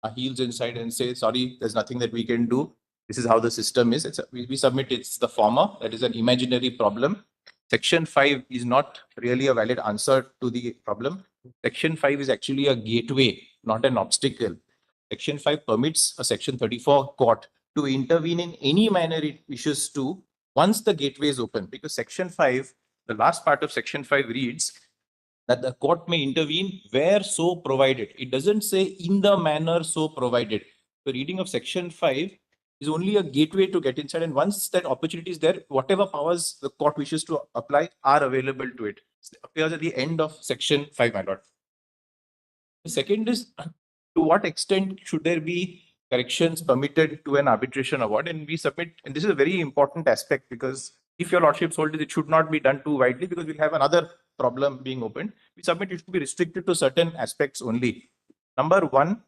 our heels inside and say, sorry, there's nothing that we can do. This is how the system is. We submit it's the former, that is an imaginary problem. Section 5 is not really a valid answer to the problem. Section 5 is actually a gateway, not an obstacle. Section 5 permits a Section 34 court to intervene in any manner it wishes to once the gateway is open. Because Section 5, the last part of Section 5 reads that the court may intervene where so provided. It doesn't say in the manner so provided. The reading of Section 5 is only a gateway to get inside. And once that opportunity is there, whatever powers the court wishes to apply are available to it. It appears at the end of Section 5, my lord. The second is, to what extent should there be corrections permitted to an arbitration award? And we submit, and this is a very important aspect, because if your lordship's hold it, it should not be done too widely, because we'll have another problem being opened. We submit it should be restricted to certain aspects only. Number one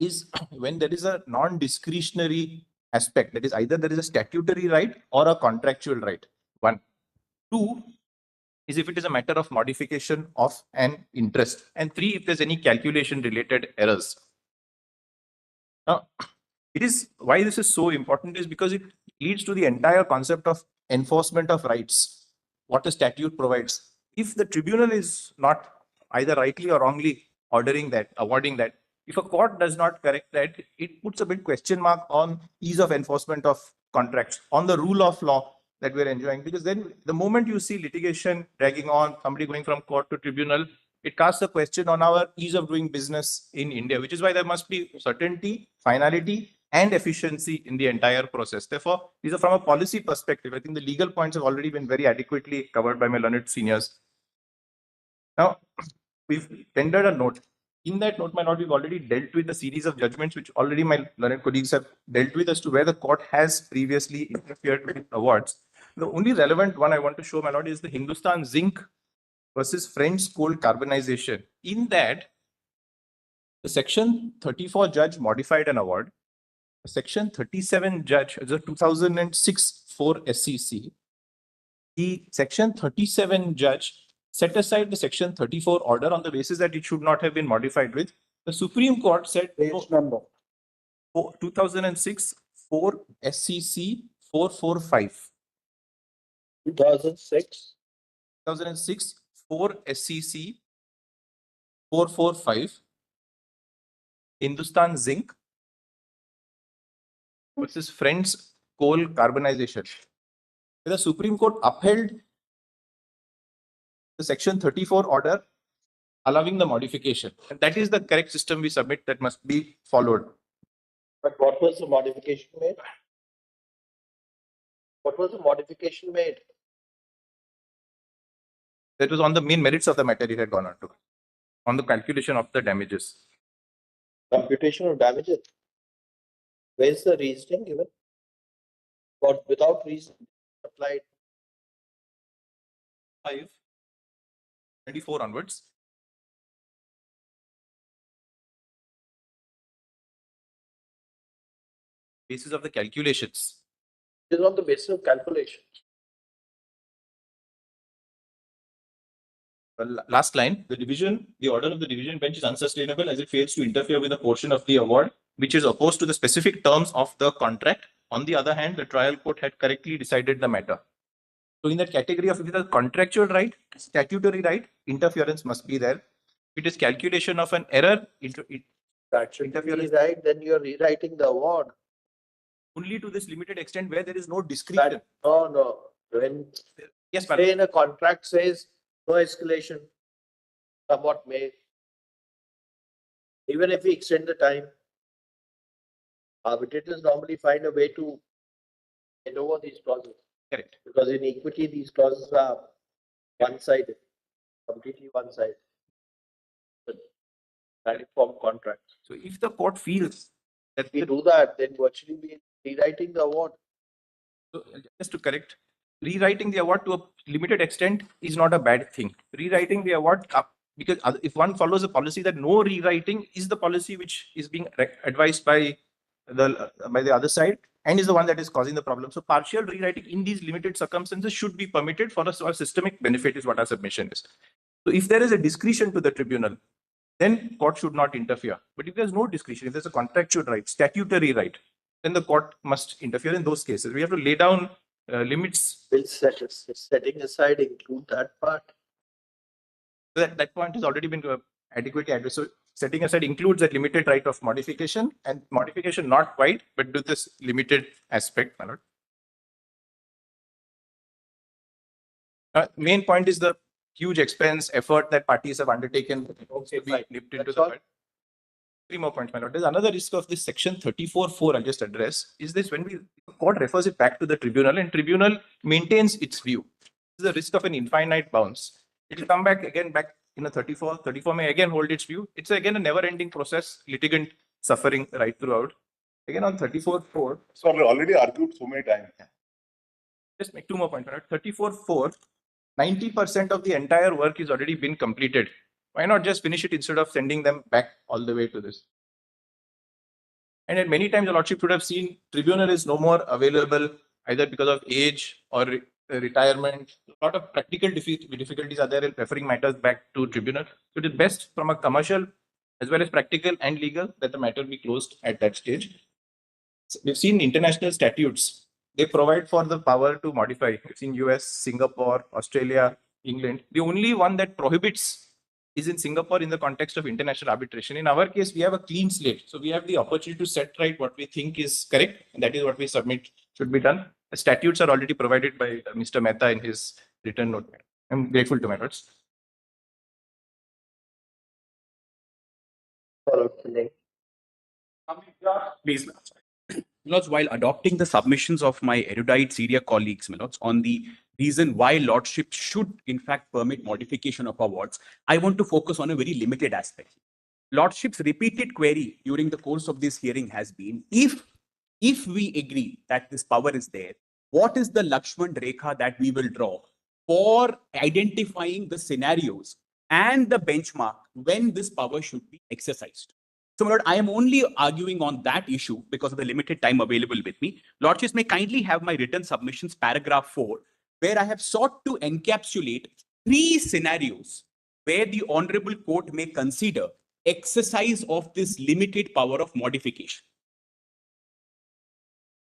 is when there is a non-discretionary aspect, that is either there is a statutory right or a contractual right. One. Two is if it is a matter of modification of an interest. And three, if there's any calculation related errors. Now, it is why this is so important is because it leads to the entire concept of enforcement of rights, what the statute provides. If the tribunal is not either rightly or wrongly ordering that, awarding that, if a court does not correct that, it puts a big question mark on ease of enforcement of contracts, on the rule of law that we're enjoying. Because then the moment you see litigation dragging on, somebody going from court to tribunal, it casts a question on our ease of doing business in India, which is why there must be certainty, finality, and efficiency in the entire process. Therefore, these are from a policy perspective. I think the legal points have already been very adequately covered by my learned seniors. Now, we've tendered a note. In that note, my lord, we've already dealt with a series of judgments which already my learned colleagues have dealt with as to where the court has previously interfered with awards. The only relevant one I want to show, my lord, is the Hindustan Zinc versus French coal carbonization. In that, the Section 34 judge modified an award. The Section 37 judge, as a 2006 4 SCC, the Section 37 judge set aside the Section 34 order on the basis that it should not have been modified with. The Supreme Court said Page number 2006 4 SCC 445. 2006 4 SCC 445. Hindustan Zinc versus French coal carbonization. The Supreme Court upheld the Section 34 order allowing the modification. And that is the correct system we submit that must be followed. But what was the modification made? What was the modification made? That was on the main merits of the matter it had gone on to, on the calculation of the damages. Computation of damages. Where is the reasoning given? But without reason applied. 524 onwards. Basis of the calculations. It is on the basis of calculation. Well, last line, the order of the division bench is unsustainable as it fails to interfere with a portion of the award which is opposed to the specific terms of the contract. On the other hand, the trial court had correctly decided the matter. So in that category of if it is contractual right, statutory right, interference must be there. If it is calculation of an error, Interference right, then you are rewriting the award. Only to this limited extent where there is no discretion. No. When yes, say in a contract says no escalation, somewhat may. Even if we extend the time, arbitrators normally find a way to get over these clauses. Correct. Because in equity, these clauses are one-sided, completely one-sided. Direct form contract. So if the court feels that we do that, then virtually we rewriting the award. So just to correct, rewriting the award to a limited extent is not a bad thing. Rewriting the award up, because if one follows a policy that no rewriting is the policy which is being advised by the other side and is the one that is causing the problem. So partial rewriting in these limited circumstances should be permitted for a systemic benefit is what our submission is. So if there is a discretion to the tribunal, then court should not interfere. But if there's no discretion, if there's a contractual right, statutory right, then the court must interfere in those cases. We have to lay down limits. Will setting aside include that part? That point has already been adequately addressed. So setting aside includes a limited right of modification, and modification not quite, but with this limited aspect, my lord. Main point is the huge expense, effort that parties have undertaken. Also be nipped into the bud. 3 more points, my lord. There's another risk of this section 34(4) I'll just address. Is this when the court refers it back to the tribunal and tribunal maintains its view. This is a risk of an infinite bounce. It will come back in a 34. 34 may again hold its view. It's again a never-ending process, litigant suffering right throughout. Again on 34(4). So we already argued so many times. Just make 2 more points, my lord. 34(4). 90% of the entire work is already been completed. Why not just finish it instead of sending them back all the way to this? And at many times, the lordship would have seen tribunal is no more available either because of age or retirement. A lot of practical difficulties are there in referring matters back to tribunal. So it is best from a commercial as well as practical and legal that the matter be closed at that stage. So we've seen international statutes. They provide for the power to modify. We've seen US, Singapore, Australia, England. The only one that prohibits is in Singapore in the context of international arbitration. In our case, we have a clean slate. So we have the opportunity to set right what we think is correct. And that is what we submit should be done. The statutes are already provided by Mr. Mehta in his written note. I'm grateful to my lords. Please, Lords, while adopting the submissions of my erudite senior colleagues, Lords, on the reason why Lordship should in fact permit modification of awards, I want to focus on a very limited aspect. Lordship's repeated query during the course of this hearing has been, if we agree that this power is there, what is the Lakshman Rekha that we will draw for identifying the scenarios and the benchmark when this power should be exercised? So, my lord, I am only arguing on that issue because of the limited time available with me. Lordships may kindly have my written submissions, paragraph 4, where I have sought to encapsulate 3 scenarios where the Honorable Court may consider exercise of this limited power of modification.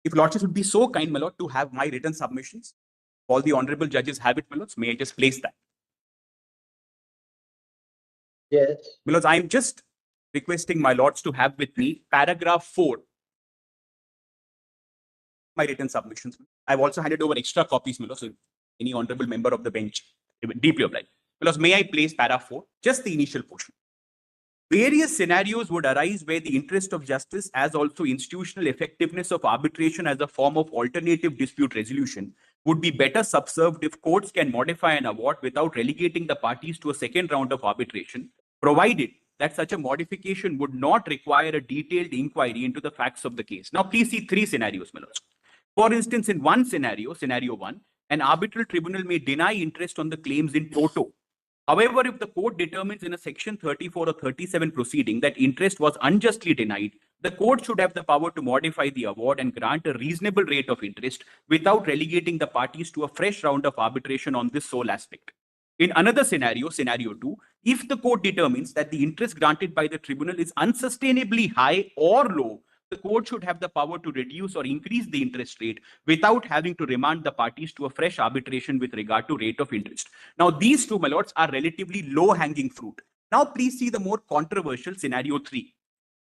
If Lordships would be so kind, my lord, to have my written submissions, all the Honorable Judges have it, my lords, may I just place that? Yes. My lords, I am just requesting my lords to have with me paragraph 4, my written submissions. I've also handed over extra copies, my lords, so any honorable member of the bench, deeply obliged. My lords, may I place paragraph 4, just the initial portion. Various scenarios would arise where the interest of justice, as also institutional effectiveness of arbitration as a form of alternative dispute resolution, would be better subserved if courts can modify an award without relegating the parties to a second round of arbitration, provided that such a modification would not require a detailed inquiry into the facts of the case. Now, please see 3 scenarios, my lords. For instance, in one scenario, scenario 1, an arbitral tribunal may deny interest on the claims in toto. However, if the court determines in a section 34 or 37 proceeding that interest was unjustly denied, the court should have the power to modify the award and grant a reasonable rate of interest without relegating the parties to a fresh round of arbitration on this sole aspect. In another scenario, scenario 2, if the court determines that the interest granted by the tribunal is unsustainably high or low, the court should have the power to reduce or increase the interest rate without having to remand the parties to a fresh arbitration with regard to rate of interest. Now, these 2, my lords, are relatively low-hanging fruit. Now, please see the more controversial scenario 3.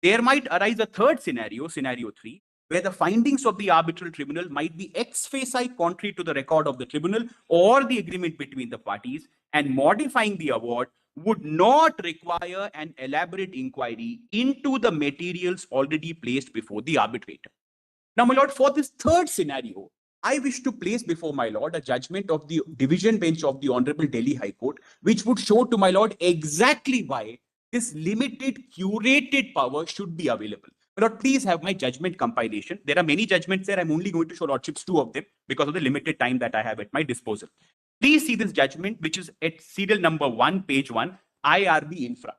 There might arise a third scenario, scenario 3, where the findings of the arbitral tribunal might be ex facie contrary to the record of the tribunal or the agreement between the parties, and modifying the award would not require an elaborate inquiry into the materials already placed before the arbitrator. Now, my lord, for this third scenario, I wish to place before my lord a judgment of the division bench of the Honorable Delhi High Court, which would show to my lord exactly why this limited curated power should be available. My lord, please have my judgment compilation. There are many judgments there. I'm only going to show lordships 2 of them because of the limited time that I have at my disposal. Please see this judgment, which is at serial number 1, page 1, IRB Infra.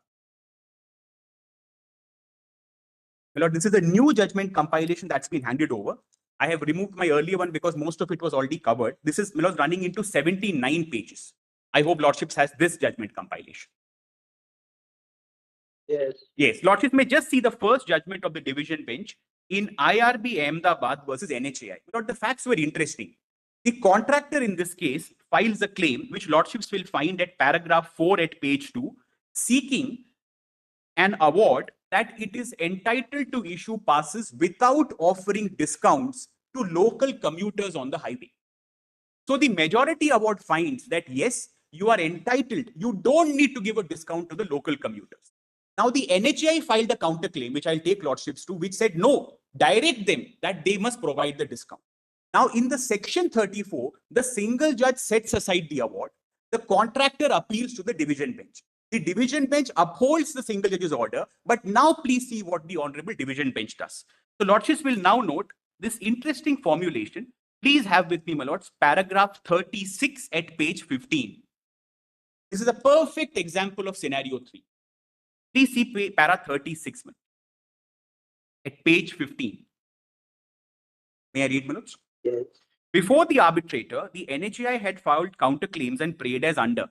My lord, this is a new judgment compilation that's been handed over. I have removed my earlier one because most of it was already covered. This is, my lord, running into 79 pages. I hope lordships has this judgment compilation. Yes. Yes, Lordships may just see the first judgment of the division bench in IRB Ahmedabad versus NHAI. But the facts were interesting. The contractor in this case files a claim, which Lordships will find at paragraph 4 at page 2, seeking an award that it is entitled to issue passes without offering discounts to local commuters on the highway. So the majority award finds that yes, you are entitled. You don't need to give a discount to the local commuters. Now the NHAI filed a counterclaim, which I'll take Lordships to, which said no, direct them that they must provide the discount. Now in the section 34, the single judge sets aside the award. The contractor appeals to the division bench. The division bench upholds the single judge's order, but now please see what the honorable division bench does. So Lordships will now note this interesting formulation. Please have with me, my lords, paragraph 36 at page 15. This is a perfect example of scenario 3. Please see para 36 at page 15. May I read, my lords? Yes. Before the arbitrator, the NHAI had filed counterclaims and prayed as under.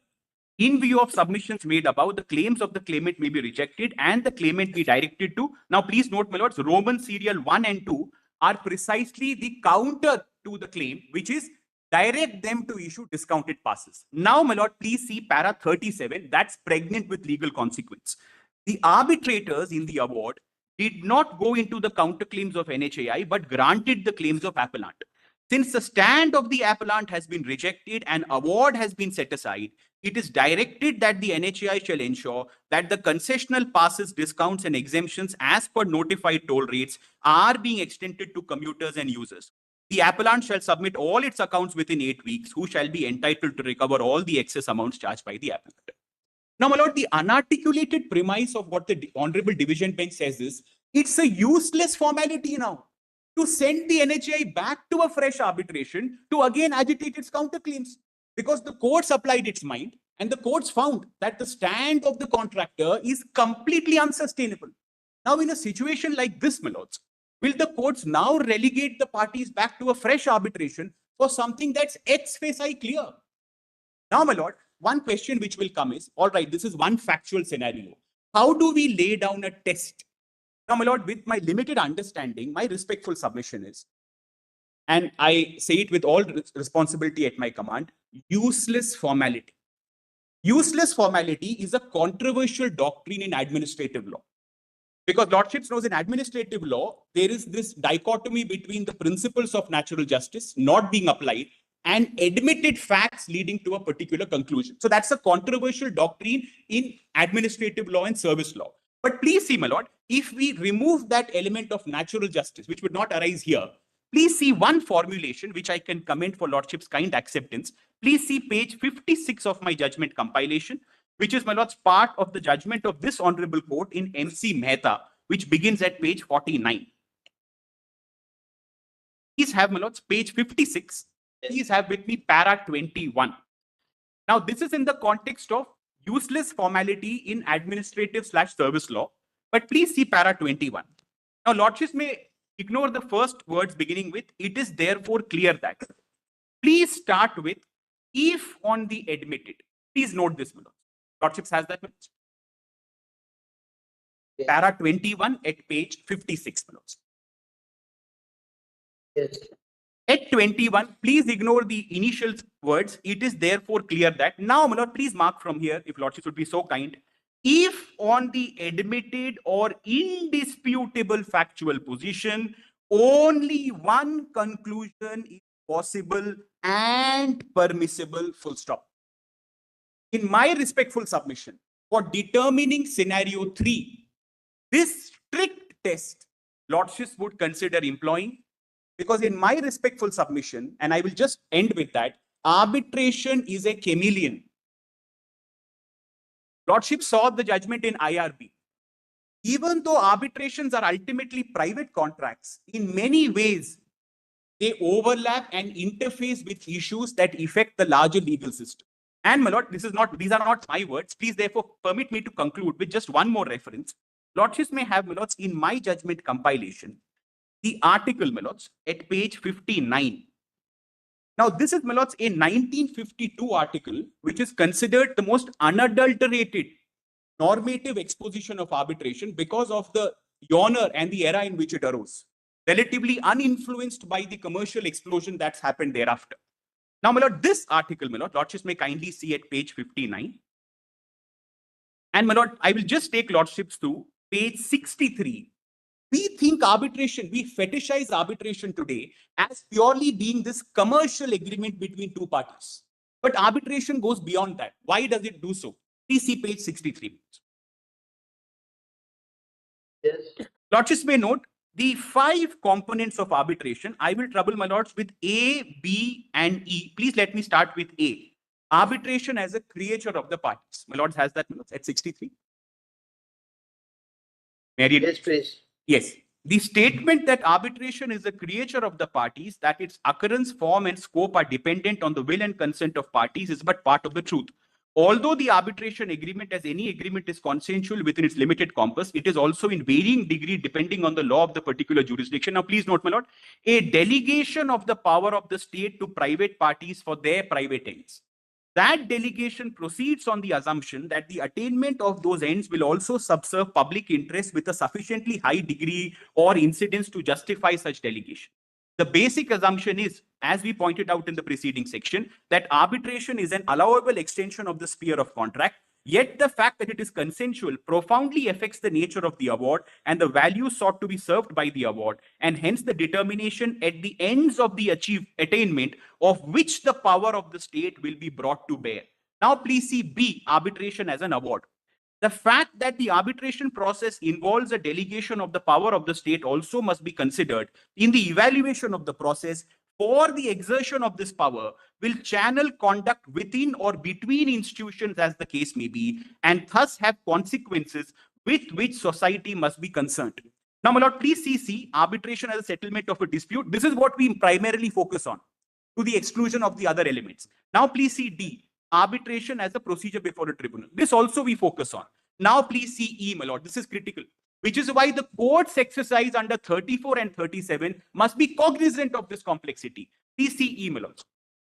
In view of submissions made above, the claims of the claimant may be rejected and the claimant be directed to. Now, please note, my lords, Roman serial 1 and 2 are precisely the counter to the claim, which is direct them to issue discounted passes. Now, my lord, please see para 37. That's pregnant with legal consequence. The arbitrators in the award did not go into the counterclaims of NHAI, but granted the claims of Appellate. Since the stand of the appellant has been rejected and award has been set aside, it is directed that the NHAI shall ensure that the concessional passes, discounts, and exemptions as per notified toll rates are being extended to commuters and users. The appellant shall submit all its accounts within 8 weeks, who shall be entitled to recover all the excess amounts charged by the appellant. Now, my lord, the unarticulated premise of what the honorable division bench says is, it's a useless formality now to send the NHAI back to a fresh arbitration to again agitate its counterclaims, because the courts applied its mind and the courts found that the stand of the contractor is completely unsustainable. Now, in a situation like this, my lords, will the courts now relegate the parties back to a fresh arbitration for something that's ex facie clear? Now, my lord, one question which will come is, all right, this is one factual scenario. How do we lay down a test? Now, my lord, with my limited understanding, my respectful submission is, and I say it with all responsibility at my command, useless formality. Useless formality is a controversial doctrine in administrative law. Because Lordships knows in administrative law, there is this dichotomy between the principles of natural justice not being applied and admitted facts leading to a particular conclusion. So that's a controversial doctrine in administrative law and service law. But please see, my lord, if we remove that element of natural justice, which would not arise here, please see one formulation which I can commend for Lordship's kind acceptance. Please see page 56 of my judgment compilation, which is, my lords, part of the judgment of this honorable court in MC Mehta, which begins at page 49. Please have, my lords, page 56. Please have with me para 21. Now, this is in the context of useless formality in administrative/service law. But please see para 21. Now, Lordships may ignore the first words beginning with, it is therefore clear that. Please start with, if on the admitted. Please note this, my lord. Lordships has that. Yes. Para 21 at page 56, my lords. Yes. At 21, please ignore the initial words. It is therefore clear that. Now, my lord, please mark from here, if Lordship would be so kind. If on the admitted or indisputable factual position, only one conclusion is possible and permissible, full stop. In my respectful submission, for determining scenario 3, this strict test Lordships would consider employing. Because in my respectful submission, and I will just end with that, arbitration is a chameleon. Lordship saw the judgment in IRB. Even though arbitrations are ultimately private contracts, in many ways, they overlap and interface with issues that affect the larger legal system. And my lord, these are not my words. Please therefore permit me to conclude with just one more reference. Lordships may have, my lords, in my judgment compilation, the article, my lords, at page 59. Now, this is, my lords, a 1952 article, which is considered the most unadulterated normative exposition of arbitration because of the genre and the era in which it arose, relatively uninfluenced by the commercial explosion that's happened thereafter. Now, my lord, this article, my lord, lordships may kindly see at page 59. And my lord, I will just take lordships to page 63. We think arbitration, we fetishize arbitration today as purely being this commercial agreement between two parties. But arbitration goes beyond that. Why does it do so? Please see page 63. Yes. Lordships may note the 5 components of arbitration. I will trouble my lords with A, B, and E. Please let me start with A. Arbitration as a creature of the parties. My lords has that at 63. Mary, Yes, please. yes. The statement that arbitration is a creature of the parties, that its occurrence, form, and scope are dependent on the will and consent of parties is but part of the truth. Although the arbitration agreement, as any agreement, is consensual within its limited compass, it is also in varying degree depending on the law of the particular jurisdiction. Now, please note, my lord, a delegation of the power of the state to private parties for their private ends. That delegation proceeds on the assumption that the attainment of those ends will also subserve public interest with a sufficiently high degree or incidence to justify such delegation. The basic assumption is, as we pointed out in the preceding section, that arbitration is an allowable extension of the sphere of contract. Yet the fact that it is consensual profoundly affects the nature of the award and the value sought to be served by the award, and hence the determination at the ends of the attainment of which the power of the state will be brought to bear. Now please see B, arbitration as an award. The fact that the arbitration process involves a delegation of the power of the state also must be considered in the evaluation of the process, for the exertion of this power will channel conduct within or between institutions as the case may be, and thus have consequences with which society must be concerned. Now, my lord, please see arbitration as a settlement of a dispute. This is what we primarily focus on, to the exclusion of the other elements. Now, please see D, arbitration as a procedure before a tribunal. This also we focus on. Now, please see E, my lord. This is critical, which is why the court's exercise under 34 and 37 must be cognizant of this complexity. Please see E, my lord.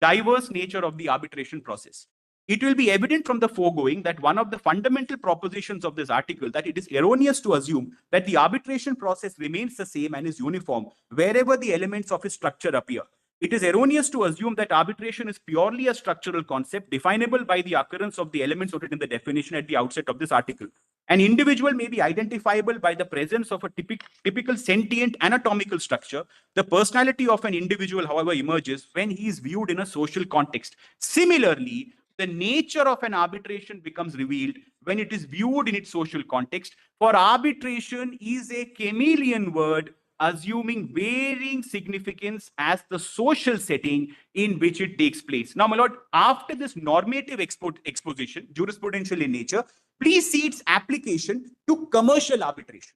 Diverse nature of the arbitration process. It will be evident from the foregoing that one of the fundamental propositions of this article, that it is erroneous to assume that the arbitration process remains the same and is uniform wherever the elements of its structure appear. It is erroneous to assume that arbitration is purely a structural concept definable by the occurrence of the elements noted in the definition at the outset of this article. An individual may be identifiable by the presence of a typical sentient anatomical structure. The personality of an individual, however, emerges when he is viewed in a social context. Similarly, the nature of an arbitration becomes revealed when it is viewed in its social context. For arbitration is a chameleon word, assuming varying significance as the social setting in which it takes place. Now, my lord, after this normative exposition, jurisprudential in nature, please see its application to commercial arbitration.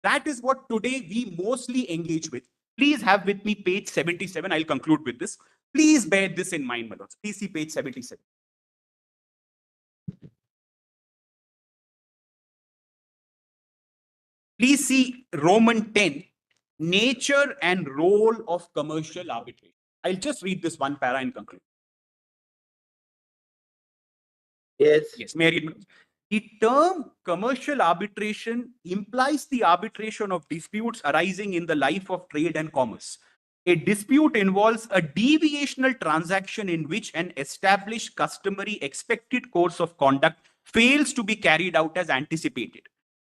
That is what today we mostly engage with. Please have with me page 77. I'll conclude with this. Please bear this in mind, my lords. Please see page 77. Please see Roman 10, nature and role of commercial arbitration. I'll just read this one para and conclude. Yes. Yes, may I read? The term commercial arbitration implies the arbitration of disputes arising in the life of trade and commerce. A dispute involves a deviational transaction in which an established customary expected course of conduct fails to be carried out as anticipated.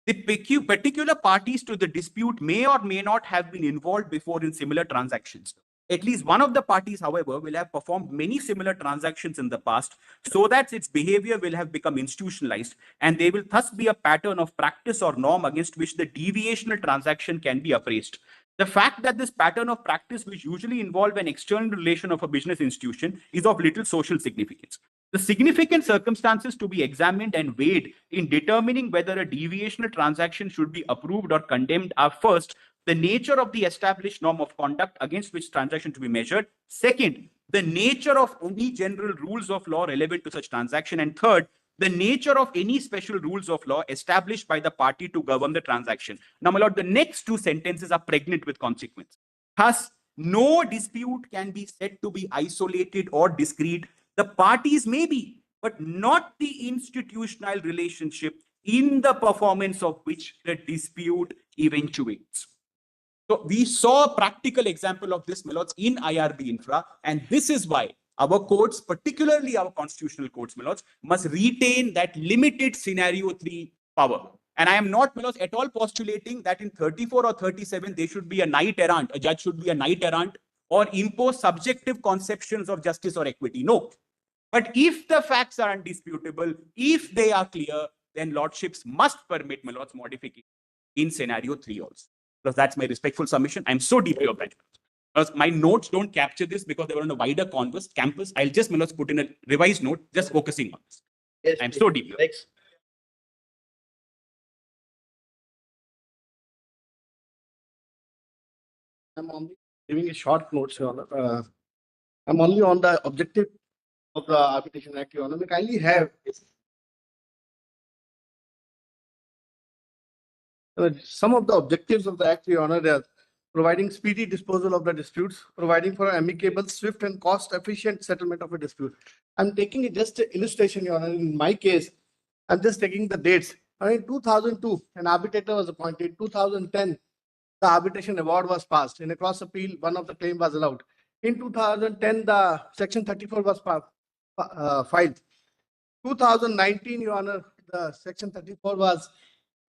The particular parties to the dispute may or may not have been involved before in similar transactions. At least one of the parties, however, will have performed many similar transactions in the past, so that its behavior will have become institutionalized, and there will thus be a pattern of practice or norm against which the deviational transaction can be appraised. The fact that this pattern of practice, which usually involve an external relation of a business institution, is of little social significance. The significant circumstances to be examined and weighed in determining whether a deviational transaction should be approved or condemned are: first, the nature of the established norm of conduct against which transaction to be measured; second, the nature of any general rules of law relevant to such transaction; and third, the nature of any special rules of law established by the party to govern the transaction. Now, my lord, the next two sentences are pregnant with consequence. Thus, no dispute can be said to be isolated or discrete. The parties may be, but not the institutional relationship in the performance of which the dispute eventuates. So we saw a practical example of this, Milods, in IRB infra, and this is why our courts, particularly our constitutional courts, Milods, must retain that limited scenario 3 power. And I am not, Milods, at all postulating that in 34 or 37, they should be a knight errant, a judge should be a knight errant, or impose subjective conceptions of justice or equity. No. But if the facts are undisputable, if they are clear, then lordships must permit, Milods, modification in scenario 3 also. Because that's my respectful submission. I'm so deeply obliged. Because my notes don't capture this because they were on a wider campus. I'll just, Milods, put in a revised note, just focusing on this. Yes, I'm please. so deeply. Next. I'm only giving a short note, Your Honor. I'm only on the objective of the Arbitration Act, Your Honor. We kindly have some of the objectives of the Act, Your Honor. They are providing speedy disposal of the disputes, providing for an amicable, swift, and cost-efficient settlement of a dispute. I'm taking it just an illustration, Your Honor. In my case, I'm just taking the dates. In 2002, an arbitrator was appointed. 2010, the arbitration award was passed. In a cross appeal, one of the claim was allowed. In 2010, the Section 34 was filed. 2019, Your Honor, the Section 34 was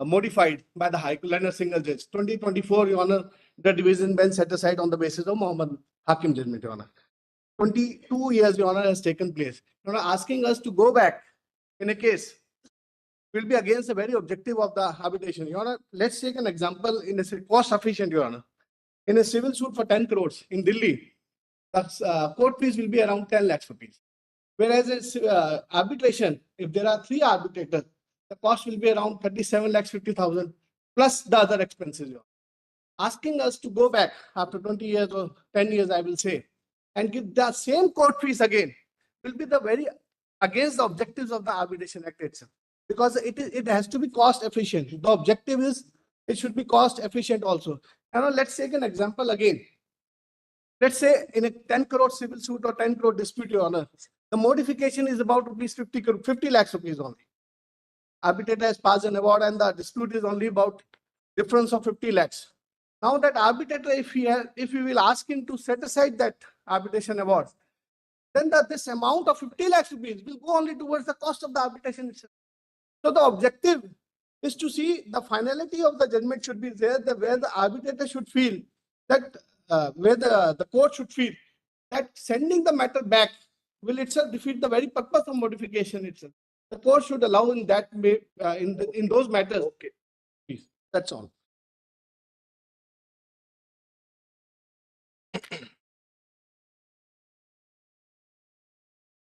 modified by the High Court under single judge. 2024, Your Honor, the division bench set aside on the basis of Muhammad Hakim judgment, Your Honor. 22 years, Your Honor, has taken place. Your Honor, asking us to go back in a case will be against the very objective of the arbitration. Your Honor, let's take an example in a cost sufficient, Your Honor. In a civil suit for 10 crores in Delhi, the court fees will be around 10 lakhs rupees. Whereas in arbitration, if there are 3 arbitrators, the cost will be around 37 lakhs 50,000 plus the other expenses. Your Honor. Asking us to go back after 20 years or 10 years, I will say, and give the same court fees again will be the very against the objectives of the Arbitration Act itself. Because it has to be cost efficient. The objective is it should be cost efficient also. Now let's take an example again. Let's say in a 10 crore civil suit or 10 crore dispute, Your Honor, the modification is about rupees 50 lakhs rupees only. Arbitrator has passed an award and the dispute is only about difference of 50 lakhs. Now that arbitrator, if we will ask him to set aside that arbitration award, then this amount of 50 lakhs rupees will go only towards the cost of the arbitration itself. So the objective is to see the finality of the judgment should be there, where the arbitrator should feel that, where the court should feel that sending the matter back will itself defeat the very purpose of modification itself. The court should allow in that way, in those matters. Okay, please. That's all.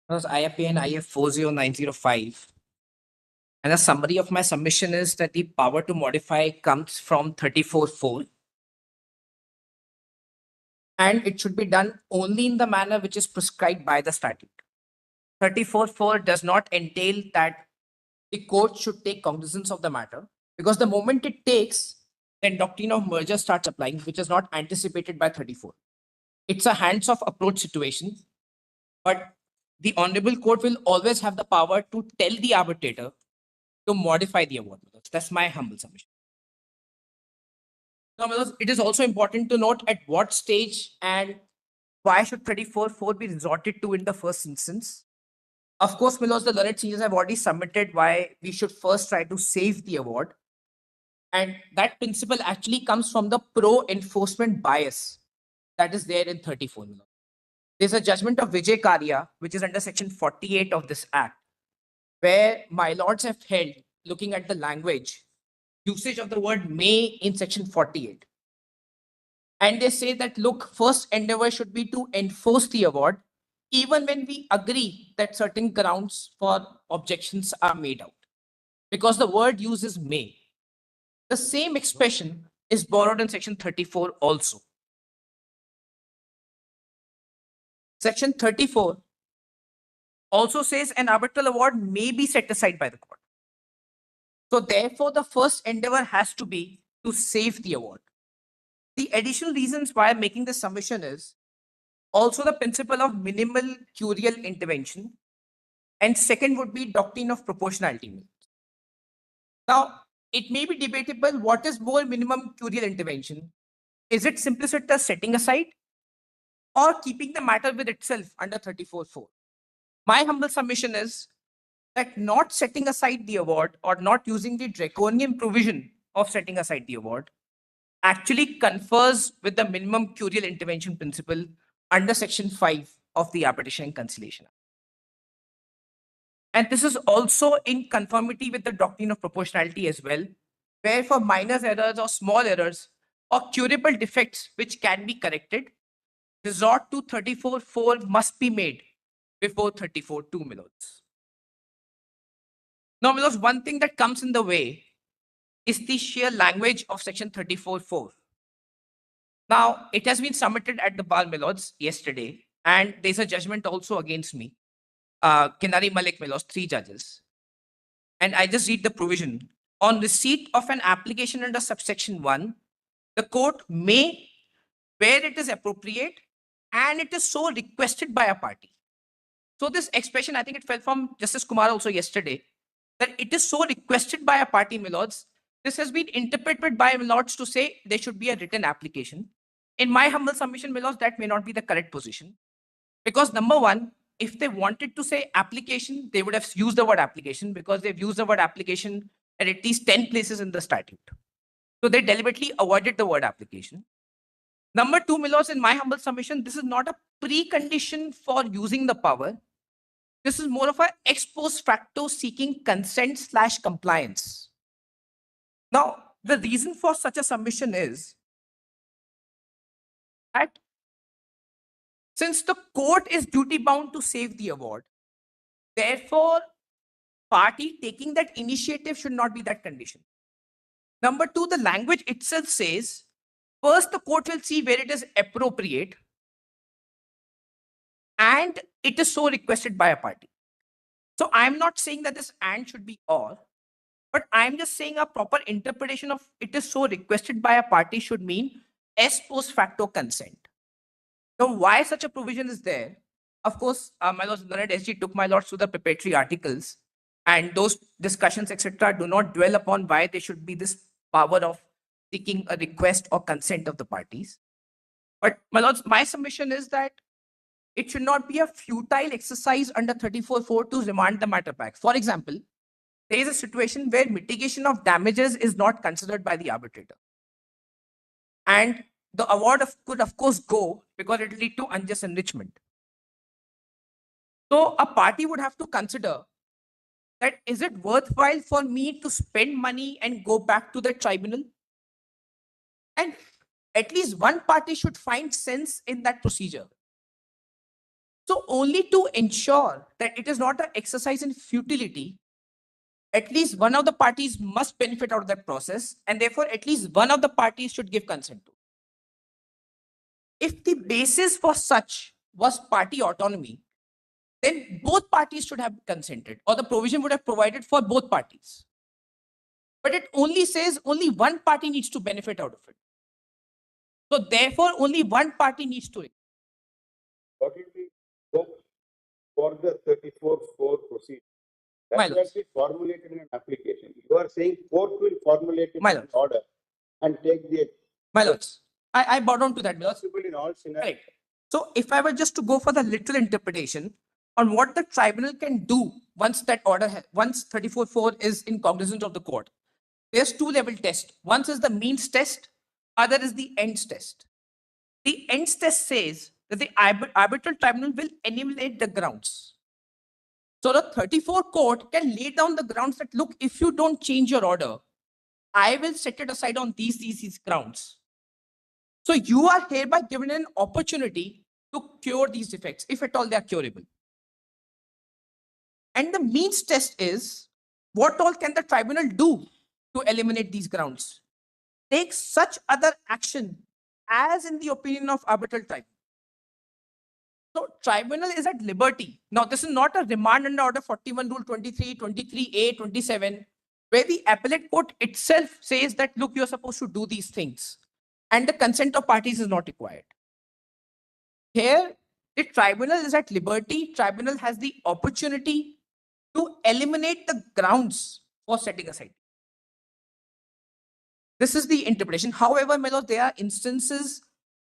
IFAN IF 40905. And a summary of my submission is that the power to modify comes from 34(4). And it should be done only in the manner which is prescribed by the statute. 34(4) does not entail that the court should take cognizance of the matter, because the moment it takes, then doctrine of merger starts applying, which is not anticipated by 34. It's a hands-off approach situation, but the honorable court will always have the power to tell the arbitrator to modify the award. That's my humble submission. Now, it is also important to note at what stage and why should 34(4) be resorted to in the first instance. Of course, Milos, the learned seniors have already submitted why we should first try to save the award. And that principle actually comes from the pro-enforcement bias that is there in 34. There's a judgment of Vijay Karya, which is under section 48 of this act, where my lords have held, looking at the language, usage of the word may in section 48. And they say that, look, first endeavor should be to enforce the award, even when we agree that certain grounds for objections are made out. Because the word uses may. The same expression is borrowed in section 34 also. Section 34 also says an arbitral award may be set aside by the court. So therefore, the first endeavor has to be to save the award. The additional reasons why I'm making this submission is also the principle of minimal curial intervention. And second would be doctrine of proportionality. Now, it may be debatable what is more minimum curial intervention. Is it simpliciter setting aside or keeping the matter with itself under 34.4? My humble submission is that not setting aside the award or not using the draconian provision of setting aside the award actually confers with the minimum curial intervention principle under section 5 of the Arbitration and Conciliation Act. And this is also in conformity with the doctrine of proportionality as well, where for minor errors or small errors or curable defects which can be corrected, resort to 34.4 must be made before 34.2, my lords. Now, my lords, one thing that comes in the way is the sheer language of section 34.4. Now, it has been submitted at the bar, my lords, yesterday, and there's a judgment also against me. Kinari Malik, my lords, 3 judges. And I just read the provision. On receipt of an application under subsection 1, the court may, where it is appropriate, and it is so requested by a party. So this expression, I think it fell from Justice Kumar also yesterday, that it is so requested by a party, my lords. This has been interpreted by my lords to say there should be a written application. In my humble submission, my lords, that may not be the correct position. Because number one, if they wanted to say application, they would have used the word application because they've used the word application at least 10 places in the statute. So they deliberately avoided the word application. Number two, my lords, in my humble submission, this is not a precondition for using the power. This is more of an ex post facto seeking consent / compliance. Now, the reason for such a submission is that since the court is duty bound to save the award, therefore, party taking that initiative should not be that condition. Number two, the language itself says, first the court will see where it is appropriate and it is so requested by a party. So I'm not saying that this and should be or, but I'm just saying a proper interpretation of it is so requested by a party should mean ex post facto consent. Now, why such a provision is there? Of course, my lords, Learned SG took my lords to the preparatory articles, and those discussions, etc., do not dwell upon why there should be this power of seeking a request or consent of the parties. But my lords, my submission is that it should not be a futile exercise under 34.4 to remand the matter back. For example, there is a situation where mitigation of damages is not considered by the arbitrator. And the award could, of course, go because it will lead to unjust enrichment. So a party would have to consider that is it worthwhile for me to spend money and go back to the tribunal? And at least one party should find sense in that procedure. So only to ensure that it is not an exercise in futility, at least one of the parties must benefit out of that process, and therefore at least one of the parties should give consent to. If the basis for such was party autonomy, then both parties should have consented, or the provision would have provided for both parties. But it only says only one party needs to benefit out of it. So therefore, only one party needs to. What will be scope for the 34.4 procedure? My That lords. will be formulated in an application. You are saying court will formulate it My in lords. order and take the My lords, I bow down to that, my lords. possible in all scenarios. Correct. So if I were just to go for the literal interpretation on what the tribunal can do once that order, once 34.4 is in cognizance of the court, there's 2-level test. One is the means test, other is the ends test. The ends test says that the arbitral tribunal will enumerate the grounds. So the 34 court can lay down the grounds that, look, if you don't change your order, I will set it aside on these grounds. So you are hereby given an opportunity to cure these defects, if at all they are curable. And the means test is, what all can the tribunal do to eliminate these grounds? Take such other action as in the opinion of arbitral tribunal. So tribunal is at liberty. Now, this is not a remand under order 41 rule 23, 23A, 27, where the appellate court itself says that, look, you're supposed to do these things, and the consent of parties is not required. Here, the tribunal is at liberty. Tribunal has the opportunity to eliminate the grounds for setting aside. This is the interpretation. However, my lord, there are instances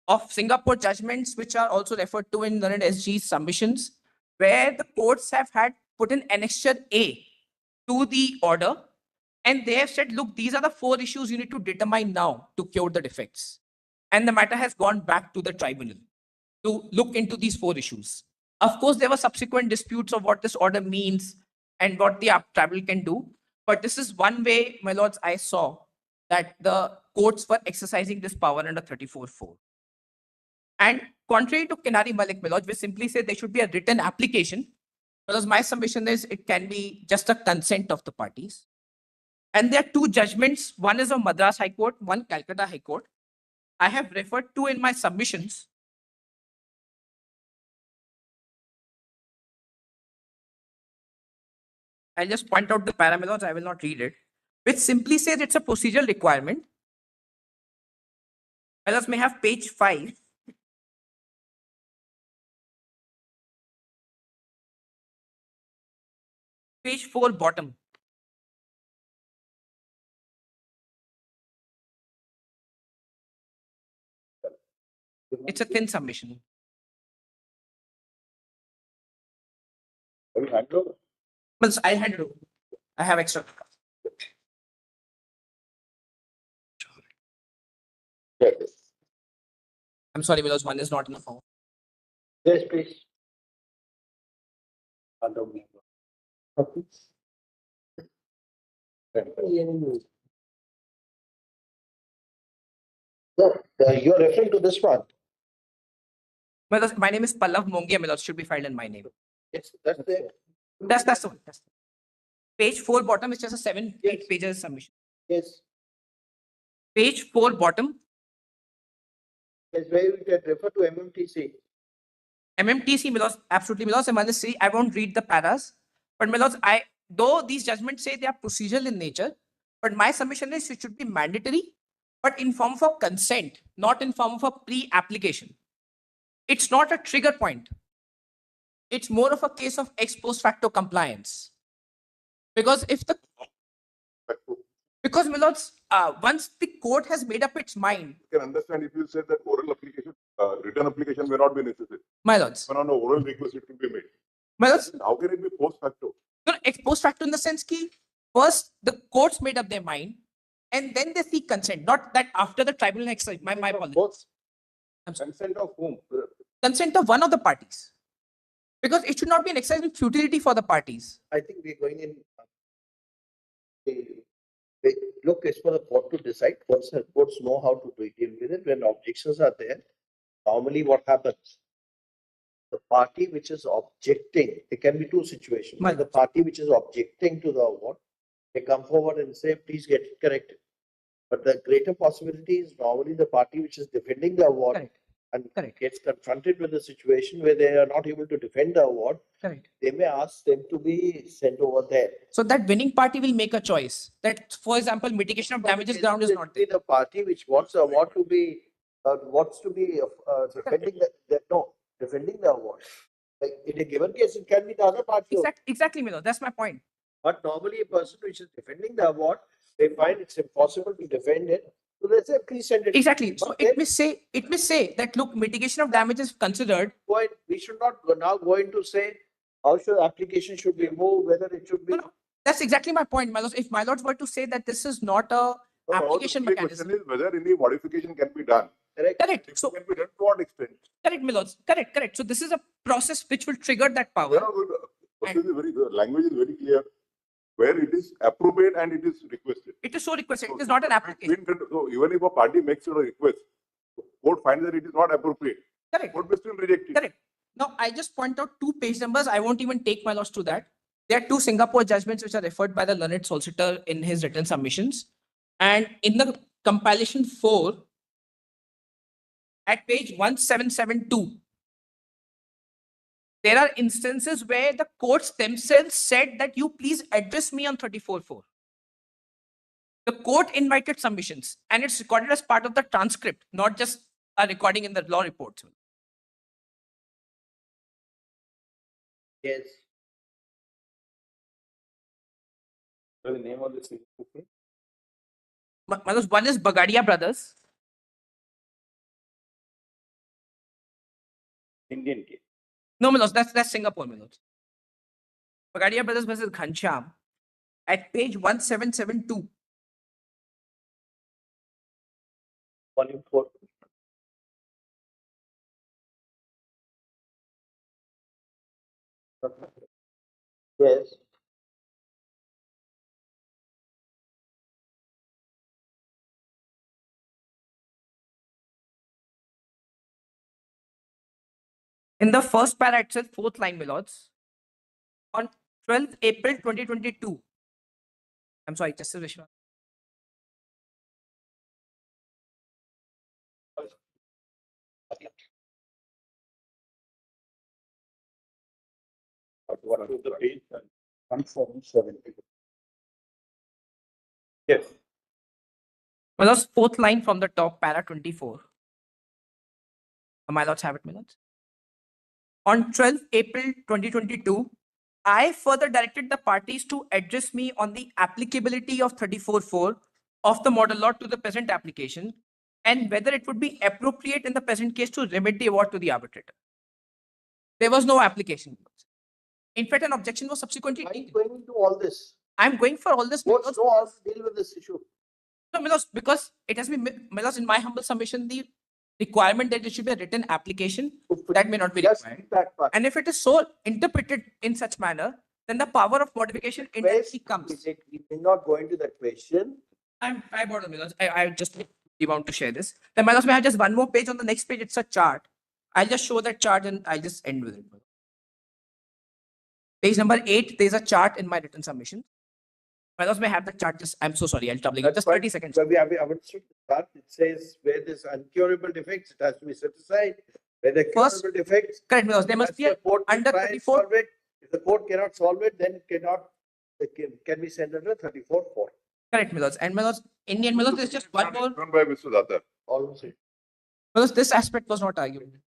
of Singapore judgments which are also referred to in learned SG submissions, where the courts have had put an annexure A to the order, and they have said, look, these are the 4 issues you need to determine now to cure the defects. And the matter has gone back to the tribunal to look into these 4 issues. Of course, there were subsequent disputes of what this order means and what the tribunal can do. But this is one way, my lords, I saw that the courts were exercising this power under 34(4). And contrary to Kenari Malik, my lords, we simply say there should be a written application, because my submission is it can be just a consent of the parties. And there are 2 judgments. One is of Madras High Court, one Calcutta High Court. I have referred to in my submissions. I'll just point out the parameters, I will not read it, which simply says it's a procedural requirement. Others may have page 5. Page 4 bottom. It's a thin submission. Have you handed over? Well, I'll hand it over. I have extra. Yes, I'm sorry, because one is not in the form. yes, please. No, you're referring to this one. Well, my name is Pallav Mongia, my lord, should be filed in my name. Yes, that's there. That's the one. That's the one. Page 4 bottom is just a 8 Yes. pages submission. Yes, Page 4 bottom, yes, where we can refer to MMTC. MMTC, my lords, absolutely, my lords, and must say I won't read the paras, but my lords, though these judgments say they are procedural in nature, but my submission is it should be mandatory, but in form of a consent, not in form of a pre-application. It's not a trigger point. It's more of a case of ex post facto compliance. Because because my lords, once the court has made up its mind, You can understand if you say that oral application, written application may not be necessary. my lords, When on an oral request, it will be made. my lords, How can it be post facto? no, ex post facto in the sense that first the courts made up their mind and then they seek consent, not that after the tribunal exercise. My apologies. I'm sorry. Consent of whom? Consent of one of the parties. Because it should not be an exercise in futility for the parties. I think we're going in. Look, it's for the court to decide. Once the courts know how to deal with it, when objections are there, normally what happens? The party which is objecting, there can be 2 situations. My The party which is objecting to the award, they come forward and say, please get it corrected. But the greater possibility is normally the party which is defending the award Correct. and Correct. gets confronted with a situation where they are not able to defend the award, Correct. they may ask them to be sent over there. So that winning party will make a choice that, for example, mitigation of damages ground is not there. The party which wants the award to be, defending the award. Like in a given case, it can be the other party. Exactly, Milo. That's my point. But normally a person which is defending the award, they find it's impossible to defend it. So they say, please send it. Exactly. So But it may say that, look, mitigation of damages considered. we should not now go into say how should application should be moved, whether it should be. No. That's exactly my point, my lords. If my lords were to say that this is not a application The mechanism. question is whether any modification can be done. Correct. It So can be done to what extent? correct, my lords. Correct. So this is a process which will trigger that We power. are not going to- process is very, the language is very clear, where it is appropriate and it is requested. It is so requested. It is not an application. So even if a party makes a request, court finds that it is not appropriate, Correct. court may still reject it. Correct. Now, I just point out 2 page numbers. I won't even take my loss to that. There are 2 Singapore judgments which are referred by the learned solicitor in his written submissions. And in the compilation 4, at page 1772, there are instances where the courts themselves said that you please address me on 34(4). The court invited submissions and it's recorded as part of the transcript, not just a recording in the law reports. Yes. What is the name of this? my lords, one is Bagadia Brothers. Indian case. No, my lords, that's Singapore, my lords. Bagadia Brothers versus Ghanshyam at page 1772. Volume 4. Yes. In the first para itself, fourth line, my lords. On 12th April 2022. I'm sorry, Justice Vishwa. What was the page? 177. Yes. My lords, fourth line from the top, para 24. My lords have it, my lords. On 12th April 2022, I further directed the parties to address me on the applicability of 34.4 of the model law to the present application and whether it would be appropriate in the present case to remit the award to the arbitrator. There was no application. In fact, an objection was subsequently Are you taken. going into all this? I'm going for all this What's because, no how to deal with this issue? no, Milos, because it has been, Milos, in my humble submission, the requirement that it should be a written application, that may not be Just required. keep that part. And if it is so interpreted in such manner, then the power of modification indirectly comes. We may not go into that question. I bought the Milos. I just want to share this. The Milos may have just one more page. On the next page, it's a chart. I'll just show that chart and I'll just end with it. Page number 8, there's a chart in my written submission. Milos may have the chart. Just, I'm so sorry. I'll double it. Just 30 seconds. So we have understood the part. It says where there's uncurable defects, it has to be set aside. Where the First- curable defects. Correct, Milos. There must that's be a the court will under try and 34. solve it. If the court cannot solve it, then it can be sent under 34.4. Correct, Milos. And Milos, Indian Milos, there's just one more. Done by Mr. Datta. Almost it. Milos, this aspect was not argued.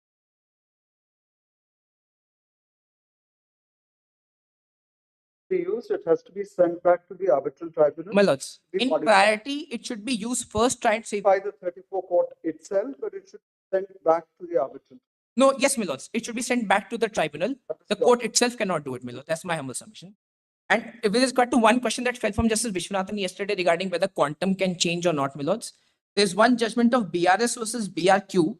Be used, it has to be sent back to the arbitral tribunal Milos, Be in modified. priority, it should be used first, try and save. by the 34 court itself, but it should be sent back to the arbitral. No, yes, Milos. It should be sent back to the tribunal. The court itself cannot do it, Milos. That's my humble submission. And if it is got to one question that fell from Justice Vishwanathan yesterday regarding whether quantum can change or not, Milos. There's one judgment of BRS versus BRQ.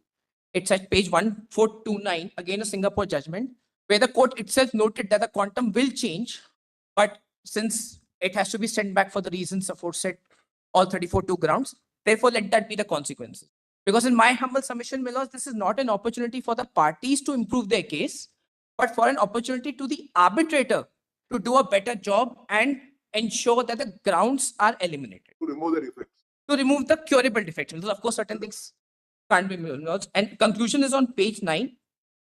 It's at page 1429, again a Singapore judgment, where the court itself noted that the quantum will change, but since it has to be sent back for the reasons aforesaid, all 34.2 grounds, therefore let that be the consequences. Because in my humble submission, Milos, this is not an opportunity for the parties to improve their case, but for an opportunity to the arbitrator to do a better job and ensure that the grounds are eliminated. To remove the defects. To remove the curable defects. Because of course, certain things can't be Milos. And conclusion is on page 9.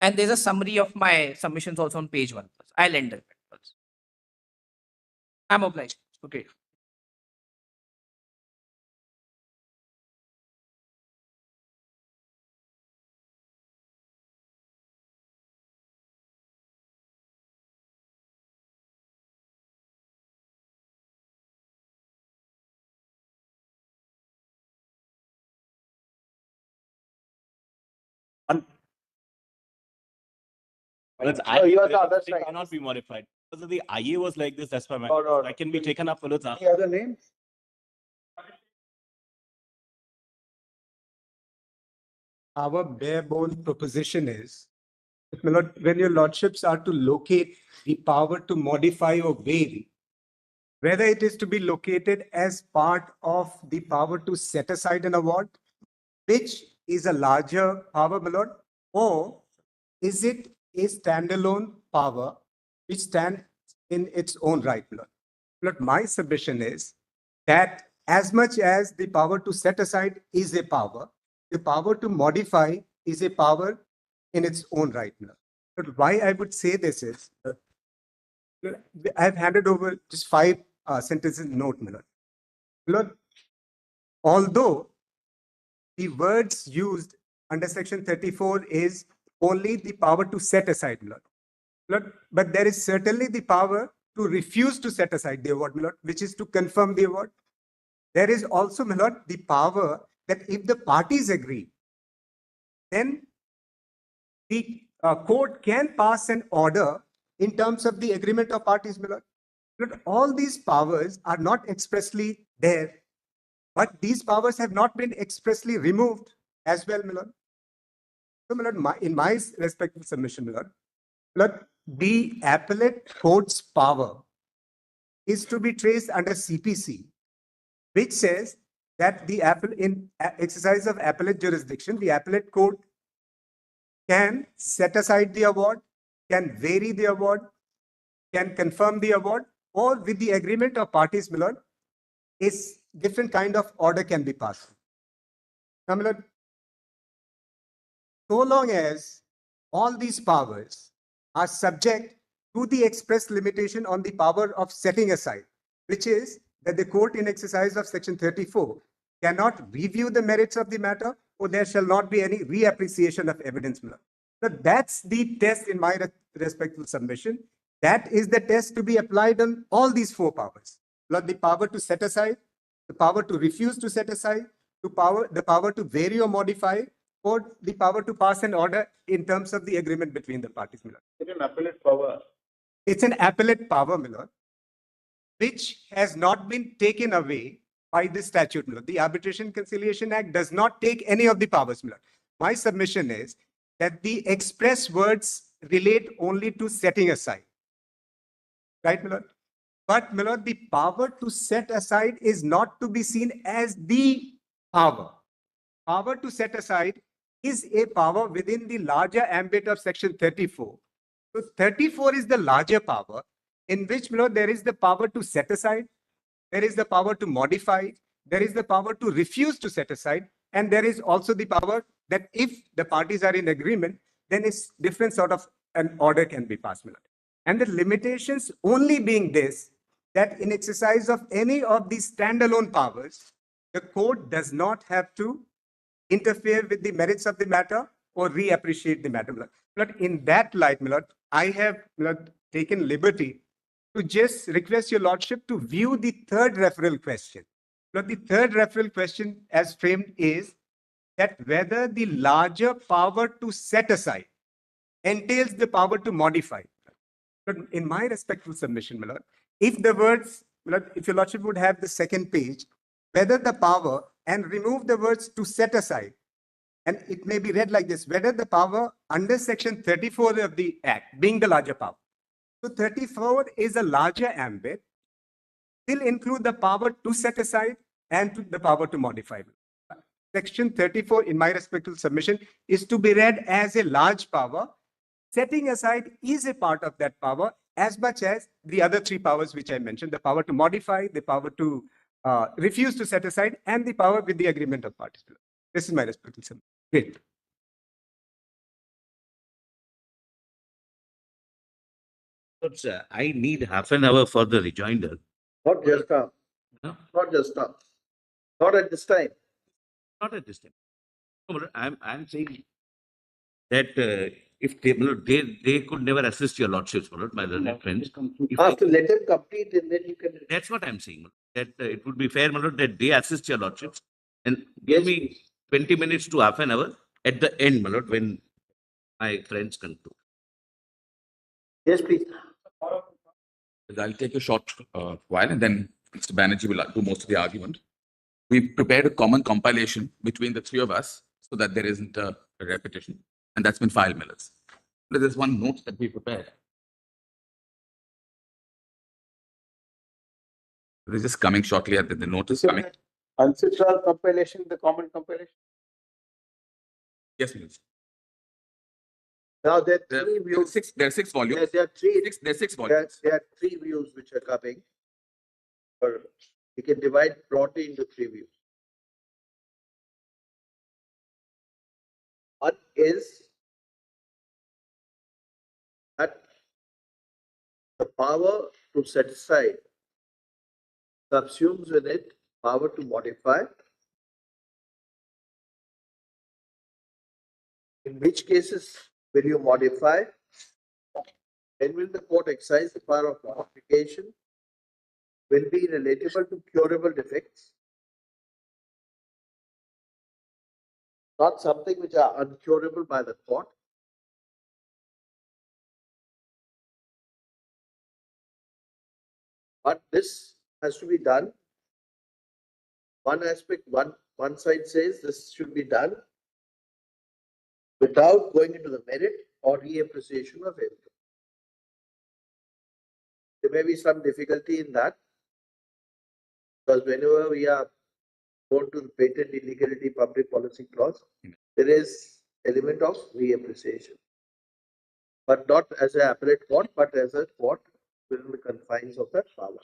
And there's a summary of my submissions also on page 1. I'll end it. I'm obliged. Okay. No, you are the other They side. cannot be modified. Because the IA was like this, that's why No, no, I can be taken up. Any other names? Our bare bone proposition is, if when your lordships are to locate the power to modify or vary, whether it is to be located as part of the power to set aside an award, which is a larger power, my lord, or is it a standalone power which stands in its own right, my lord? Lord, my submission is that as much as the power to set aside is a power, the power to modify is a power in its own right, my lord. But why I would say this is, I've handed over just 5 sentences note, my lord. Lord, although the words used under section 34 is only the power to set aside, my lord. Lord, but there is certainly the power to refuse to set aside the award, my lord, which is to confirm the award. there is also, my lord, the power that if the parties agree, then the court can pass an order in terms of the agreement of parties, my lord. But all these powers are not expressly there, but these powers have not been expressly removed as well, my lord. So, my lord, in my respectful submission, my lord, the appellate court's power is to be traced under CPC, which says that the exercise of appellate jurisdiction, the appellate court can set aside the award, can vary the award, can confirm the award, or with the agreement of parties, my lord, is different kind of order can be passed. Now, my lord, so long as all these powers are subject to the express limitation on the power of setting aside, which is that the court in exercise of section 34 cannot review the merits of the matter, or there shall not be any reappreciation of evidence. So that's the test in my respectful submission. That is the test to be applied on all these four powers. The power to set aside, the power to refuse to set aside, the power to vary or modify, or the power to pass an order in terms of the agreement between the parties. It's an appellate power. It's an appellate power, my lord, which has not been taken away by the statute, my lord. The Arbitration Conciliation Act does not take any of the powers, my lord. My submission is that the express words relate only to setting aside. Right, my lord? But, my lord, the power to set aside is not to be seen as the power. Power to set aside is a power within the larger ambit of section 34. So 34 is the larger power in which, my lord, there is the power to set aside, there is the power to modify, there is the power to refuse to set aside, and there is also the power that if the parties are in agreement, then it's different sort of an order can be passed, my lord. And the limitations only being this, that in exercise of any of these standalone powers, the court does not have to interfere with the merits of the matter or reappreciate the matter. But in that light, my lord, I have, my lord, taken liberty to just request your lordship to view the third referral question. But the third referral question as framed is that whether the larger power to set aside entails the power to modify. But in my respectful submission, my lord, if the words, my lord, if your lordship would have the second page, whether the power, and remove the words to set aside, and it may be read like this, whether the power under section 34 of the act being the larger power. So 34 is a larger ambit, will include the power to set aside and the power to modify. Section 34, in my respectful submission, is to be read as a large power. Setting aside is a part of that power as much as the other three powers which I mentioned, the power to modify, the power to refuse to set aside, and the power with the agreement of parties. This is my respectful submission. Great. I need half an hour for the rejoinder. Not just now. No? Not just now. Not at this time. Not at this time. No, but I'm saying that if they could never assist your lordships, my learned friends. If After let them complete and then you can. that's what I'm saying. That it would be fair, that they assist your lordships and Yes, give me 20 minutes to half an hour at the end, my lord, when my friends conclude. Yes, please. I'll take a short while and then Mr. Banerjee will do most of the argument. We've prepared a common compilation between the three of us so that there isn't a repetition, and that's been filed, Millers. There's one note that we prepared. It is just coming shortly at the note is coming. Ancestral compilation, the common compilation. Yes, Millers. Now there are three There are views. there are six volumes. There are three. There's six volumes. There are three views which are coming. Or you can divide broadly into three views. One is that the power to set aside subsumes in it power to modify, in which cases will you modify? When will the court exercise the power of modification? Will be relatable to curable defects. not something which are uncurable by the court. But this has to be done. One aspect, one side says this should be done without going into the merit or reappreciation of everything. There may be some difficulty in that, because whenever we are going to the patent illegality public policy clause, there is element of reappreciation, but not as an appellate court, but as a court within the confines of that power.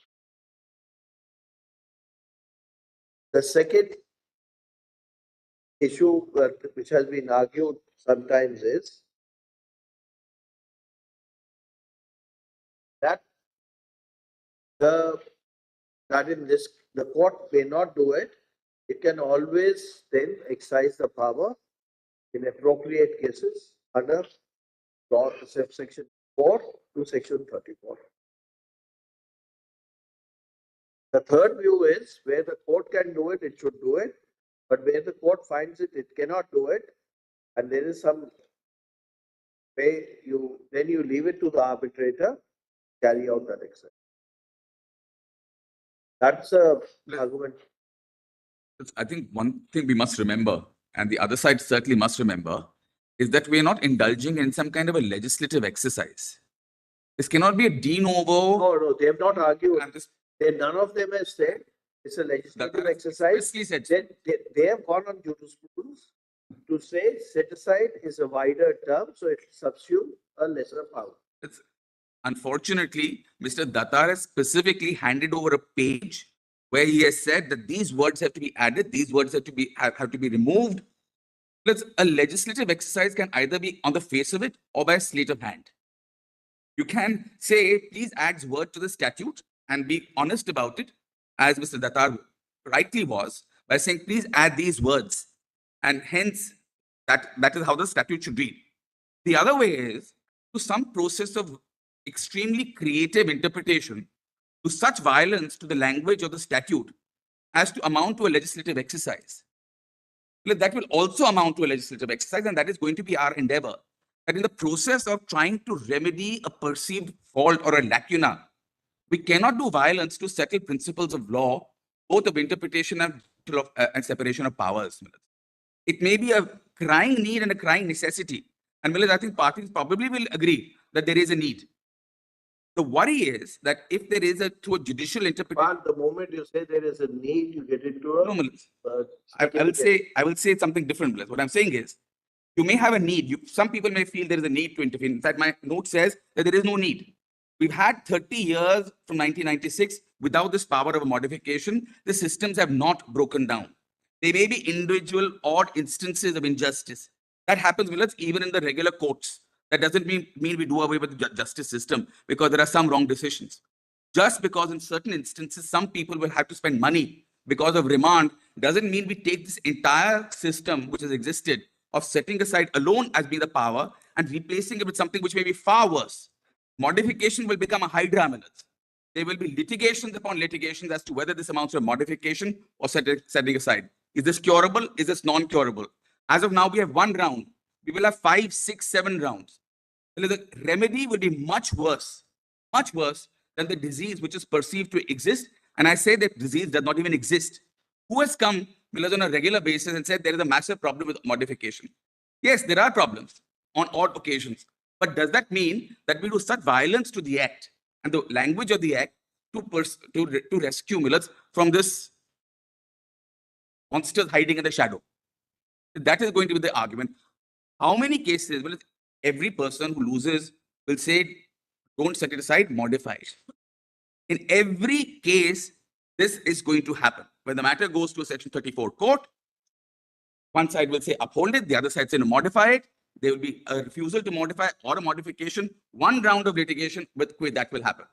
The second issue which has been argued sometimes is that the court may not do it. It can always then exercise the power in appropriate cases under law section 4 to section 34. The third view is where the court can do it, it should do it. But where the court finds it, it cannot do it, and there is some way you leave it to the arbitrator carry out that exercise. That's a argument. I think one thing we must remember, and the other side certainly must remember, is that we are not indulging in some kind of a legislative exercise. This cannot be a de novo. No, they have not argued. None of them have said it's a legislative exercise. They have gone on jurisprudence to say set aside is a wider term, so it subsumes a lesser power. Unfortunately, Mr. Datar has specifically handed over a page where he has said that these words have to be added, these words have to be removed. A legislative exercise can either be on the face of it or by a sleight of hand. You can say, please add word to the statute and be honest about it, as Mr. Datar rightly was, by saying, please add these words. And hence, that is how the statute should read. The other way is to some process of extremely creative interpretation, to such violence to the language of the statute as to amount to a legislative exercise. That will also amount to a legislative exercise, and that is going to be our endeavor. That in the process of trying to remedy a perceived fault or a lacuna, we cannot do violence to settle principles of law, both of interpretation and separation of powers. It may be a crying need and a crying necessity. And I think parties probably will agree that there is a need. The worry is that if there is through a judicial interpretation. But the moment you say there is a need, you get into a. I will say something different. What I'm saying is, you may have a need. Some people may feel there is a need to intervene. In fact, my note says that there is no need. We've had 30 years from 1996 without this power of a modification. The systems have not broken down. There may be individual odd instances of injustice. That happens with us even in the regular courts. That doesn't mean we do away with the justice system because there are some wrong decisions. Just because in certain instances, some people will have to spend money because of remand, doesn't mean we take this entire system which has existed of setting aside alone as being the power and replacing it with something which may be far worse. Modification will become a hydra. There will be litigations upon litigations as to whether this amounts to a modification or setting aside. Is this curable? Is this non-curable? As of now, we have one round. We will have 5, 6, 7 rounds. The remedy will be much worse than the disease which is perceived to exist. And I say that disease does not even exist. Who has come on a regular basis and said there is a massive problem with modification? Yes, there are problems on odd occasions. But does that mean that we do such violence to the act and the language of the act to rescue millets from this monsters hiding in the shadow? That is going to be the argument. How many cases will every person who loses will say, don't set it aside, modify it? In every case, this is going to happen. When the matter goes to a section 34 court, one side will say uphold it, the other side say no, modify it. There will be a refusal to modify or a modification. One round of litigation with that will happen.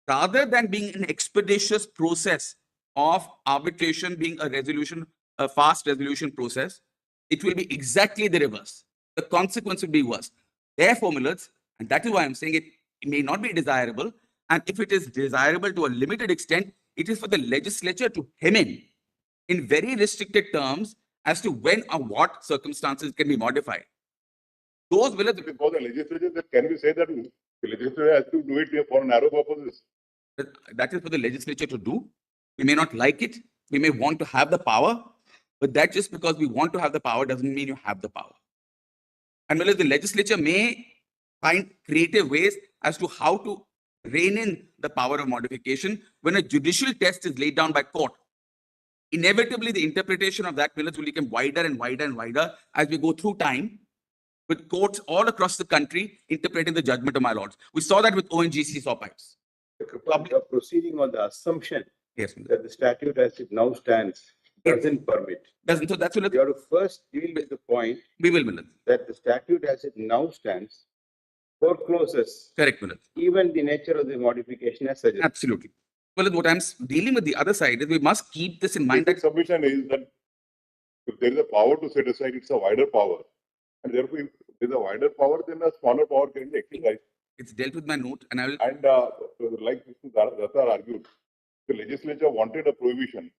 Rather than being an expeditious process of arbitration being a fast resolution process, it will be exactly the reverse. The consequence will be worse. Therefore, millets, and that is why I'm saying it may not be desirable. And if it is desirable to a limited extent, it is for the legislature to hem in very restricted terms as to when or what circumstances can be modified. Those will For the legislature, that can we say that the legislature has to do it for narrow purposes? that is for the legislature to do. We may not like it. We may want to have the power, but that just because we want to have the power doesn't mean you have the power. And whereas the legislature may find creative ways as to how to rein in the power of modification when a judicial test is laid down by court. Inevitably, the interpretation of that will become wider and wider and wider as we go through time, with courts all across the country interpreting the judgment of my lords. We saw that with ONGC saw pipes. The proceeding on the assumption Yes, that the statute as it now stands doesn't permit. doesn't. So that's what You have to first deal with the point we will, Milad. that the statute as it now stands forecloses Correct, Milad. even the nature of the modification as such. Absolutely. Well, what I'm dealing with the other side is we must keep this in mind. Basic submission is that if there is a power to set aside, it's a wider power. And therefore, if there is a wider power, then a smaller power can be exercised. It's dealt with my note, and I will. And like Mr. Datar argued, the legislature wanted a prohibition.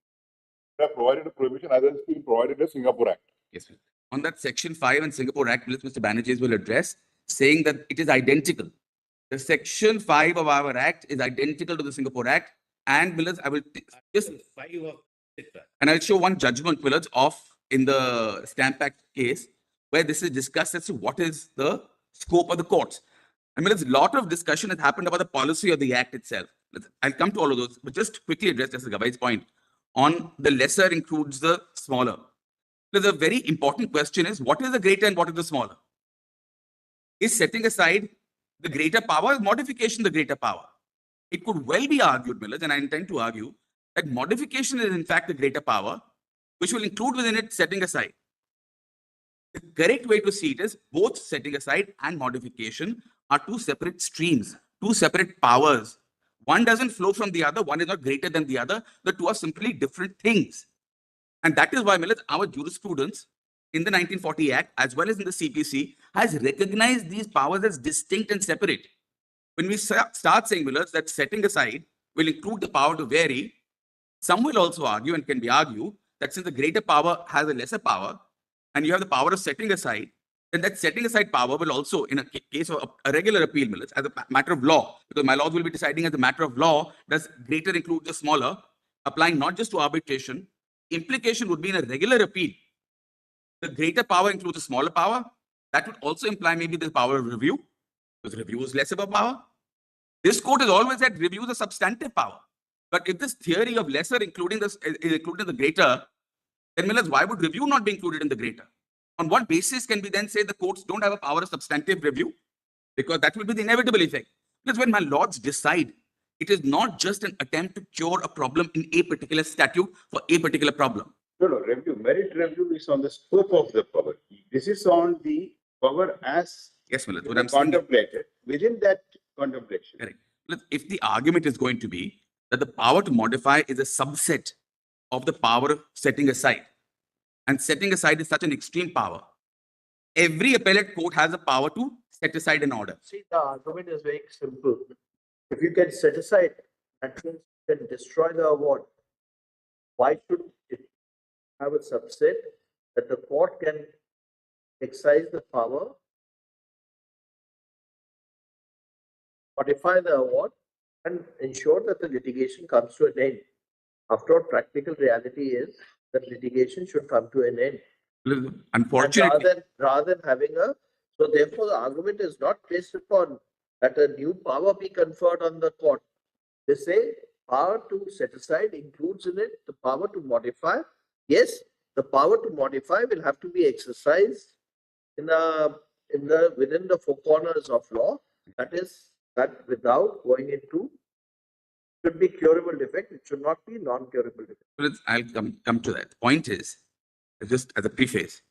They have provided a prohibition as has been provided in the Singapore Act. Yes, sir. On that Section 5 and Singapore Act, which Mr. Banerjee will address, saying that it is identical. The Section 5 of our Act is identical to the Singapore Act, and Millers, I will just 5 of it. and I'll show one judgment, Millers, of in the Stamp Act case where this is discussed as to what is the scope of the courts. I mean, there's a lot of discussion has happened about the policy of the Act itself. I'll come to all of those, but just quickly address Justice Gavai's point on the lesser includes the smaller. There's a very important question is what is the greater and what is the smaller? Is setting aside the greater power, is modification the greater power? It could well be argued, Millers, and I intend to argue that modification is in fact the greater power, which will include within it setting aside. The correct way to see it is both setting aside and modification are two separate streams, two separate powers. One doesn't flow from the other, one is not greater than the other. The two are simply different things. And that is why, Millers, our jurisprudence in the 1940 Act, as well as in the CPC, has recognized these powers as distinct and separate. When we start saying, Millers, that setting aside will include the power to vary, some will also argue and can be argued that since the greater power has a lesser power, and you have the power of setting aside, then that setting aside power will also, in a case of a regular appeal, Millers, as a matter of law, because my laws will be deciding as a matter of law, does greater include the smaller, applying not just to arbitration, implication would be in a regular appeal. The greater power includes a smaller power. That would also imply maybe the power of review, because review is less of a power. This court has always said review is a substantive power. But if this theory of lesser including this is included in the greater, then Millers, why would review not be included in the greater? On what basis can we then say the courts don't have a power of substantive review? Because that will be the inevitable effect. Because when my lords decide, it is not just an attempt to cure a problem in a particular statute for a particular problem. No, review. Merit review is on the scope of the power. This is on the power as yes, Millers, what I'm saying. Contemplated. Within that contemplation. Correct. If the argument is going to be that the power to modify is a subset of the power of setting aside, and setting aside is such an extreme power, every appellate court has a power to set aside an order. See, the argument is very simple. If you can set aside, that means you can destroy the award. Why should it have a subset that the court can exercise the power, modify the award, and ensure that the litigation comes to an end? After all, practical reality is that litigation should come to an end. Unfortunately, Rather than having a, so therefore the argument is not based upon that a new power be conferred on the court. They say power to set aside includes in it the power to modify. Yes, the power to modify will have to be exercised within the four corners of law. That is, that without going into, should be curable defect. It should not be non-curable defect. I'll come to that. Point is, just as a preface,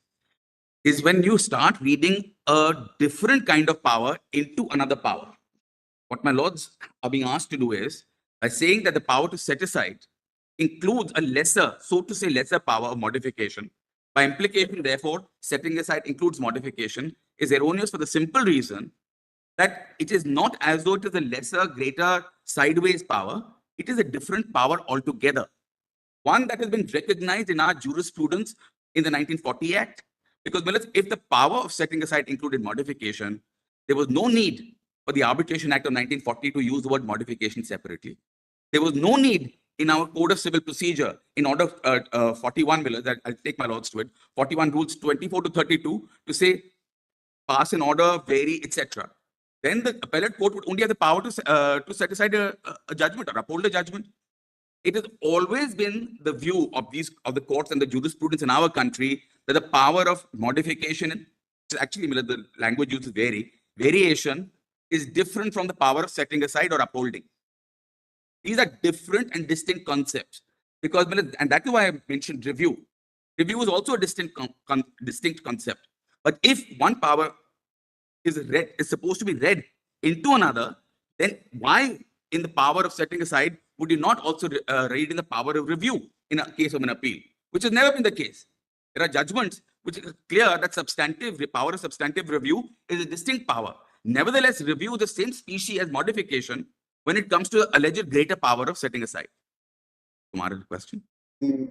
is when you start reading a different kind of power into another power. What my lords are being asked to do is, by saying that the power to set aside includes a lesser, so to say, lesser power of modification, by implication, therefore, setting aside includes modification, is erroneous for the simple reason that it is not as though it is a lesser, greater, sideways power. It is a different power altogether. One that has been recognized in our jurisprudence in the 1940 Act? Because if the power of setting aside included modification, there was no need for the Arbitration Act of 1940 to use the word modification separately. There was no need in our Code of Civil Procedure in order 41 that I'll take my lords to it, 41 rules 24 to 32 to say pass an order, vary, etc. Then the appellate court would only have the power to set aside a judgment or uphold a judgment. It has always been the view of the courts and the jurisprudence in our country that the power of modification, actually the language uses variation, is different from the power of setting aside or upholding. These are different and distinct concepts because, and that's why I mentioned review. Review is also a distinct concept. But if one power is supposed to be read into another, then why in the power of setting aside would you not also read in the power of review in a case of an appeal, which has never been the case? There are judgments which are clear that the power of substantive review is a distinct power. Nevertheless, review is the same species as modification when it comes to alleged greater power of setting aside. Kumar, question? The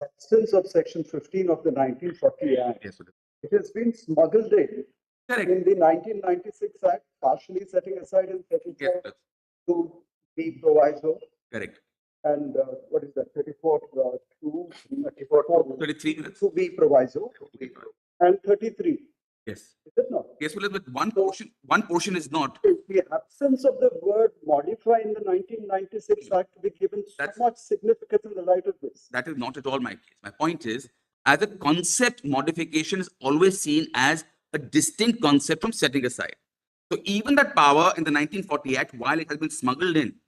substance of Section 15 of the 1940 Act, yes, it has been smuggled in. Correct. In the 1996 Act, partially setting aside in 34 yes, to be proviso. Correct. And what is that? 34 to 33 to be proviso. And 33. Yes. Is it not? Yes, well, but one portion is not. The absence of the word modify in the 1996 Act to be given so much significance in the light of this. That is not at all my case. My point is, as a concept, modification is always seen as a distinct concept from setting aside. So even that power in the 1940 Act, while it has been smuggled in,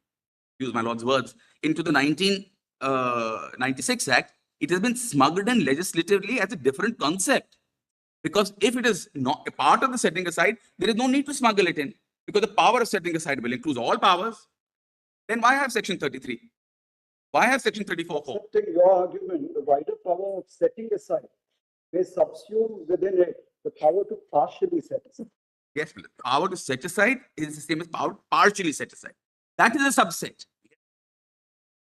use my lord's words, into the 1996 Act, it has been smuggled in legislatively as a different concept. Because if it is not a part of the setting aside, there is no need to smuggle it in. Because the power of setting aside will include all powers. Then why have Section 33? Why have Section 34? Accepting your argument, the wider power of setting aside may subsume within it the power to partially set aside. Yes, power to set aside is the same as power to partially set aside. That is a subset.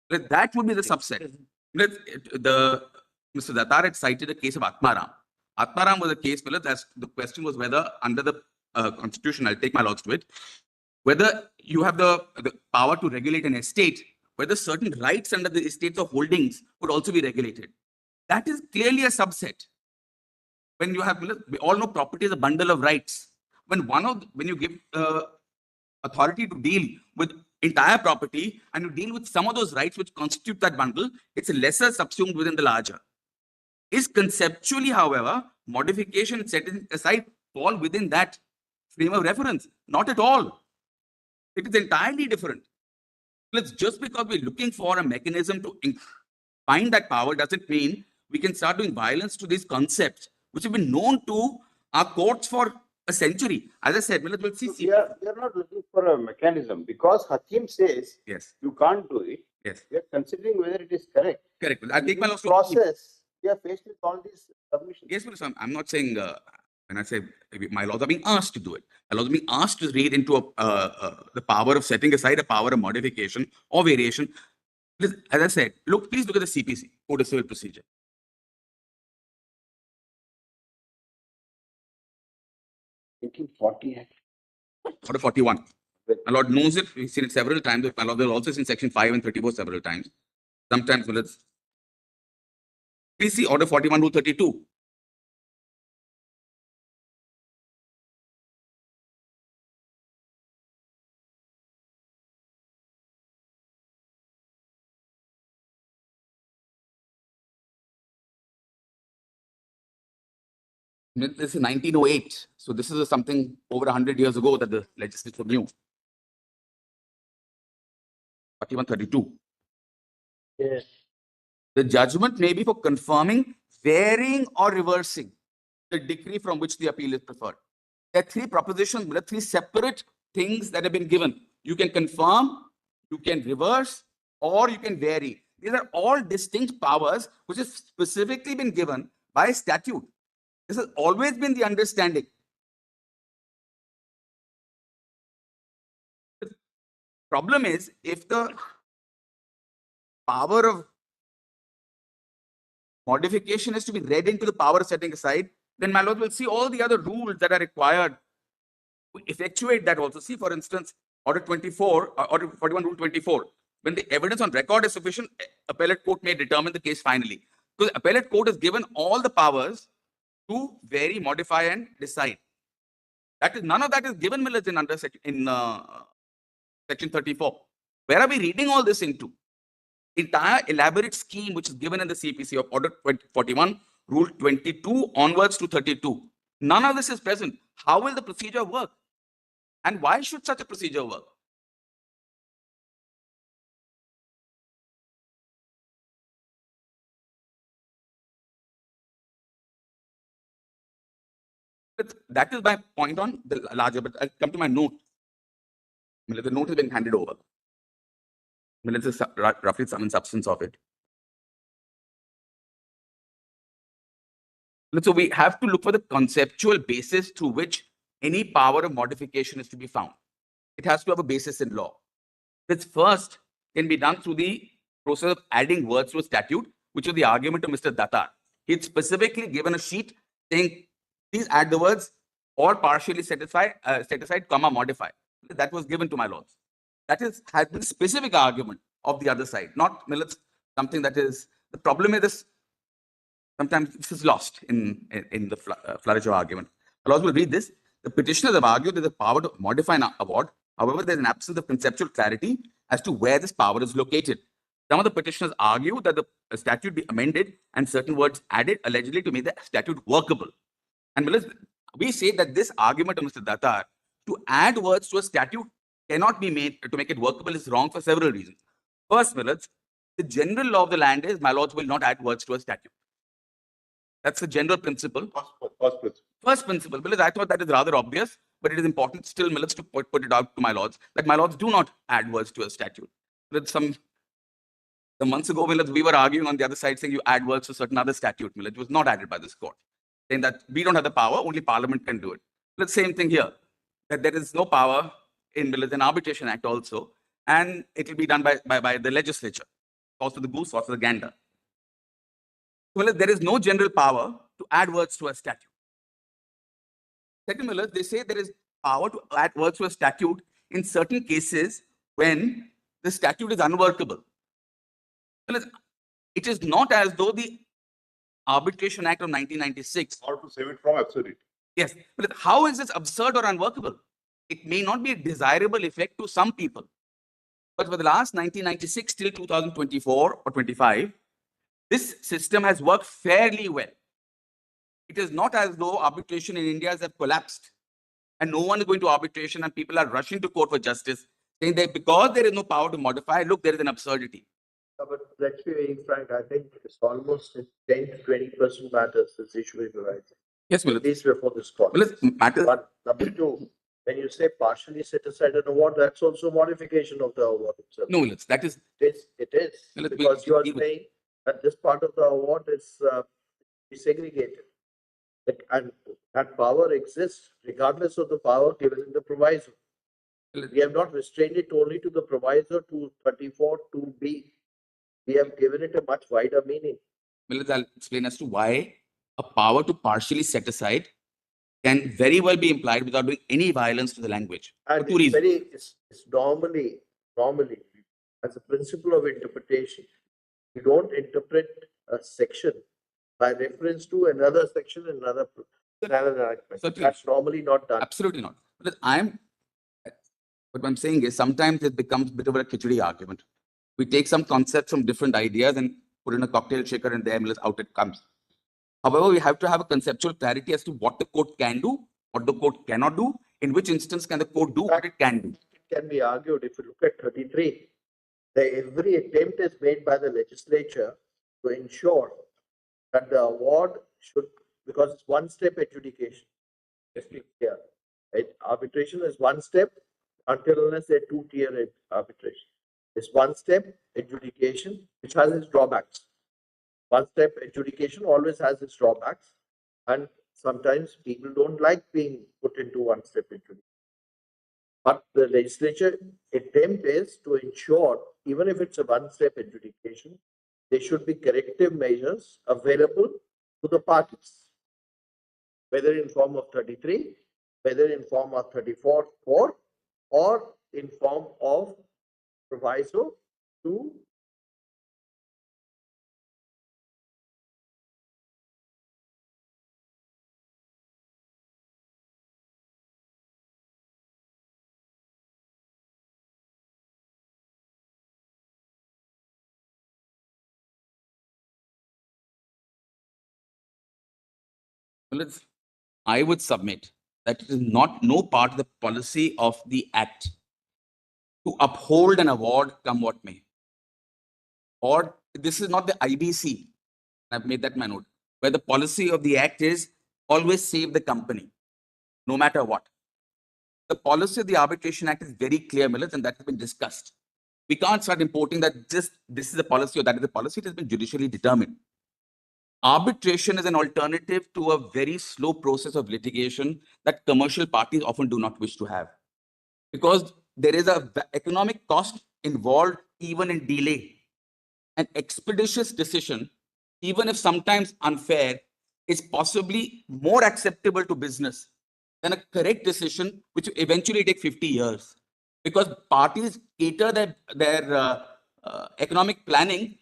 That would be the subset. Mr. Datar had cited a case of Atmaram. Atmaram was a case, the question was whether under the constitution, I'll take my lords to it, whether you have the power to regulate an estate, whether certain rights under the estates or holdings would also be regulated. That is clearly a subset. When you have, we all know property is a bundle of rights. When you give authority to deal with entire property and you deal with some of those rights which constitute that bundle, it's a lesser subsumed within the larger. Is conceptually, however, modification and setting aside fall within that frame of reference? Not at all. It is entirely different. Just because we're looking for a mechanism to find that power doesn't mean we can start doing violence to these concepts, which have been known to our courts for a century. As I said, we'll see. We are not looking for a mechanism because Hakim says yes, you can't do it. Yes. We are considering whether it is correct. Correct. I'll take my process. We are faced with all these submissions. Yes, I'm not saying when I say my laws are being asked to do it. My laws are being asked to read into the power of setting aside a power of modification or variation. As I said, please look at the CPC, Code of Civil Procedure. Code of 41. My lord knows it. We've seen it several times. My lord has also seen Section 5 and 34 several times. Sometimes, please see Order 41, Rule 32. This is 1908. So this is something over 100 years ago that the legislature knew. 4132. Yes. The judgment may be for confirming, varying, or reversing the decree from which the appeal is preferred. There are three propositions, there are three separate things that have been given. You can confirm, you can reverse, or you can vary. These are all distinct powers which have specifically been given by statute. This has always been the understanding. The problem is if the power of modification is to be read into the power setting aside, then my lord will see all the other rules that are required to effectuate that also. See, for instance, Order 24, Order 41, Rule 24. When the evidence on record is sufficient, appellate court may determine the case finally. Because appellate court is given all the powers to vary, modify, and decide. That is, none of that is given, Millets, in under section 34. Where are we reading all this into? Entire elaborate scheme which is given in the CPC of Order 41, Rule 22 onwards to 32. None of this is present. How will the procedure work? And why should such a procedure work? That is my point on the larger, but I'll come to my note. The note has been handed over. This is roughly some substance of it. So we have to look for the conceptual basis through which any power of modification is to be found. It has to have a basis in law. This first can be done through the process of adding words to a statute, which was the argument of Mr. Datar. He had specifically given a sheet saying, please add the words or partially set aside, comma, modify. That was given to my lords. That has been specific argument of the other side, not Millet's something that is, the problem is this, sometimes this is lost in the flourish of argument. I'll also read this. The petitioners have argued that the power to modify an award. However, there's an absence of conceptual clarity as to where this power is located. Some of the petitioners argue that the statute be amended and certain words added allegedly to make the statute workable. And we say that this argument of Mr. Datar to add words to a statute cannot be made to make it workable is wrong for several reasons. First, Millets, the general law of the land is my lords will not add words to a statute. That's the general principle. First principle, because I thought that is rather obvious, but it is important still, Millets, to put it out to my lords that my lords do not add words to a statute. Some months ago, Millets, we were arguing on the other side saying you add words to certain other statute. Millets, it was not added by this court, saying that we don't have the power, only Parliament can do it. The same thing here, that there is no power in the Arbitration Act also, and it will be done by the legislature. Also the goose, also the gander. Well, there is no general power to add words to a statute. Second, they say there is power to add words to a statute in certain cases when the statute is unworkable. It is not as though the Arbitration Act of 1996 or to save it from absurdity. Yes, but how is this absurd or unworkable? It may not be a desirable effect to some people, but for the last 1996 till 2024 or 25, this system has worked fairly well. It is not as though arbitration in India has collapsed and no one is going to arbitration and people are rushing to court for justice, saying that because there is no power to modify, look, there is an absurdity. But let's be very frank, I think it's almost 10 to 20% matters this issue is arising. Yes, at least before this court. But number two, when you say partially set aside an award, that's also modification of the award itself. No, that is. It is. Because you are saying that this part of the award is segregated. And that power exists regardless of the power given in the proviso. We have not restrained it only to the proviso to 34 2B. We have given it a much wider meaning. I'll explain as to why a power to partially set aside can very well be implied without doing any violence to the language. And for two reasons. It's normally, as a principle of interpretation, you don't interpret a section by reference to another section in another enactment. That's normally not done. Absolutely not. But what I'm saying is sometimes it becomes a bit of a khichdi argument. We take some concepts from different ideas and put in a cocktail shaker and there out it comes. However, we have to have a conceptual clarity as to what the court can do, what the court cannot do, in which instance can the court do what it can do. It can be argued if you look at 33, every attempt is made by the legislature to ensure that the award should, because it's one-step adjudication. Yeah. Arbitration is one step until unless they're two-tier arbitration. It's one-step adjudication, which has its drawbacks. One-step adjudication always has its drawbacks, and sometimes people don't like being put into one-step adjudication. But the legislature attempt is to ensure, even if it's a one-step adjudication, there should be corrective measures available to the parties, whether in form of 33, whether in form of 34(4), or in form of proviso to Well, I would submit that it is not no part of the policy of the Act to uphold an award come what may. Or this is not the IBC. I've made that my note, where the policy of the Act is always save the company, no matter what. The policy of the Arbitration Act is very clear, Millets, and that has been discussed. We can't start importing that just this is the policy or that is the policy. It has been judicially determined. Arbitration is an alternative to a very slow process of litigation that commercial parties often do not wish to have, because there is a economic cost involved even in delay. An expeditious decision, even if sometimes unfair, is possibly more acceptable to business than a correct decision, which will eventually take 50 years. Because parties cater their economic planning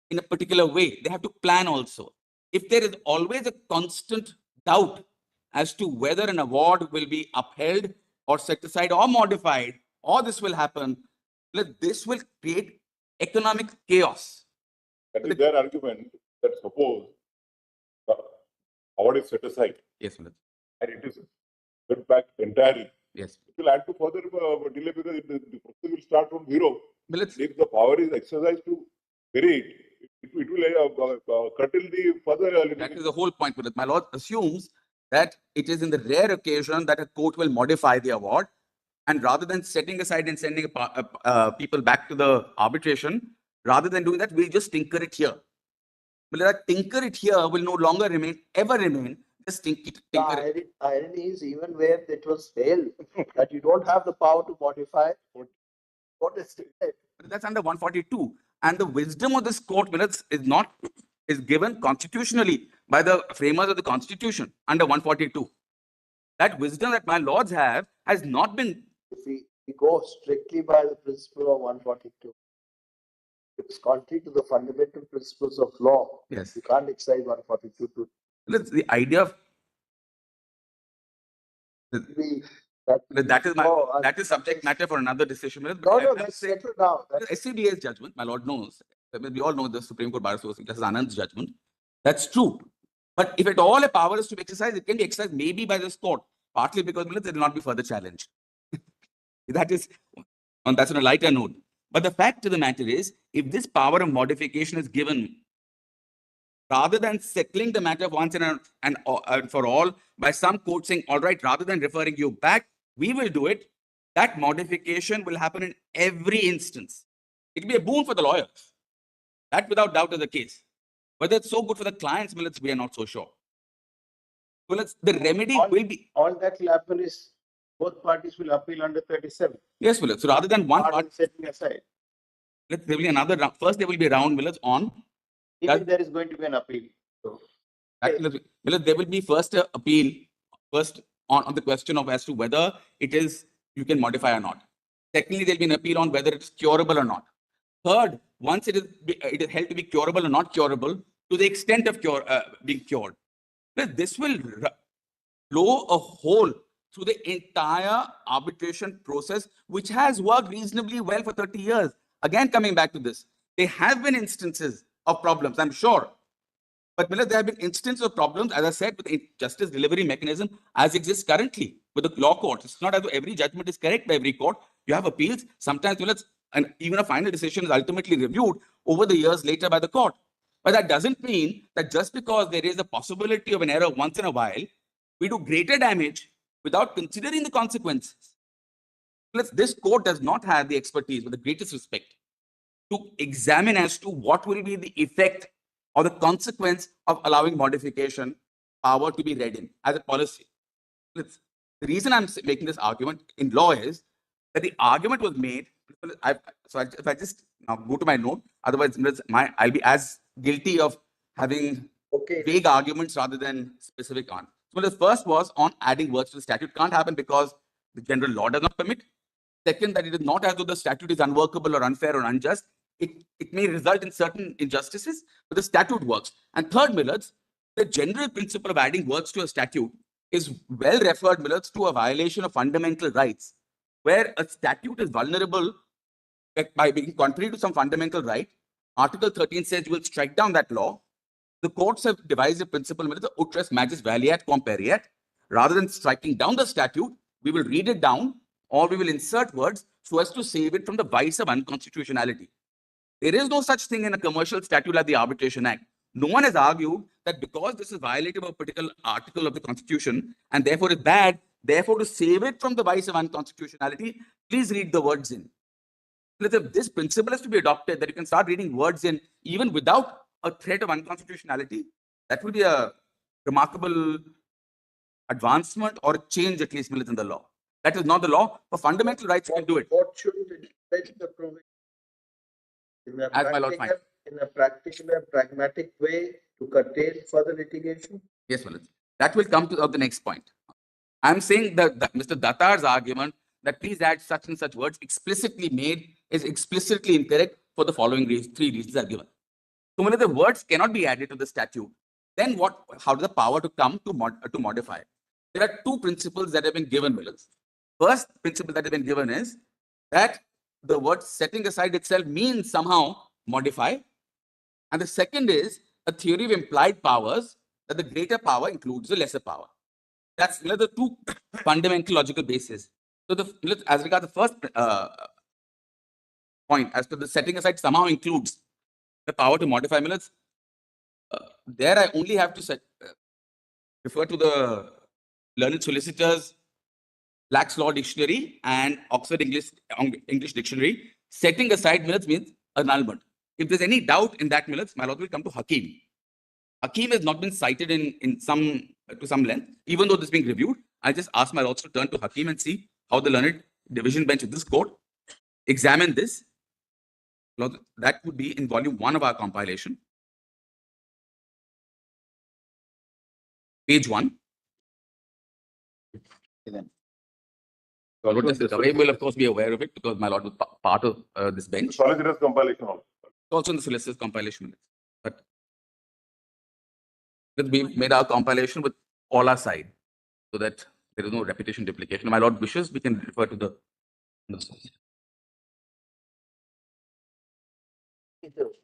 in a particular way. They have to plan also. If there is always a constant doubt as to whether an award will be upheld or set aside or modified, or this will happen, this will create economic chaos. That is their argument that suppose the award is set aside. Yes, Millets. And it is set back entirely. Yes. It will add to further delay because the process will start from zero. Millets. If the power is exercised to vary it will curtail the further. That is the whole point. Millets. My lord assumes that it is in the rare occasion that a court will modify the award, and rather than setting aside and sending people back to the arbitration, rather than doing that, we'll just tinker it here. But that tinker it here will no longer ever remain. Just tinker it. Irony is even where it was held that you don't have the power to modify what is declared. That's under 142. And the wisdom of this court, Millets, is given constitutionally by the framers of the Constitution under 142. That wisdom that my lords have has not been. If we go strictly by the principle of 142, it's contrary to the fundamental principles of law. Yes. You can't excise 142 to. The idea of that is subject matter for another decision. No, let's settle down. SCBA's judgment, my lord knows. We all know the Supreme Court Bar Association, Justice Anand's judgment. That's true. But if at all a power is to be exercised, it can be exercised maybe by this court, partly because it will not be further challenged. That's on a lighter note. But the fact of the matter is, if this power of modification is given, rather than settling the matter once and for all by some court saying, all right, rather than referring you back, we will do it, that modification will happen in every instance. It will be a boon for the lawyers. That without doubt is the case. Whether it's so good for the clients, Millets, we are not so sure. Well, the remedy will be. All that will happen is both parties will appeal under 37. Yes, Millets. So rather than one party setting aside. There will be another round. First, there will be a round, Millets, on. Even there is going to be an appeal. Millets, there will be first appeal, first on the question of as to whether it is you can modify or not. Secondly, there will be an appeal on whether it is curable or not. Third, once it is held to be curable or not curable, to the extent of being cured, this will blow a hole through the entire arbitration process, which has worked reasonably well for 30 years. Again, coming back to this, there have been instances of problems, I'm sure. But Millets, there have been instances of problems, as I said, with the justice delivery mechanism as exists currently with the law courts. It's not as though every judgment is correct by every court. You have appeals. Sometimes, Millets, and even a final decision is ultimately reviewed over the years later by the court. But that doesn't mean that just because there is a possibility of an error once in a while, we do greater damage without considering the consequences. This court does not have the expertise, with the greatest respect, to examine as to what will be the effect or the consequence of allowing modification power to be read in as a policy. The reason I'm making this argument in law is that the argument was made if I just now go to my note, otherwise I'll be as guilty of having Okay, vague arguments rather than specific on. So the first was on adding words to the statute. Can't happen because the general law does not permit. Second, that it is not as though the statute is unworkable or unfair or unjust. It may result in certain injustices, but the statute works. And third, Millets, the general principle of adding words to a statute is well referred, Millets, to a violation of fundamental rights, where a statute is vulnerable by being contrary to some fundamental right. Article 13 says you will strike down that law. The courts have devised a principle, the utres magis valeat comperiat. Rather than striking down the statute, we will read it down or we will insert words so as to save it from the vice of unconstitutionality. There is no such thing in a commercial statute like the Arbitration Act. No one has argued that because this is violative of a particular article of the Constitution and therefore it's bad, therefore to save it from the vice of unconstitutionality, please read the words in. If this principle is to be adopted, that you can start reading words in even without a threat of unconstitutionality, that will be a remarkable advancement or change, at least, in the law. That is not the law. For fundamental rights, you can do it. what should legislate the provision? As my lord finds. In a practical and pragmatic way to curtail further litigation? Yes, Milind. That will come to the next point. I'm saying that Mr. Dattar's argument that please add such and such words explicitly made is explicitly incorrect for the following three reasons are given. So when the words cannot be added to the statute, then how does the power to come to modify? There are two principles that have been given, Millers. First principle that has been given is that the word setting aside itself means somehow modify. And the second is a theory of implied powers, that the greater power includes the lesser power. That's the two fundamental logical bases. So as regards the first point, as to the setting aside somehow includes the power to modify, Millers, there I only have to refer to the learned solicitors, Black's Law Dictionary and Oxford English Dictionary. Setting aside, Millers, means annulment. If there's any doubt in that, Millers, my lord will come to Hakim. Hakim has not been cited to some length, even though this is being reviewed. I just ask my lords to turn to Hakim and see how the learned division bench of this court examine this. That would be in volume 1 of our compilation. Page 1. The will, of course, be aware of it because my lord was part of this bench. Solicitor's compilation also. Also in the solicitor's compilation. But we made our compilation with all our side so that there is no repetition duplication. My lord wishes, we can refer to the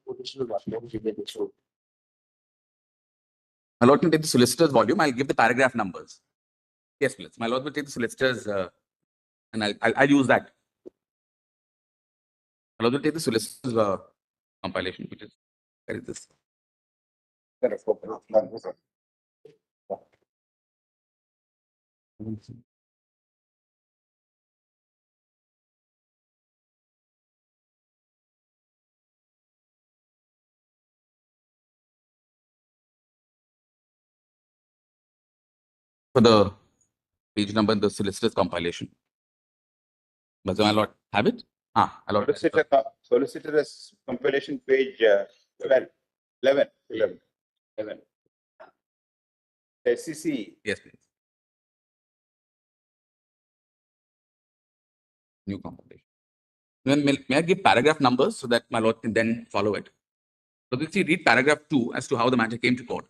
original one, don't give it so. My lord can take the solicitor's volume. I'll give the paragraph numbers. Yes, please. My lord will take the solicitor's and I'll use that. My lord will take the solicitor's compilation, which is where is this? For the page number in the solicitor's compilation. Does my lord have it? My lord. Solicitor's compilation page 11. SEC. Yes, please. New compilation. Then may I give paragraph numbers so that my lord can then follow it? So let's see, read paragraph 2 as to how the matter came to court.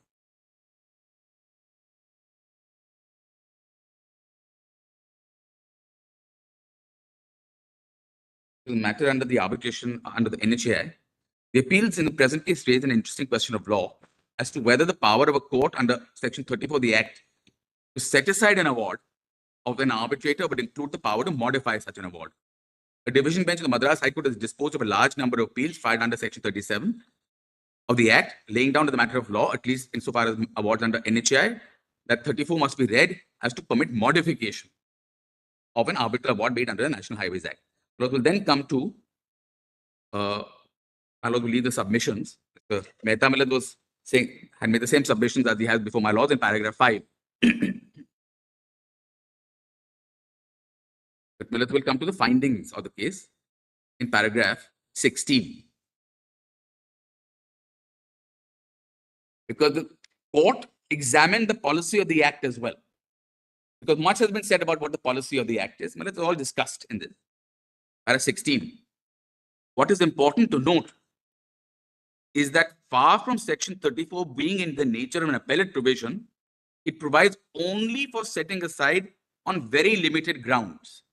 Matter under the arbitration under the NHAI. The appeals in the present case raise an interesting question of law as to whether the power of a court under section 34 of the Act to set aside an award of an arbitrator would include the power to modify such an award. A division bench of the Madras High Court has disposed of a large number of appeals filed under section 37 of the Act, laying down to the matter of law, at least insofar as awards under NHAI, that 34 must be read as to permit modification of an arbitral award made under the National Highways Act. Lord will then come to, my lord will leave the submissions. Mehta Millard was saying, had made the same submissions as he has before my lords in paragraph 5. But Millard will come to the findings of the case. in paragraph 16. Because the court examined the policy of the act as well. Because much has been said about what the policy of the act is. But it's all discussed in this. Paragraph 16. What is important to note is that far from section 34 being in the nature of an appellate provision, it provides only for setting aside on very limited grounds.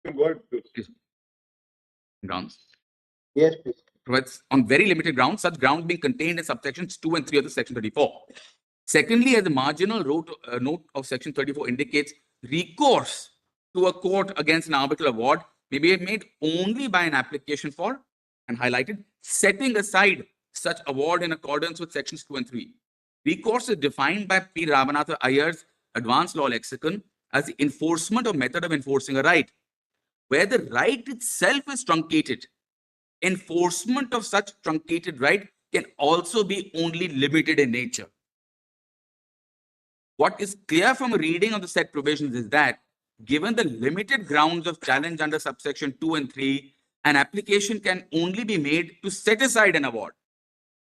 Go ahead, please. Grounds. Yes, please. Provides on very limited grounds, such grounds being contained in subsections 2 and 3 of the section 34. Secondly, as the marginal note of section 34 indicates, recourse to a court against an arbitral award may be made only by an application for, and highlighted, setting aside such award in accordance with sections 2 and 3. Recourse is defined by P. Ramanatha Iyer's Advanced Law Lexicon as the enforcement or method of enforcing a right. Where the right itself is truncated, enforcement of such truncated right can also be only limited in nature. What is clear from a reading of the said provisions is that, given the limited grounds of challenge under subsection 2 and 3, an application can only be made to set aside an award.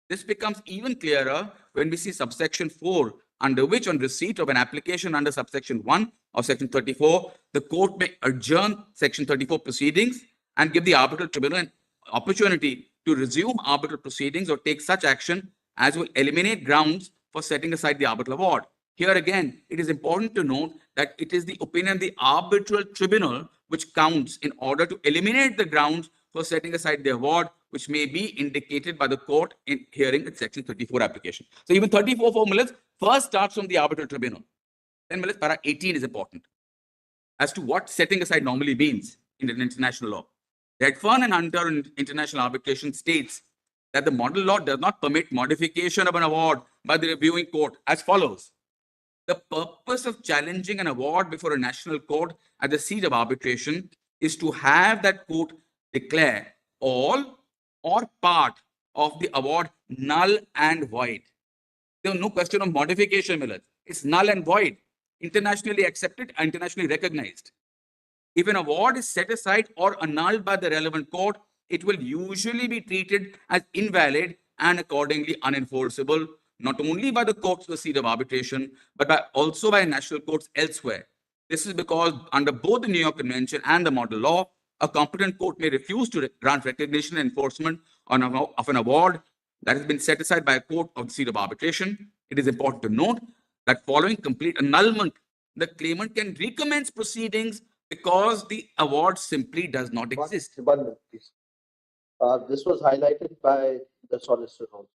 This becomes even clearer when we see subsection 4, under which, on receipt of an application under subsection 1 of section 34, the court may adjourn section 34 proceedings and give the arbitral tribunal an opportunity to resume arbitral proceedings or take such action as will eliminate grounds for setting aside the arbitral award. Here again, it is important to note that it is the opinion of the arbitral tribunal which counts in order to eliminate the grounds for setting aside the award, which may be indicated by the court in hearing its section 34 application. So even 34 formulas first starts from the arbitral tribunal. Then para 18 is important as to what setting aside normally means in an international law. Redfern and Hunter in international arbitration states that the model law does not permit modification of an award by the reviewing court as follows. The purpose of challenging an award before a national court at the seat of arbitration is to have that court declare all or part of the award null and void. There is no question of modification, Millard. It's null and void, internationally accepted, internationally recognized. If an award is set aside or annulled by the relevant court, it will usually be treated as invalid and accordingly unenforceable, not only by the courts of the seat of arbitration, but also by national courts elsewhere. This is because under both the New York Convention and the model law, a competent court may refuse to grant recognition and enforcement of an award that has been set aside by a court of the seat of arbitration. It is important to note that following complete annulment, the claimant can recommence proceedings because the award simply does not exist. 1 minute, please. This was highlighted by the solicitor also.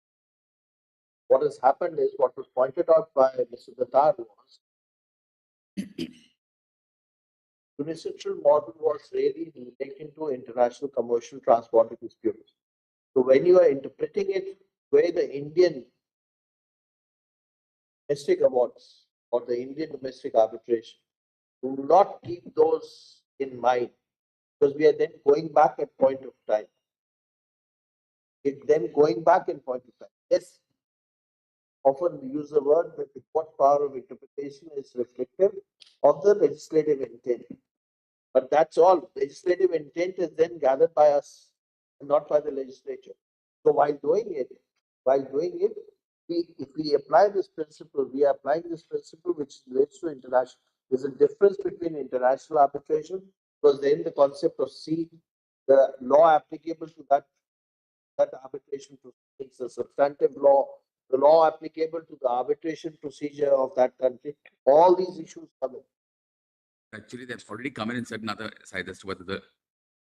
What has happened is, what was pointed out by Mr. Datar was, judicial model was really relating to international commercial transport disputes. So when you are interpreting it, where the Indian domestic awards or the Indian domestic arbitration, do not keep those in mind, because we are then going back at point of time. Yes, often we use the word that the court power of interpretation is reflective of the legislative intent. But that's all. Legislative intent is then gathered by us, and not by the legislature. So while doing it, if we apply this principle, we are applying this principle which relates to international. There's a difference between international arbitration, because then the concept of the law applicable to that arbitration proceedings, the substantive law, the law applicable to the arbitration procedure of that country, all these issues come in. Actually, that's already come in and said another side as to whether the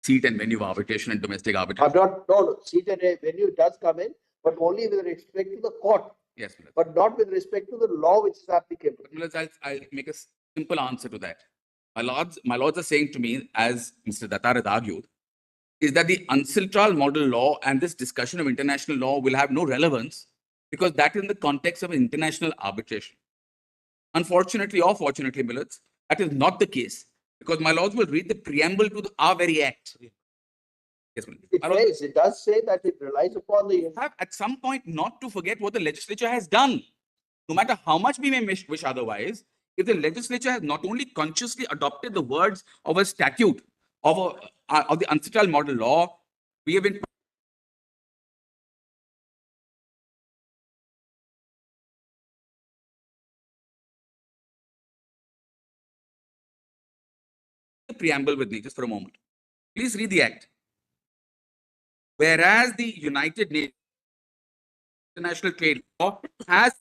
seat and venue of arbitration and domestic arbitration. No, seat and venue does come in, but only with respect to the court. Yes, but not with respect to the law which is applicable. I'll make a simple answer to that. My lords are saying to me, as Mr. Datar has argued, is that the uncitral model law and this discussion of international law will have no relevance because that is in the context of international arbitration. Unfortunately or fortunately, Millets, that is not the case, because my lords will read the preamble to our very act. Yes, it does say that it relies upon the... Have at some point not to forget what the legislature has done. no matter how much we may wish otherwise, if the legislature has not only consciously adopted the words of a statute of the uncial model law, we have been the preamble with me just for a moment. Please read the act. Whereas the United Nations International Trade Law has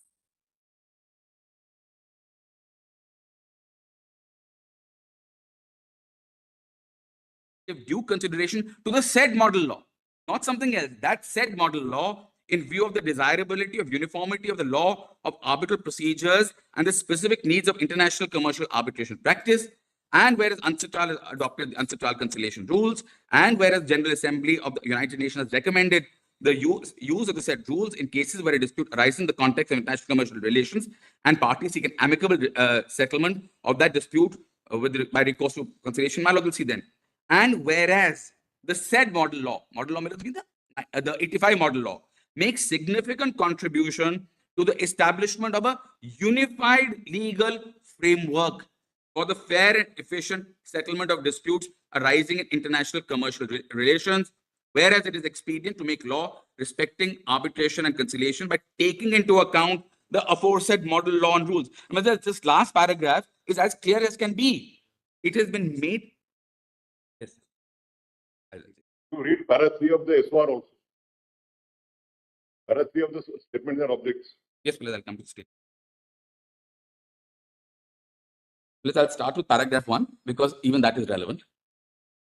give due consideration to the said model law, not something else. That said model law, in view of the desirability of uniformity of the law of arbitral procedures and the specific needs of international commercial arbitration practice, and whereas UNCITRAL has adopted the UNCITRAL conciliation rules, and whereas General Assembly of the United Nations has recommended the use of the said rules in cases where a dispute arises in the context of international commercial relations and parties seek an amicable settlement of that dispute by recourse to conciliation, my lord will see then. And whereas the said model law means the 85 model law, makes significant contribution to the establishment of a unified legal framework for the fair and efficient settlement of disputes arising in international commercial relations, whereas it is expedient to make law respecting arbitration and conciliation by taking into account the aforesaid model law and rules. I mean, this last paragraph is as clear as can be. It has been made. Yes. To read para 3 of the SOR also. Para 3 of the statements and objects. Yes, please, I'll come to the state. I'll start with paragraph 1 because even that is relevant.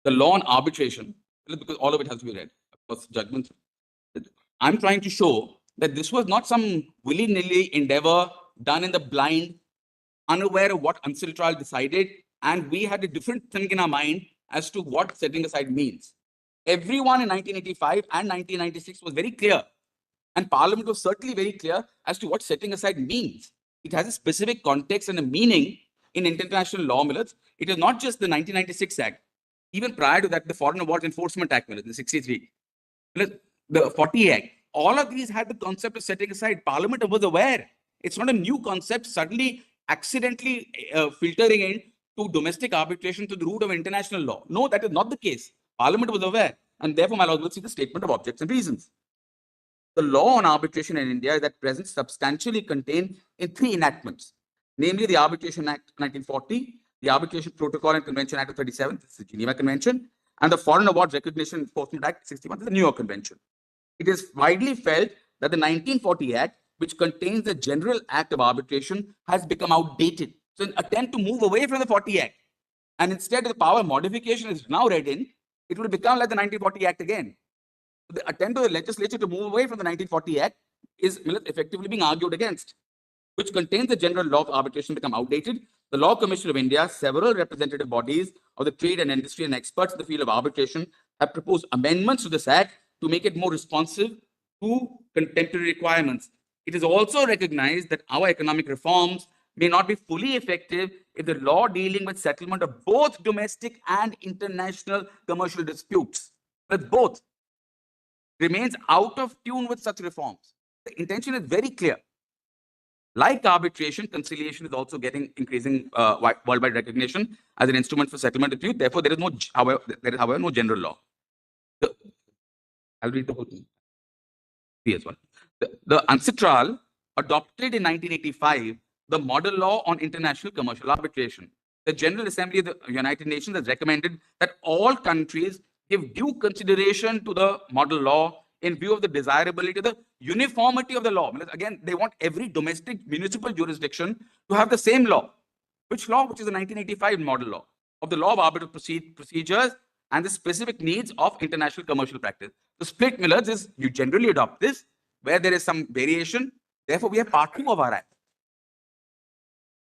The law on arbitration, because all of it has to be read. Of course, judgments. I'm trying to show that this was not some willy-nilly endeavor done in the blind, unaware of what UNCITRAL decided, and we had a different thing in our mind as to what setting aside means. Everyone in 1985 and 1996 was very clear, and Parliament was certainly very clear as to what setting aside means. It has a specific context and a meaning in international law, millets. It is not just the 1996 Act. Even prior to that, the Foreign Awards Enforcement Act, millets, the 63, the 40 Act, all of these had the concept of setting aside. Parliament was aware. It's not a new concept suddenly accidentally filtering in to domestic arbitration to the root of international law. No, that is not the case. Parliament was aware, and therefore, my lord will see the statement of objects and reasons. The law on arbitration in India is at present substantially contained in 3 enactments, namely the Arbitration Act 1940, the Arbitration Protocol and Convention Act of 37, this is the Geneva Convention, and the Foreign Awards Recognition Enforcement Act 61, this is the New York Convention. It is widely felt that the 1940 Act, which contains the General Act of Arbitration, has become outdated. So, in an attempt to move away from the 40 Act, and instead the power modification is now read in, it will become like the 1940 Act again. The attempt of the legislature to move away from the 1940 Act is effectively being argued against, which contains the general law of arbitration become outdated. The Law Commission of India, several representative bodies of the trade and industry and experts in the field of arbitration have proposed amendments to this Act to make it more responsive to contemporary requirements. It is also recognized that our economic reforms may not be fully effective if the law dealing with settlement of both domestic and international commercial disputes, but both, remains out of tune with such reforms. The intention is very clear. Like arbitration, conciliation is also getting increasing worldwide recognition as an instrument for settlement dispute. Therefore, there is however no general law. I'll read the whole thing. As well. The UNCITRAL adopted in 1985 the model law on international commercial arbitration. The General Assembly of the United Nations has recommended that all countries give due consideration to the model law in view of the desirability of the uniformity of the law. Again, they want every domestic municipal jurisdiction to have the same law. Which law? Which is the 1985 model law of the law of arbitral procedures and the specific needs of international commercial practice. The split, millets, is you generally adopt this where there is some variation. Therefore, we have part 2 of our Act.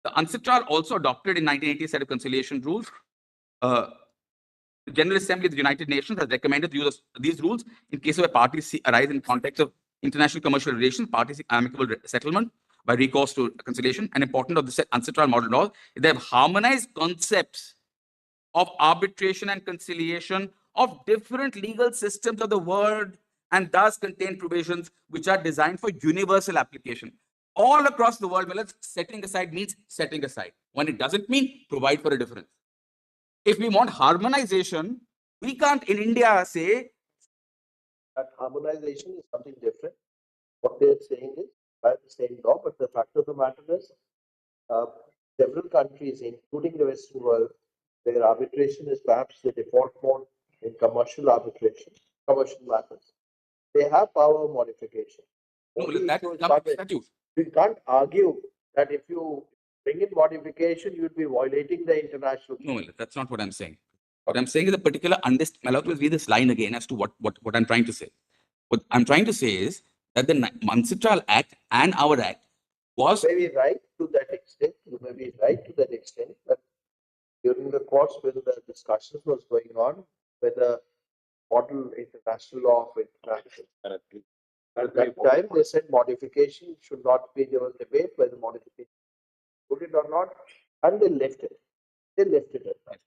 The UNCITRAL also adopted in 1980 a set of conciliation rules. The General Assembly of the United Nations has recommended the use of these rules in cases where parties arise in context of international commercial relations, parties seek amicable settlement by recourse to conciliation. And important of the UNCITRAL model law is they have harmonized concepts of arbitration and conciliation of different legal systems of the world, and thus contain provisions which are designed for universal application. All across the world, setting aside means setting aside. When it doesn't mean, provide for a difference. If we want harmonization, we can't in India say that harmonization is something different. What they're saying is by the same law, but the fact of the matter is, several countries, including the Western world, where arbitration is perhaps the default mode in commercial arbitration, commercial matters, they have power of modification. no, Only that issue is comes not to that statute. you can't argue that if you bring in modification, you'd be violating the international. No, that's not what I'm saying. What I'm saying is a particular allow me to read this line again as to what I'm trying to say. What I'm trying to say is that the Municipal Act and our Act was. You may be right to that extent. You may be right to that extent. But during the course when the discussions was going on, whether model international law of international. At that time, they said modification should not be, there was debate whether modification put it or not, and they left it. They left it at that.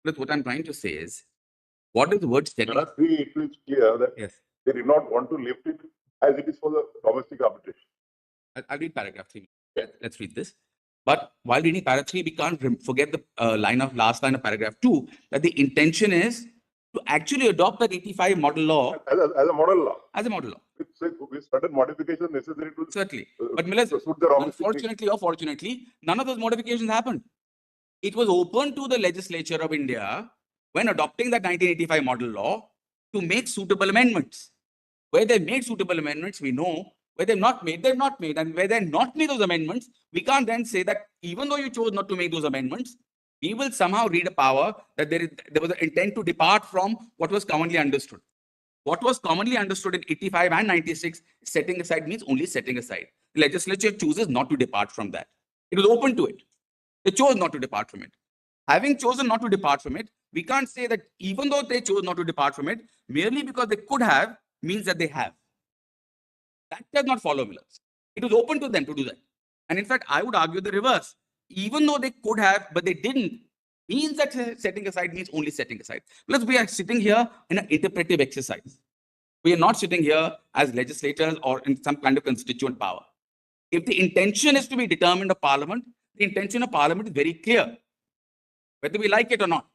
Look, what I'm trying to say is, what is the word setting? There are three, it is clear that Yes. they did not want to lift it as it is for the domestic arbitration. I'll read paragraph 3. Let's read this. But while reading paragraph 3, we can't forget the last line of paragraph 2, that the intention is to actually adopt that 85 model law As a model law. as a model law. With certain modifications necessary to Certainly. But Millers, suit the domestic unfortunately or fortunately, none of those modifications happened. It was open to the legislature of India when adopting that 1985 model law to make suitable amendments. Where they made suitable amendments, we know. Where they've not made, they've not made. And where they've not made those amendments, we can't then say that even though you chose not to make those amendments, we will somehow read a power that there was an intent to depart from what was commonly understood. What was commonly understood in 85 and 96, setting aside means only setting aside. The legislature chooses not to depart from that. It was open to it. They chose not to depart from it. Having chosen not to depart from it, we can't say that even though they chose not to depart from it, merely because they could have means that they have. That does not follow, Millers. It was open to them to do that. And in fact, I would argue the reverse. Even though they could have, but they didn't, means that setting aside means only setting aside. Because we are sitting here in an interpretive exercise. We are not sitting here as legislators or in some kind of constituent power. If the intention is to be determined of Parliament, the intention of Parliament is very clear, whether we like it or not.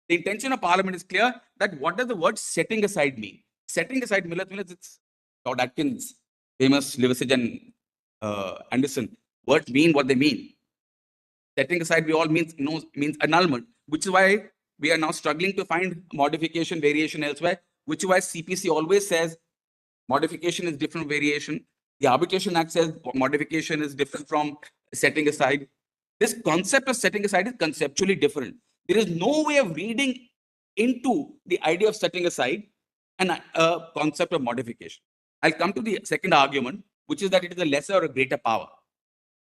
The intention of Parliament is clear that what does the word setting aside mean? Setting aside, Millers, it's Lord Atkins, famous Liversidge and Anderson. Words mean what they mean. Setting aside, we all means annulment, which is why we are now struggling to find modification, variation elsewhere, which is why CPC always says modification is different from variation. The Arbitration Act says modification is different from setting aside. This concept of setting aside is conceptually different. There is no way of reading into the idea of setting aside a concept of modification. I'll come to the second argument, which is that it is a lesser or a greater power.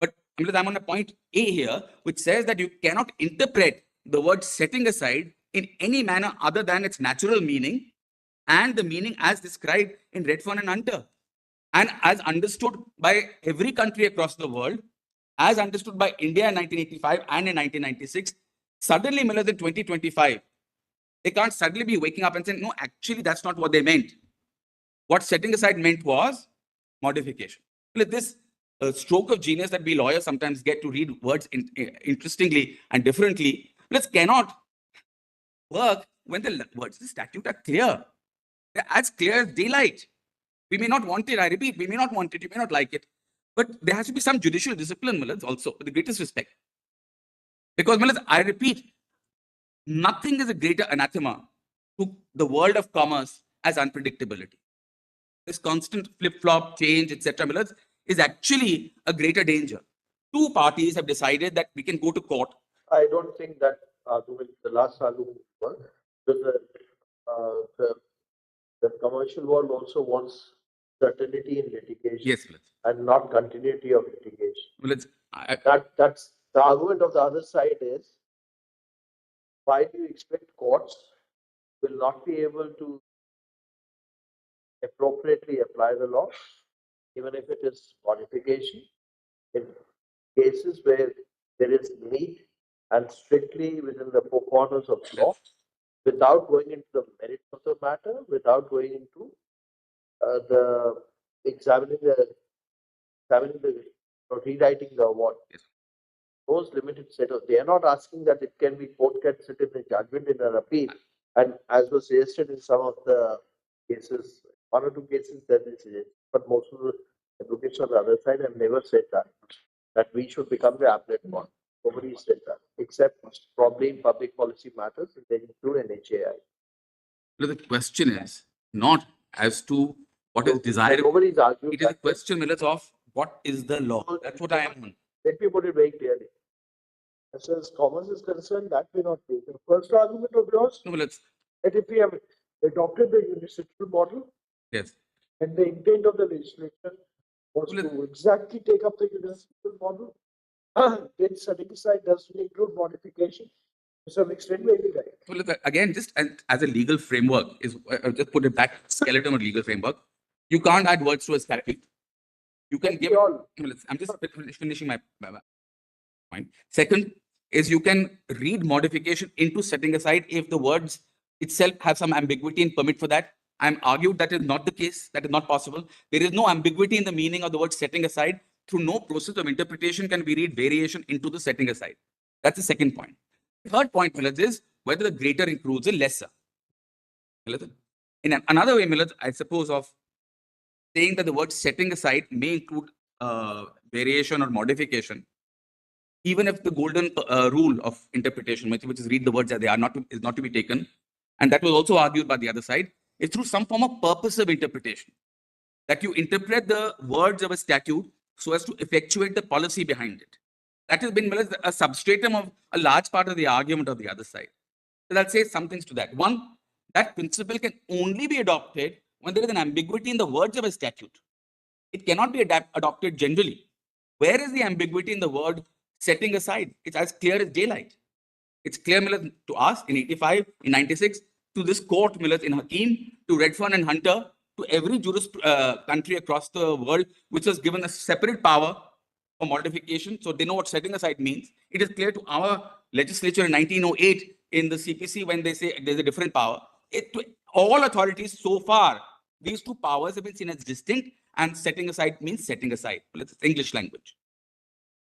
But I'm on a point A here, which says that you cannot interpret the word setting aside in any manner other than its natural meaning and the meaning as described in Redfern and Hunter, and as understood by every country across the world, as understood by India in 1985 and in 1996. Suddenly, Millers, in 2025, they can't suddenly be waking up and saying, no, actually, that's not what they meant. What setting aside meant was modification. This stroke of genius that we lawyers sometimes get to read words interestingly and differently, cannot work when the words of the statute are clear. They're as clear as daylight. We may not want it, I repeat, we may not want it, you may not like it. But there has to be some judicial discipline, Millers, also, with the greatest respect. Because, Millers, I repeat, nothing is a greater anathema to the world of commerce as unpredictability. This constant flip-flop, change, etc., Millers, is actually a greater danger. Two parties have decided that we can go to court. I don't think that argument, the last argument, because the commercial world also wants certainty in litigation. Yes, Millers. And not continuity of litigation. Millers, That's the argument of the other side is, why do you expect courts will not be able to appropriately apply the law, even if it is modification, in cases where there is need and strictly within the four corners of law, without going into the merits of the matter, without going into the examining the examining the, or rewriting the award. Yes. Those limited set of, they are not asking that it can be court can sit in the judgment in an appeal. And as was suggested in some of the cases, one or two cases that they suggest, but most of the advocates on the other side have never said that we should become the appellate one. Nobody said that, except probably in public policy matters, and they include an HAI. No, the question is not as to what is So, desirable. nobody's argued It is a that. question, Millet, of what is the law. That's what I am on. Let me put it very clearly. As far as commerce is concerned, that may not be. The first argument of yours, No, Millet, that if we have adopted the unilateral model, yes. and the intent of the legislation was Well, to exactly take up the unilateral model, then setting aside does include modification. To some extent, maybe right. Well, look, again, just as a legal framework is just put it back skeleton of legal framework. You can't add words to a statute. You can give. All. I'm just finishing my point. Second is you can read modification into setting aside if the words itself have some ambiguity and permit for that. I'm argued that is not the case. That is not possible. There is no ambiguity in the meaning of the word setting aside. Through no process of interpretation can we read variation into the setting aside. That's the second point. Third point, Millet, is whether the greater includes a lesser. Millet, in another way, Millet, I suppose, of saying that the word setting aside may include variation or modification, even if the golden rule of interpretation, which is read the words as they are, is not to be taken, and that was also argued by the other side, is through some form of purposive interpretation, that you interpret the words of a statute so as to effectuate the policy behind it. That has been a substratum of a large part of the argument of the other side. So I'll say some things to that. One, that principle can only be adopted when there is an ambiguity in the words of a statute. It cannot be adopted generally. Where is the ambiguity in the word setting aside? It's as clear as daylight. It's clear, Millet, to us in 85, in 96, to this court, Millet, in Hakeem, to Redfern and Hunter, to every country across the world, which was given a separate power for modification. So they know what setting aside means. It is clear to our legislature in 1908 in the CPC when they say there's a different power. To all authorities so far, these two powers have been seen as distinct, and setting aside means setting aside. Well, it's English language.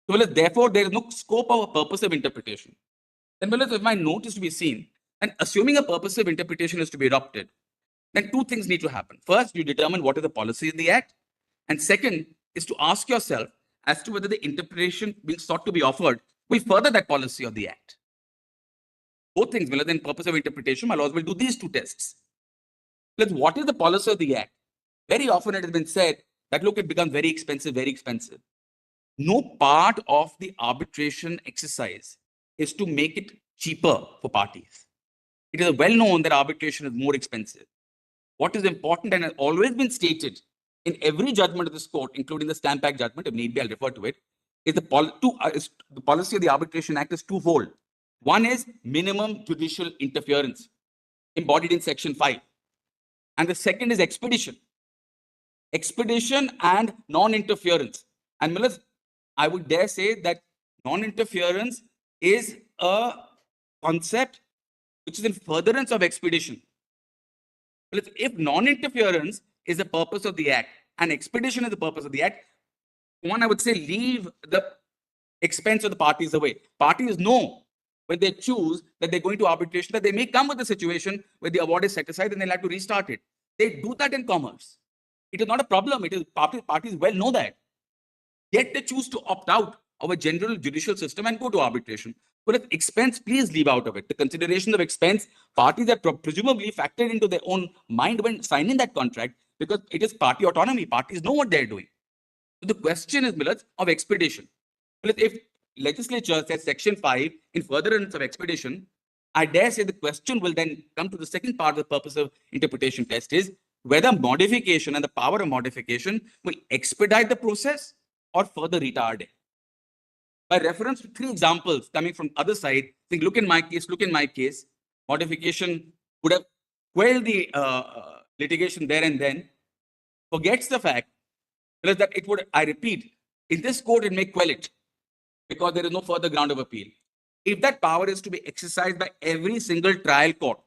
So, well, therefore, there is no scope of a purpose of interpretation. Then, well, if my note is to be seen, and assuming a purpose of interpretation is to be adopted, then two things need to happen. First, you determine what is the policy of the act. And second is to ask yourself as to whether the interpretation being sought to be offered will further that policy of the act. Both things, rather than purpose of interpretation, my laws will do these two tests. What is the policy of the act? Very often it has been said that, look, it becomes very expensive, very expensive. No part of the arbitration exercise is to make it cheaper for parties. It is well known that arbitration is more expensive. What is important and has always been stated in every judgment of this court, including the Stamp Act judgment, if need be, I'll refer to it, is the policy of the Arbitration Act is twofold. One is minimum judicial interference, embodied in Section 5. And the second is expedition. Expedition and non-interference. And Millet, I would dare say that non-interference is a concept which is in furtherance of expedition. If non-interference is the purpose of the act and expedition is the purpose of the act, one, I would say, leave the expense of the parties away. Parties know when they choose that they're going to arbitration that they may come with a situation where the award is set aside and they'll have to restart it. They do that in commerce. It is not a problem. It is parties well know that. Yet they choose to opt out of a general judicial system and go to arbitration. But if expense, please leave out of it. The consideration of expense, parties are presumably factored into their own mind when signing that contract because it is party autonomy. Parties know what they're doing. So the question is, Millet, of expedition. If legislature says Section 5 in furtherance of expedition, I dare say the question will then come to the second part of the purpose of interpretation test is whether modification and the power of modification will expedite the process or further retard it. By reference to three examples coming from other side, think, look in my case, modification would have quelled the litigation there and then, forgets the fact that it would, I repeat, in this court it may quell it because there is no further ground of appeal. If that power is to be exercised by every single trial court,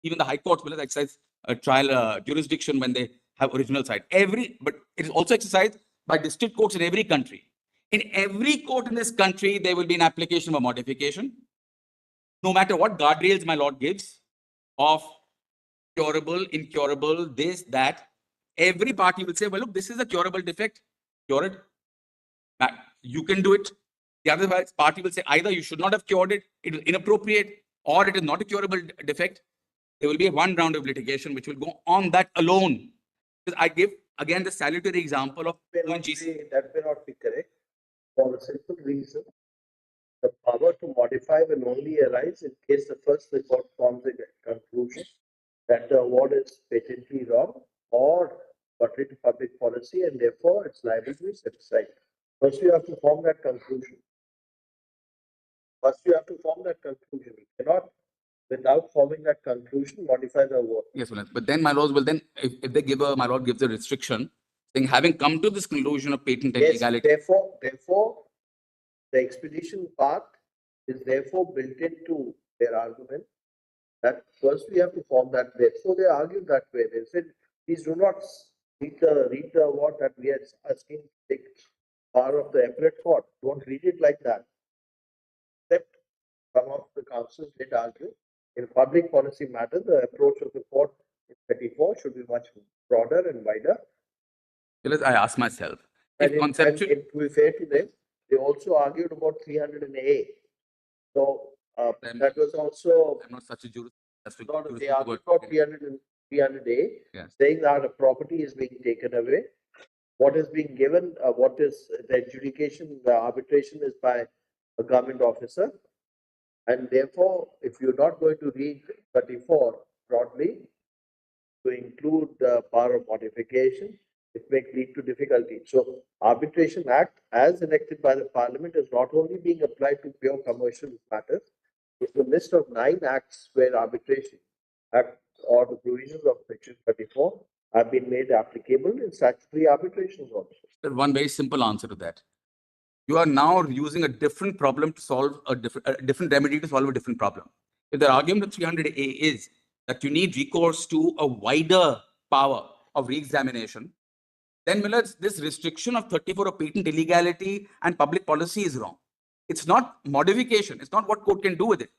even the high courts will exercise a trial jurisdiction when they have original side. But it is also exercised by district courts in every country. In every court in this country, there will be an application of a modification, no matter what guardrails my lord gives of curable, incurable, this, that. Every party will say, well, look, this is a curable defect, cure it. You can do it. The other party will say either you should not have cured it, it is inappropriate, or it is not a curable defect. There will be one round of litigation which will go on that alone. Because I give again the salutary example of That may not be correct for a simple reason. The power to modify will only arise in case the first report forms a conclusion that the award is patently wrong or contrary to public policy, and therefore it's liable to be set aside. First, you have to form that conclusion. You cannot, without forming that conclusion, modify the award. Yes, but then my laws will then, if they give my lord gives a restriction, saying having come to this conclusion of patent and Yes, legality. therefore, the expedition part is therefore built into their argument that first we have to form that. Therefore, they argued that way. They said, please do not read the award that we are asking to take power of the appellate court. Don't read it like that. Except some of the counsels did argue in public policy matter, the approach of the court in 34 should be much broader and wider. Because I ask myself, And if conceptual. to be fair to them, they also argued about 300A. So that was also. I'm not such a jurist. They argued about 300A, Yes. saying that a property is being taken away. What is being given, what is the adjudication, the arbitration is by a government officer. And therefore, if you're not going to read 34 broadly to include the power of modification, it may lead to difficulty. So Arbitration Act, as enacted by the Parliament, is not only being applied to pure commercial matters. It's a list of 9 acts where Arbitration Act or the provisions of Section 34 have been made applicable in statutory arbitrations also. One very simple answer to that. You are now using a different problem to solve a different remedy to solve a different problem. If the argument of 300A is that you need recourse to a wider power of re-examination, then Miller's this restriction of 34 of patent illegality and public policy is wrong. It's not modification. It's not what court can do with it.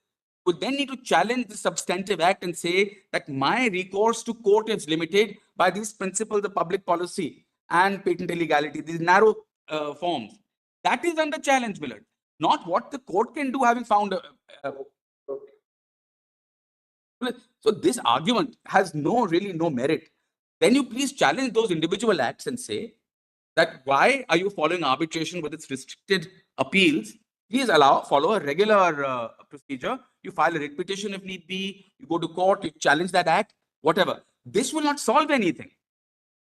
Would then need to challenge the substantive act and say that my recourse to court is limited by these principles of public policy and patent illegality, these narrow forms. That is under challenge, Millard. Not what the court can do having found. So this argument has really no merit. Then you please challenge those individual acts and say that why are you following arbitration with its restricted appeals? Please follow a regular procedure. You file a writ petition if need be. You go to court, you challenge that act, whatever. This will not solve anything.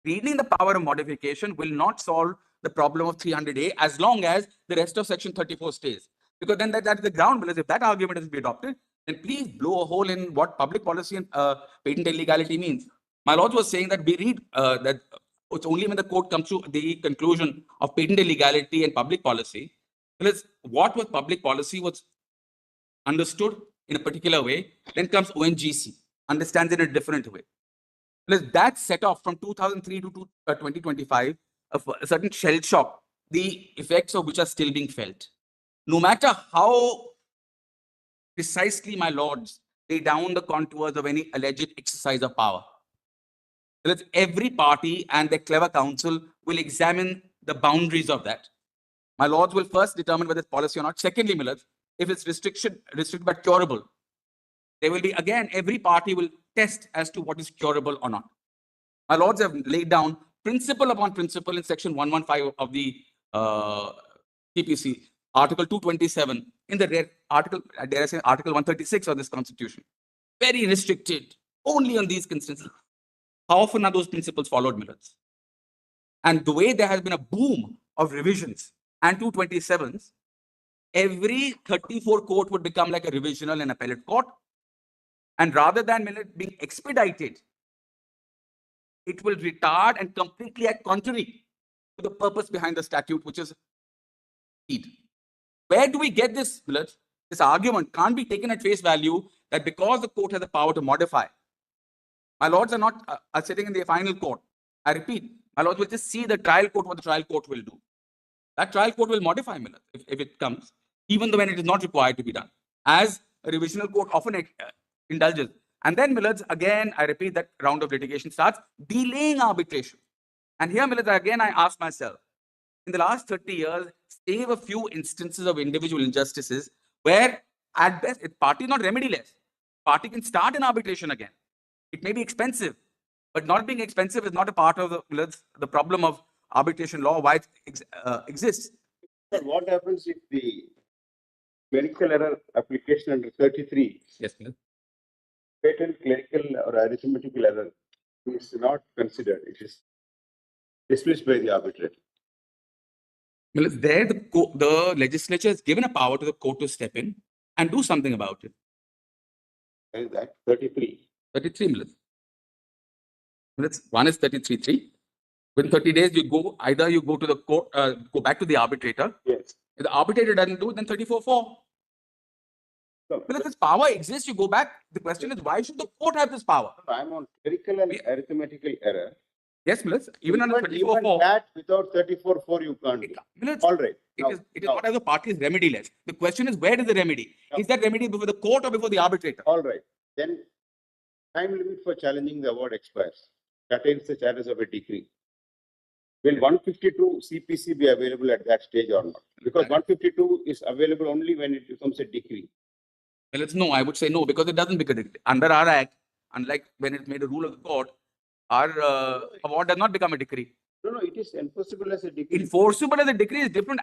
Reading the power of modification will not solve the problem of 300A as long as the rest of Section 34 stays. Because then that is the ground, because if that argument is to be adopted, then please blow a hole in what public policy and patent illegality means. My lord was saying that we read that it's only when the court comes to the conclusion of patent illegality and public policy, because what was public policy was understood in a particular way, then comes ONGC, understands it in a different way. Because that set off from 2003 to 2025, a certain shell shock, the effects of which are still being felt. No matter how precisely, my lords, lay down the contours of any alleged exercise of power, because every party and their clever counsel will examine the boundaries of that. My lords will first determine whether it's policy or not. Secondly, Millard, if it's restricted but curable, there will be, again, every party will test as to what is curable or not. My lords have laid down principle upon principle in Section 115 of the TPC, Article 227, in the rare article, dare I say, Article 136 of this Constitution. Very restricted, only on these instances. How often are those principles followed, Millers? And the way there has been a boom of revisions and 227s, every 34 court would become like a revisional and appellate court. And rather than being expedited, it will retard and completely act contrary to the purpose behind the statute, which is speed. Where do we get this, Millers? This argument can't be taken at face value that because the court has the power to modify. My lords are not are sitting in the final court. I repeat, my lord will just see the trial court, what the trial court will do. That trial court will modify, my lord, if it comes, even though when it is not required to be done, as a revisional court often indulges. And then, my lords, again, I repeat, that round of litigation starts, delaying arbitration. And here, my lords, again, I ask myself, in the last 30 years, save a few instances of individual injustices where, at best, the party is not remediless. Party can start an arbitration again. It may be expensive, but not being expensive is not a part of the problem of arbitration law, why it exists. But what happens if the clerical error application under 33, Yes, please. patent clerical or arithmetical error is not considered? It is dismissed by the arbitrator. Well, there the legislature has given a power to the court to step in and do something about it. Where is that? 33. 33 minutes. One is 33.3. Within 30 days, either you go to the court, go back to the arbitrator. Yes. If the arbitrator doesn't do it, then 34.4. So, Well, if this power exists, you go back. The question is, why should the court have this power? I'm on clerical and arithmetical error. Yes, Mills. Even under Even 34.4. that without 34.4 you can't do. Mills, All right. it Now- is now- not as a party is remediless. The question is, where is the remedy? Now- Is that remedy before the court or before the arbitrator? All right. Then time limit for challenging the award expires. That ends the chances of a decree. Will 152 CPC be available at that stage or not? Because 152 is available only when it becomes a decree. Well, it's no. I would say no, because it doesn't become a decree. Under our act, unlike when it made a rule of the court, our award does not become a decree. No, it is enforceable as a decree. Enforceable as a decree is different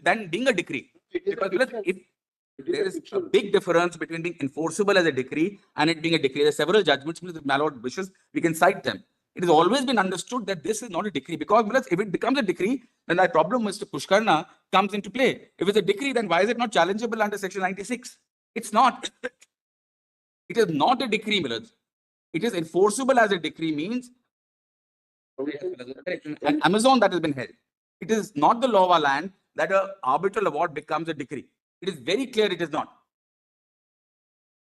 than being a decree. It is a Because fiction. if It is there a is a fiction. big difference between being enforceable as a decree and it being a decree. There are several judgments, if my lord wishes, we can cite them. It has always been understood that this is not a decree, because if it becomes a decree, then that problem, Mr. Pushkarna, comes into play. If it's a decree, then why is it not challengeable under section 96? It's not. It is not a decree, Millard. It is enforceable as a decree means an Amazon that has been held. It is not the law of our land that an arbitral award becomes a decree. It is very clear it is not.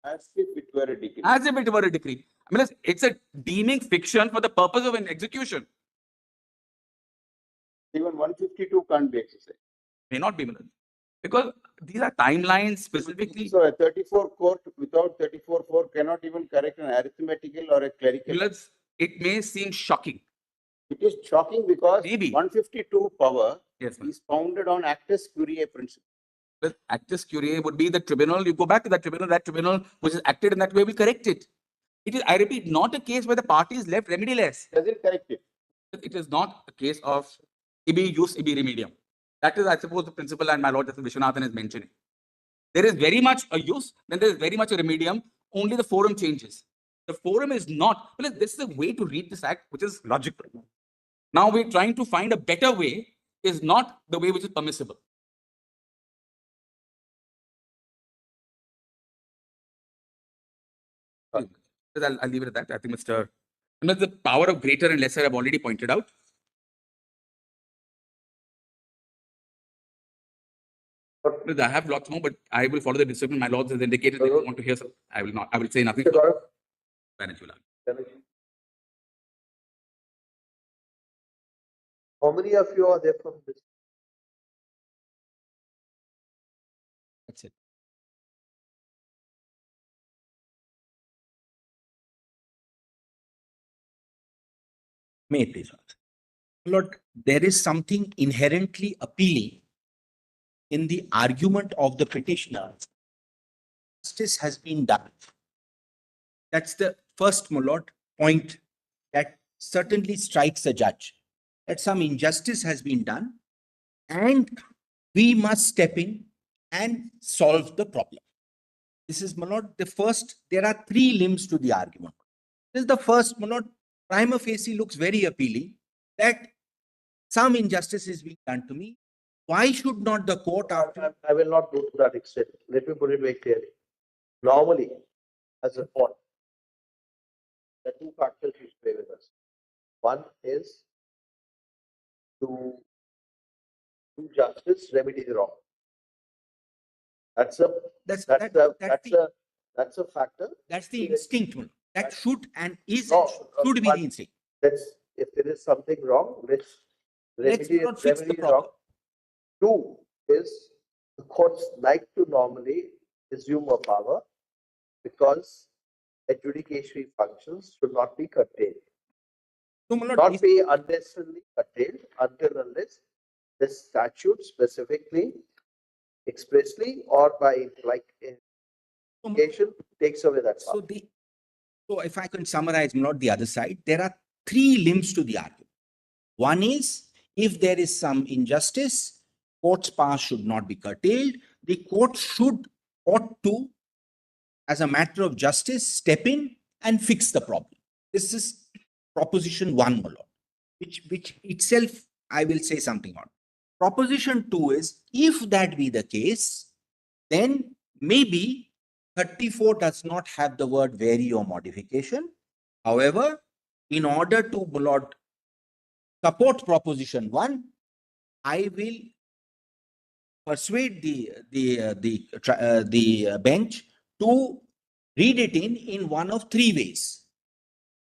As if it were a decree. As if it were a decree. I mean, it's a deeming fiction for the purpose of an execution. Even 152 can't be exercised. May not be, Millard. Because these are timelines specifically. So a 34 court without 34.4 cannot even correct an arithmetical or a clerical. Millard, it may seem shocking. It is shocking because Maybe. 152 power Yes, is founded on actus curiae principle. But actus curiae would be the tribunal. You go back to that tribunal which is acted in that way will correct it. It is, I repeat, not a case where the party is left remediless. Does it correct it? It is not a case of ibi jus ibi remedium. That is, I suppose, the principle and my Lord Justice Vishwanathan is mentioning. There is very much a use, then there is very much a remedium, only the forum changes. The forum is not, well, this is a way to read this act which is logical. Now we're trying to find a better way, is not the way which is permissible. I'll leave it at that. I think the power of greater and lesser I've already pointed out. I have lots more, but I will follow the discipline. My lords has indicated they want to hear some. I will not. I will say nothing. How many of you are there from this? That's it. May it please. Lord, there is something inherently appealing in the argument of the petitioner. Justice has been done. That's the first, my lord, point that certainly strikes a judge. That some injustice has been done and we must step in and solve the problem. This is, my lord, the first. There are three limbs to the argument. This is the first, my lord. Prima facie looks very appealing that some injustice is being done to me. Why should not the court after? I will not go to that extent. Let me put it very clearly. Normally, as a court, the two factors which play with us. One is to do justice, remedy the wrong. That's a factor. That's the instinct. That should and is No, should be but the instinct. Let's if there is something wrong, let's Let's remedy, not fix the remedy problem. wrong. Two is the courts like to normally assume a power because adjudicatory functions should not be curtailed. So, my lord, Not be unnecessarily curtailed until unless the statute specifically, expressly, or by like implication takes away that power. So if I can summarize, not the other side, there are three limbs to the argument. One is, if there is some injustice, court's power should not be curtailed. The court ought to, as a matter of justice, step in and fix the problem. This is proposition one, my lord, which itself I will say something on. Proposition two is, if that be the case, then maybe 34 does not have the word vary or modification. However, in order to, my lord, support proposition one, I will persuade the bench to read it in one of three ways.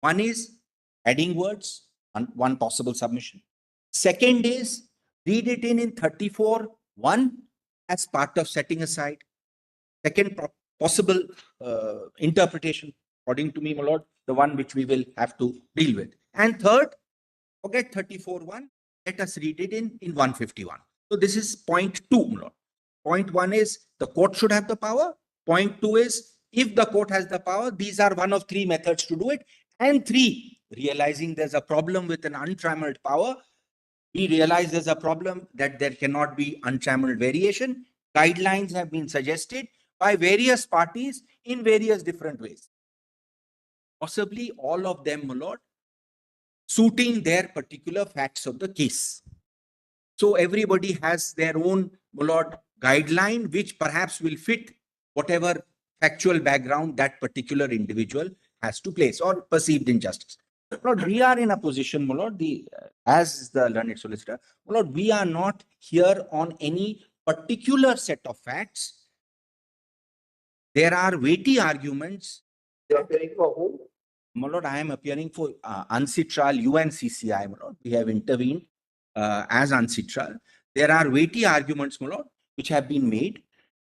One is adding words, one possible submission. Second is read it in 34(1) as part of setting aside. Second possible interpretation, according to me, my lord, the one which we will have to deal with. And third, forget 34(1), let us read it in 151. So this is point two, my lord. Point one is the court should have the power. Point two is, if the court has the power, these are one of three methods to do it. And three, realizing there's a problem with an untrammeled power, we realize there's a problem that there cannot be untrammeled variation. Guidelines have been suggested by various parties in various different ways. Possibly all of them, my lord, suiting their particular facts of the case. So everybody has their own, my lord, guideline, which perhaps will fit whatever factual background that particular individual has to place or perceived injustice. Lord, we are in a position, my lord, as the learned solicitor, my lord, we are not here on any particular set of facts. There are weighty arguments. You are appearing for whom? My lord, I am appearing for Uncitral UNCCI, my lord. We have intervened as Uncitral. There are weighty arguments, my lord, which have been made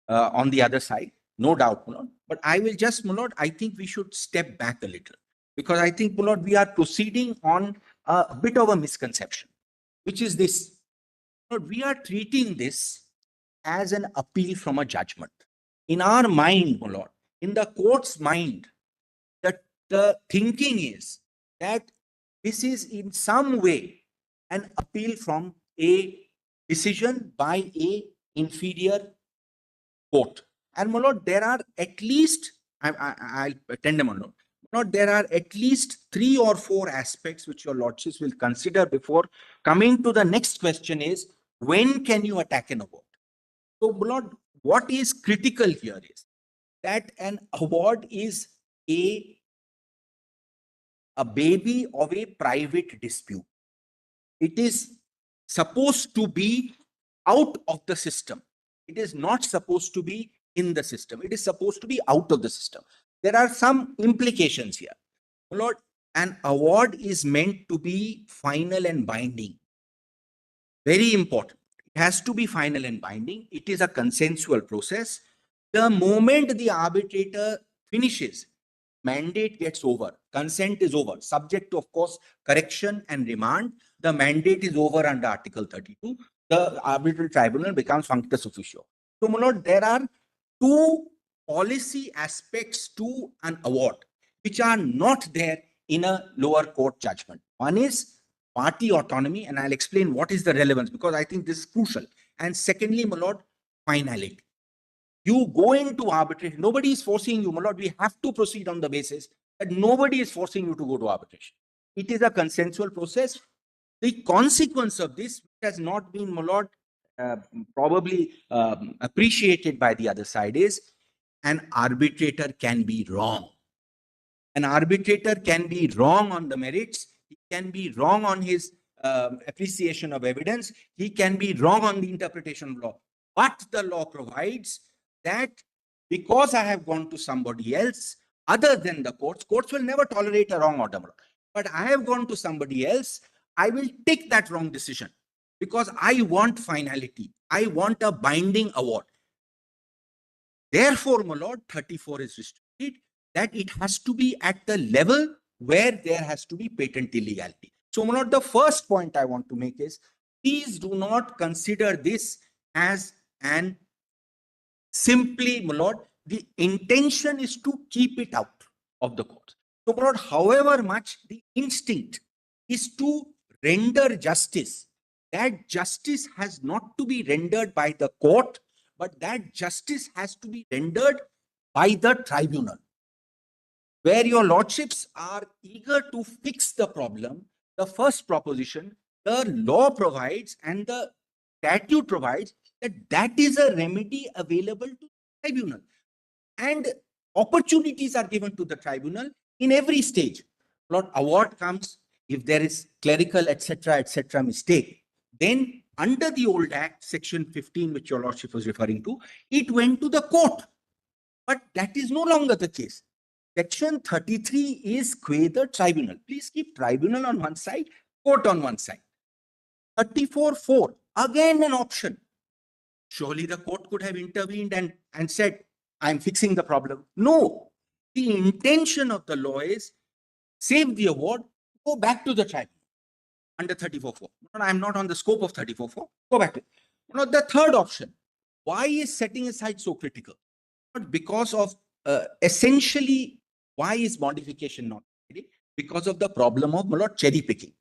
on the other side, no doubt, my lord. But I will just, my lord, I think we should step back a little, because I think, my lord, we are proceeding on a bit of a misconception, which is this. Lord, we are treating this as an appeal from a judgment. In our mind, my lord, in the court's mind, that the thinking is that this is in some way an appeal from a decision by a inferior court. And my lord, there are at least, I'll attend them, my lord. Lord, there are at least 3 or 4 aspects which your lordships will consider before coming to the next question is, when can you attack an award? So, Lord, what is critical here is that an award is a baby of a private dispute. It is supposed to be out of the system. It is not supposed to be in the system. It is supposed to be out of the system. There are some implications here. Lord, an award is meant to be final and binding. Very important. It has to be final and binding. It is a consensual process. The moment the arbitrator finishes, mandate gets over, consent is over, subject to, of course, correction and remand. The mandate is over under Article 32. The arbitral tribunal becomes functus officio. So, my lord, there are 2 policy aspects to an award which are not there in a lower court judgment. One is party autonomy, and I'll explain what is the relevance, because I think this is crucial. And secondly, my lord, finality. You go into arbitration, nobody is forcing you, my lord. We have to proceed on the basis that nobody is forcing you to go to arbitration. It is a consensual process. The consequence of this has not been, my lord, probably appreciated by the other side is an arbitrator can be wrong. An arbitrator can be wrong on the merits. He can be wrong on his appreciation of evidence. He can be wrong on the interpretation of law. But the law provides that because I have gone to somebody else other than the courts will never tolerate a wrong order. but I have gone to somebody else, I will take that wrong decision because I want finality. I want a binding award. Therefore, my lord, 34 is restricted that it has to be at the level where there has to be patent illegality. So, my lord, the first point I want to make is please do not consider this as an simply, my lord, the intention is to keep it out of the court. So, my lord, however much the instinct is to render justice, that justice has not to be rendered by the court, but that justice has to be rendered by the tribunal. Where your lordships are eager to fix the problem, the first proposition, the law provides and the statute provides that that is a remedy available to the tribunal. And opportunities are given to the tribunal in every stage. Lord, award comes if there is clerical, etc., mistake. Then under the old act, section 15, which your lordship was referring to, it went to the court. But that is no longer the case. Section 33 is qua the tribunal. Please keep tribunal on one side, court on one side. 34.4, again an option. Surely the court could have intervened and said, I'm fixing the problem. No, the intention of the law is save the award, go back to the tribunal under 34.4. No, I'm not on the scope of 34.4. Go back to it. Now, the third option. Why is setting aside so critical? Not because of essentially, why is modification not ready? Because of the problem of cherry picking.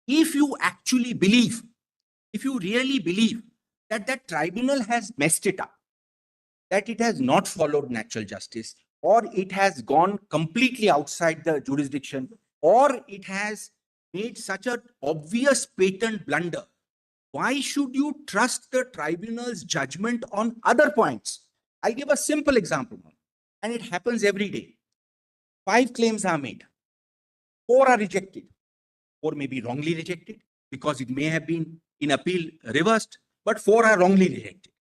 If you actually believe, if you really believe that that tribunal has messed it up, that it has not followed natural justice, or it has gone completely outside the jurisdiction, or it has made such an obvious patent blunder, why should you trust the tribunal's judgment on other points? I'll give a simple example, and it happens every day. 5 claims are made, 4 are rejected, 4 may be wrongly rejected because it may have been in appeal reversed, but 4 are wrongly rejected.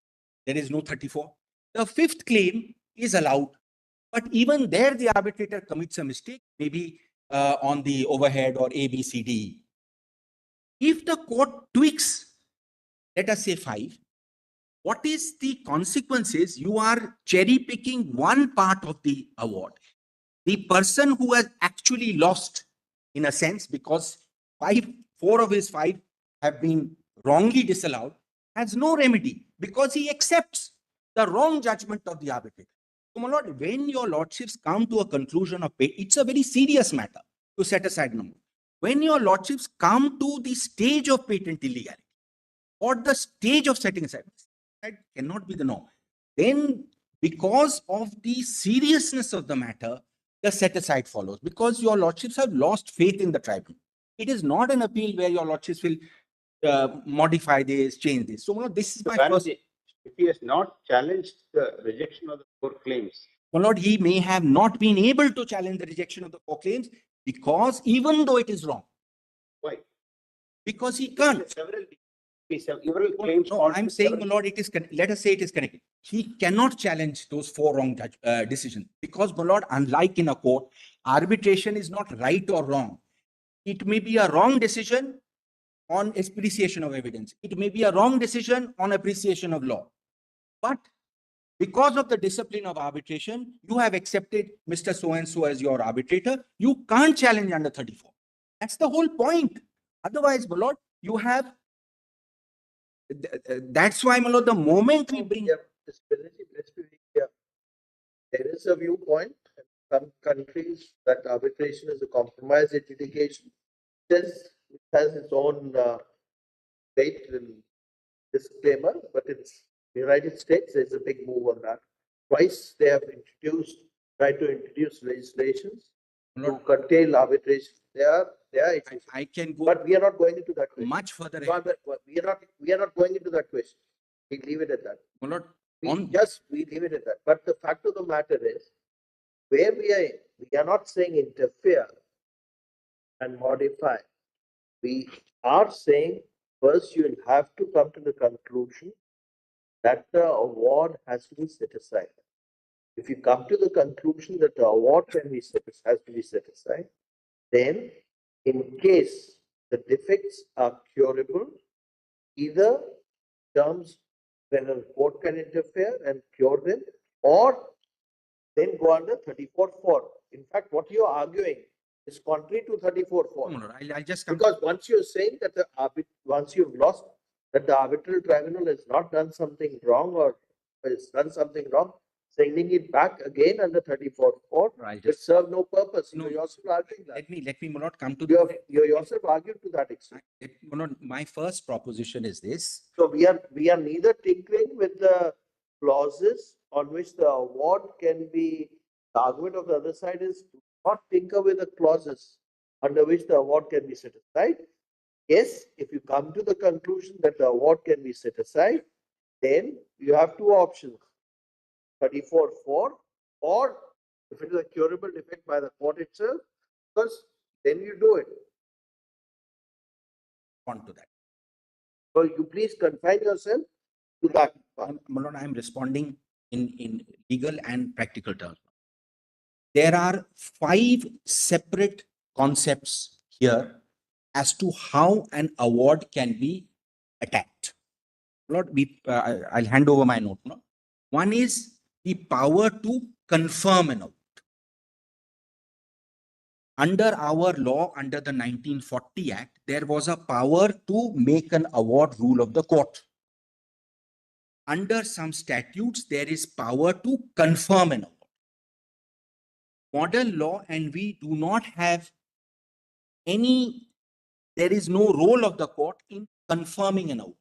There is no 34. The 5th claim is allowed, but even there the arbitrator commits a mistake, maybe on the overhead or A, B, C, D. If the court tweaks, let us say 5, what is the consequences? You are cherry picking one part of the award. The person who has actually lost, in a sense, because 4 of his 5 have been wrongly disallowed, has no remedy because he accepts the wrong judgment of the arbitrator. So, my lord, when your lordships come to a conclusion of pay, it's a very serious matter to set aside number. When your lordships come to the stage of patent illegality or the stage of setting aside, that cannot be the norm. Then, because of the seriousness of the matter, the set aside follows because your lordships have lost faith in the tribunal. It is not an appeal where your lordships will modify this, change this. So, this is my first. If he has not challenged the rejection of the 4 claims, my lord, he may have not been able to challenge the rejection of the 4 claims because even though it is wrong. Why? Because he can't. Several claims. No, I'm saying, my lord, it is, let us say it is connected. He cannot challenge those 4 wrong decisions because, my lord, unlike in a court, arbitration is not right or wrong. It may be a wrong decision on appreciation of evidence. It may be a wrong decision on appreciation of law. But because of the discipline of arbitration, you have accepted Mr. So-and-so as your arbitrator. You can't challenge under 34. That's the whole point. Otherwise, my lord, you have. That's why, my lord, the moment we bring. Let's be very clear. There is a viewpoint in some countries that arbitration is a compromise adjudication. It has its own weight and disclaimer, but in the United States, there's a big move on that. Twice they have tried to introduce legislations to curtail arbitration. I can go. But we are not going into that question. Much further. We are not going into that question. We leave it at that. My lord, we leave it at that. But the fact of the matter is, where we are not saying interfere and modify. We are saying first you will have to come to the conclusion that the award has to be set aside. If you come to the conclusion that the award has to be set aside, then in case the defects are curable, either terms when a court can interfere and cure them, or then go under 34(4). In fact, what you are arguing is contrary to 34(4). No, no, I'll just come. Because once you're saying that once you've lost, that the arbitral tribunal has not done something wrong or has done something wrong, sending it back again under 34(4) I'll will just, serve no purpose. No, You're yourself arguing that. let me not come to You're yourself argued to that extent. my first proposition is this. So we are neither tinkering with the clauses on which the award can be, the argument of the other side is to not tinker with the clauses under which the award can be set aside. Yes, if you come to the conclusion that the award can be set aside, then you have two options, 34(4), or if it is a curable defect by the court itself, because then you do it. On to that. So you please confine yourself to that part. Malone, I'm responding in legal and practical terms. There are 5 separate concepts here as to how an award can be attacked. I'll hand over my note. No? One is the power to confirm an award. Under our law, under the 1940 Act, there was a power to make an award rule of the court. Under some statutes, there is power to confirm an award. Modern law, and we do not have there is no role of the court in confirming an award.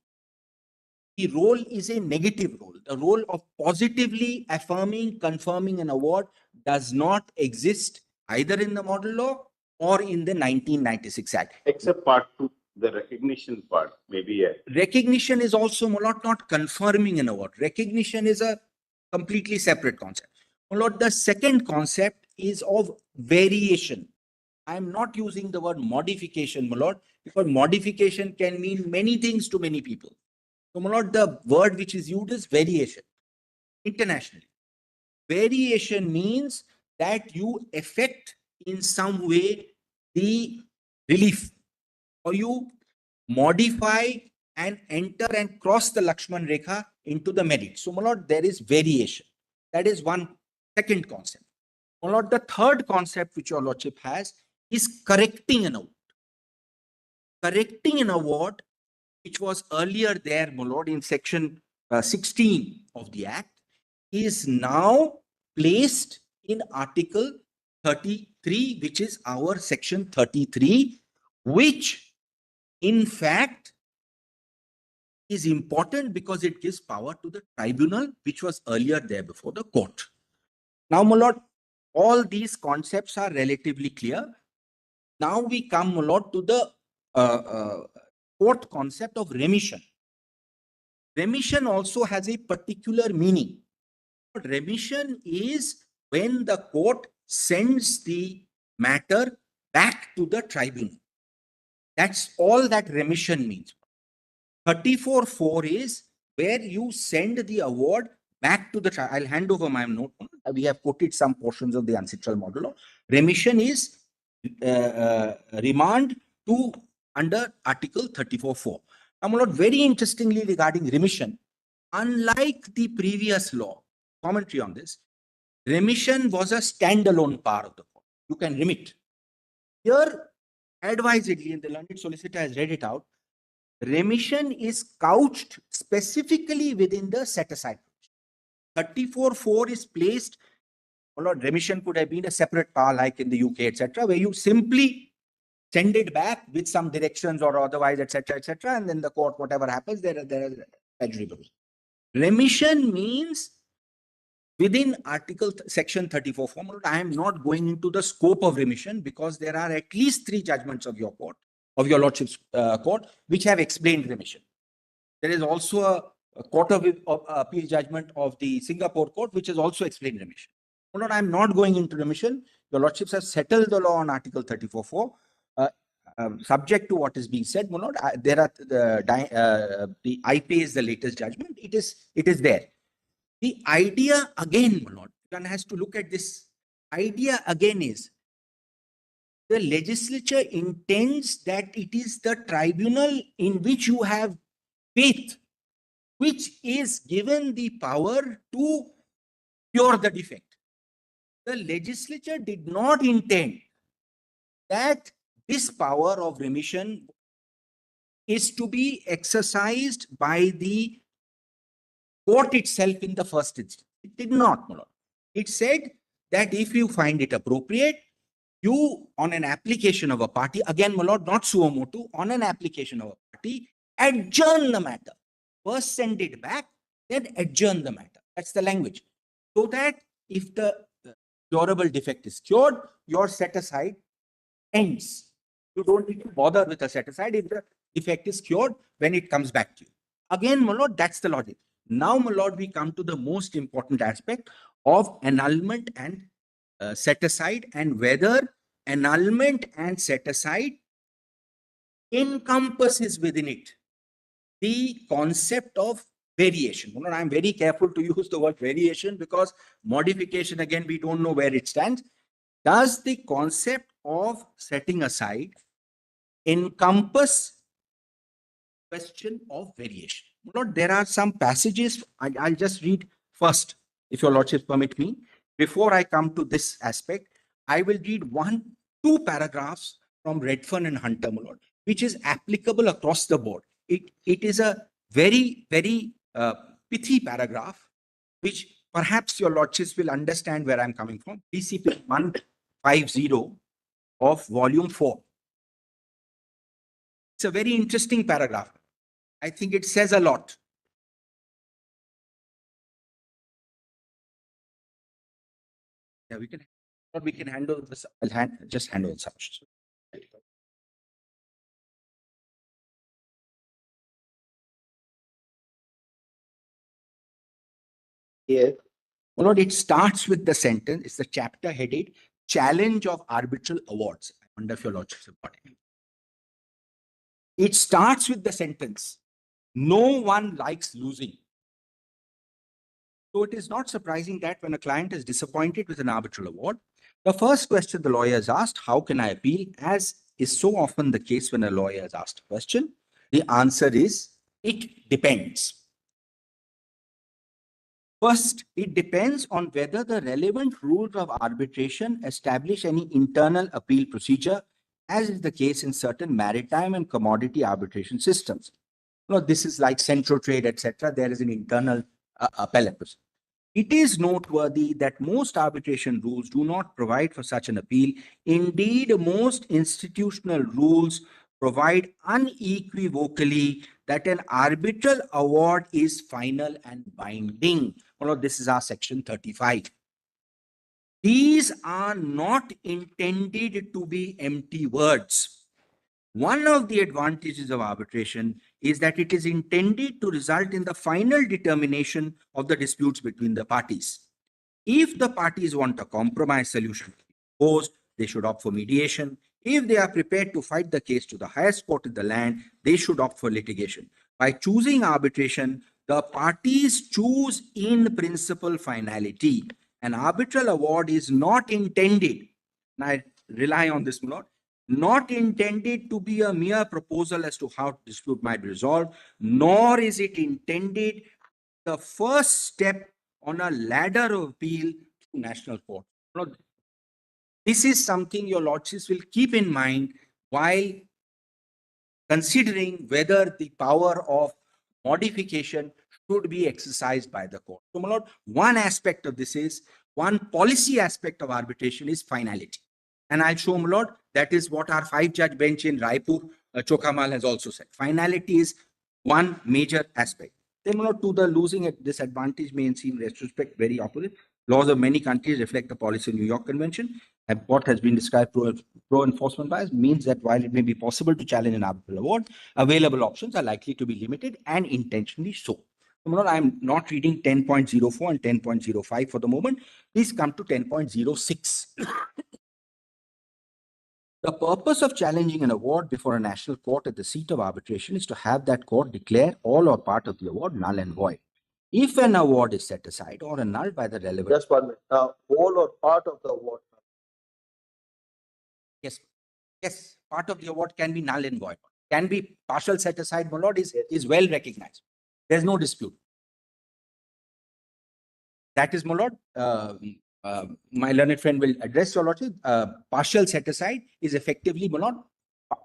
The role is a negative role. The role of positively affirming, confirming an award does not exist either in the model law or in the 1996 Act. Except part 2, the recognition part, maybe. Recognition is also not confirming an award. Recognition is a completely separate concept. The second concept is of variation. I am not using the word modification, my lord, because modification can mean many things to many people. So, my lord, the word which is used is variation internationally. Variation means that you affect in some way the relief, or you modify and enter and cross the Lakshman Rekha into the merit. So, my lord, there is variation. That is one second concept. My lord, the third concept which your lordship has is correcting an award. Correcting an award, which was earlier there, my lord, in section 16 of the Act, is now placed in Article 33, which is our section 33, which in fact is important because it gives power to the tribunal, which was earlier there before the court. Now, my lord, all these concepts are relatively clear. Now we come, my lord, to the fourth concept of remission. Remission also has a particular meaning. Remission is when the court sends the matter back to the tribunal. That's all that remission means. 34(4) is where you send the award back to the tribunal. I'll hand over my note. We have quoted some portions of the ancestral model law. Remission is remand to under Article 34(4). Now, my lord, very interestingly regarding remission, unlike the previous law, commentary on this, remission was a standalone power of the court. You can remit. Here, advisedly, and the learned solicitor has read it out, remission is couched specifically within the set-aside. 34(4) is placed, well, Lord, remission could have been a separate power like in the UK, etc., where you simply send it back with some directions or otherwise, etc., and then the court, whatever happens, there are adjudicable. Remission means within section 34(4). I am not going into the scope of remission because there are at least 3 judgments of your court, of your lordship's court, which have explained remission. There is also a court of appeal judgment of the Singapore court, which has also explained remission. I am not going into remission. Your lordships have settled the law on Article 34(4). Subject to what is being said, there are the IP is the latest judgment. It is there. The idea again, one has to look at this. Idea again is the legislature intends that it is the tribunal in which you have faith, which is given the power to cure the defect. The legislature did not intend that this power of remission is to be exercised by the court itself in the first instance. It did not, my lord. It said that if you find it appropriate, you, on an application of a party, again, my lord, not suo motu, on an application of a party, adjourn the matter. First send it back, then adjourn the matter. That's the language. So that if the curable defect is cured, your set aside ends. You don't need to bother with a set aside if the defect is cured when it comes back to you. Again, my lord, that's the logic. Now, my lord, we come to the most important aspect of annulment and set aside, and whether annulment and set aside encompasses within it the concept of variation. You know, I'm very careful to use the word variation because modification, again, we don't know where it stands. Does the concept of setting aside encompass question of variation? Lord, there are some passages. I'll just read first, if your lordship permit me. Before I come to this aspect, I will read two paragraphs from Redfern and Hunter, my lord, which is applicable across the board. It is a very, very pithy paragraph, which perhaps your lordships will understand where I'm coming from. BCP 150 of volume 4. It's a very interesting paragraph. I think it says a lot. Yeah, we can handle this. I'll just handle the subject. Yeah. Well, Lord, it starts with the sentence. It's the chapter headed Challenge of Arbitral Awards. I wonder if your lordship have got it. It starts with the sentence, no one likes losing. So it is not surprising that when a client is disappointed with an arbitral award, the first question the lawyer is asked, how can I appeal? As is so often the case when a lawyer is asked a question, the answer is, it depends. First, it depends on whether the relevant rules of arbitration establish any internal appeal procedure, as is the case in certain maritime and commodity arbitration systems. You know, this is like Central Trade, etc. There is an internal appellate procedure. It is noteworthy that most arbitration rules do not provide for such an appeal. Indeed, most institutional rules provide unequivocally that an arbitral award is final and binding. Well, this is our section 35. These are not intended to be empty words. One of the advantages of arbitration is that it is intended to result in the final determination of the disputes between the parties. If the parties want a compromise solution to be proposed, they should opt for mediation. If they are prepared to fight the case to the highest court in the land, they should opt for litigation. By choosing arbitration, the parties choose in principle finality. An arbitral award is not intended, and I rely on this, Lord, not intended to be a mere proposal as to how dispute might be resolved, nor is it intended the first step on a ladder of appeal to national court. This is something your lordships will keep in mind while considering whether the power of modification should be exercised by the court. So, my lord, one aspect of this is, one policy aspect of arbitration is finality. And I'll show, my lord, that is what our 5-judge bench in Raipur, Chokamal, has also said. Finality is one major aspect. Similar to the losing at disadvantage may seem retrospect very opposite. Laws of many countries reflect the policy of New York Convention. And what has been described pro-enforcement bias means that while it may be possible to challenge an arbitral award, available options are likely to be limited and intentionally so. I'm not reading 10.04 and 10.05 for the moment. Please come to 10.06. The purpose of challenging an award before a national court at the seat of arbitration is to have that court declare all or part of the award null and void. If an award is set aside or annulled by the relevant... Just 1 minute. Whole or part of the award. Yes. Yes, part of the award can be null and void. Can be partial set aside, my lord, is well recognized. There's no dispute. That is, my lord, my learned friend will address your lordship. Partial set aside is effectively, my lord,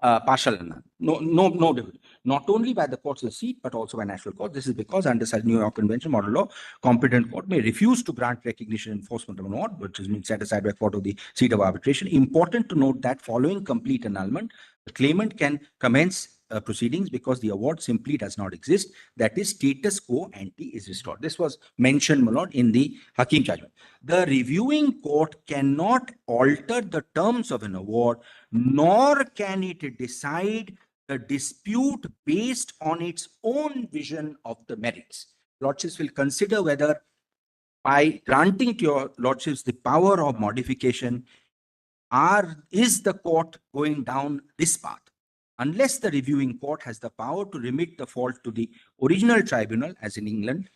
partial annul. No difference. Not only by the courts of seat, but also by national court. This is because under such New York Convention model law, competent court may refuse to grant recognition and enforcement of an award, which has been set aside by court of the seat of arbitration. Important to note that following complete annulment, the claimant can commence proceedings because the award simply does not exist. That is, status quo ante is restored. This was mentioned, my lord, in the Hakim judgment. The reviewing court cannot alter the terms of an award, nor can it decide the dispute based on its own vision of the merits. Lordships will consider whether, by granting to your lordships the power of modification, is the court going down this path? Unless the reviewing court has the power to remit the fault to the original tribunal, as in England,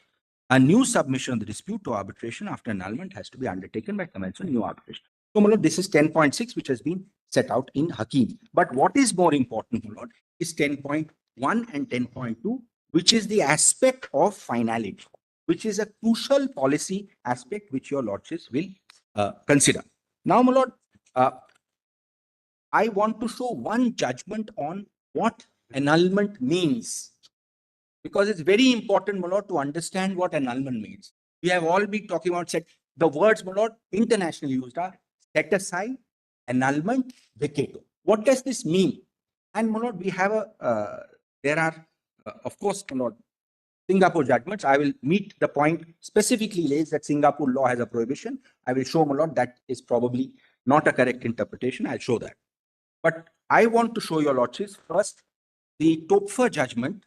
a new submission of the dispute to arbitration after annulment has to be undertaken by commencement of new arbitration. So, my lord, this is 10.6, which has been set out in Hakim. But what is more important, my lord, is 10.1 and 10.2, which is the aspect of finality, which is a crucial policy aspect which your lordships will consider. Now, my lord, I want to show one judgment on what annulment means, because it's very important, my lord, to understand what annulment means. We have all been talking about the words, my lord, internationally used are set aside, annulment, vacatur. What does this mean? And, my lord, we have there are, of course, my lord, Singapore judgments. I will meet the point specifically lays that Singapore law has a prohibition. I will show, my lord, that is probably not a correct interpretation. I'll show that. But I want to show your lordships first the Topfer judgment.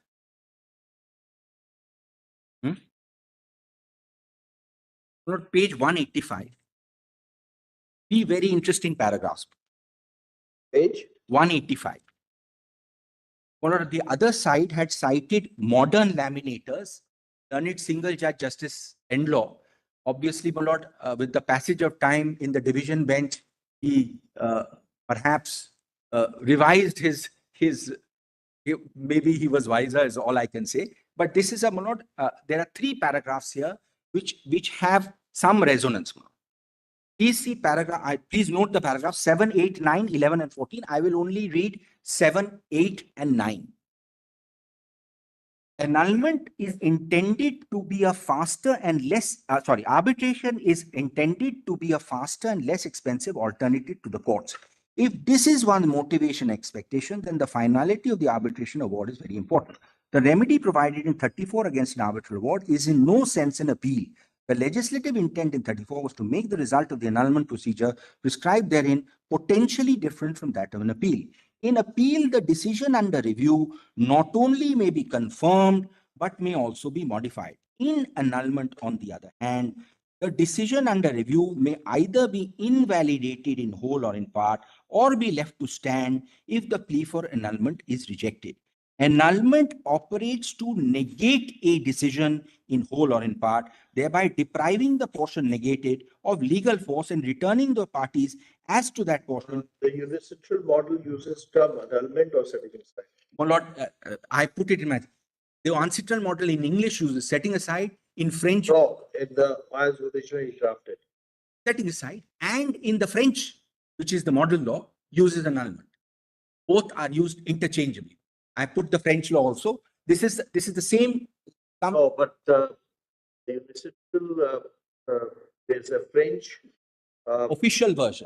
Page 185. Three very interesting paragraphs. Page 185. The other side had cited modern laminators, done it single judge Justice Endlaw. Obviously, my lord, with the passage of time in the division bench, he perhaps revised maybe he was wiser, is all I can say. But this is my lord, there are three paragraphs here which have some resonance. Please see paragraph, please note the paragraph 7, 8, 9, 11, and 14. I will only read 7, 8, and 9. Annulment is intended to be a faster and less, arbitration is intended to be a faster and less expensive alternative to the courts. If this is one motivation expectation, then the finality of the arbitration award is very important. The remedy provided in 34 against an arbitral award is in no sense an appeal. The legislative intent in 34 was to make the result of the annulment procedure prescribed therein potentially different from that of an appeal. In appeal, the decision under review not only may be confirmed, but may also be modified. In annulment, on the other hand, the decision under review may either be invalidated in whole or in part, or be left to stand if the plea for annulment is rejected. Annulment operates to negate a decision in whole or in part, thereby depriving the portion negated of legal force and returning the parties as to that portion. The unicitral model uses term annulment or setting aside. Well, Lord, I put it in my. The ancestral model in English uses setting aside. In French, no, in the as originally drafted. Setting aside, and in the French, which is the model law, uses annulment. Both are used interchangeably. I put the French law also. This is the same. No, but the unicitral there's a French official version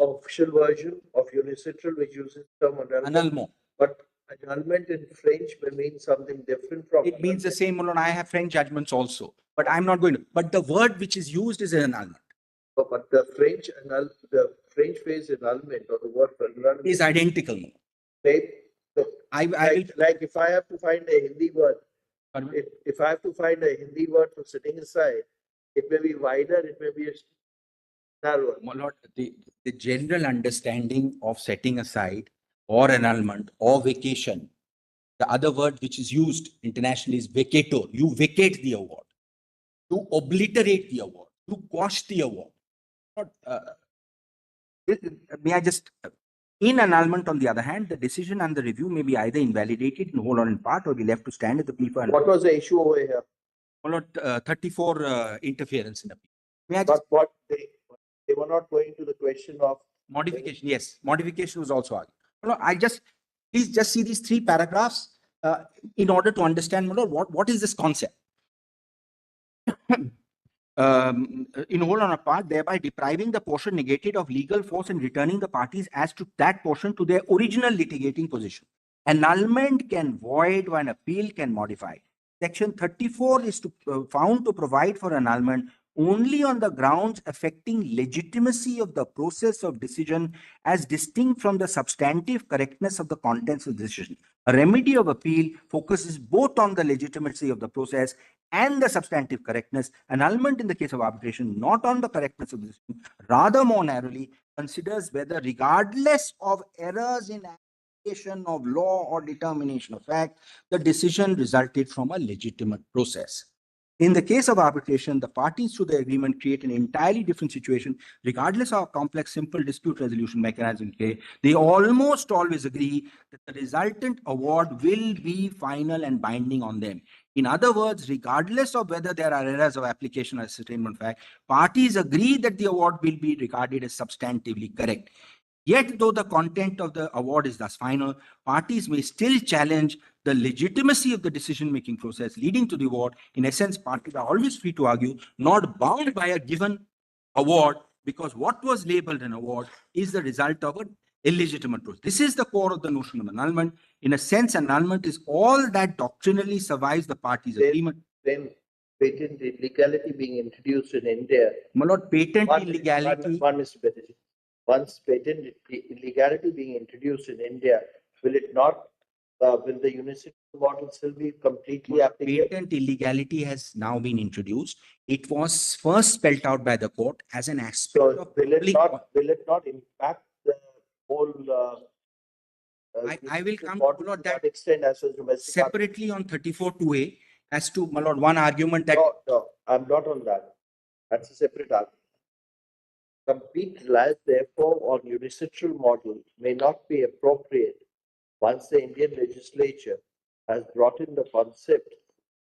of unicitral which uses term annulment. But annulment in French may mean something different from. It means the same. I have French judgments also, but I'm not going to. But the word which is used is an annulment. But the French phrase annulment or the word for annulment is identical. Like if I have to find a Hindi word, if I have to find a Hindi word for setting aside, it may be wider, it may be narrower. Lord, the general understanding of setting aside or annulment or vacation, the other word which is used internationally is vacatur. You vacate the award. You obliterate the award. You quash the award. May I just In annulment, on the other hand, the decision and the review may be either invalidated in whole or in part or be left to stand at the plea for What was the issue over here? 34 interference in appeal. May I just But what they were not going to the question of modification? Yes, modification was also argued. Please just see these 3 paragraphs in order to understand what is this concept. In whole or in part, thereby depriving the portion negated of legal force and returning the parties as to that portion to their original litigating position. Annulment can void when appeal can modify. Section 34 is found to provide for annulment only on the grounds affecting legitimacy of the process of decision as distinct from the substantive correctness of the contents of the decision. A remedy of appeal focuses both on the legitimacy of the process and the substantive correctness. Annulment in the case of arbitration, not on the correctness of the decision, rather more narrowly considers whether, regardless of errors in application of law or determination of fact, the decision resulted from a legitimate process. In the case of arbitration, the parties to the agreement create an entirely different situation. Regardless of how complex, simple dispute resolution mechanism they almost always agree that the resultant award will be final and binding on them. In other words, regardless of whether there are errors of application or ascertainment fact, parties agree that the award will be regarded as substantively correct. Yet, though the content of the award is thus final, parties may still challenge the legitimacy of the decision-making process leading to the award. In essence, parties are always free to argue, not bound by a given award, because what was labeled an award is the result of an illegitimate process. This is the core of the notion of annulment. In a sense, annulment is all that doctrinally survives the parties' agreement. Then patent illegality being introduced in India. My lord, patent illegality. Mr. Banerjee. Once patent illegality being introduced in India, will it not, will the universal model still be completely applicable? Patent illegality has now been introduced. It was first spelled out by the court as an aspect of will it not impact the whole I will come to that extent as a domestic separately on 34(2)(a) as to, my lord, one argument that no, I'm not on that. That's a separate argument. Complete reliance, therefore, on unilateral model may not be appropriate once the Indian legislature has brought in the concept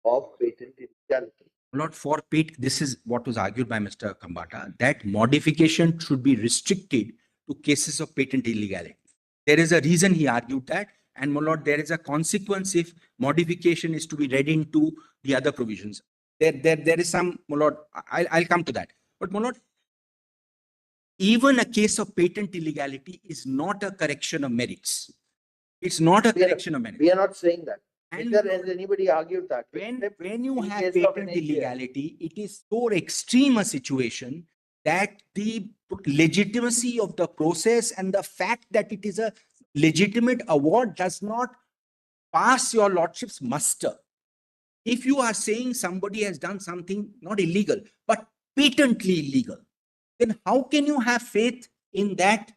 of patent illegality. Lord, for this is what was argued by Mr. Kambata, that modification should be restricted to cases of patent illegality. There is a reason he argued that, and my lord, there is a consequence if modification is to be read into the other provisions. There is some, my lord, I'll come to that. But my lord, even a case of patent illegality is not a correction of merits. It's not a correction of merits. We are not saying that. And neither has anybody argued that. When you have patent illegality, it is so extreme a situation that the legitimacy of the process and the fact that it is a legitimate award does not pass your lordship's muster. If you are saying somebody has done something not illegal, but patently illegal, then how can you have faith in that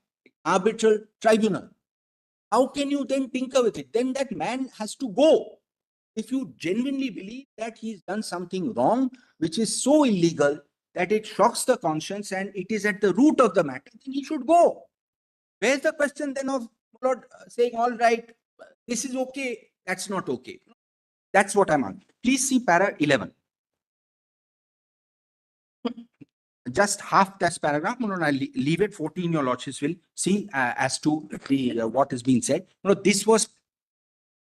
arbitral tribunal? How can you then tinker with it? Then that man has to go. If you genuinely believe that he's done something wrong, which is so illegal that it shocks the conscience and it is at the root of the matter, then he should go. Where's the question then of Lord saying, all right, this is okay, that's not okay? That's what I'm on. Please see para 11. Just half that paragraph, I'll leave it. 14, your lordships will see as to the what is being said. This was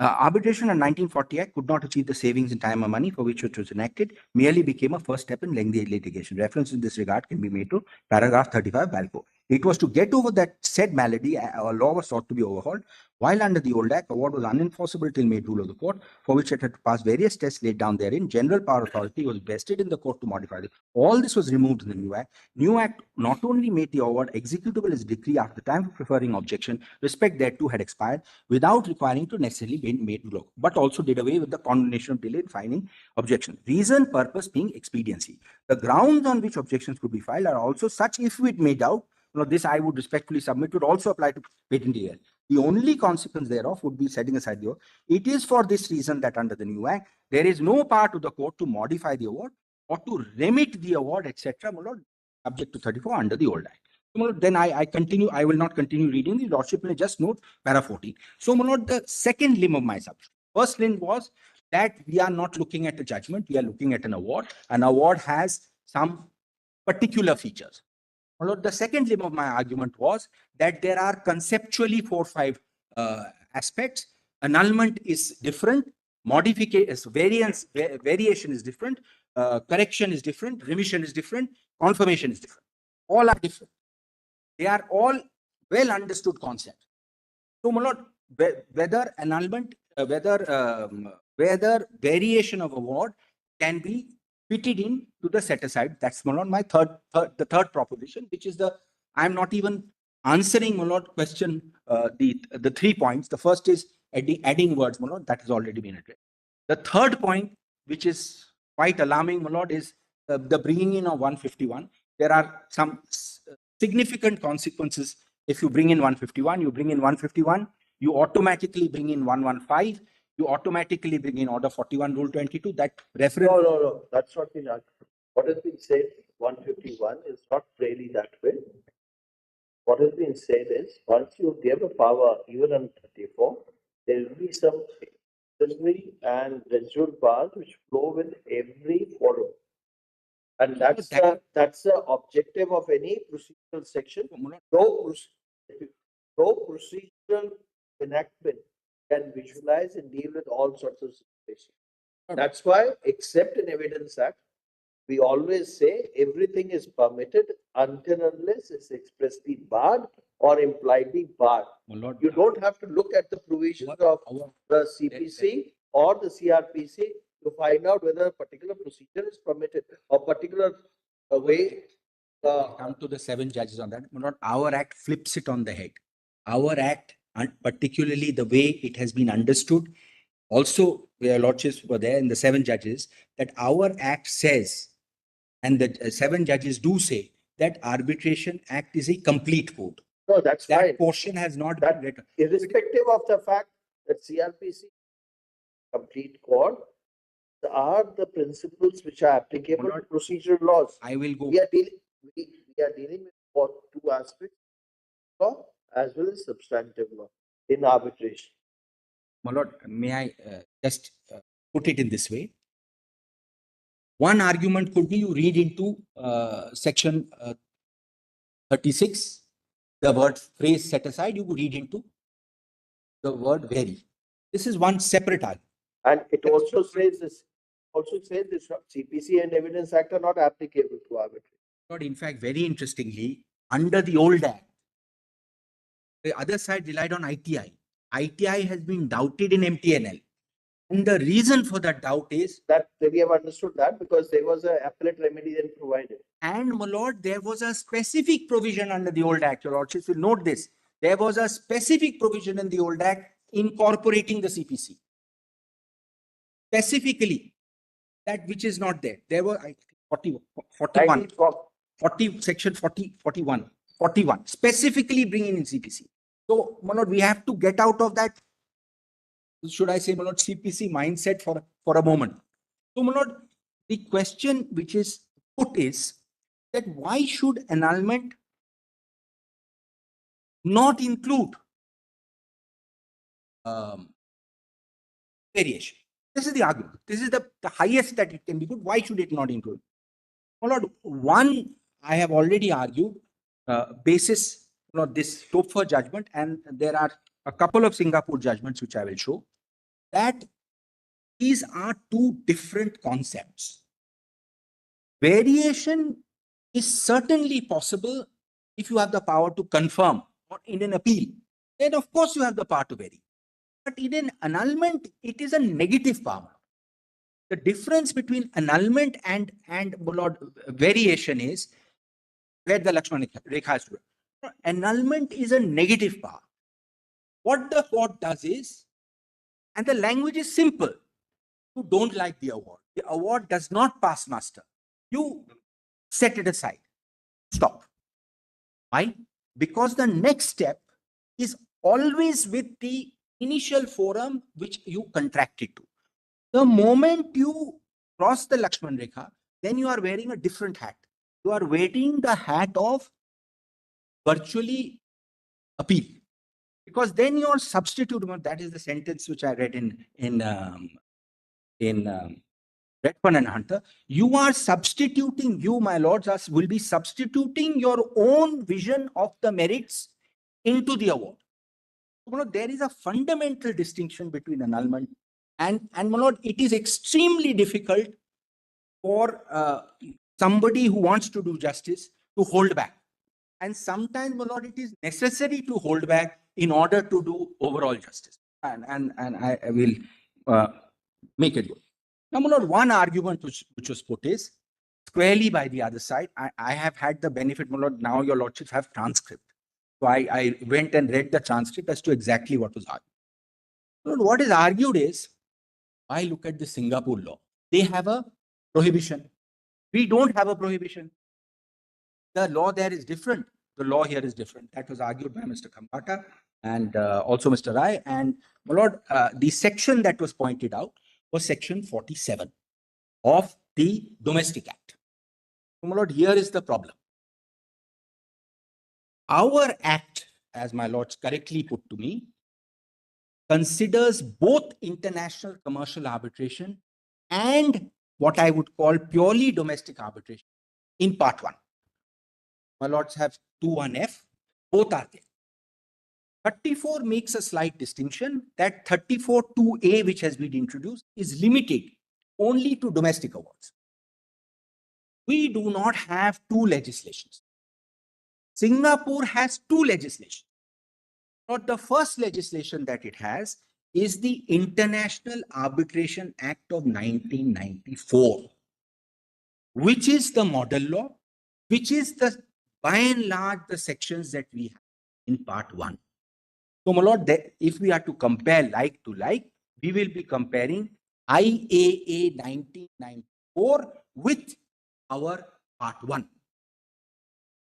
arbitration in 1940 Act could not achieve the savings in time or money for which it was enacted, merely became a first step in lengthy litigation. Reference in this regard can be made to paragraph 35 Balco. It was to get over that said malady, a law was sought to be overhauled. While under the old act, award was unenforceable till made rule of the court, for which it had to pass various tests laid down therein. General power authority was vested in the court to modify it. All this was removed in the new act. New act not only made the award executable as decree after the time of preferring objection, respect thereto had expired, without requiring to necessarily be made law, but also did away with the condemnation of delay in filing objection. Reason, purpose being expediency. The grounds on which objections could be filed are also such, if it made out, this I would respectfully submit would also apply to patent illegality. The only consequence thereof would be setting aside the award. It is for this reason that under the new act, there is no power to the court to modify the award or to remit the award, etc., subject to 34 under the old act. Then I continue. I will not continue reading. The Lordship may just note para 14. So, my lord, the second limb of my submission. First limb was that we are not looking at a judgment. We are looking at an award. An award has some particular features. My lord, the second limb of my argument was that there are conceptually 4 or 5 aspects. Annulment is different. Modification, variation is different. Correction is different. Remission is different. Confirmation is different. All are different. They are all well understood concepts. So, my lord, whether annulment, whether variation of award can be fitted in to the set aside. That's, my lord, my the third proposition, which is I'm not even answering, my lord, question the 3 points. The first is adding words, my lord, that has already been addressed. The third point, which is quite alarming, my lord, is the bringing in of 151. There are some significant consequences. If you bring in 151, you automatically bring in 115, you automatically bring in Order 41, Rule 22. That reference. No. That's not been argued. What has been said, 151 is not really that way. What has been said is, once you give a power, even on 34, there will be some auxiliary and residual powers which flow with every forum. And that's the objective of any procedural section. No procedural enactment can visualize and deal with all sorts of situations. That's why, except in Evidence Act, we always say everything is permitted until unless it's expressly barred or impliedly barred. You don't have to look at the provisions of the CPC or the CRPC to find out whether a particular procedure is permitted or particular way. Come to the 7 judges on that. Our act flips it on the head. Our act, and particularly the way it has been understood, also where lordships were there in the 7 judges, that our act says, and the 7 judges do say, that Arbitration Act is a complete code. No, that's that fine. portion has not been written. Irrespective of the fact that CRPC complete code are the principles which are applicable to procedural laws. I will go. We are dealing with both 2 aspects, law as well as substantive law in arbitration. My lord, may I just put it in this way? One argument could be you read into section 36, the word phrase set aside, you could read into the word vary. This is one separate argument. And it also says this CPC and Evidence Act are not applicable to arbitration. But in fact, very interestingly, under the old act, the other side relied on ITI. ITI has been doubted in MTNL. And the reason for that doubt is that we have understood that because there was an appellate remedy then provided. And, my lord, there was a specific provision under the old act. Your lordships will note this. There was a specific provision in the old act incorporating the CPC. Specifically, that which is not there. There were 41, section 41, specifically bringing in CPC. So, my lord, we have to get out of that, should I say, my lord, CPC mindset for a moment. So, my lord, the question which is put is that why should annulment not include variation? This is the argument. This is the highest that it can be put. Why should it not include? My lord, one, I have already argued, basis, this Topfer judgment, and there are a couple of Singapore judgments which I will show, that these are 2 different concepts. Variation is certainly possible if you have the power to confirm or in an appeal. Then, of course, you have the power to vary. But in an annulment, it is a negative power. The difference between annulment and Lord, variation is where the Lakshman Rekha has to do. Annulment is a negative power. What the court does is, and the language is simple, you don't like the award does not pass muster. You set it aside. Stop. Why? Because the next step is always with the initial forum which you contracted to. The moment you cross the Lakshman Rekha, then you are wearing a different hat. You are wearing the hat of virtually appeal. Because then your substitute, that is the sentence which I read in Redfern and Hunter, you are substituting, you, my lords, will be substituting your own vision of the merits into the award. There is a fundamental distinction between annulment and my lord, it is extremely difficult for somebody who wants to do justice to hold back. And sometimes, my lord, it is necessary to hold back in order to do overall justice. And I will make it good. Now, my lord, one argument which was put is squarely by the other side. I have had the benefit, my lord, now your lordships have transcript. So I went and read the transcript as to exactly what was argued. Lord, what is argued is, I look at the Singapore law. They have a prohibition. We don't have a prohibition. The law there is different. The law here is different. That was argued by Mr. Kambata and also Mr. Rai. And my lord, the section that was pointed out was section 47 of the Domestic Act. So, my lord, here is the problem. Our act, as my lords correctly put to me, considers both international commercial arbitration and what I would call purely domestic arbitration in part 1. My lords have 2(1)(f), both are there. 34 makes a slight distinction that 34(2)(a), which has been introduced, is limited only to domestic awards. We do not have 2 legislations. Singapore has 2 legislations. Not the first legislation that it has is the International Arbitration Act of 1994, which is the model law, which is the, by and large, the sections that we have in part 1. So, my lord, if we are to compare like to like, we will be comparing IAA 1994 with our part 1.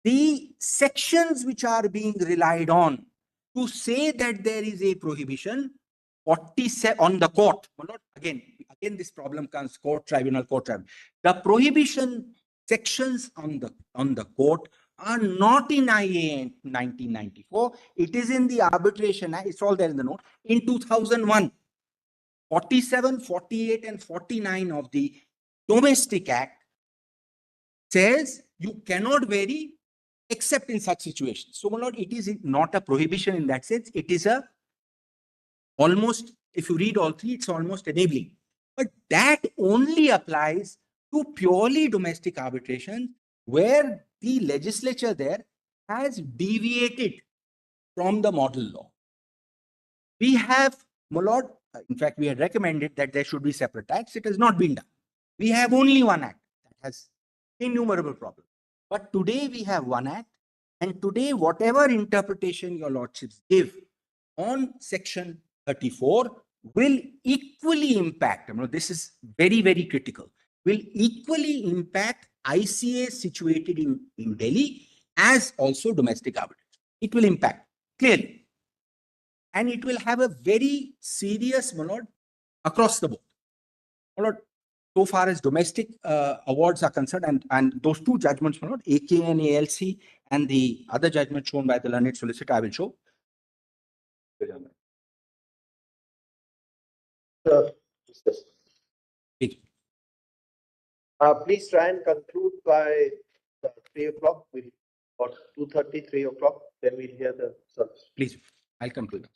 The sections which are being relied on to say that there is a prohibition 47 on the court. My lord, again this problem comes court, tribunal. The prohibition sections on the court are not in IA 1994. It is in the Arbitration Act. It's all there in the note. In 2001, 47, 48, and 49 of the Domestic Act says you cannot vary except in such situations. So, my lord, it is not a prohibition in that sense. It is a almost, if you read all 3, it's almost enabling. But that only applies to purely domestic arbitration where the legislature there has deviated from the model law. We have, my lord, in fact, we had recommended that there should be separate acts. It has not been done. We have only one act that has innumerable problems. But today we have one act, and today whatever interpretation your lordships give on section 34 will equally impact, this is very, very critical, will equally impact ICA situated in Delhi as also domestic arbitration. It will impact clearly. And it will have a very serious, my lord, across the board. My lord, so far as domestic awards are concerned, and those 2 judgments, my lord, AK and ALC, and the other judgment shown by the learned solicitor, I will show. Please try and conclude by 3 o'clock, or 2:30, 3 o'clock, then we'll hear the service. Please, I'll conclude.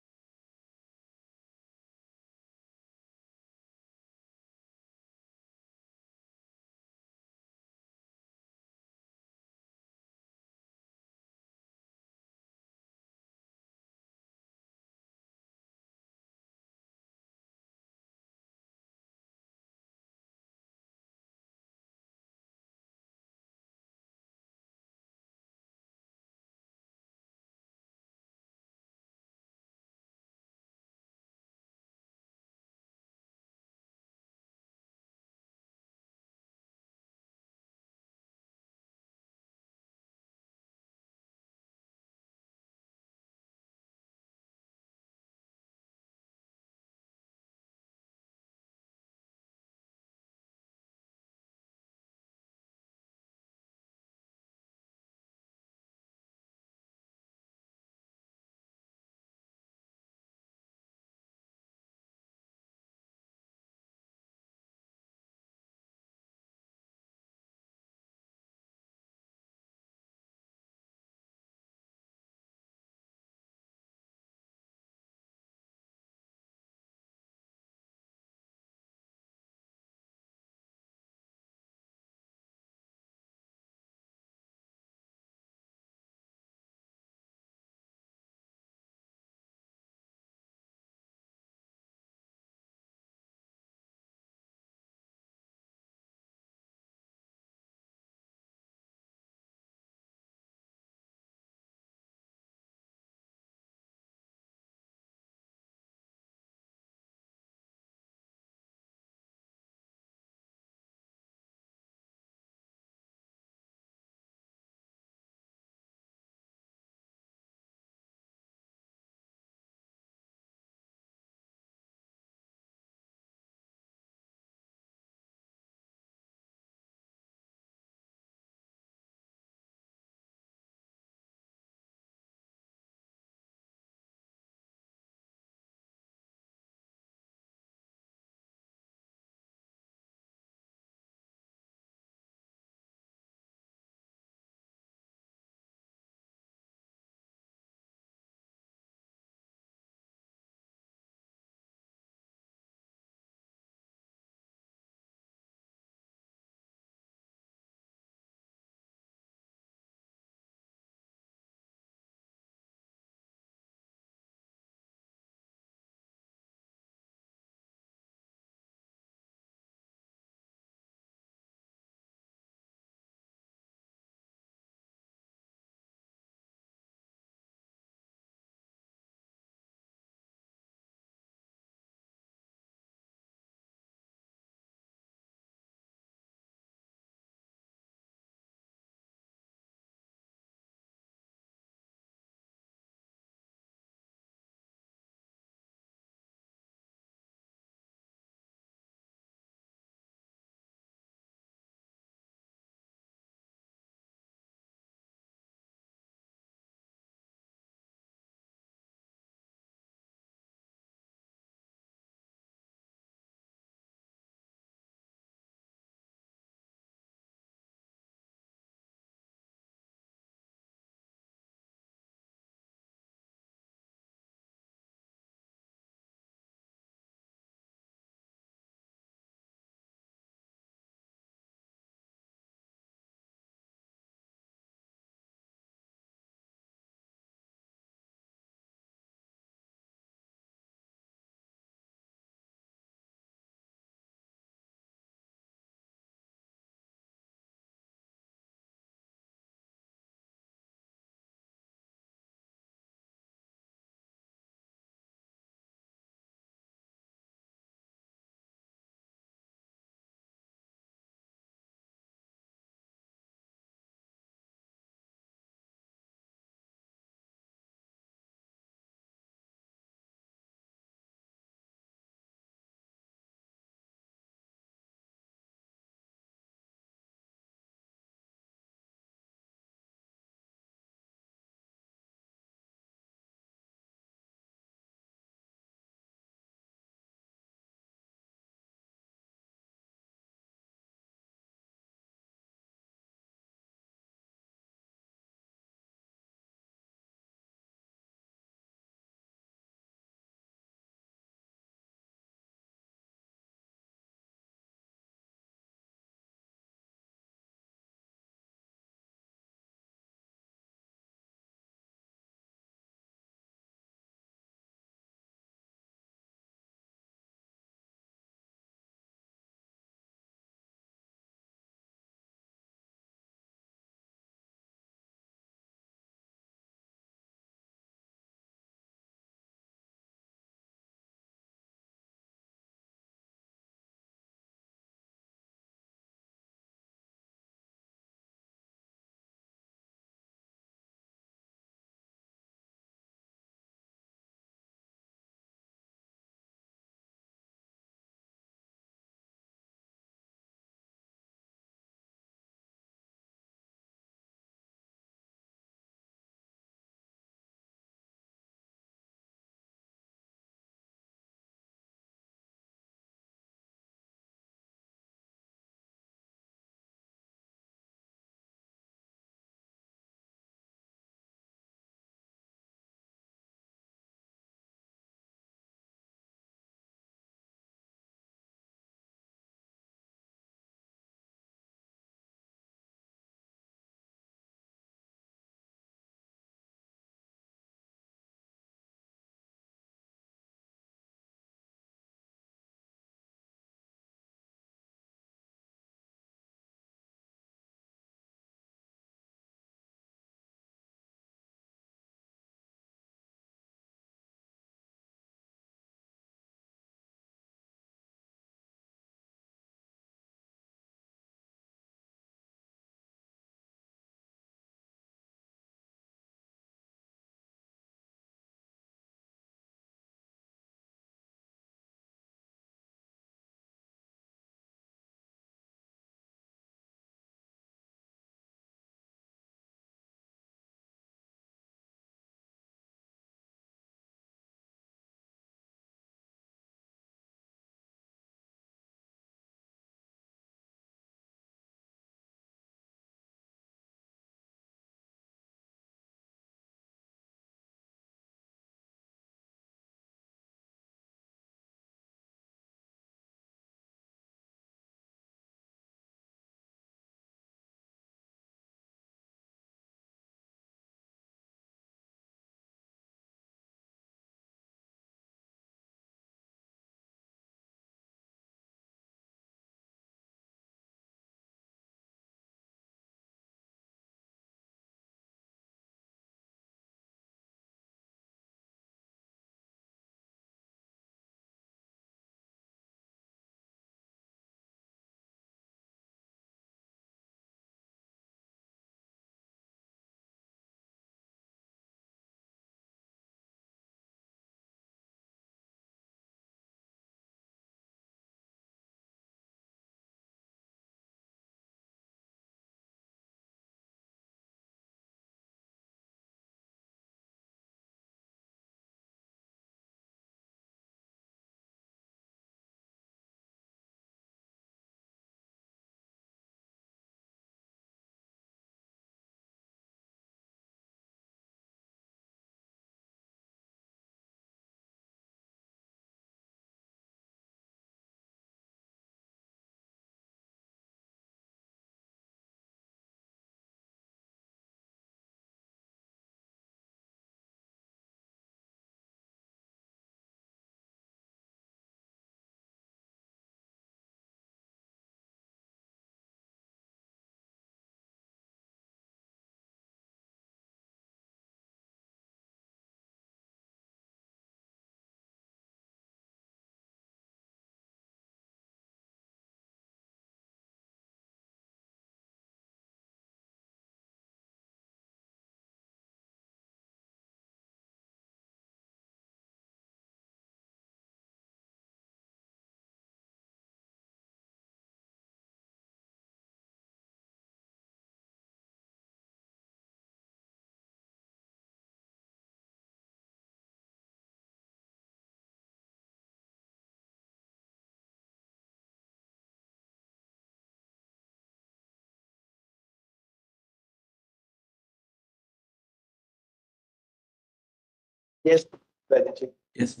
Yes, Benji. Yes,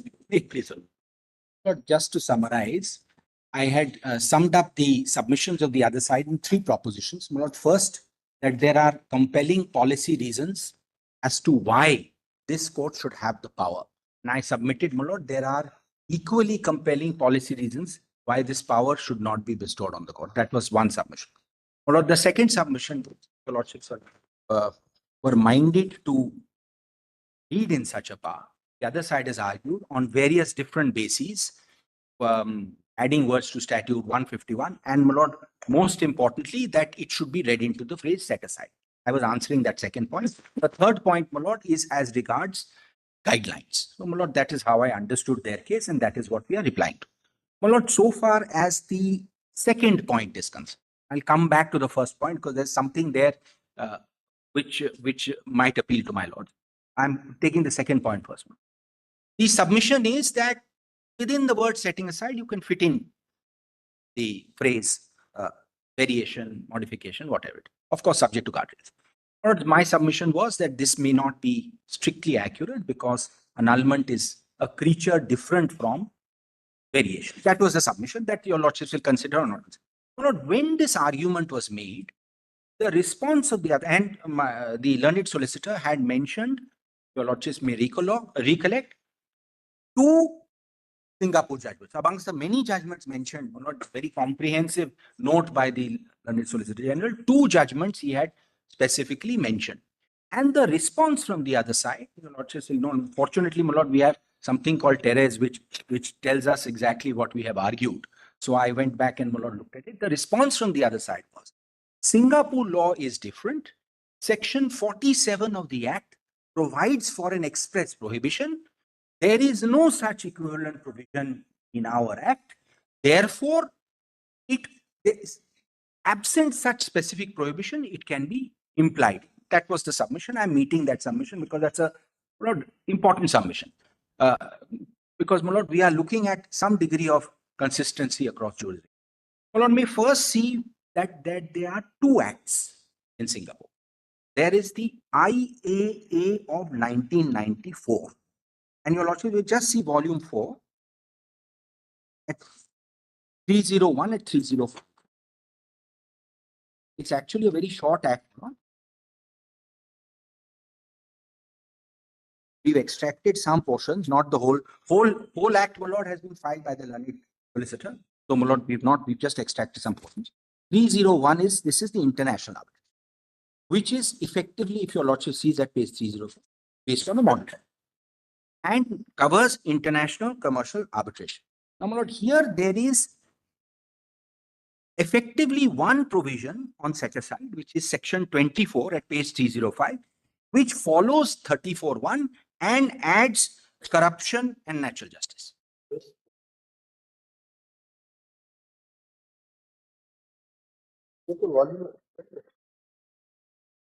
please. Sir. Just to summarize, I had summed up the submissions of the other side in three propositions. First, that there are compelling policy reasons as to why this court should have the power. And I submitted, my lord, there are equally compelling policy reasons why this power should not be bestowed on the court. That was one submission. My lord, the second submission, the lordships were minded to read in such a power. The other side has argued on various different bases, adding words to Statute 151, and my lord, most importantly, that it should be read into the phrase set aside. I was answering that second point. The third point, my lord, is as regards guidelines. So, my lord, that is how I understood their case, and that is what we are replying to. My lord, so far as the second point is concerned, I'll come back to the first point because there's something there which might appeal to my lord. I'm taking the second point first. The submission is that within the word setting aside, you can fit in the phrase variation, modification, whatever it is. Of course, subject to guardrails. My submission was that this may not be strictly accurate because annulment is a creature different from variation. That was the submission that your lordships will consider or not. But when this argument was made, the response of the other, and the learned solicitor had mentioned, your lordships may recollect, two Singapore judgments. Amongst the many judgments mentioned, not very comprehensive note by the learned solicitor general, two judgments he had specifically mentioned. And the response from the other side, your lordships will know, fortunately, my lord, we have something called Teres, which tells us exactly what we have argued. So I went back and my lord looked at it. The response from the other side was, Singapore law is different. Section 47 of the Act provides for an express prohibition. There is no such equivalent provision in our Act. Therefore, absent such specific prohibition, it can be implied. That was the submission. I'm meeting that submission because that's a important submission. Because, my lord, we are looking at some degree of consistency across jurisdictions. My lord, may first see that there are two acts in Singapore. There is the IAA of 1994. And your lordship will just see volume 4 at 301 at 304. It's actually a very short act. No? We've extracted some portions, not the whole act, my lord, has been filed by the learned solicitor. So, my lord, we've just extracted some portions. 301 this is the international arbitration, which is effectively, if your lordship sees at page 304, based on the model and covers international commercial arbitration. Now, my lord, here there is effectively one provision on set aside, which is section 24 at page 305, which follows 34.1 and adds corruption and natural justice.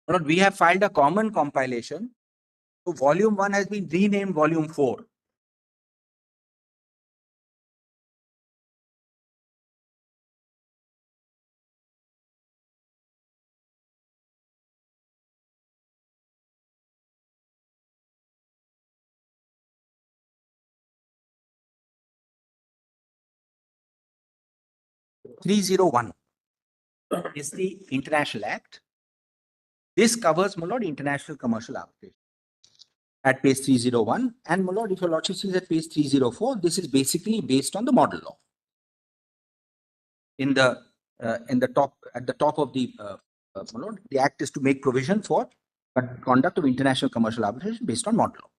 Lord, we have filed a common compilation. So volume 1 has been renamed volume 4. (301) is the International Act. This covers, my lord, international commercial arbitration at page 301. And, my lord, if your lordship sees at page 304, this is basically based on the model law. In the top, at the top of the my lord, the act is to make provision for conduct of international commercial arbitration based on model law.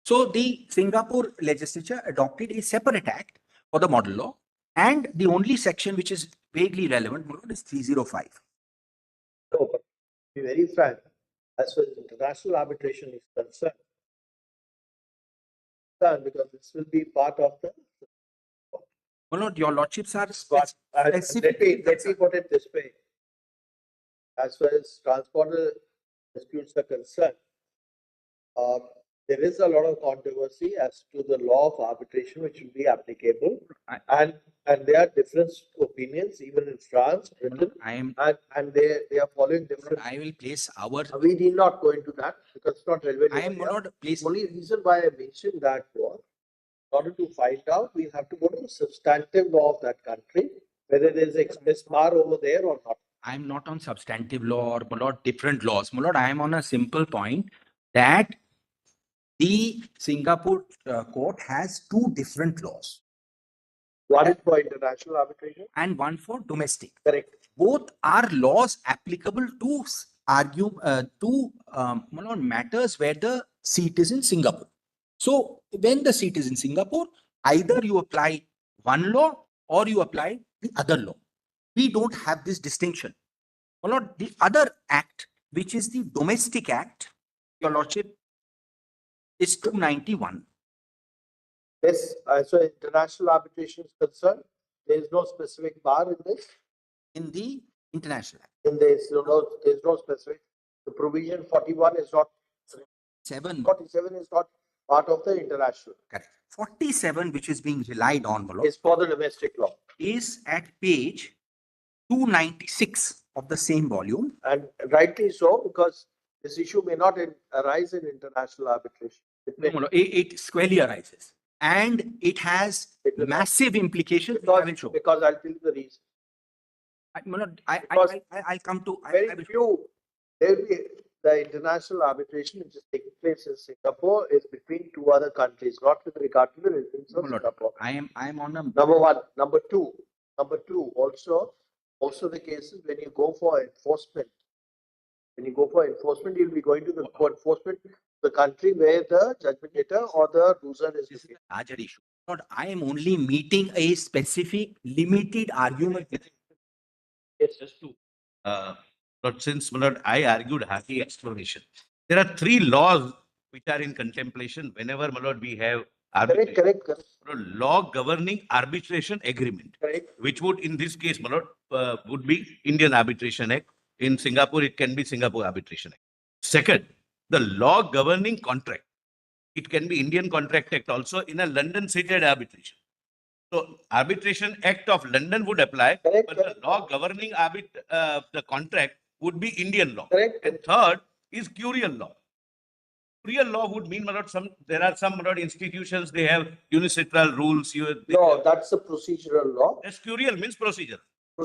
So the Singapore legislature adopted a separate act for the model law, and the only section which is vaguely relevant, my lord, is 305. No, but to be very frank, as far as international arbitration is concerned, because this will be part of the. My lord, your lordships are let me put it this way. As far as transporter disputes are concerned, there is a lot of controversy as to the law of arbitration which will be applicable. And there are different opinions, even in France, Britain, and they are following different. I will place our. We need not go into that because it's not relevant. I am not placing. Only reason why I mentioned that was in order to find out, we have to go to the substantive law of that country, whether there is express bar over there or not. I'm not on substantive law or my lord, different laws. My lord, I am on a simple point that the Singapore court has two different laws. One for international arbitration and one for domestic. Correct. Both are laws applicable to matters where the seat is in Singapore. So when the seat is in Singapore, either you apply one law or you apply the other law. We don't have this distinction. My lord, the other act, which is the Domestic Act, your lordship, is 291. Yes, so international arbitration is concerned, there is no specific bar in this. In the International Act. In this, there is no specific. The provision 41 is not. 47 is not part of the international. Correct. 47, which is being relied on, is for the domestic law. Is at page 296 of the same volume. And rightly so, because this issue may not arise in international arbitration. It squarely arises. And it has massive implications. Because I'll tell you the reason. I'll come to. Very few. There will be the international arbitration which is taking place in Singapore is between two other countries, not with regard to the residents of Singapore. I am on a. Number one. Number two. Also the cases when you go for enforcement. When you go for enforcement, you'll be going to the enforcement, the country where the judgment debtor or the loser is. This is a larger issue. I am only meeting a specific limited argument. Yes, just to. But since I argued happy explanation, there are three laws which are in contemplation whenever we have arbitration. Correct. Law governing arbitration agreement, which would in this case would be Indian Arbitration Act. In Singapore, it can be Singapore Arbitration Act. Second, the law governing contract. It can be Indian Contract Act also in a London seated arbitration. So Arbitration Act of London would apply, but the law governing the contract would be Indian law. And third is curial law. Curial law would mean there are some institutions, they have unilateral rules. No, that's the procedural law. That's curial means procedure.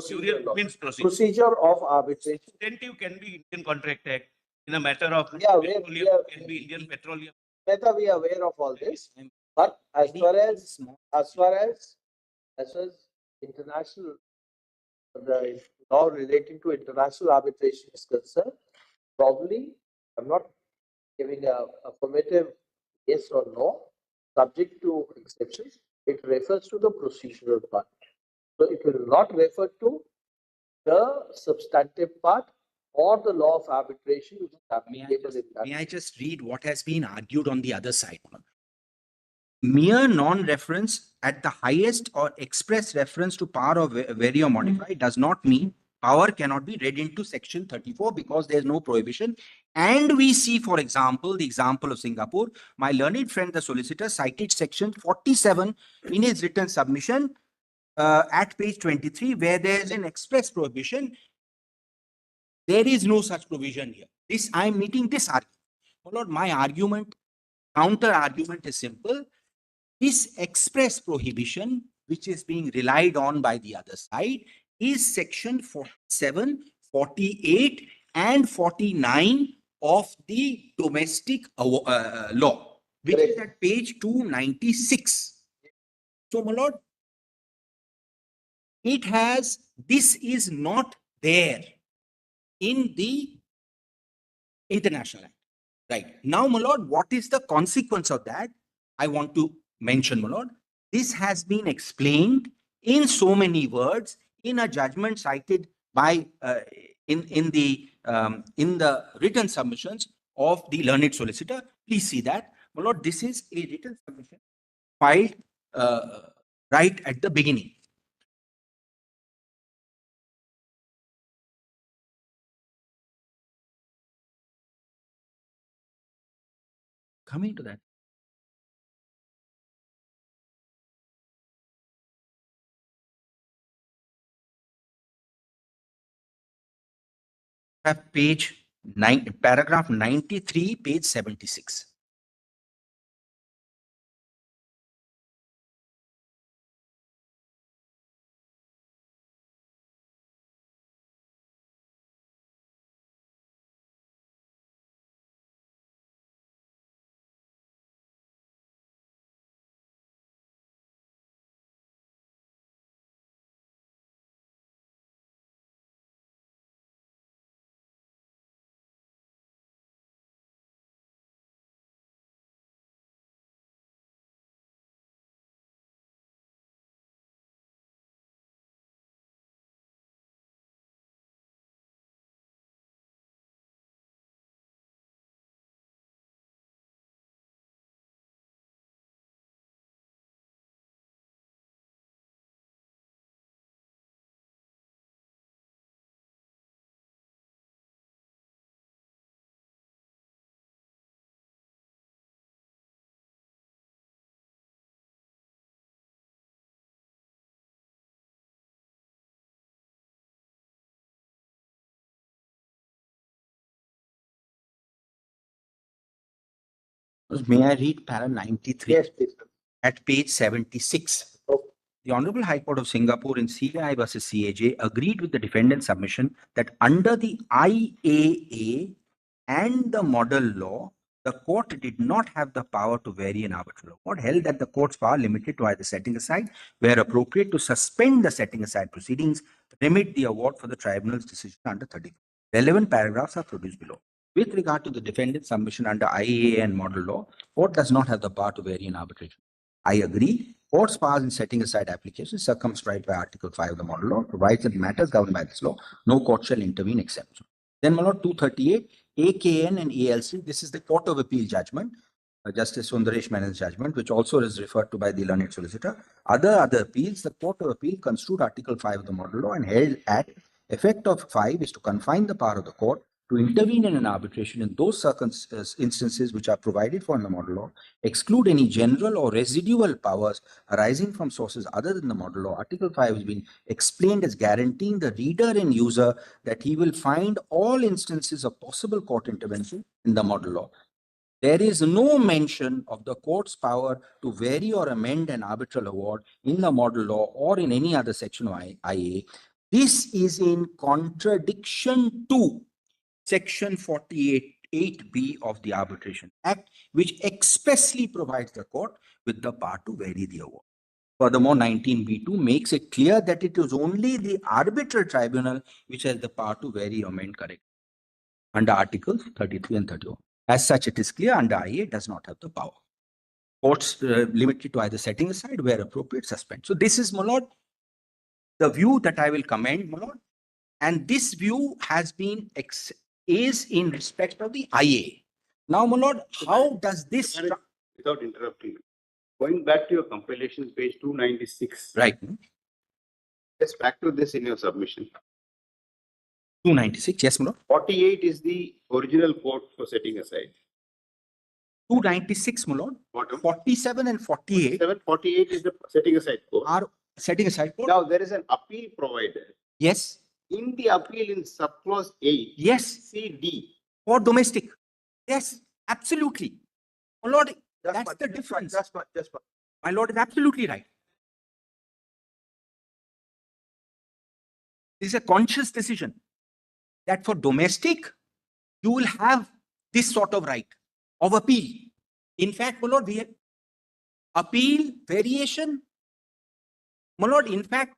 Curial means procedure. Procedure of arbitration. Substantive can be Indian Contract Act. In a matter of petroleum, can be Indian petroleum. Whether we are aware of all this, but as far as international, the law relating to international arbitration is concerned, probably I'm not giving a affirmative yes or no, subject to exceptions. It refers to the procedural part. So it will not refer to the substantive part or the law of arbitration. May I just read what has been argued on the other side? Mere non-reference at the highest or express reference to power or vary or modify does not mean power cannot be read into section 34 because there is no prohibition. And we see, for example, the example of Singapore. My learned friend, the solicitor, cited section 47 in his written submission at page 23, where there is an express prohibition. There is no such provision here. I am meeting this argument. Oh Lord, my argument, counter argument is simple. This express prohibition, which is being relied on by the other side, is section 47, 48, and 49 of the domestic law, which is at page 296. So, my lord, this is not there in the International Act. Right. Now, my lord, what is the consequence of that? I want to mention, my lord. This has been explained in so many words in a judgment cited by in the written submissions of the learned solicitor. Please see that, my lord. This is a written submission filed right at the beginning. Coming to that. Have page 9, paragraph 93, page 76. May I read para 93? Yes, please. At page 76. The Honorable High Court of Singapore in CAI versus CAJ agreed with the defendant's submission that under the IAA and the model law, the court did not have the power to vary an arbitral award, held that the court's power limited to either setting aside, where appropriate, to suspend the setting aside proceedings, remit the award for the tribunal's decision under 30. Relevant paragraphs are produced below. With regard to the defendant's submission under IAA and model law, court does not have the power to vary an arbitration. I agree. Court's powers in setting aside applications circumscribed by Article 5 of the model law provides that matters governed by this law, no court shall intervene except. Then, my lord, 238, AKN and ALC, this is the Court of Appeal judgment, Justice Sundaresh Menon's judgment, which also is referred to by the learned solicitor. Other appeals, the Court of Appeal construed Article 5 of the model law and held at effect of 5 is to confine the power of the court to intervene in an arbitration in those instances which are provided for in the model law, exclude any general or residual powers arising from sources other than the model law. Article 5 has been explained as guaranteeing the reader and user that he will find all instances of possible court intervention in the model law. There is no mention of the court's power to vary or amend an arbitral award in the model law or in any other section of IA. This is in contradiction to Section 48(8)(b) of the Arbitration Act, which expressly provides the court with the power to vary the award. Furthermore, 19(b)(2) makes it clear that it is only the arbitral tribunal which has the power to vary or amend correct under Articles 33 and 31. As such, it is clear under IA does not have the power. Courts limited to either setting aside, where appropriate, suspend. So this is, my lord, the view that I will commend, my lord. And this view has been is in respect of the IA. Now, my lord, how does this... Without interrupting, going back to your compilation, page 296. Right. Just back to this in your submission. 296, yes, my lord. 48 is the original quote for setting aside. 296, my lord. Bottom. 47 and 48. 48 is the setting aside quote. Are setting aside quote. Now, there is an appeal provided. Yes. In the appeal in subclause 8. Yes. CD. For domestic. Yes, absolutely. My lord, that's the difference. My lord is absolutely right. This is a conscious decision that for domestic, you will have this sort of right of appeal. In fact, my lord, we have appeal, variation. My lord, in fact,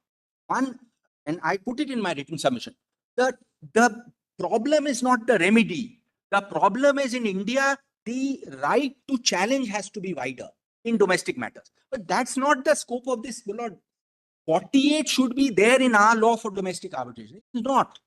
one, and I put it in my written submission, the problem is not the remedy. The problem is in India, the right to challenge has to be wider in domestic matters. But that's not the scope of this, my lord. 48 should be there in our law for domestic arbitration. It is not.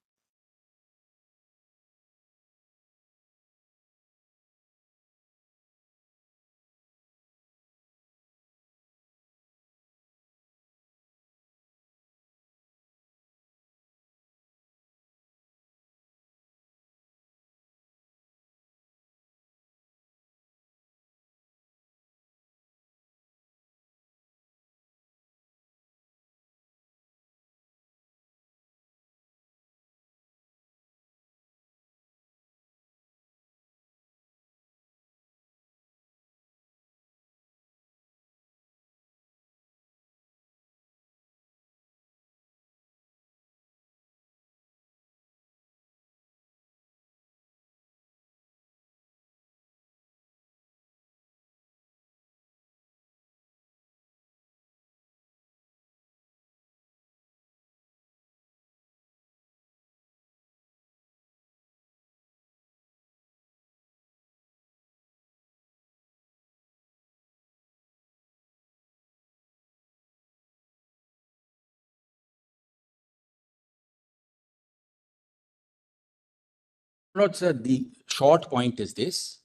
Lord, sir, the short point is this.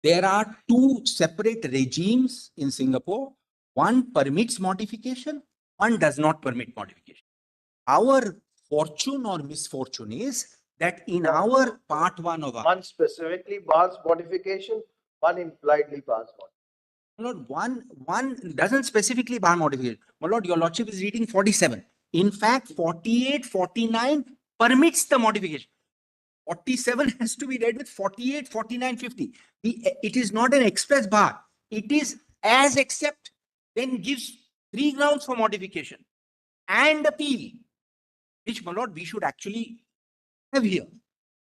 There are two separate regimes in Singapore. One permits modification, one does not permit modification. Our fortune or misfortune is that in our part one of our One specifically bars modification, one impliedly bars modification. My Lord, one doesn't specifically bar modification. My Lord, your Lordship is reading 47. In fact, 48, 49 permits the modification. 47 has to be read with 48, 49, 50. It is not an express bar. It is as except, then gives 3 grounds for modification and appeal, which, my Lord, we should actually have here.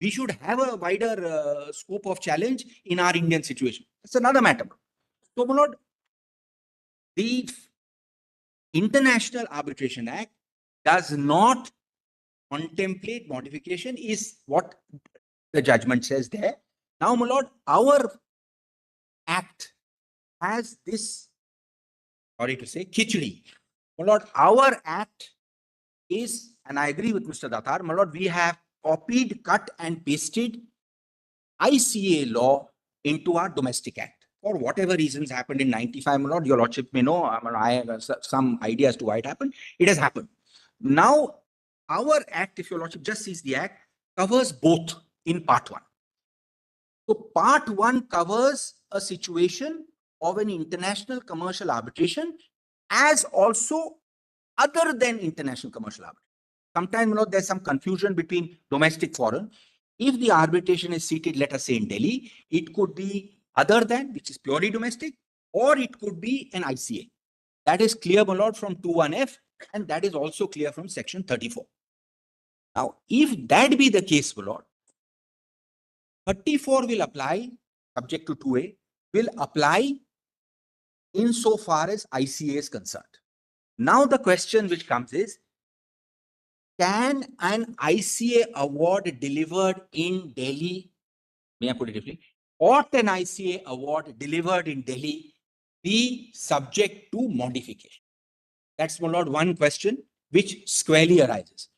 We should have a wider scope of challenge in our Indian situation. That's another matter. So, my Lord, the International Arbitration Act does not contemplate modification, is what the judgment says there. Now, my Lord, our act has this, sorry to say, khichdi. My Lord, our act is, and I agree with Mr. Datar, my Lord, we have copied, cut and pasted ICA law into our domestic act. For whatever reasons happened in 95, my Lord, your Lordship may know, I have some idea as to why it happened. It has happened. Now, our act, if your Lordship just sees the act, covers both in part one. So part one covers a situation of an international commercial arbitration as also other than international commercial arbitration. Sometimes, there's some confusion between domestic foreign. If the arbitration is seated, let us say in Delhi, it could be other than, which is purely domestic, or it could be an ICA. That is clear, my Lord, from 21F, and that is also clear from section 34. Now, if that be the case, my Lord, 34 will apply, subject to 2A, will apply insofar as ICA is concerned. Now, the question which comes is, can an ICA award delivered in Delhi, may I put it differently, or an ICA award delivered in Delhi be subject to modification? That's, my Lord, one question which squarely arises.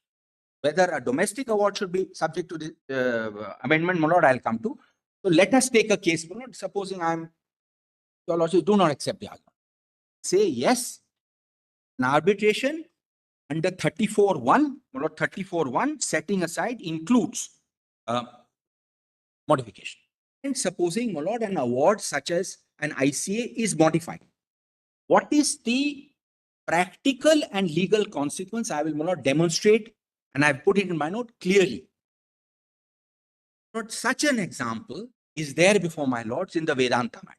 Whether a domestic award should be subject to the amendment, my Lord, I'll come to. So let us take a case, my Lord, supposing your Lordship do not accept the argument. Say yes, an arbitration under 34.1, my Lord, 34.1, setting aside includes modification. And supposing, my Lord, an award such as an ICA is modified. What is the practical and legal consequence? I will, my Lord, demonstrate, and I've put it in my note clearly. But such an example is there before my lords in the Vedanta matter.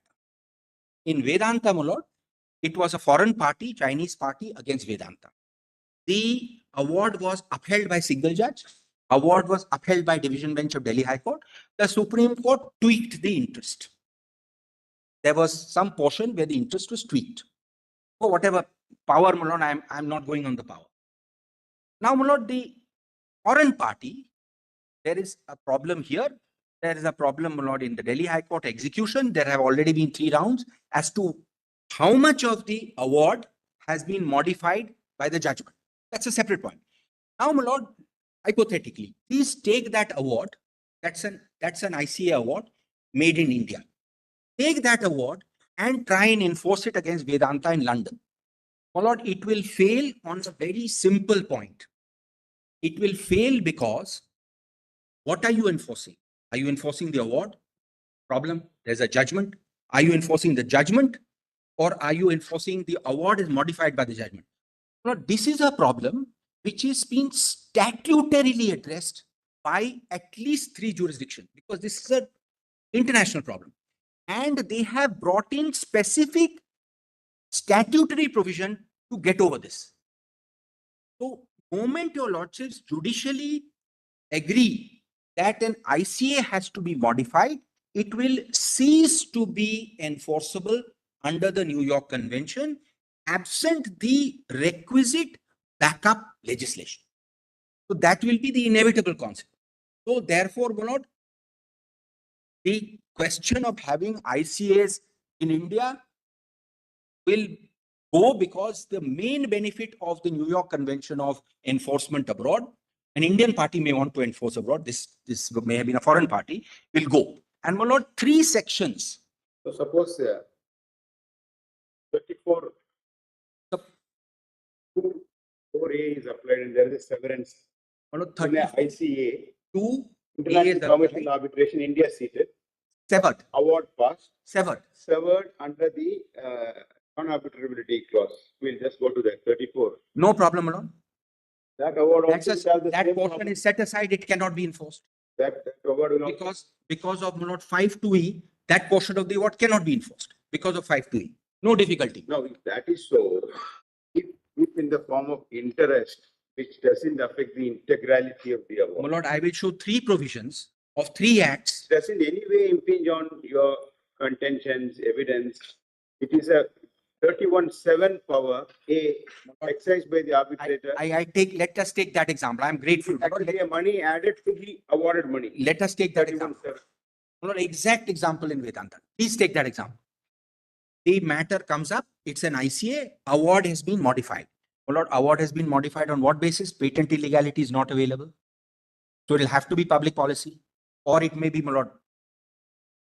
In Vedanta, my lord, it was a foreign party, Chinese party against Vedanta. The award was upheld by single judge. Award was upheld by division bench of Delhi High Court. The Supreme Court tweaked the interest. There was some portion where the interest was tweaked. For whatever power, my lord, I'm not going on the power. Now, my lord, the foreign party, there is a problem here. There is a problem, my lord, in the Delhi High Court execution. There have already been 3 rounds as to how much of the award has been modified by the judgment. That's a separate point. Now, my lord, hypothetically, please take that award. That's an ICA award made in India. Take that award and try and enforce it against Vedanta in London. My lord, it will fail on a very simple point. It will fail because what are you enforcing? Are you enforcing the award? Problem, there's a judgment. Are you enforcing the judgment, or are you enforcing the award is modified by the judgment? Now, this is a problem which is being statutorily addressed by at least 3 jurisdictions, because this is an international problem. And they have brought in specific statutory provision to get over this. So, moment your lordships judicially agree that an ICA has to be modified, it will cease to be enforceable under the New York Convention, absent the requisite backup legislation. So that will be the inevitable consequence. So therefore, my lord, the question of having ICAs in India will go, because the main benefit of the New York Convention of enforcement abroad An Indian party may want to enforce abroad. This may have been a foreign party, will go. And my lord, 3 sections. So suppose 34, 4A is applied and there is a severance. My lord, In a 34, ICA, 2 International Commercial Arbitration, India seated, severed, award passed, severed. severed under the non-arbitrability clause. We'll just go to that, 34. No problem, my lord. That award That's also will have the that same portion problem. is set aside. It cannot be enforced That award will also. because of my lord 5(2)(e). That portion of the award cannot be enforced because of 5(2)(e). No difficulty. No, if that is so, if in the form of interest, which doesn't affect the integrality of the award. My lord, I will show 3 provisions of 3 acts. Doesn't any way impinge on your contentions, evidence. It is a 31(7) power, A, exercised by the arbitrator. Let us take that example. I'm grateful. Actually, money added to the awarded money. Let us take that example. 31(7). My lord, exact example in Vedanta. Please take that example. The matter comes up. It's an ICA. Award has been modified. My lord, award has been modified on what basis? Patent illegality is not available. So it will have to be public policy, or it may be, my lord,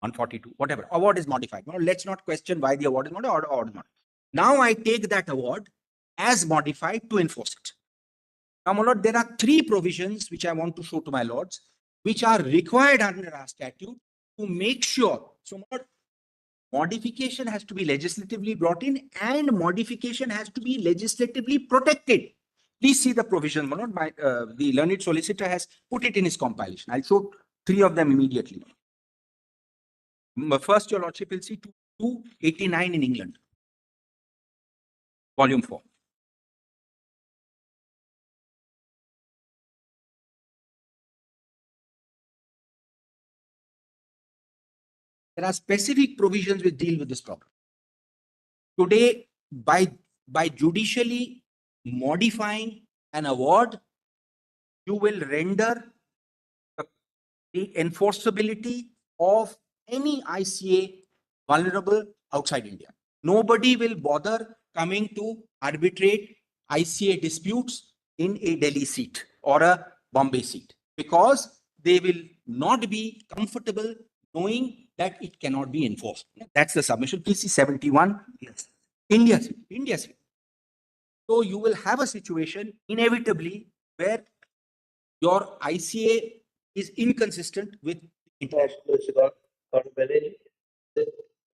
142, whatever. Award is modified. My lord, let's not question why the award is modified or not. Now I take that award as modified to enforce it. Now, my lord, there are 3 provisions which I want to show to my lords, which are required under our statute to make sure. So, my lord, modification has to be legislatively brought in and modification has to be legislatively protected. Please see the provision, my lord. The learned solicitor has put it in his compilation. I'll show 3 of them immediately. First, your lordship will see 289 in England. Volume 4. There are specific provisions which deal with this problem. Today, by judicially modifying an award, you will render the enforceability of any ICA vulnerable outside India. Nobody will bother coming to arbitrate ICA disputes in a Delhi seat or a Bombay seat because they will not be comfortable knowing that it cannot be enforced. That's the submission. PC 71. Yes. India seat. So you will have a situation inevitably where your ICA is inconsistent with international.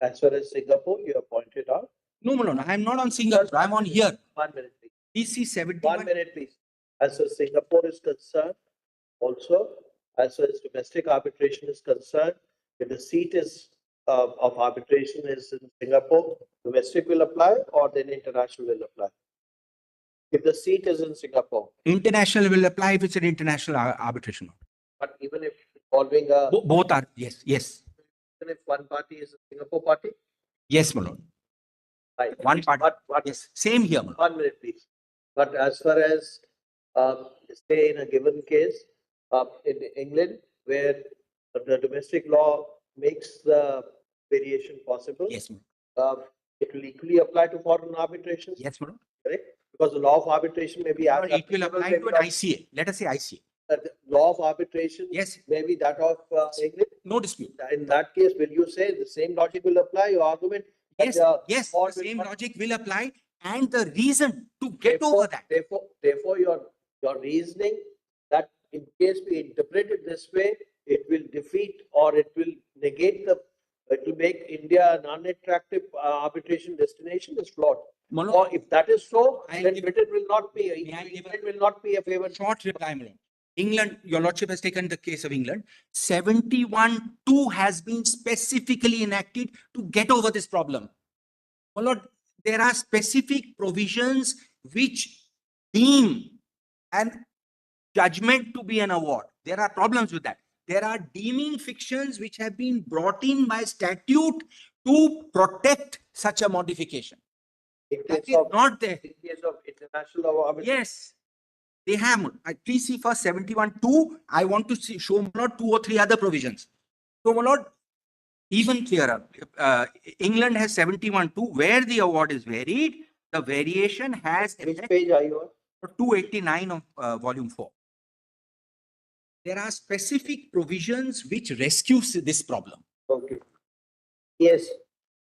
As far as Singapore, you have pointed out. No. I am not on Singapore. I am on here. 1 minute, please. DC 71. 1 minute, please. As far as Singapore is concerned, also, as far as domestic arbitration is concerned, if the seat is of arbitration is in Singapore, domestic will apply or then international will apply. If the seat is in Singapore. International will apply if it's an international arbitration. But even if involving a. Both are, yes. Even if one party is a Singapore party? Yes, my lord. Right. One party. Yes, same here, my lord. 1 minute, please. But as far as, say in a given case, in England, where the domestic law makes the variation possible. Yes, ma'am. It will equally apply to foreign arbitrations. Yes, ma'am. Correct? Because the law of arbitration may be. It will apply to an ICA. Let us say ICA. The law of arbitration. Yes. May be that of England. No dispute. In that case, will you say the same logic will apply? Your argument. Yes, the same logic will apply, and the reason to get over that. Therefore, your reasoning that in case we interpret it this way, it will defeat or it will negate it will make India an unattractive arbitration destination is flawed. Or if that is so, then Britain will not be. England will not be a favored. Short reply, my lord. England, your lordship has taken the case of England. 71(2) has been specifically enacted to get over this problem. My lord, there are specific provisions which deem an judgment to be an award. There are problems with that. There are deeming fictions which have been brought in by statute to protect such a modification. That is not there. In case of international arbitration. Yes. They have. Please see first 71(2). I want to show my lord 2 or 3 other provisions. So, my lord, even clearer. England has 71(2), where the award is varied. The variation has. Which page are you on? 289 of volume 4. there are specific provisions which rescues this problem. Okay. Yes.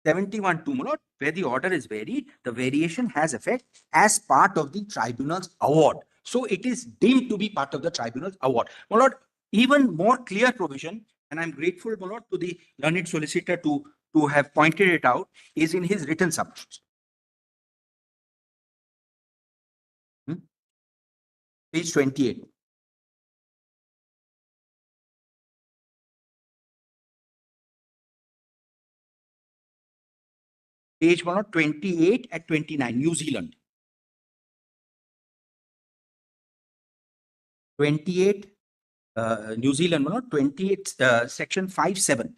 71(2), my lord, where the order is varied, the variation has effect as part of the tribunal's award. So it is deemed to be part of the tribunal's award. My lord, even more clear provision, and I'm grateful, my lord, to the learned solicitor to have pointed it out, is in his written submissions. Page 28. Page 28 at 29, New Zealand. 28, New Zealand, 28, section 5(7),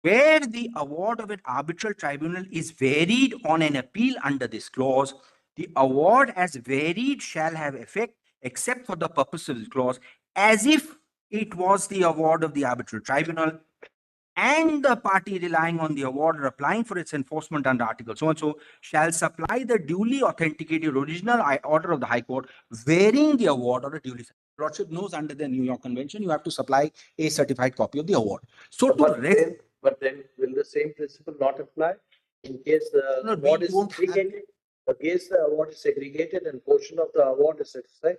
where the award of an arbitral tribunal is varied on an appeal under this clause, the award as varied shall have effect except for the purpose of this clause, as if it was the award of the arbitral tribunal, and the party relying on the award or applying for its enforcement under Article so and so shall supply the duly authenticated original order of the High Court, varying the award or a duly. Lordship knows under the New York Convention, you have to supply a certified copy of the award. So, but then will the same principle not apply in case the award is segregated? In case the award is segregated and portion of the award is set aside.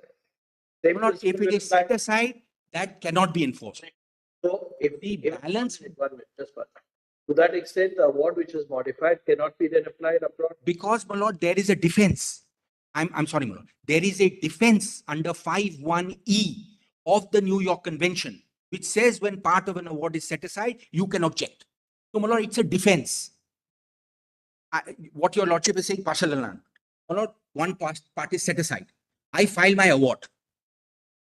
If it is set aside, that cannot be enforced. So if the balance, one minute, just one. To that extent, the award which is modified cannot be then applied abroad. Because, my lord, there is a defense. I'm sorry, my lord. There is a defense under 5(1)(e) of the New York Convention, which says when part of an award is set aside, you can object. So, my lord, it's a defense. What your lordship is saying, partial annulment. My lord, one part is set aside. I file my award.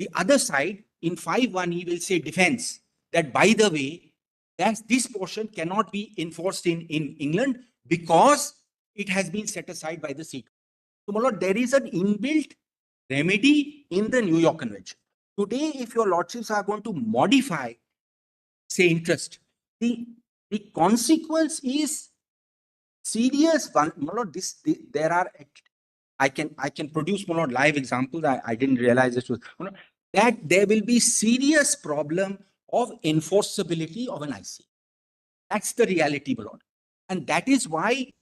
The other side in 5(1)(e) will say defense, that by the way, that this portion cannot be enforced in England because it has been set aside by the seat. So, my lord, there is an inbuilt remedy in the New York Convention. Today, if your lordships are going to modify, say, interest, the consequence is serious. My lord, there are, I can produce, my lord, live examples. I didn't realize this was, that there will be serious problem of enforceability of an IC. That's the reality, my lord. And that is why,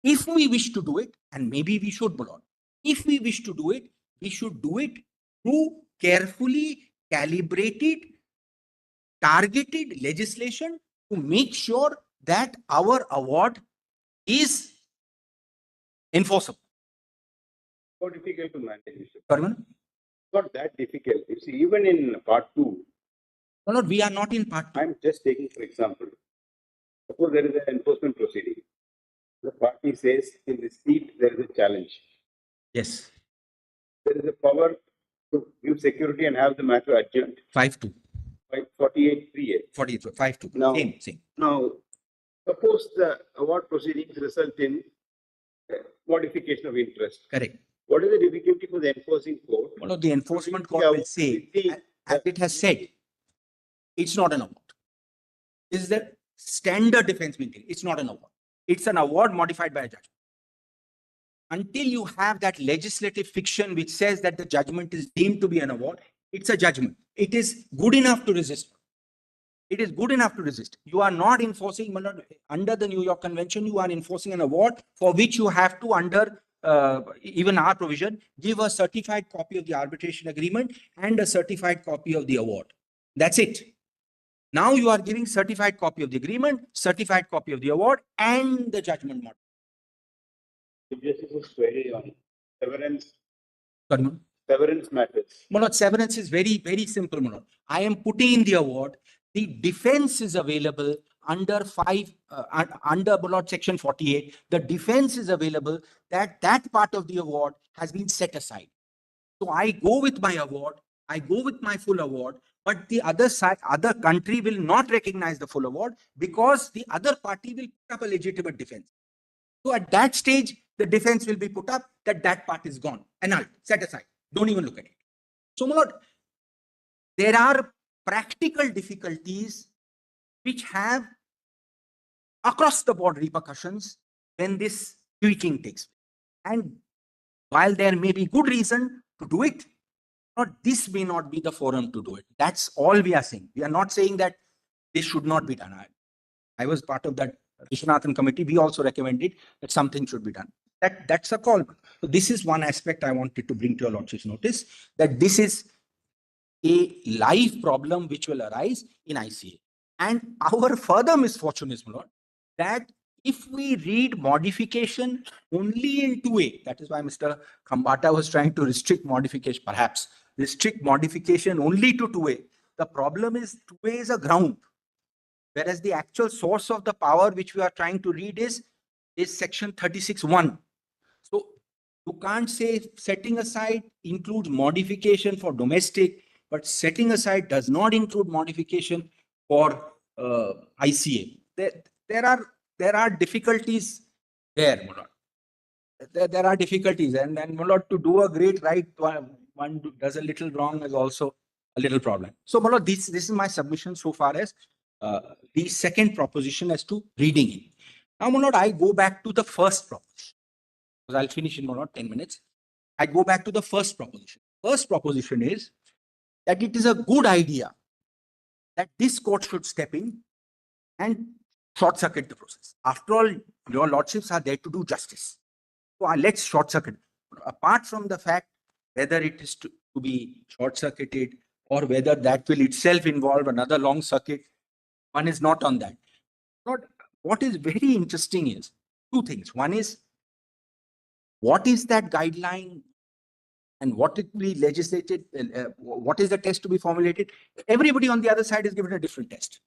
if we wish to do it, and maybe we should, my lord, if we wish to do it, we should do it through carefully calibrated, targeted legislation to make sure that our award is enforceable. So difficult to manage. Pardon? Not that difficult. You see, even in part 2. No, we are not in part 2. I'm just taking, for example, suppose there is an enforcement proceeding. The party says in the seat there is a challenge. Yes. There is a power to give security and have the matter adjourned. 5(2). 48(3)(a). 5(2). Now, same. Now, suppose the award proceedings result in modification of interest. Correct. What is the difficulty for the enforcing court? Well, the enforcement court will say, as it has said, it's not an award. This is the standard defense maintained. It's not an award. It's an award modified by a judgment. Until you have that legislative fiction which says that the judgment is deemed to be an award, it's a judgment. It is good enough to resist. It is good enough to resist. You are not enforcing, under the New York Convention, you are enforcing an award for which you have to, under even our provision, give a certified copy of the arbitration agreement and a certified copy of the award. That's it. Now you are giving certified copy of the agreement, certified copy of the award, and the judgment model. This is very on severance. Pardon? Severance matters. Manoj, severance is very, very simple, Manoj. I am putting in the award. The defense is available under Manoj, section 48. The defense is available that part of the award has been set aside. So I go with my award. I go with my full award, but the other country will not recognize the full award because the other party will put up a legitimate defense. So at that stage, the defense will be put up that part is gone, annulled, set aside. Don't even look at it. So, my lord, there are practical difficulties which have across the board repercussions when this tweaking takes place. And while there may be good reason to do it, Not, this may not be the forum to do it. That's all we are saying. We are not saying that this should not be done. I was part of that Vishwanathan committee. We also recommended that something should be done. That's a call. So this is one aspect I wanted to bring to your lordship's notice, that this is a live problem which will arise in ICA. And our further misfortune is, my lord, that if we read modification only in 2A, that is why Mr. Khambata was trying to restrict modification, perhaps restrict modification only to 2A. The problem is 2A is a ground, whereas the actual source of the power which we are trying to read is section 36(1). So you can't say setting aside includes modification for domestic, but setting aside does not include modification for ICA. There are difficulties there, my lord. There are difficulties, and my lord, to do a great right, one does a little wrong is also a little problem. So, my lord, this is my submission so far as the second proposition as to reading it. Now, my lord, I go back to the first proposition, because I'll finish in, my lord, 10 minutes. I go back to the first proposition. First proposition is that it is a good idea that this court should step in and short circuit the process. After all, your lordships are there to do justice. So let's short circuit. Apart from the fact whether it is to be short circuited or whether that will itself involve another long circuit, one is not on that. What is very interesting is two things. One is, what is that guideline and what it be legislated, what is the test to be formulated? Everybody on the other side is given a different test.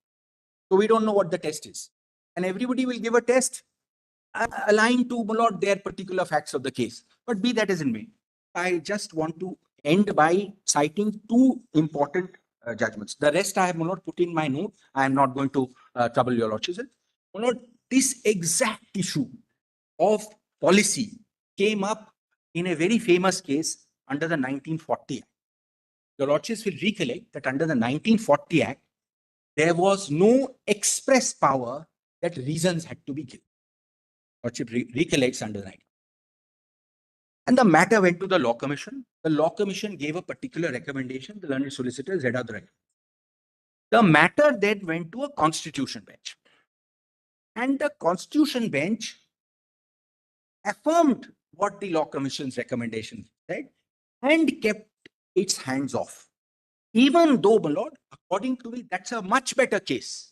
So we don't know what the test is. And everybody will give a test aligned to, not their particular facts of the case. But be that as it may, I just want to end by citing two important judgments. The rest I have not put in my note. I am not going to trouble your lordships. This exact issue of policy came up in a very famous case under the 1940 Act. Your lordships will recollect that under the 1940 Act, there was no express power that reasons had to be given. Lordship recollects under the 1940. And the matter went to the Law Commission. The Law Commission gave a particular recommendation. The learned solicitors read out the recommendation. The matter then went to a Constitution bench. And the Constitution bench affirmed what the Law Commission's recommendation said and kept its hands off. Even though, my lord, according to me, that's a much better case.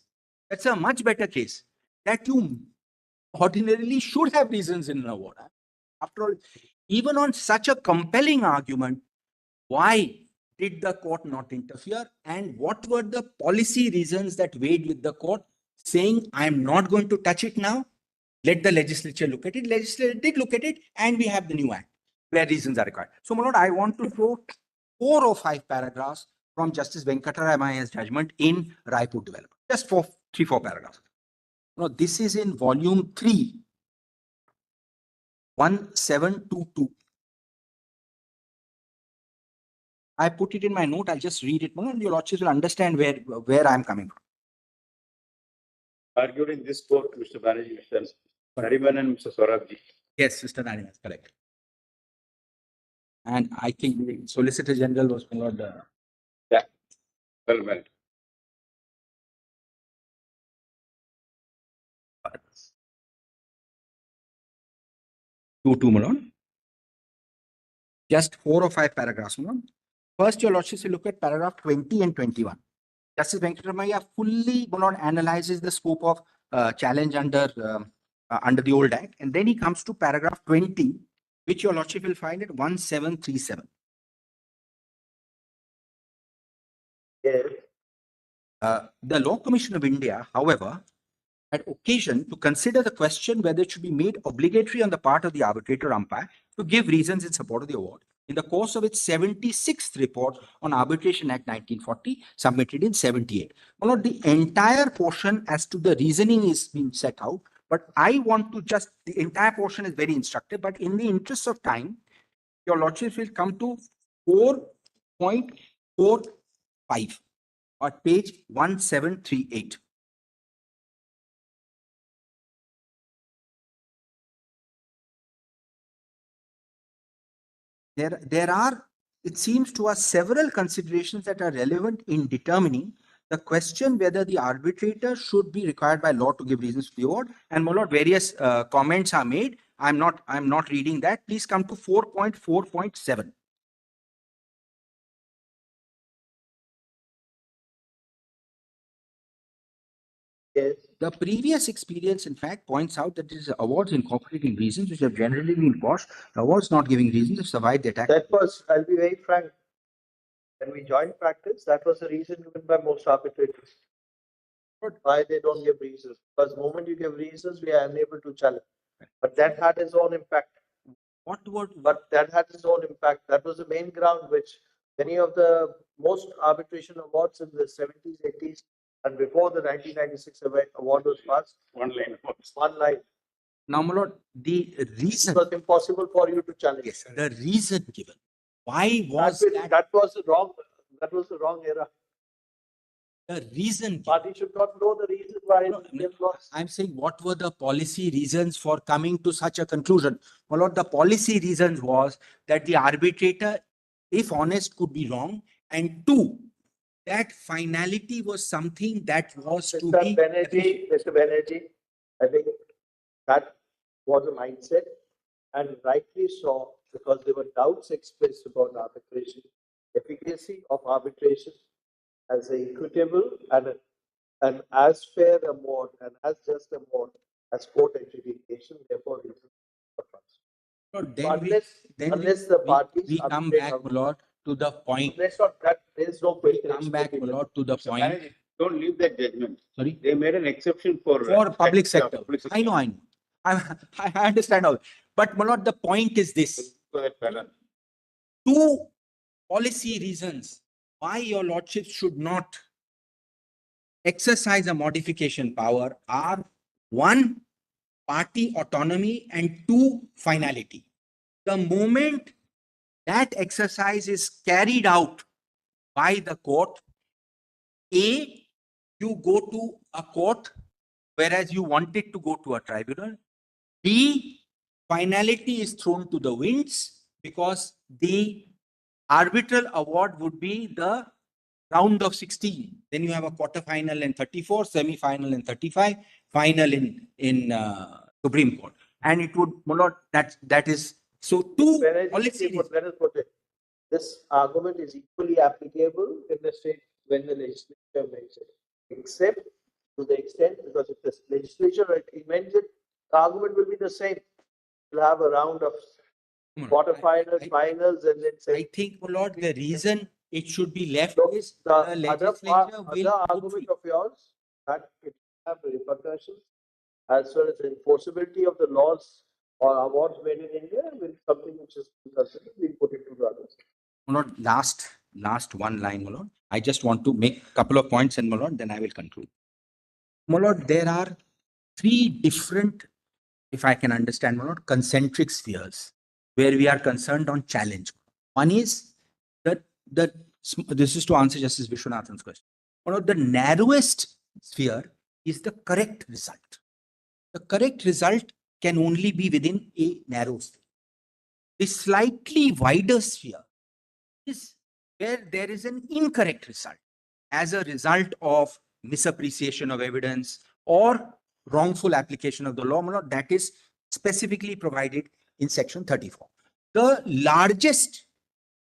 That's a much better case that you ordinarily should have reasons in an award. After all, even on such a compelling argument, why did the court not interfere? And what were the policy reasons that weighed with the court saying, I am not going to touch it now? Let the legislature look at it. Legislature did look at it, and we have the new act where reasons are required. So, my lord, I want to quote 4 or 5 paragraphs from Justice Venkataramaya's judgment in Raipur Development. Just 3-4 paragraphs. Now, this is in volume 3, 1722. I put it in my note. I'll just read it. Your lordships will understand where I'm coming from. Argued in this court, Mr. Banerjee, Mr. Nariman and Mr. Saurabh. Yes, Mr. Nariman is correct. And I think the Solicitor General was not yeah, well. 2 Malone. Just 4 or 5 paragraphs, Malone. First, your lordships will look at paragraph 20 and 21. Justice Venkatamaya fully, Malone, analyzes the scope of challenge under the old act, and then he comes to paragraph 20, which your lordship will find at 1737. Yes. The Law Commission of India, however, had occasion to consider the question whether it should be made obligatory on the part of the arbitrator umpire to give reasons in support of the award in the course of its 76th report on Arbitration Act 1940, submitted in 78. Well, the entire portion as to the reasoning is being set out, but I want to just, the entire portion is very instructive, but in the interest of time, your lordship will come to 4.45 at page 1738. There are it seems to us several considerations that are relevant in determining the question whether the arbitrator should be required by law to give reasons for the award. And my lord, various comments are made. I'm not reading that. Please come to 4.4.7. Yes. The previous experience, in fact, points out that these awards incorporating reasons which have generally been quashed, awards not giving reasons have survived the attack. That was, I'll be very frank, when we joined practice, that was the reason given by most arbitrators. Why they don't give reasons? Because the moment you give reasons, we are unable to challenge. But that had its own impact. But that had its own impact. That was the main ground which many of the most arbitration awards in the 70s, 80s, and before the 1996 award was passed. One line. One line. Now, my lord, the reason. It was impossible for you to challenge. Yes, the reason given. Why was that was the wrong era. The reason. Party should not know the reason why they lost. I'm saying what were the policy reasons for coming to such a conclusion? My lord, the policy reasons was that the arbitrator, if honest, could be wrong, and two, that finality was something that was to be. Mr. Banerjee, I think that was a mindset, and rightly so, because there were doubts expressed about arbitration, efficacy of arbitration as an equitable and as fair a mode and as just a mode as court adjudication. Therefore, unless the parties we come back, my lord, to the point. Let's not that there is no question. Come back, my lord, to the point. Don't leave that judgment. Sorry, they made an exception for public sector. I know. I understand all, but my lord, the point is this: two policy reasons why your lordship should not exercise a modification power are: one, party autonomy, and two, finality. The moment that exercise is carried out by the court, A, you go to a court, whereas you wanted to go to a tribunal. B, finality is thrown to the winds because the arbitral award would be the round of 16. Then you have a quarterfinal in 34, semi-final in 35, final in Supreme Court. And it would, that is, so two policy. This argument is equally applicable in the state when the legislature makes it, except to the extent, because if the legislature amends it, the argument will be the same. You'll have a round of quarterfinals, finals, and then say. I think, my lord, the reason it should be left is the legislature will. Other argument of yours that it have repercussions as far as enforceability of the laws or awards made in India with something which is being put into the others. My lord, last one line, my lord. I just want to make a couple of points, and my lord, then I will conclude. My lord, there are three different, if I can understand, my lord, concentric spheres where we are concerned on challenge. One is that this is to answer Justice Vishwanathan's question. One of the narrowest sphere is the correct result. The correct result can only be within a narrow sphere. The slightly wider sphere is where there is an incorrect result as a result of misappreciation of evidence or wrongful application of the law. That is specifically provided in section 34. The largest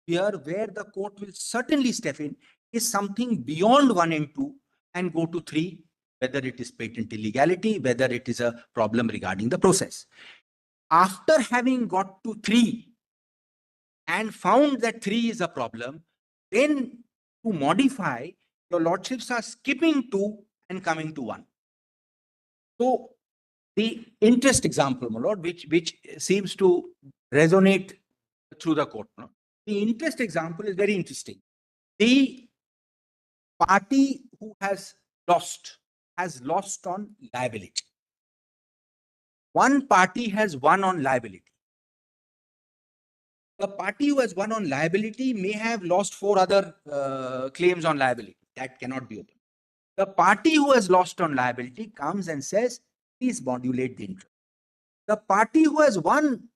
sphere where the court will certainly step in is something beyond 1 and 2 and go to 3, whether it is patent illegality, whether it is a problem regarding the process. After having got to 3 and found that 3 is a problem, then to modify, your lordships are skipping 2 and coming to 1. So the interest example, my lord, which seems to resonate through the court. No? The interest example is very interesting. The party who has lost on liability. One party has won on liability. The party who has won on liability may have lost 4 other claims on liability. That cannot be open. The party who has lost on liability comes and says, please modulate the interest. The party who has won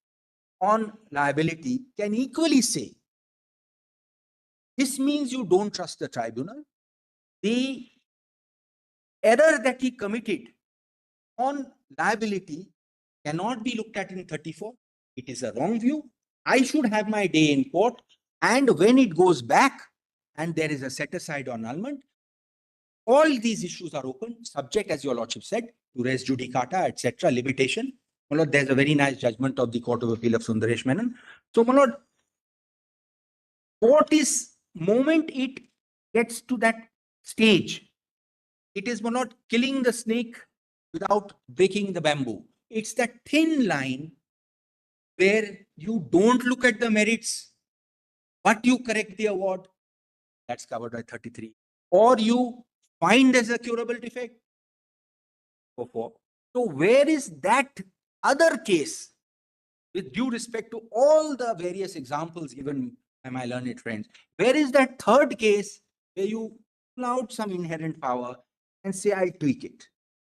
on liability can equally say, This means you don't trust the tribunal. The error that he committed on liability cannot be looked at in 34. It is a wrong view. I should have my day in court. And when it goes back and there is a set aside or annulment, all these issues are open, subject, as your lordship said, to res judicata, etc., limitation. My lord, there's a very nice judgment of the Court of Appeal of Sundaresh Menon. So, my lord, what is moment it gets to that stage? It is, my lord, killing the snake without breaking the bamboo. It's that thin line where you don't look at the merits, but you correct the award. That's covered by 33. Or you find as a curable defect. So where is that other case, with due respect to all the various examples given by my learned friends? Where is that third case where you pull out some inherent power and say, I'll tweak it?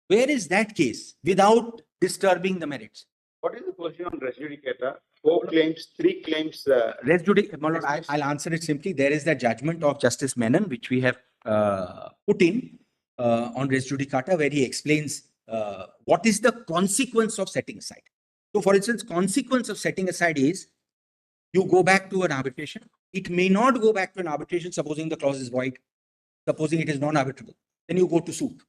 Where is that case without disturbing the merits? What is the position on res judicata? 4 claims, 3 claims. Res judicata, I'll answer it simply. There is the judgment of Justice Menon, which we have put in on res judicata, where he explains what is the consequence of setting aside. So, for instance, consequence of setting aside is you go back to an arbitration. It may not go back to an arbitration, supposing the clause is void, supposing it is non-arbitrable. Then you go to suit.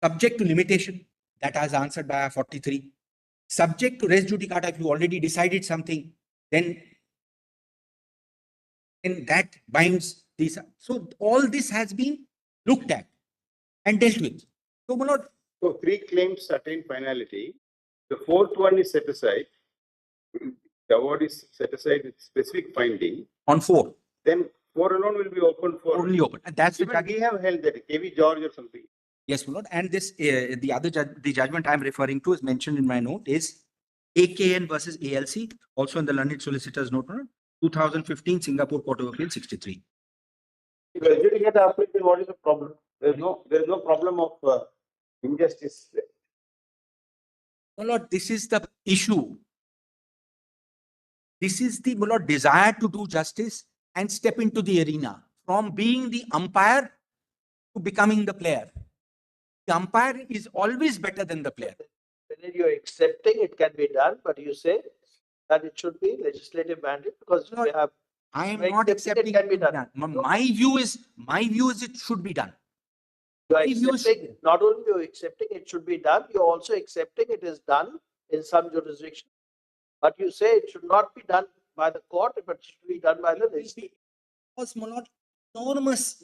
Subject to limitation, that has answered by 43. Subject to res judicata, if you already decided something, then that binds these. So all this has been looked at and dealt with. So, my lord, So 3 claims attain finality. The 4th one is set aside. The award is set aside with specific finding. On 4. Then 4 alone will be open for. Only open. And that's even we have held that KV George or something. Yes, my lord. And this, the other the judgment I'm referring to is mentioned in my note is AKN versus ALC, also in the learned solicitor's note, 2015 Singapore Court of Appeal 63. If adjudicator appeals, what is the problem? There is no problem of injustice. My lord, this is the issue. This is the, my lord, desire to do justice and step into the arena from being the umpire to becoming the player. The umpire is always better than the player. When you're accepting, it can be done, but you say that it should be legislative mandate because we have. I am not accepting it can be done. My view is it should be done. You are accepting, not only you're accepting it should be done, you're also accepting it is done in some jurisdiction. But you say it should not be done by the court, but it should be done by the legislature. It's not enormous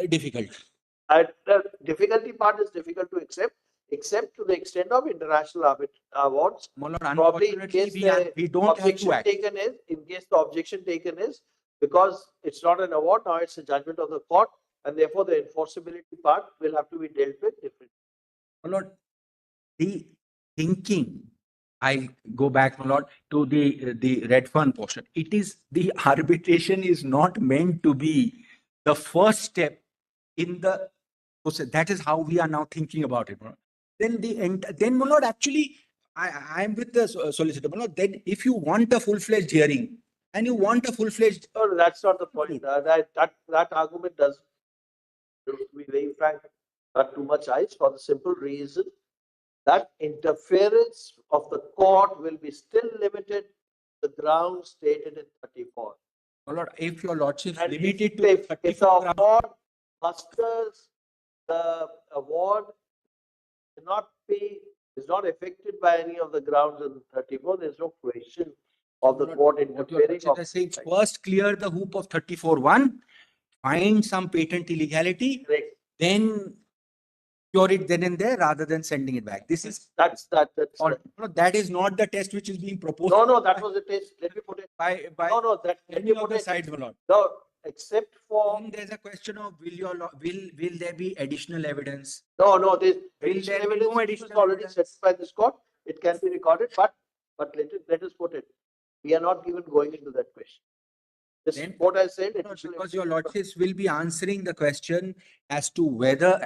difficult. The difficulty part is difficult to accept, except to the extent of international awards. Probably in case we don't have to act. In case the objection taken is because it's not an award, now it's a judgment of the court, and therefore the enforceability part will have to be dealt with differently. My lord, the thinking, I'll go back, my lord, to the red fern portion. It is the arbitration is not meant to be the first step in the process. That is how we are now thinking about it. Then my lord, actually, I am with the solicitor. My lord, then if you want a full-fledged hearing and you want a full-fledged, no, that's not the point. That argument does, to be very frank, not too much ice for the simple reason that interference of the court will be still limited to the grounds stated in 34. My lord, if your lordship is limited to if the award musters, the award is not affected by any of the grounds in 34. There's no question of the court interfering. First clear the hoop of 34(1), find some patent illegality, then cure it then and there rather than sending it back. This is that is not the test which is being proposed. No, that was the test. Let me put it by that any of the sides, my lord. No, except for then there's a question of will there be additional evidence? No, there's additional evidence is already set by this court. It can be recorded, but let us put it. We are not even going into that question. This is what I said. Because your lordships will be answering the question as to whether,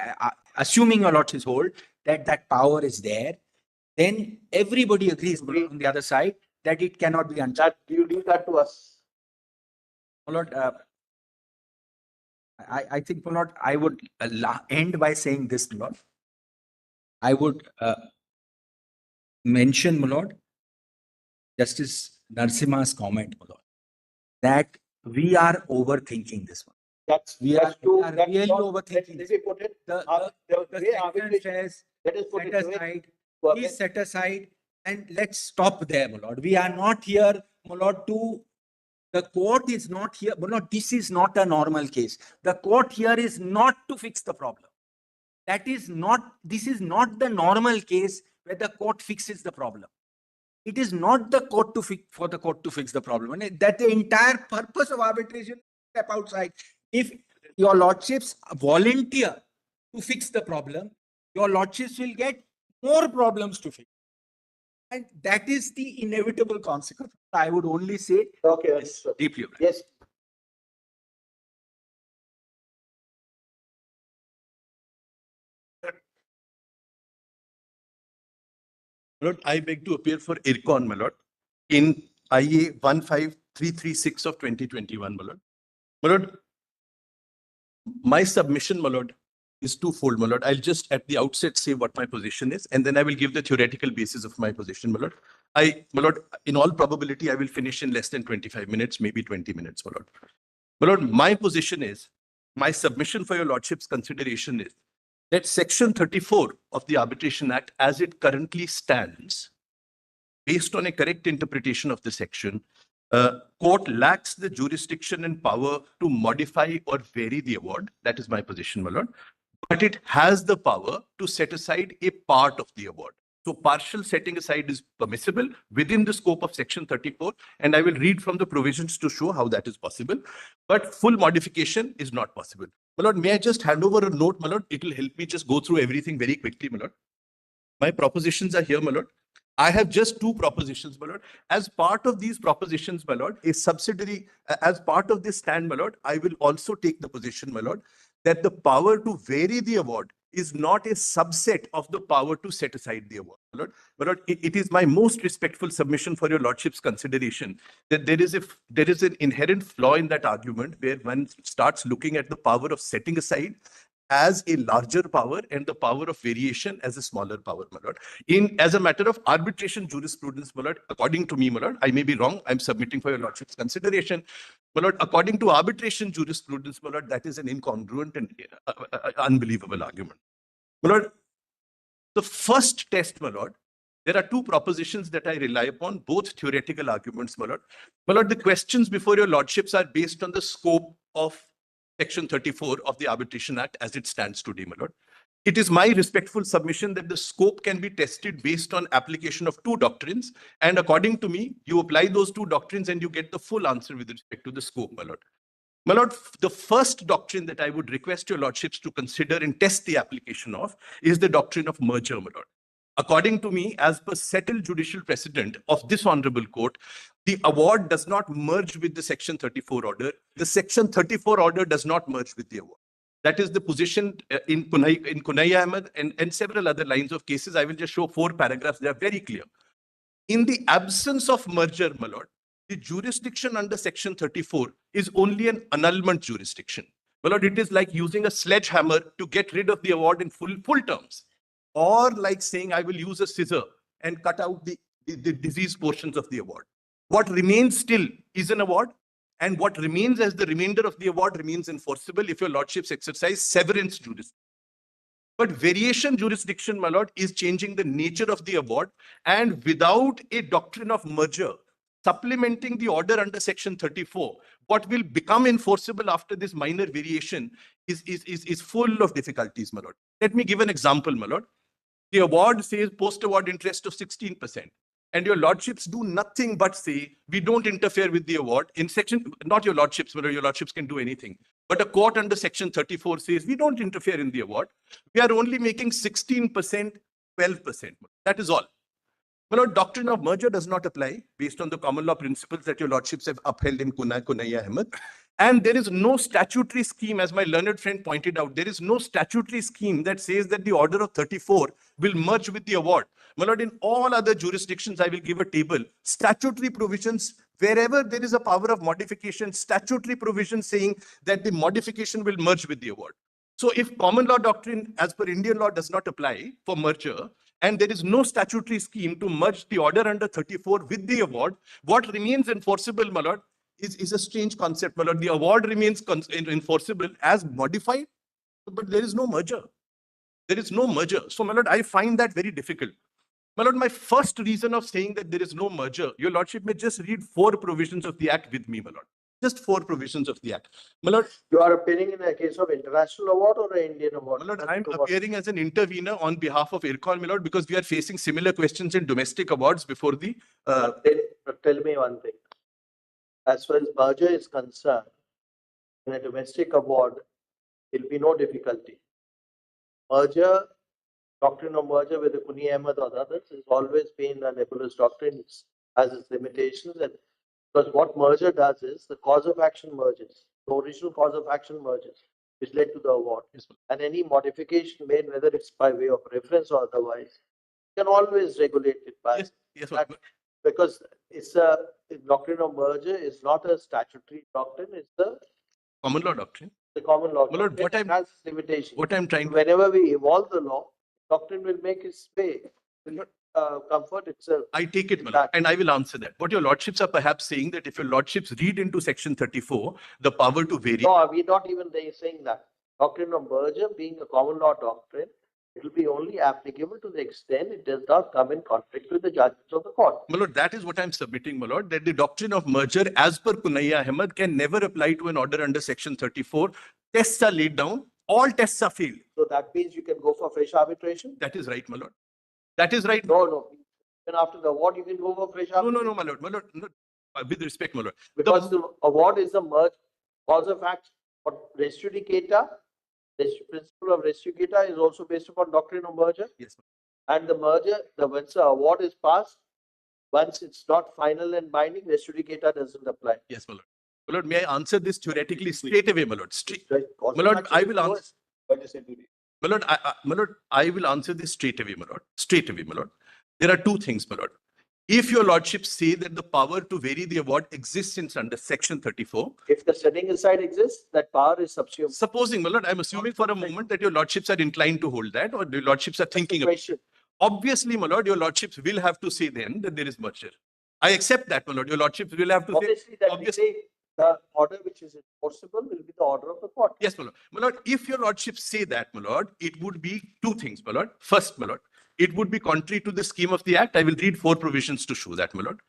assuming your lordships hold that power is there, then everybody agrees on the other side that it cannot be undone. You leave that to us. My lord, I think, my lord, I would end by saying this, my lord. I would mention, my lord, Justice Narasimha's comment, my lord, that we are overthinking this one. We are really overthinking. Let me put it. The The way section arbitration- says, let us put set it the way- aside, Well, please set aside, and let's stop there, my lord. We are not here, my lord, the court is not here, my lord, this is not a normal case. The court here is not to fix the problem. This is not the normal case where the court fixes the problem. It is not the court for the court to fix the problem. And that the entire purpose of arbitration step outside. If your lordships volunteer to fix the problem, your lordships will get more problems to fix. And that is the inevitable consequence. I would only say, Okay, yes, deeply. yes. My lord, I beg to appear for IRCON, my lord, in IA 15336 of 2021, my lord. My lord, my submission, my lord, is twofold, my lord. I'll just at the outset say what my position is, and then I will give the theoretical basis of my position, my lord. My lord, in all probability, I will finish in less than 25 minutes, maybe 20 minutes, my lord. My lord, my position is, my submission for your lordship's consideration is that Section 34 of the Arbitration Act, as it currently stands, based on a correct interpretation of the section, court lacks the jurisdiction and power to modify or vary the award. That is my position, my lord. But it has the power to set aside a part of the award. So partial setting aside is permissible within the scope of Section 34, and I will read from the provisions to show how that is possible. But full modification is not possible. My lord, may I just hand over a note, my lord? It will help me just go through everything very quickly, my lord. My propositions are here, my lord. I have just two propositions, my lord. As part of these propositions, my lord, a subsidiary, as part of this stand, my lord, I will also take the position, my lord, that the power to vary the award is not a subset of the power to set aside the award. My lord, it is my most respectful submission for your lordship's consideration that there is an inherent flaw in that argument where one starts looking at the power of setting aside as a larger power and the power of variation as a smaller power, my lord. As a matter of arbitration jurisprudence, my lord, according to me, my lord, I may be wrong, I'm submitting for your lordship's consideration. My lord, according to arbitration jurisprudence, my lord, that is an incongruent and unbelievable argument. My lord, the first test, my lord, there are two propositions that I rely upon, both theoretical arguments, my lord. My lord, the questions before your lordships are based on the scope of Section 34 of the Arbitration Act as it stands today, my lord. It is my respectful submission that the scope can be tested based on application of two doctrines. And according to me, you apply those two doctrines and you get the full answer with respect to the scope, my lord. My lord, the first doctrine that I would request your lordships to consider and test the application of is the doctrine of merger, my lord. According to me, as per settled judicial precedent of this honorable court, the award does not merge with the Section 34 order. The Section 34 order does not merge with the award. That is the position in Kunaiya Ahmed and several other lines of cases. I will just show 4 paragraphs. They are very clear. In the absence of merger, my lord, the jurisdiction under Section 34 is only an annulment jurisdiction. My lord, it is like using a sledgehammer to get rid of the award in full terms. Or like saying, I will use a scissor and cut out the diseased portions of the award. What remains still is an award, and what remains as the remainder of the award remains enforceable if your lordships exercise severance jurisdiction. But variation jurisdiction, my lord, is changing the nature of the award, and without a doctrine of merger, supplementing the order under Section 34, what will become enforceable after this minor variation is full of difficulties, my lord. Let me give an example, my lord. The award says post-award interest of 16%. And your lordships do nothing but say, we don't interfere with the award. In section, not your lordships, but your lordships can do anything. But a court under Section 34 says, we don't interfere in the award. We are only making 16%, 12%. That is all. My lord, doctrine of merger does not apply based on the common law principles that your lordships have upheld in Kunaiya Ahmed. And there is no statutory scheme, as my learned friend pointed out, there is no statutory scheme that says that the order of 34 will merge with the award. My lord, in all other jurisdictions, I will give a table. Statutory provisions wherever there is a power of modification, statutory provision saying that the modification will merge with the award. So if common law doctrine as per Indian law does not apply for merger, and there is no statutory scheme to merge the order under 34 with the award, what remains enforceable, my lord, is a strange concept, my lord. The award remains enforceable as modified, but there is no merger. There is no merger. So, my lord, I find that very difficult. My lord, my first reason of saying that there is no merger, your lordship may just read 4 provisions of the act with me, my lord. Just 4 provisions of the act. My lord, You are appearing in a case of international award or an Indian award? my lord, I'm appearing as an intervener on behalf of IRCON, my lord, because we are facing similar questions in domestic awards before the. Tell me one thing. As far as merger is concerned, in a domestic award, there will be no difficulty. Merger, doctrine of merger with the Kuni Ahmed or others has always been a nebulous doctrine. It has its limitations, and because what merger does is the cause of action merges, the original cause of action merges, which led to the award. And any modification made, whether it's by way of reference or otherwise, you can always regulate it by that, because it's a doctrine of merger is not a statutory doctrine, it's the common law doctrine. The common law. My lord, what has limitations. What I'm trying. Whenever we evolve the law, doctrine will make its way. Will not comfort itself. I take it, my lord, and I will answer that. What your lordships are perhaps saying that if your lordships read into section 34, the power to vary. No, we're not even saying that. Doctrine of merger being a common law doctrine, it will be only applicable to the extent it does not come in conflict with the judgments of the court. My lord, that is what I'm submitting, my lord, that the doctrine of merger as per Kunaiya Ahmed can never apply to an order under section 34. Tests are laid down. All tests are failed. So that means you can go for fresh arbitration? That is right, my lord. That is right. No. Even after the award, you can go for fresh arbitration? No, my lord. My lord, no. With respect, my lord. Because the award is the merge cause of action. But res judicata, the principle of res judicata is also based upon doctrine of merger. Yes. And the merger, once the award is passed, once it's not final and binding, res judicata doesn't apply. Yes, my lord. My lord, may I answer this theoretically straight away, my lord? My lord, I will answer. My lord, I will answer this straight away, my lord. Straight away, my lord. There are 2 things, my lord. If your lordship say that the power to vary the award exists in under section 34. If the setting aside exists, that power is subsumed. Supposing, my lord, I'm assuming for a moment that your lordships are inclined to hold that, or your lordships are thinking about it. Obviously, my lord, your lordships will have to say then that there is merger. I accept that, my lord. Your lordships will have to say. Obviously, the order which is enforceable will be the order of the court. Yes, my lord. My lord, if your lordships say that, my lord, it would be 2 things, my lord. First, my lord, it would be contrary to the scheme of the act. I will read 4 provisions to show that, my lord.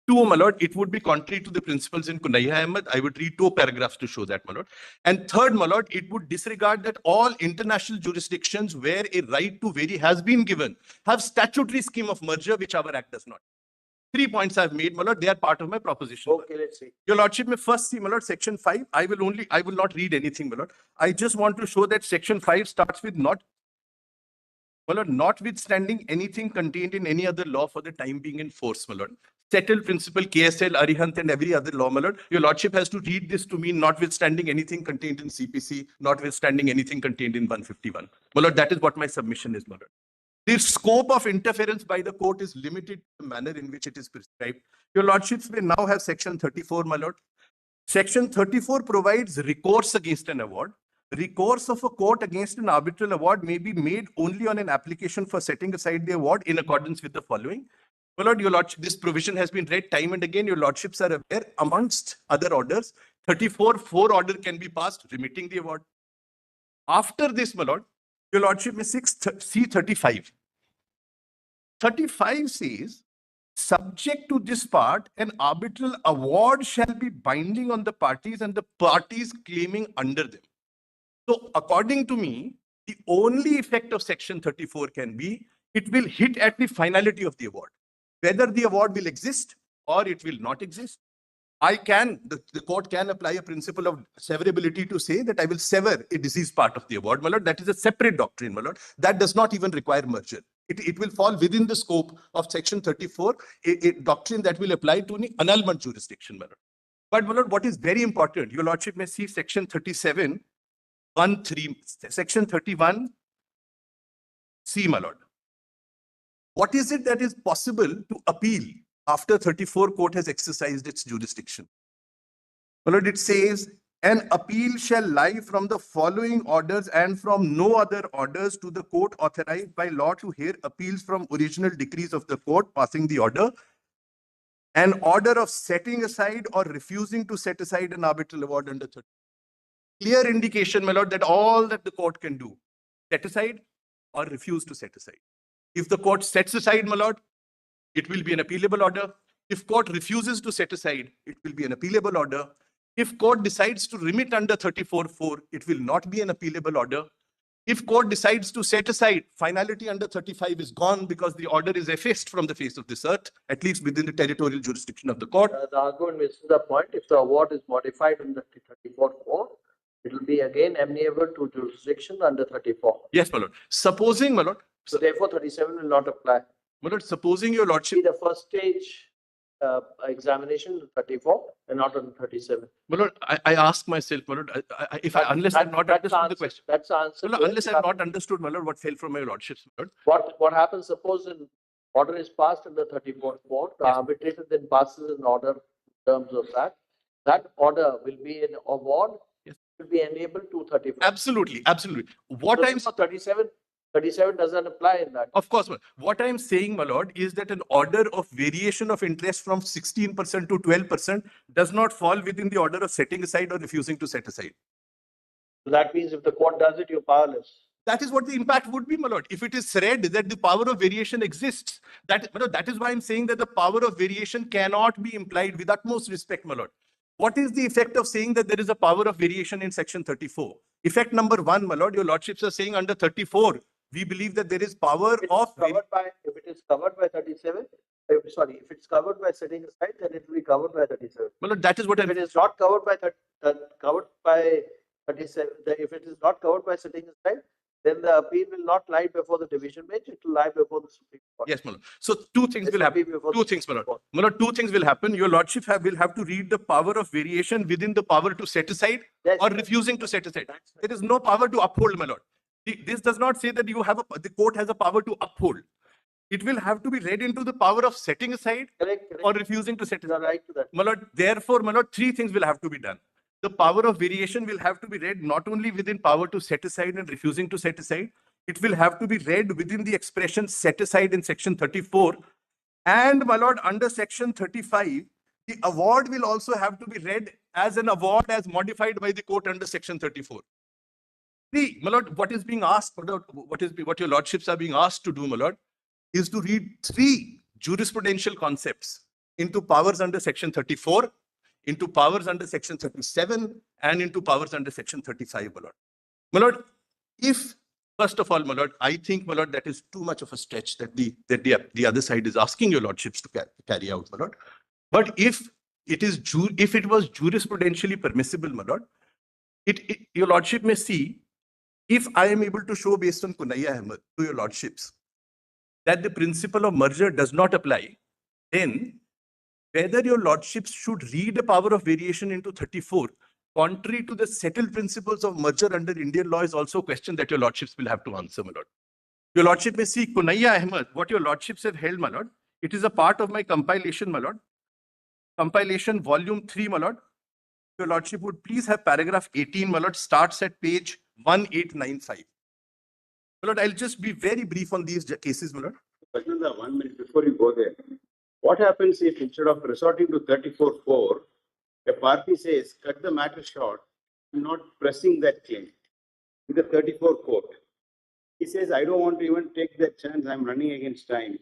2, my lord, it would be contrary to the principles in Kunaiya Ahmed. I would read 2 paragraphs to show that, my lord. And third, my lord, it would disregard that all international jurisdictions where a right to vary has been given have statutory scheme of merger, which our act does not. 3 points I've made, my lord. They are part of my proposition. Okay, let's see. Your lordship may first see, my lord, section 5. I will not read anything, my lord. I just want to show that section 5 starts with my lord, notwithstanding anything contained in any other law for the time being in force, my lord. Settled principle, KSL, Arihant, and every other law, my lord. Your lordship has to read this to mean notwithstanding anything contained in CPC, notwithstanding anything contained in 151. My lord, that is what my submission is, my lord. The scope of interference by the court is limited to the manner in which it is prescribed. Your lordships may now have section 34, my lord. Section 34 provides recourse against an award. Recourse of a court against an arbitral award may be made only on an application for setting aside the award in accordance with the following. My lord, your lordship, this provision has been read time and again. Your lordships are aware, amongst other orders, 34, 4 order can be passed remitting the award. After this, my lord, your lordship may see 35. 35 says, subject to this part, an arbitral award shall be binding on the parties and the parties claiming under them. So according to me, the only effect of section 34 can be, it will hit at the finality of the award. Whether the award will exist or it will not exist. The court can apply a principle of severability to say that I will sever a deceased part of the award, my lord. That is a separate doctrine, my lord. That does not even require merger. It will fall within the scope of section 34, a doctrine that will apply to any annulment jurisdiction, my lord. But, my lord, what is very important, your lordship may see section 37, 1.3, section 31, C, my lord. What is it that is possible to appeal after 34 court has exercised its jurisdiction. My lord, it says an appeal shall lie from the following orders and from no other orders to the court authorized by law to hear appeals from original decrees of the court passing the order. An order of setting aside or refusing to set aside an arbitral award under 30. Clear indication, my lord, that all that the court can do, set aside or refuse to set aside. If the court sets aside, my lord, it will be an appealable order. If court refuses to set aside, it will be an appealable order. If court decides to remit under 34(4), it will not be an appealable order. If court decides to set aside, finality under 35 is gone because the order is effaced from the face of this earth, at least within the territorial jurisdiction of the court. The argument misses the point. If the award is modified under 34(4), it will be again amenable to jurisdiction under 34. Yes, my lord. Supposing, my lord. So therefore, 37 will not apply. My lord, supposing your lordship. See the first stage examination 34 and not on 37. My lord, I ask myself, my lord, unless I've not understood the question. That's the answer. My lord, unless I've not understood, my lord, what fell from my lordship's, my lord. What happens, suppose an order is passed under 34(4), the arbitrator then passes an order in terms of that. That order will be an award, will be enabled to 34. Absolutely, absolutely. What I'm 37 doesn't apply in that. Of course, my lord. What I'm saying, my lord, is that an order of variation of interest from 16% to 12% does not fall within the order of setting aside or refusing to set aside. So that means if the court does it, you're powerless. That is what the impact would be, my lord. If it is read that the power of variation exists, that is why I'm saying that the power of variation cannot be implied with utmost respect, my lord. What is the effect of saying that there is a power of variation in section 34? Effect number 1, my lord, your lordships are saying under 34, we believe that there is power of. If it is covered by 37, if it's covered by setting aside, then it will be covered by 37. My lord, that is what if it is not covered by 37, if it is not covered by setting aside, then the appeal will not lie before the division bench, it will lie before the Supreme Court. Yes, my lord. So two things will happen. Two things, my lord. My lord, two things will happen. Your lordship will have to read the power of variation within the power to set aside or refusing to set aside. There is no power to uphold, my lord. This does not say that you have the court has a power to uphold. It will have to be read into the power of setting aside or refusing to set aside. Right to that. My lord, therefore, my lord, three things will have to be done. The power of variation will have to be read not only within power to set aside and refusing to set aside, it will have to be read within the expression set aside in section 34. And my lord, under section 35, the award will also have to be read as an award as modified by the court under section 34. See, my lord, what is being asked, my lord, what your lordships are being asked to do, my lord, is to read 3 jurisprudential concepts into powers under section 34, into powers under section 37, and into powers under section 35, my lord. My lord, if, first of all, my lord, I think, my lord, that is too much of a stretch that the other side is asking your lordships to carry out, my lord. But if it was jurisprudentially permissible, my lord, your lordship may see, if I am able to show based on Kunaiya Ahmed to your lordships that the principle of merger does not apply, then whether your lordships should read a power of variation into 34, contrary to the settled principles of merger under Indian law, is also a question that your lordships will have to answer, my lord. Your lordship may see Kunaiya Ahmed, what your lordships have held, my lord. It is a part of my compilation, my lord. Compilation volume 3, my lord. Your lordship would please have paragraph 18, my lord, starts at page 1895. My lord, I'll just be very brief on these cases, my lord. Bajnanda, 1 minute before you go there. What happens if instead of resorting to 34(4), a party says, cut the matter short, I'm not pressing that claim with the 34 court. He says, I don't want to even take that chance, I'm running against time.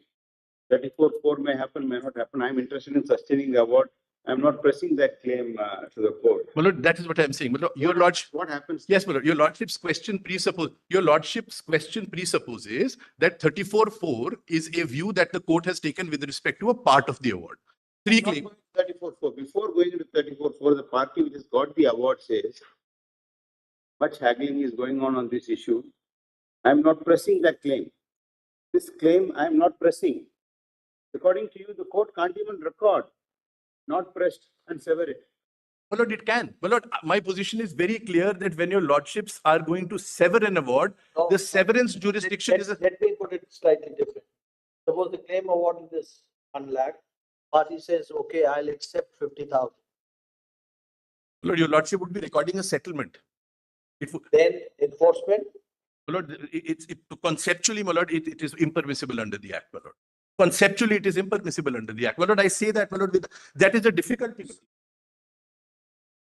34(4) may happen, may not happen. I'm interested in sustaining the award. I'm not pressing that claim to the court. My lord, that is what I'm saying. Your lordship, what happens? Yes, my lord. Your lordship's question presupposes that 34(4) is a view that the court has taken with respect to a part of the award. 3 claims. 34(4). Before going into 34(4), the party which has got the award says, much haggling is going on this issue. I'm not pressing that claim. This claim I'm not pressing. According to you, the court can't even record not pressed and sever it. My lord, it can. My lord, my position is very clear that when your lordships are going to sever an award, the severance jurisdiction is a... Let me put it slightly different. Suppose the claim awarded is 1 lakh Party says, okay, I'll accept 50,000. Lord, your lordship would be recording a settlement. It would, Then enforcement, my lord, conceptually, my lord, it is impermissible under the act, my lord. Conceptually, it is impermissible under the act. My lord, I say that, my lord, that is a difficulty.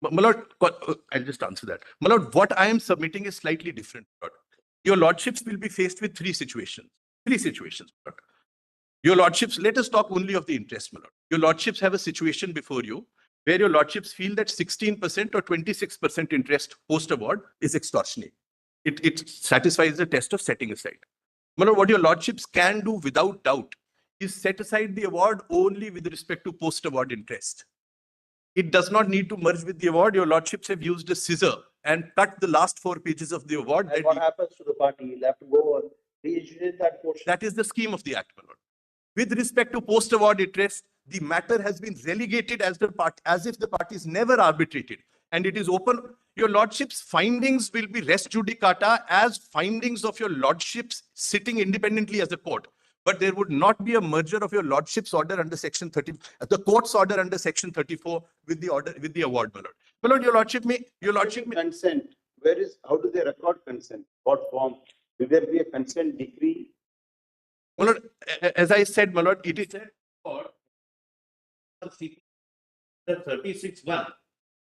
My lord, I'll just answer that. My lord, what I am submitting is slightly different, my lord. Your lordships will be faced with three situations. My lord. Your lordships, let us talk only of the interest, my lord. Your lordships have a situation before you where your lordships feel that 16% or 26% interest post-award is extortionate. It satisfies the test of setting aside. My lord, what your lordships can do without doubt is set aside the award only with respect to post-award interest. It does not need to merge with the award. Your lordships have used a scissor and cut the last 4 pages of the award. and what happens to the party? He'll have to go and re-adjudicate that portion. That is the scheme of the act, my lord. With respect to post-award interest, the matter has been relegated as if the parties never arbitrated, and it is open. Your lordship's findings will be res judicata as findings of your lordships sitting independently as a court. But there would not be a merger of your lordship's order under section 30, the court's order under section 34 with the order, with the award, my lord. My lord, your lordship may consent. Where is, how do they record consent? What form? Will there be a consent decree? My lord, as I said, my lord, it is for the 36(1).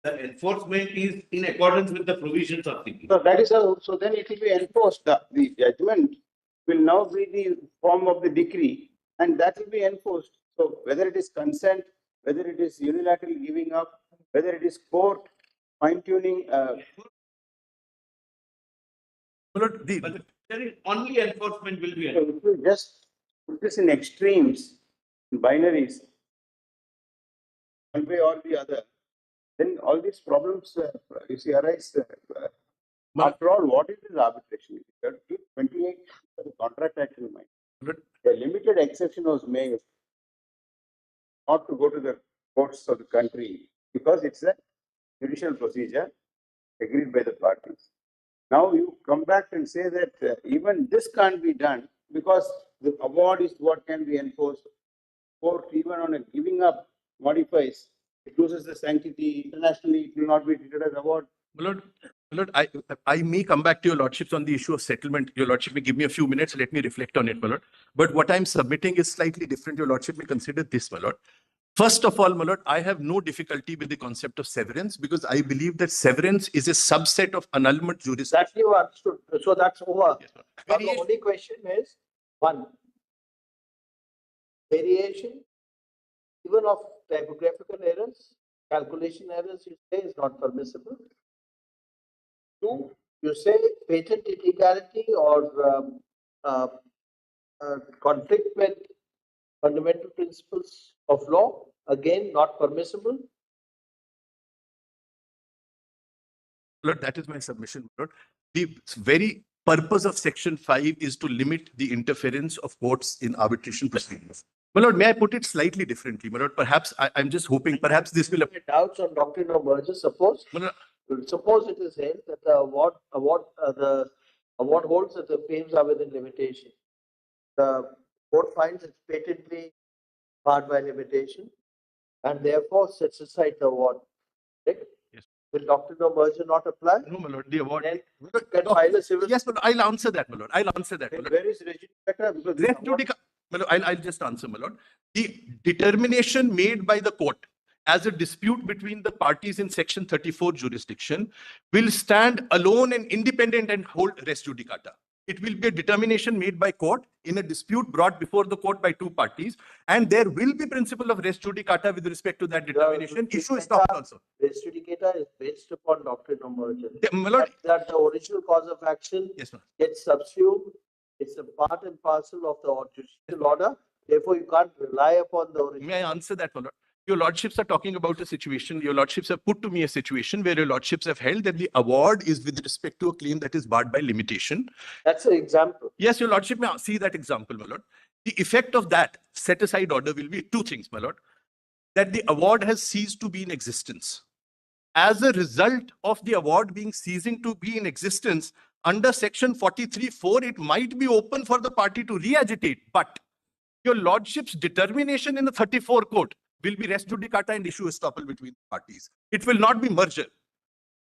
The enforcement is in accordance with the provisions of the. So that is how, so then it will be enforced. The judgment will now be the form of the decree, and that will be enforced. So whether it is consent, whether it is unilateral giving up, whether it is court fine-tuning. But there is only enforcement will be. So if you just put this in extremes, in binaries, one way or the other, then all these problems you see arise. After all, what is this arbitration? 28 the contract act in mind. A limited exception was made not to go to the courts of the country because it's a judicial procedure agreed by the parties. Now you come back and say that even this can't be done because the award is what can be enforced. Court, even on a giving up, modifies. It loses the sanctity. Internationally, it will not be treated as award. My lord, I may come back to your lordships on the issue of settlement. Your lordship may give me a few minutes. Let me reflect on it, my lord. But what I'm submitting is slightly different. Your lordship may consider this, my lord. First of all, my lord, I have no difficulty with the concept of severance because I believe that severance is a subset of annulment jurisdiction. That you understood. So that's over. Yes, now the only question is one, variation, even of typographical errors, calculation errors, you say is not permissible. Two, you say patent illegality or conflict with fundamental principles of law, again, not permissible. Lord, that is my submission, Lord. The very purpose of Section 5 is to limit the interference of courts in arbitration proceedings. My lord, may I put it slightly differently? My lord, perhaps I'm just hoping, perhaps this will. Doubts on doctrine of merger. Suppose it is held that the award holds that the claims are within limitation. The court finds it's patently barred by limitation, and therefore sets aside the award. Right? Yes. Will doctrine of merger not apply? No, my lord. The award. Can file a civil. Yes, but I'll answer that, my lord. I'll answer that. Where is Legitimacy? I'll just answer, my lord. The determination made by the court as a dispute between the parties in Section 34 jurisdiction will stand alone and independent and hold res judicata. It will be a determination made by court in a dispute brought before the court by two parties, and there will be principle of res judicata with respect to that determination. Issue is stopped also. Res judicata is based upon doctrine of merger. That the original cause of action gets subsumed. It's a part and parcel of the judicial order. Therefore, you can't rely upon the original. May I answer that, my lord? Your lordships are talking about a situation, your lordships have put to me a situation where your lordships have held that the award is with respect to a claim that is barred by limitation. That's an example. Yes, your lordship may see that example, my lord. The effect of that set-aside order will be two things, my lord. That the award has ceased to be in existence. As a result of the award ceasing to be in existence, under Section 43(4), it might be open for the party to re-agitate, but your lordship's determination in the 34 court will be res judicata and issue estoppel between parties. It will not be merger.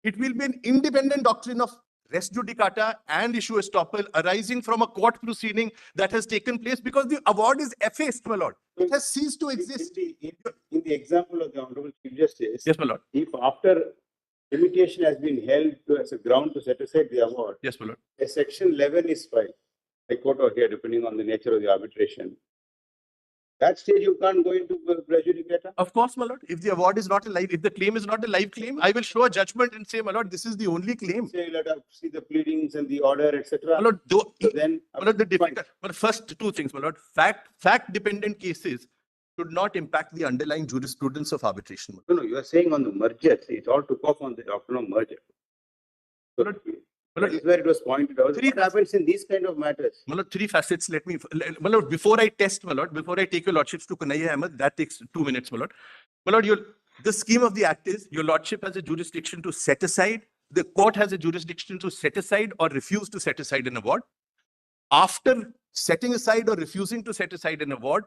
It will be an independent doctrine of res judicata and issue estoppel arising from a court proceeding that has taken place because the award is effaced, my lord. It has ceased to exist. In the example of the Honorable Chief Justice, Yes, my lord. if after limitation has been held as a ground to set aside the award, Yes, my lord. a section 11 is filed, a court or here, depending on the nature of the arbitration. That stage you can't go into prejudicata. Of course, my lord. If the award is not a live, if the claim is not a live claim, I will show a judgment and say, my lord, this is the only claim. Say, let us see the pleadings and the order, etc. My lord, So then, my lord, the difficult, but first two things, my lord. Fact-dependent cases should not impact the underlying jurisprudence of arbitration. no, you are saying on the merger. See, it all took off on the doctrine of merger. So, that is where it was pointed out. What happens in these kind of matters? My lord, three facets. My lord, before I test, my lord, before I take your lordships to Kanhaiya Ahmed, that takes 2 minutes, my lord. My lord, the scheme of the act is your lordship has a jurisdiction to set aside. The court has a jurisdiction to set aside or refuse to set aside an award. After setting aside or refusing to set aside an award,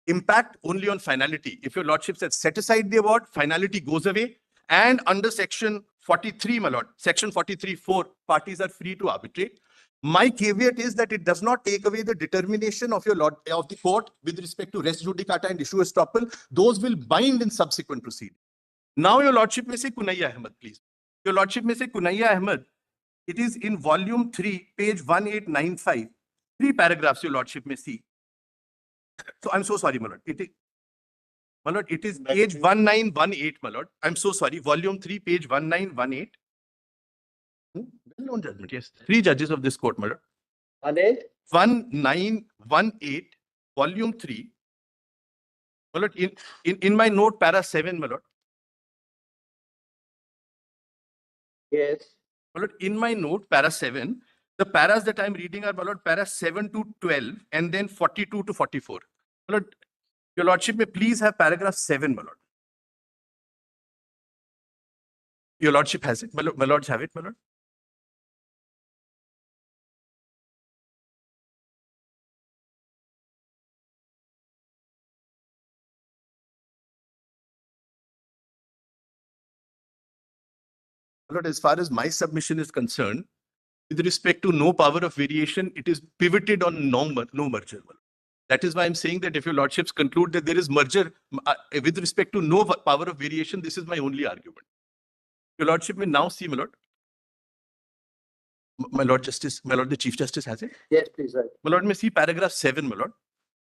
impact only on finality. If your lordship says set aside the award, finality goes away. And under section 43, my lord, section 43(4), parties are free to arbitrate. My caveat is that it does not take away the determination of the court with respect to res judicata and issue estoppel. Those will bind in subsequent proceedings. Now your lordship may say Kanhaiya Ahmed, please. Your lordship may say Kanhaiya Ahmed. It is in volume 3, page 1895. 3 paragraphs your lordship may see. So I'm so sorry, my lord. My lord, it is page 1918, my lord. I'm so sorry. Volume 3, page 1918. Well-known judgment, yes. 3 judges of this court, my lord. 1918, volume 3. My lord, in my note, para 7, my lord. Yes. My lord, in my note, para 7, the paras that I'm reading are, my lord, para 7 to 12 and then 42 to 44. My lord, your lordship may please have paragraph 7, my lord. Your lordship has it. My lords have it, my lord. My lord, as far as my submission is concerned, with respect to no power of variation, it is pivoted on no merger. That is why I'm saying that if your lordships conclude that there is merger with respect to no power of variation, this is my only argument. Your lordship may now see, my lord. My lord Justice, my lord the Chief Justice has it. Yes, please. My lord may see paragraph 7, my lord.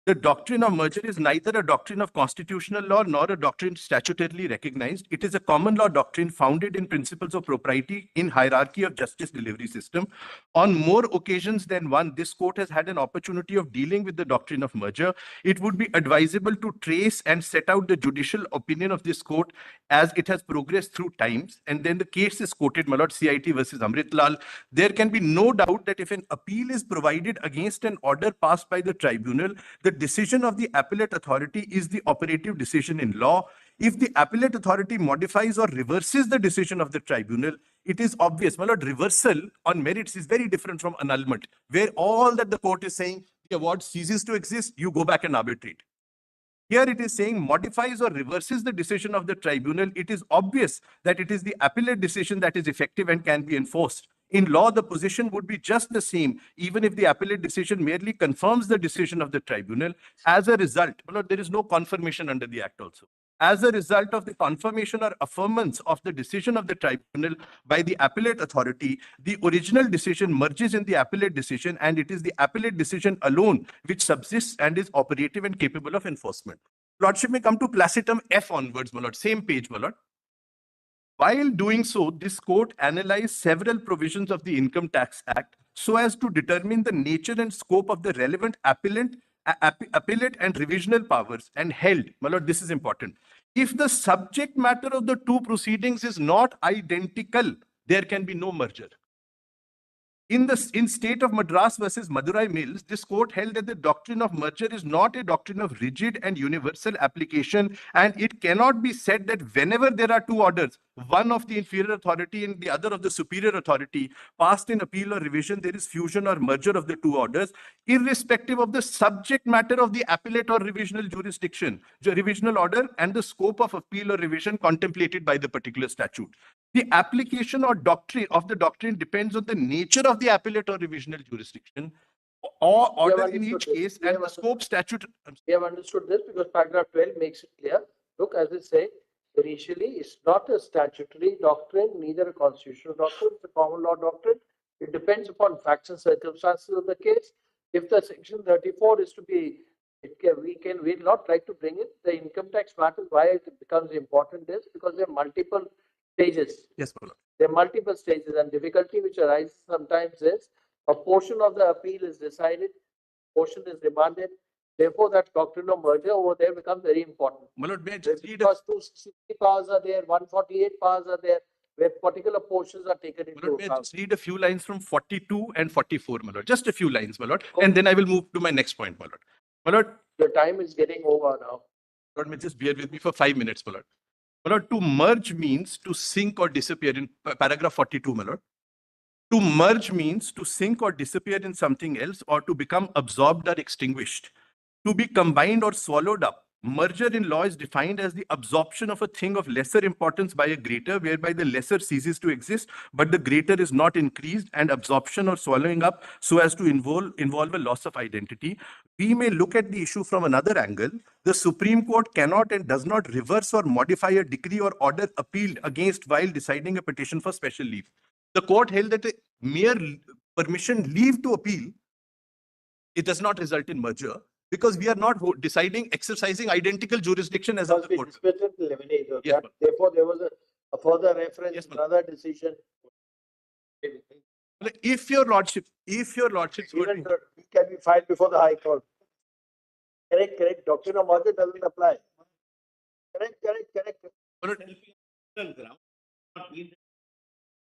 The doctrine of merger is neither a doctrine of constitutional law nor a doctrine statutorily recognized. It is a common law doctrine founded in principles of propriety in hierarchy of justice delivery system. On more occasions than one, this court has had an opportunity of dealing with the doctrine of merger. It would be advisable to trace and set out the judicial opinion of this court as it has progressed through times. And then the case is quoted, my lord, CIT versus Amritlal. There can be no doubt that if an appeal is provided against an order passed by the tribunal, the decision of the appellate authority is the operative decision in law. If the appellate authority modifies or reverses the decision of the tribunal, it is obvious. My lord, reversal on merits is very different from annulment, where all that the court is saying, the award ceases to exist, you go back and arbitrate. Here it is saying modifies or reverses the decision of the tribunal. It is obvious that it is the appellate decision that is effective and can be enforced. In law, the position would be just the same, even if the appellate decision merely confirms the decision of the tribunal. As a result, there is no confirmation under the Act also. As a result of the confirmation or affirmance of the decision of the tribunal by the appellate authority, the original decision merges in the appellate decision, and it is the appellate decision alone which subsists and is operative and capable of enforcement. Lordship may come to placitum F onwards, my lord, same page, my lord. While doing so, this court analyzed several provisions of the Income Tax Act so as to determine the nature and scope of the relevant appellate and revisional powers, and held, my lord, this is important. If the subject matter of the two proceedings is not identical, there can be no merger. In State of Madras versus Madurai Mills, this court held that the doctrine of merger is not a doctrine of rigid and universal application, and it cannot be said that whenever there are two orders, one of the inferior authority and the other of the superior authority passed in appeal or revision, there is fusion or merger of the two orders, irrespective of the subject matter of the appellate or revisional jurisdiction, revisional order, and the scope of appeal or revision contemplated by the particular statute. The application or doctrine of the doctrine depends on the nature of the appellate or revisional jurisdiction or order in each case and the scope statute. We have understood this because paragraph 12 makes it clear. Look, as I say, initially, it's not a statutory doctrine, neither a constitutional doctrine, it's a common law doctrine. It depends upon facts and circumstances of the case. If the section 34 is to be, we'd not like to bring it. The income tax matters, why it becomes important is because there are multiple stages. Yes, Paula. There are multiple stages, and difficulty which arises sometimes is a portion of the appeal is decided, portion is remanded. Therefore, that doctrine of merger over there becomes very important. My lord, may I just read Because 260 powers are there, 148 powers are there, where particular portions are taken into May I account. just read a few lines from 42 and 44, my lord. Just a few lines, my lord. And then I will move to my next point, my lord. My lord, your time is getting over now. Lord, may just bear with me for 5 minutes, my lord. My lord, to merge means to sink or disappear in paragraph 42, my lord. To merge means to sink or disappear in something else or to become absorbed or extinguished. To be combined or swallowed up. Merger in law is defined as the absorption of a thing of lesser importance by a greater, whereby the lesser ceases to exist, but the greater is not increased, and absorption or swallowing up so as to involve a loss of identity. We may look at the issue from another angle. The Supreme Court cannot and does not reverse or modify a decree or order appealed against while deciding a petition for special leave. The court held that a mere permission leave to appeal, it does not result in merger, because we are not deciding, exercising identical jurisdiction as of the court. Yes, therefore, there was a further reference, yes, another decision. If your lordship, can be filed before the High Court. Correct. Doctrine of merger doesn't apply. Correct.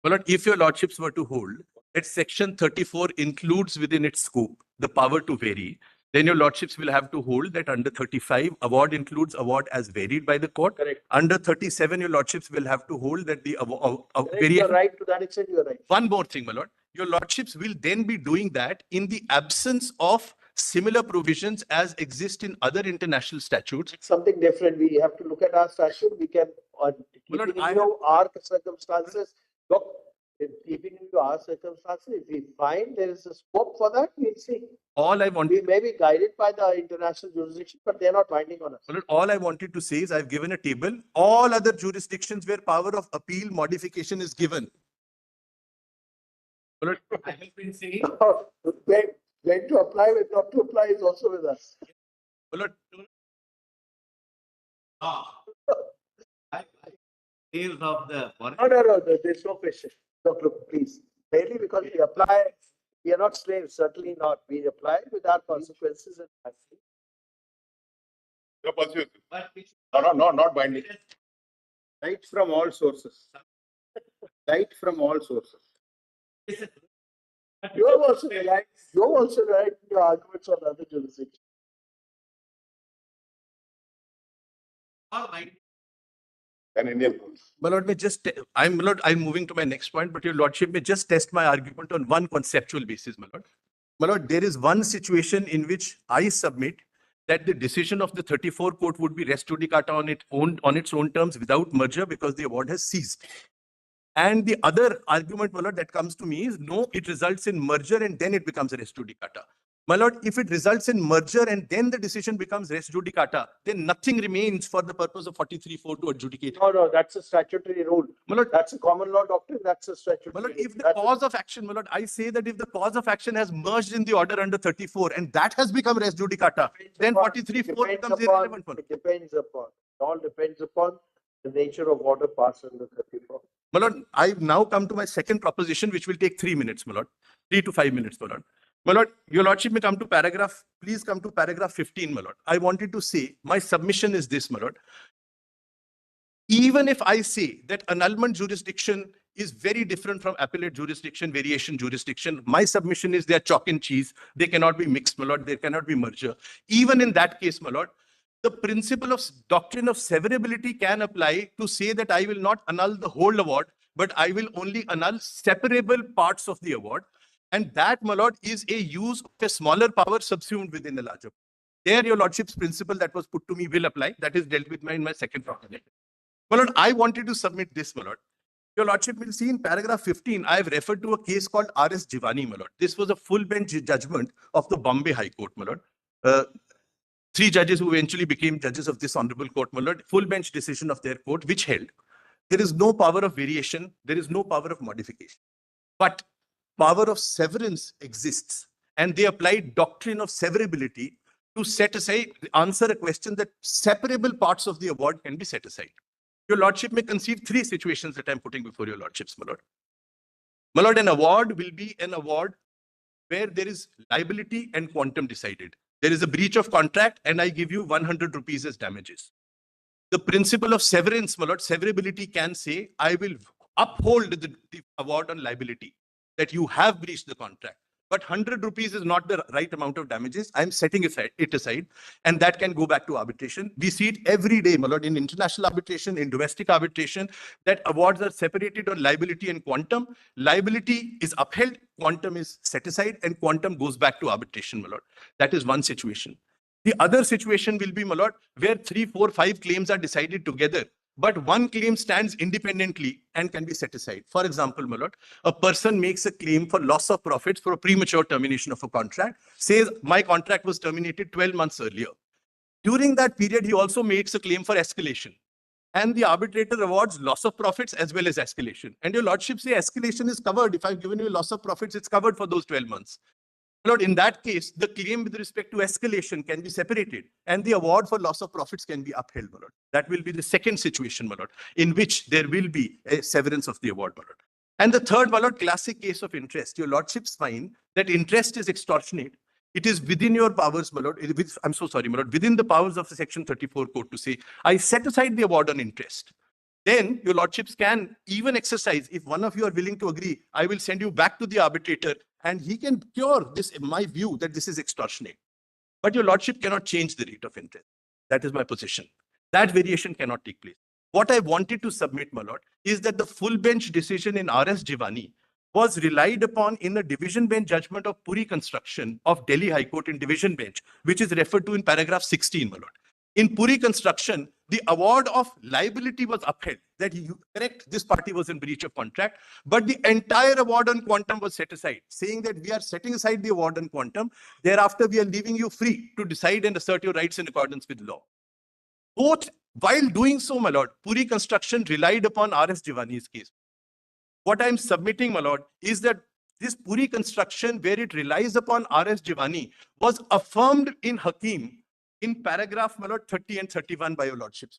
Well, if your lordships were to hold that section 34 includes within its scope the power to vary, then your lordships will have to hold that under 35, award includes award as varied by the court. Correct. Under 37, your lordships will have to hold that the variation. You're right, to that extent, you're right. One more thing, my lord. Your lordships will then be doing that in the absence of similar provisions as exist in other international statutes. It's something different. We have to look at our statute. We can, keeping in view our circumstances, look, keeping in view our circumstances, if we find there is a scope for that, we'll see. We may be guided by the international jurisdiction, but they're not binding on us. All I wanted to say is I've given a table. All other jurisdictions where power of appeal modification is given. I have been saying when to apply, when not to apply is also with us. Of the No, there's no question. Look, please. Mainly because we apply, we are not slaves, certainly not. We apply with our consequences and not binding. Right from all sources. Right from all sources. You have also right in your arguments on other jurisdictions. all right. And Indian rules. My lord, I'm moving to my next point, but your lordship may just test my argument on one conceptual basis, my lord. My lord, there is one situation in which I submit that the decision of the 34 court would be res judicata on its own terms without merger because the award has ceased. And the other argument, my lord, that comes to me is no, it results in merger and then it becomes res judicata. My lord, if it results in merger and then the decision becomes res judicata, then nothing remains for the purpose of 43(4) to adjudicate. No, that's a statutory rule. My lord, that's a common law doctrine, that's a statutory. My lord, if the cause of action, my lord, I say that if the cause of action has merged in the order under 34 and that has become res judicata, then 43(4) becomes irrelevant. It depends upon, it all depends upon the nature of order passed under 34. My lord, I now come to my second proposition, which will take 3 minutes, my lord. 3 to 5 minutes, my lord. My lord, your lordship may come to please come to paragraph 15, my lord. I wanted to say, my submission is this, my lord. Even if I say that annulment jurisdiction is very different from appellate jurisdiction, variation jurisdiction, my submission is they are chalk and cheese. They cannot be mixed, my lord. There cannot be merger. Even in that case, my lord, the principle of doctrine of severability can apply to say that I will not annul the whole award, but I will only annul separable parts of the award. And that, my lord, is a use of a smaller power subsumed within a larger. There, your lordship's principle that was put to me will apply. That is dealt with in my second proposition. My lord, I wanted to submit this, my lord. Your lordship will see in paragraph 15, I have referred to a case called R.S. Jivani, my lord. This was a full bench judgment of the Bombay High Court, my lord. Three judges who eventually became judges of this honorable court, my lord, full bench decision of their court, which held there is no power of variation, there is no power of modification, but power of severance exists. And they applied doctrine of severability to set aside, answer a question that separable parts of the award can be set aside. Your lordship may conceive three situations that I'm putting before your lordships, my lord. My lord, an award will be an award where there is liability and quantum decided. There is a breach of contract and I give you 100 rupees as damages. The principle of severance, my lord, severability can say, I will uphold the award on liability, that you have breached the contract. But 100 rupees is not the right amount of damages. I'm setting it aside, and that can go back to arbitration. We see it every day, my lord, in international arbitration, in domestic arbitration, that awards are separated on liability and quantum. Liability is upheld, quantum is set aside, and quantum goes back to arbitration, my lord. That is one situation. The other situation will be, my lord, where 3, 4, 5 claims are decided together, but one claim stands independently and can be set aside. For example, my lord, a person makes a claim for loss of profits for a premature termination of a contract, says my contract was terminated 12 months earlier. During that period, he also makes a claim for escalation. And the arbitrator awards loss of profits as well as escalation. And your lordship say escalation is covered. If I've given you loss of profits, it's covered for those 12 months. Lord, in that case, the claim with respect to escalation can be separated and the award for loss of profits can be upheld, my lord. That will be the second situation, my lord, in which there will be a severance of the award, my lord. And the third, my lord, classic case of interest. Your lordships find that interest is extortionate. It is within your powers, my lord. I'm so sorry, my lord, within the powers of the Section 34 Code to say, I set aside the award on interest. Then your lordships can even exercise, if one of you are willing to agree, I will send you back to the arbitrator and he can cure this, in my view, that this is extortionate. But your lordship cannot change the rate of interest. That is my position. That variation cannot take place. What I wanted to submit, my lord, is that the full bench decision in R.S. Jivani was relied upon in a division bench judgment of Puri construction of Delhi High Court in division bench, which is referred to in paragraph 16, my lord. In Puri construction, the award of liability was upheld, that you correct, this party was in breach of contract, but the entire award on quantum was set aside, saying that we are setting aside the award on quantum. Thereafter, we are leaving you free to decide and assert your rights in accordance with law. Both, while doing so, my lord, Puri construction relied upon R.S. Jivani's case. What I'm submitting, my lord, is that this Puri construction, where it relies upon R.S. Jivani, was affirmed in Hakim in paragraph, my lord, 30 and 31 by your lordships.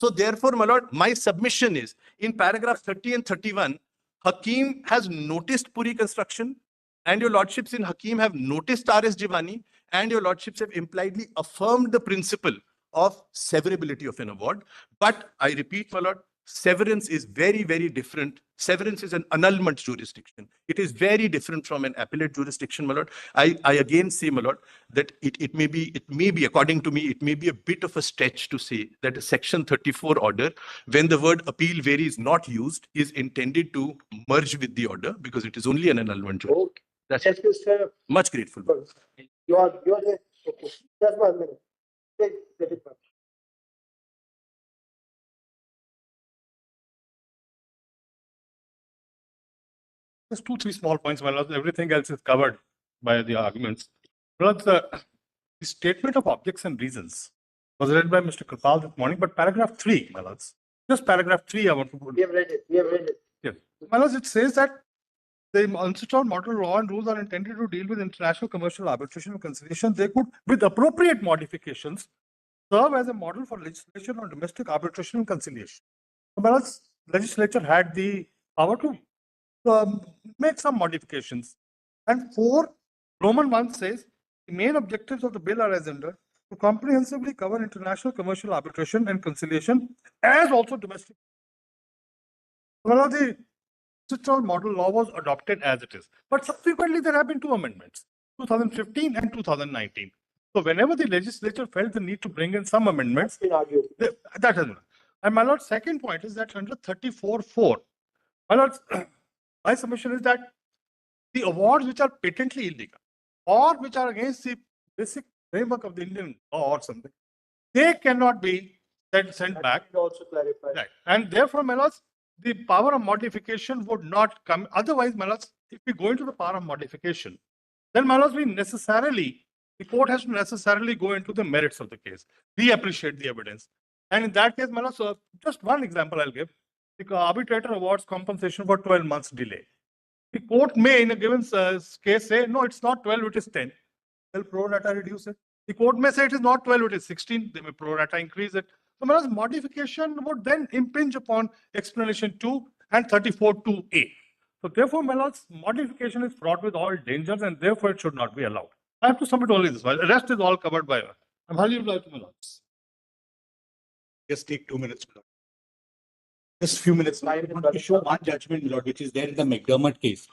So therefore, my lord, my submission is in paragraph 30 and 31, Hakim has noticed Puri construction and your lordships in Hakim have noticed R.S. Jivani and your lordships have impliedly affirmed the principle of severability of an award. But I repeat, my lord, severance is very, very different. Severance is an annulment jurisdiction. It is very different from an appellate jurisdiction, my lord. I again say, my lord, that it may be, according to me, it may be a bit of a stretch to say that a section 34 order, when the word appeal where is not used, is intended to merge with the order because it is only an annulment jurisdiction. Okay. That's Yes, sir. much grateful. You are there. Okay. Just 1 minute. Take it back. Just 2, 3 small points, my lord. Everything else is covered by the arguments. Well, the statement of objects and reasons was read by Mr. Kripal this morning, but paragraph 3, my lords, just paragraph 3, I want to put. We have read it. We have read it. Yes. My lords, it says that the institutional model law and rules are intended to deal with international commercial arbitration and conciliation. They could, with appropriate modifications, serve as a model for legislation on domestic arbitration and conciliation. My lords, legislature had the power to make some modifications. And 4, Roman 1 says, the main objectives of the bill are as under to comprehensively cover international commercial arbitration and conciliation as also domestic. Well, the Statutory model law was adopted as it is. But subsequently, there have been 2 amendments, 2015 and 2019. So whenever the legislature felt the need to bring in some amendments, Been argued. that has been. And my lord, second point is that under 34(4), my lord, my submission is that the awards which are patently illegal or which are against the basic framework of the Indian law or something, they cannot be sent back. Also clarify. Right. And therefore, my lords, the power of modification would not come. Otherwise, my lords, if we go into the power of modification, then my lords, the court has to necessarily go into the merits of the case. We appreciate the evidence. And in that case, my lords, just one example I'll give. The arbitrator awards compensation for 12 months delay. The court may, in a given case, say, no, it's not 12, it is 10. They'll pro rata reduce it. The court may say it is not 12, it is 16. They may pro rata increase it. So, whereas modification would then impinge upon explanation 2 and 34(2)(a). So, therefore, my lords, modification is fraught with all dangers and therefore it should not be allowed. I have to submit only this one. The rest is all covered by. I'm highly obliged to my lords. Just take 2 minutes. My lord. Just a few minutes. I want to show one judgment, my lord, which is there in the McDermott case.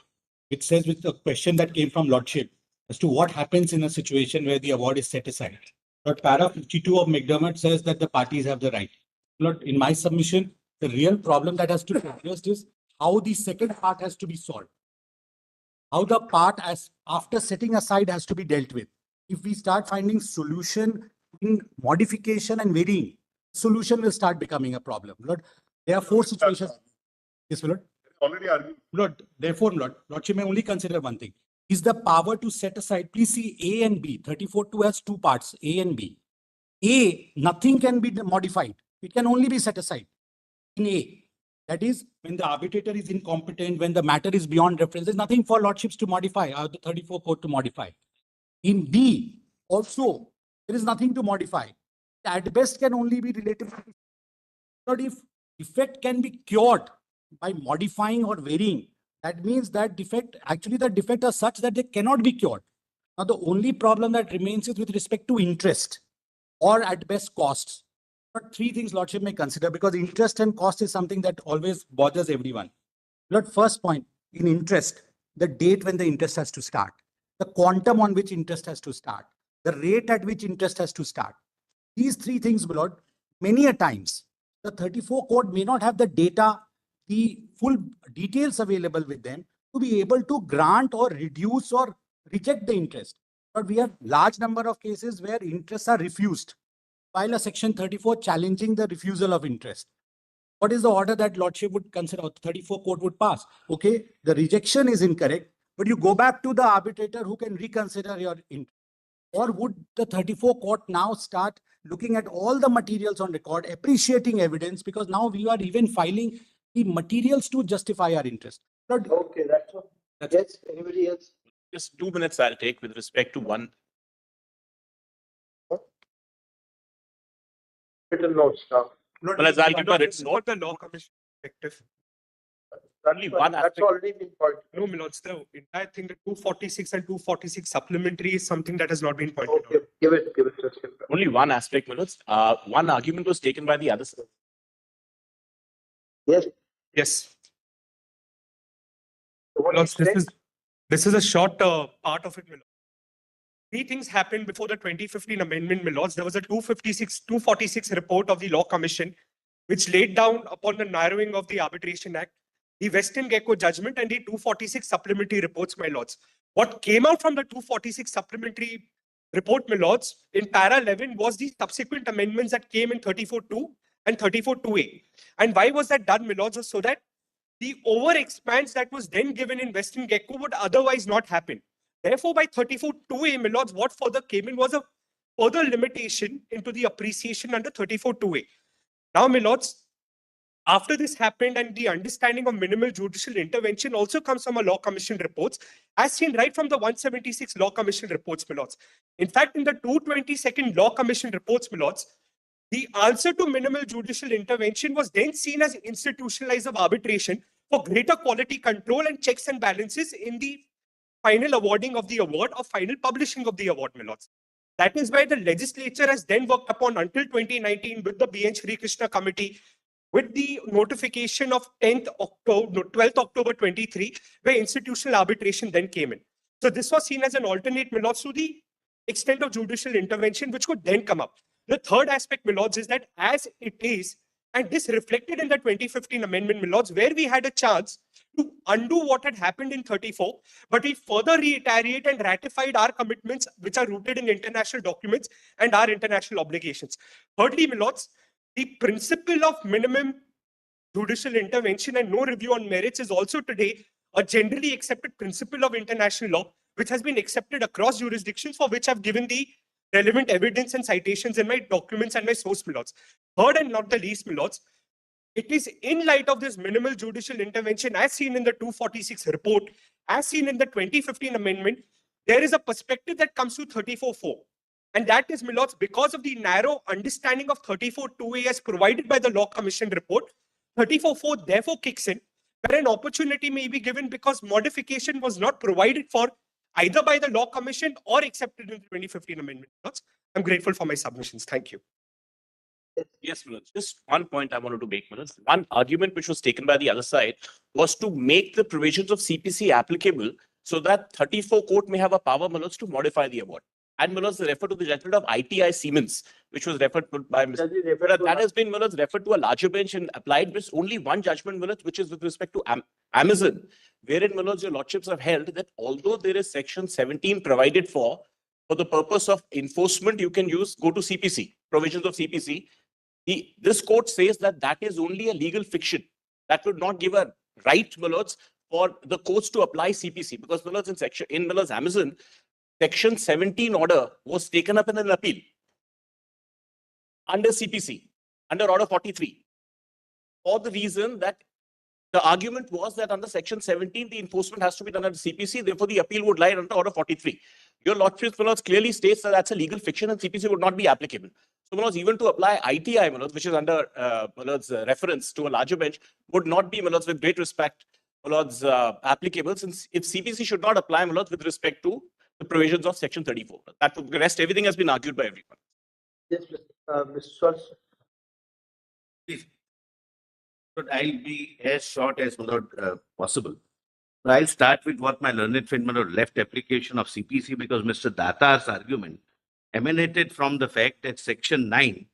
It says with the question that came from Lordship as to what happens in a situation where the award is set aside. Lord, paragraph 52 of McDermott says that the parties have the right. Lord, in my submission, the real problem that has to be addressed is how the second part has to be solved. How the part as after setting aside has to be dealt with. If we start finding solution in modification and varying, solution will start becoming a problem. Lord, there are 4 situations. Yes, my lord. Already argued. Lord, therefore, Lordship may only consider one thing. Is the power to set aside, please see A and B. 34(2) has 2 parts, A and B. A, nothing can be modified. It can only be set aside in A. That is, when the arbitrator is incompetent, when the matter is beyond reference, there's nothing for Lordships to modify, or the 34 court to modify. In B, also, there is nothing to modify. At best can only be related. But if defect can be cured by modifying or varying, that means that defect, actually the defect are such that they cannot be cured. Now, the only problem that remains is with respect to interest or at best costs. But 3 things Lordship may consider, because interest and cost is something that always bothers everyone. Lord, first point, in interest, the date when the interest has to start, the quantum on which interest has to start, the rate at which interest has to start. These 3 things, my lord, many a times, the 34 court may not have the data, the full details available with them to be able to grant or reduce or reject the interest. But we have large number of cases where interests are refused. File a section 34 challenging the refusal of interest. What is the order that Lordship would consider, or 34 court would pass? Okay, the rejection is incorrect, but you go back to the arbitrator who can reconsider your interest. Or would the 34 court now start looking at all the materials on record, appreciating evidence, because now we are even filing the materials to justify our interest. Lord, Okay, that's all. Yes, anybody else? Just 2 minutes I'll take with respect to one. Written notes now. Well, as I'll give a written note. The law commission perspective. Only one That's aspect. already been pointed. No, my lords, the entire thing, the 246 and 246 supplementary is something that has not been pointed out. Okay, give it to us. Only one aspect, my lords. One argument was taken by the other side. Yes. Yes. So what Lords, is this is a short part of it, my lords. 3 things happened before the 2015 amendment, my lords. There was a 246 report of the Law Commission, which laid down upon the narrowing of the Arbitration Act, the Western Gecko judgment, and the 246 supplementary reports, my lords. What came out from the 246 supplementary report, my lords, in para 11 was the subsequent amendments that came in 34(2) and 34(2)(a). And why was that done, my lords? Was so that the over expanse that was then given in Western Gecko would otherwise not happen. Therefore, by 34(2)(a), my lords, what further came in was a further limitation into the appreciation under 34(2)(a). Now, my lords, after this happened, and the understanding of minimal judicial intervention also comes from a Law Commission reports, as seen right from the 176 Law Commission reports, my lords. In fact, in the 222nd Law Commission reports, my lords, the answer to minimal judicial intervention was then seen as institutionalized of arbitration for greater quality control and checks and balances in the final awarding of the award or final publishing of the award, my lords. That is why the legislature has then worked upon until 2019 with the B.N. Sri Krishna Committee, with the notification of 12th October 23, where institutional arbitration then came in. So this was seen as an alternate, my lords, to the extent of judicial intervention which could then come up. The third aspect, my lords, is that as it is, and this reflected in the 2015 amendment, my lords, where we had a chance to undo what had happened in 34, but we further reiterated and ratified our commitments which are rooted in international documents and our international obligations. Thirdly, my lords, the principle of minimum judicial intervention and no review on merits is also today a generally accepted principle of international law, which has been accepted across jurisdictions, for which I've given the relevant evidence and citations in my documents and my source, my lords. Third and not the least, my lords, it is in light of this minimal judicial intervention as seen in the 246 report, as seen in the 2015 amendment, there is a perspective that comes to 34.4. And that is, my lords, because of the narrow understanding of 34.2a as provided by the Law Commission report, 34.4 therefore kicks in, where an opportunity may be given because modification was not provided for either by the Law Commission or accepted in the 2015 amendment. I'm grateful for my submissions. Thank you. Yes, Manoj. Just one point I wanted to make, Manoj. One argument which was taken by the other side was to make the provisions of CPC applicable so that 34 court may have a power, Manoj, to modify the award. And Manoj referred to the judgment of ITI Siemens, which was referred to by Mr. That has been, Manoj, referred to a larger bench and applied with only one judgment, Manoj, which is with respect to Amazon, wherein, Manoj, your lordships have held that although there is section 17 provided for the purpose of enforcement, you can go to CPC, provisions of CPC. This court says that that is only a legal fiction. That would not give a right, my lords, for the courts to apply CPC, because, my lords, in my lords, Amazon, section 17 order was taken up in an appeal under CPC, under order 43, for the reason that the argument was that under section 17, the enforcement has to be done under CPC, therefore the appeal would lie under order 43. Your lordship, my lords, clearly states that that's a legal fiction and CPC would not be applicable. So, my lords, even to apply ITI, my lords, which is under my lords, reference to a larger bench, would not be, my lords, with great respect, my lords, applicable, since if CPC should not apply, my lords, with respect to the provisions of section 34. That would, the rest, everything has been argued by everyone. Yes, Mr. Schwartz. Please. But I'll be as short as possible. I'll start with what my learned friend left application of CPC, because Mr. Datar's argument emanated from the fact that section 9,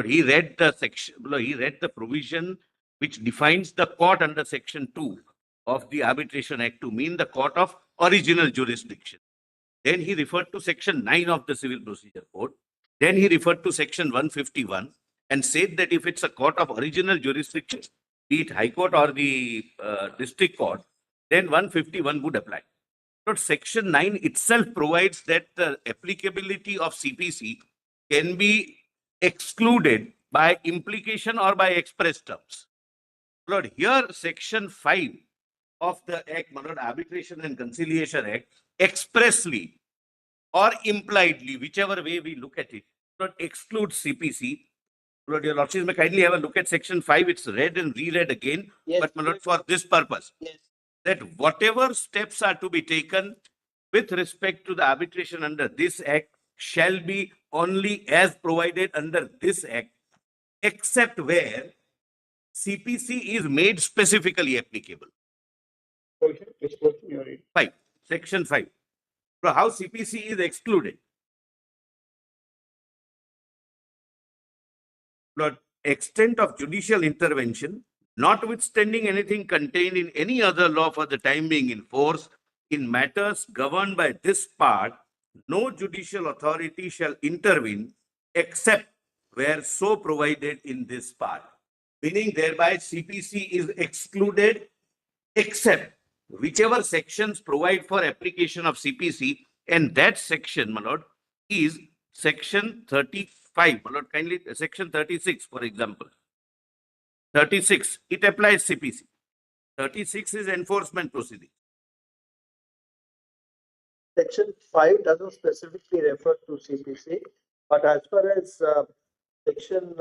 he read the section, he read the provision which defines the court under section 2 of the Arbitration Act to mean the court of original jurisdiction. Then he referred to section 9 of the Civil Procedure Code. Then he referred to section 151 and said that if it's a court of original jurisdiction, be it High Court or the District Court, then 151 would apply. But section 9 itself provides that the applicability of CPC can be excluded by implication or by express terms. Lord, here section 5 of the Act, Arbitration and Conciliation Act, expressly or impliedly, whichever way we look at it, excludes CPC. Lord, your lordships may kindly have a look at section 5. It's read and reread again, yes, but my lord, for this purpose, yes, that whatever steps are to be taken with respect to the arbitration under this Act shall be only as provided under this Act, except where CPC is made specifically applicable. 5, section 5. So how CPC is excluded? Lord, extent of judicial intervention, notwithstanding anything contained in any other law for the time being in force, in matters governed by this part, no judicial authority shall intervene except where so provided in this part. Meaning thereby CPC is excluded except whichever sections provide for application of CPC, and that section, my lord, is section 35. My lord, kindly, section 36, for example. 36, it applies CPC. 36 is enforcement proceeding. Section 5 doesn't specifically refer to CPC, but as far as section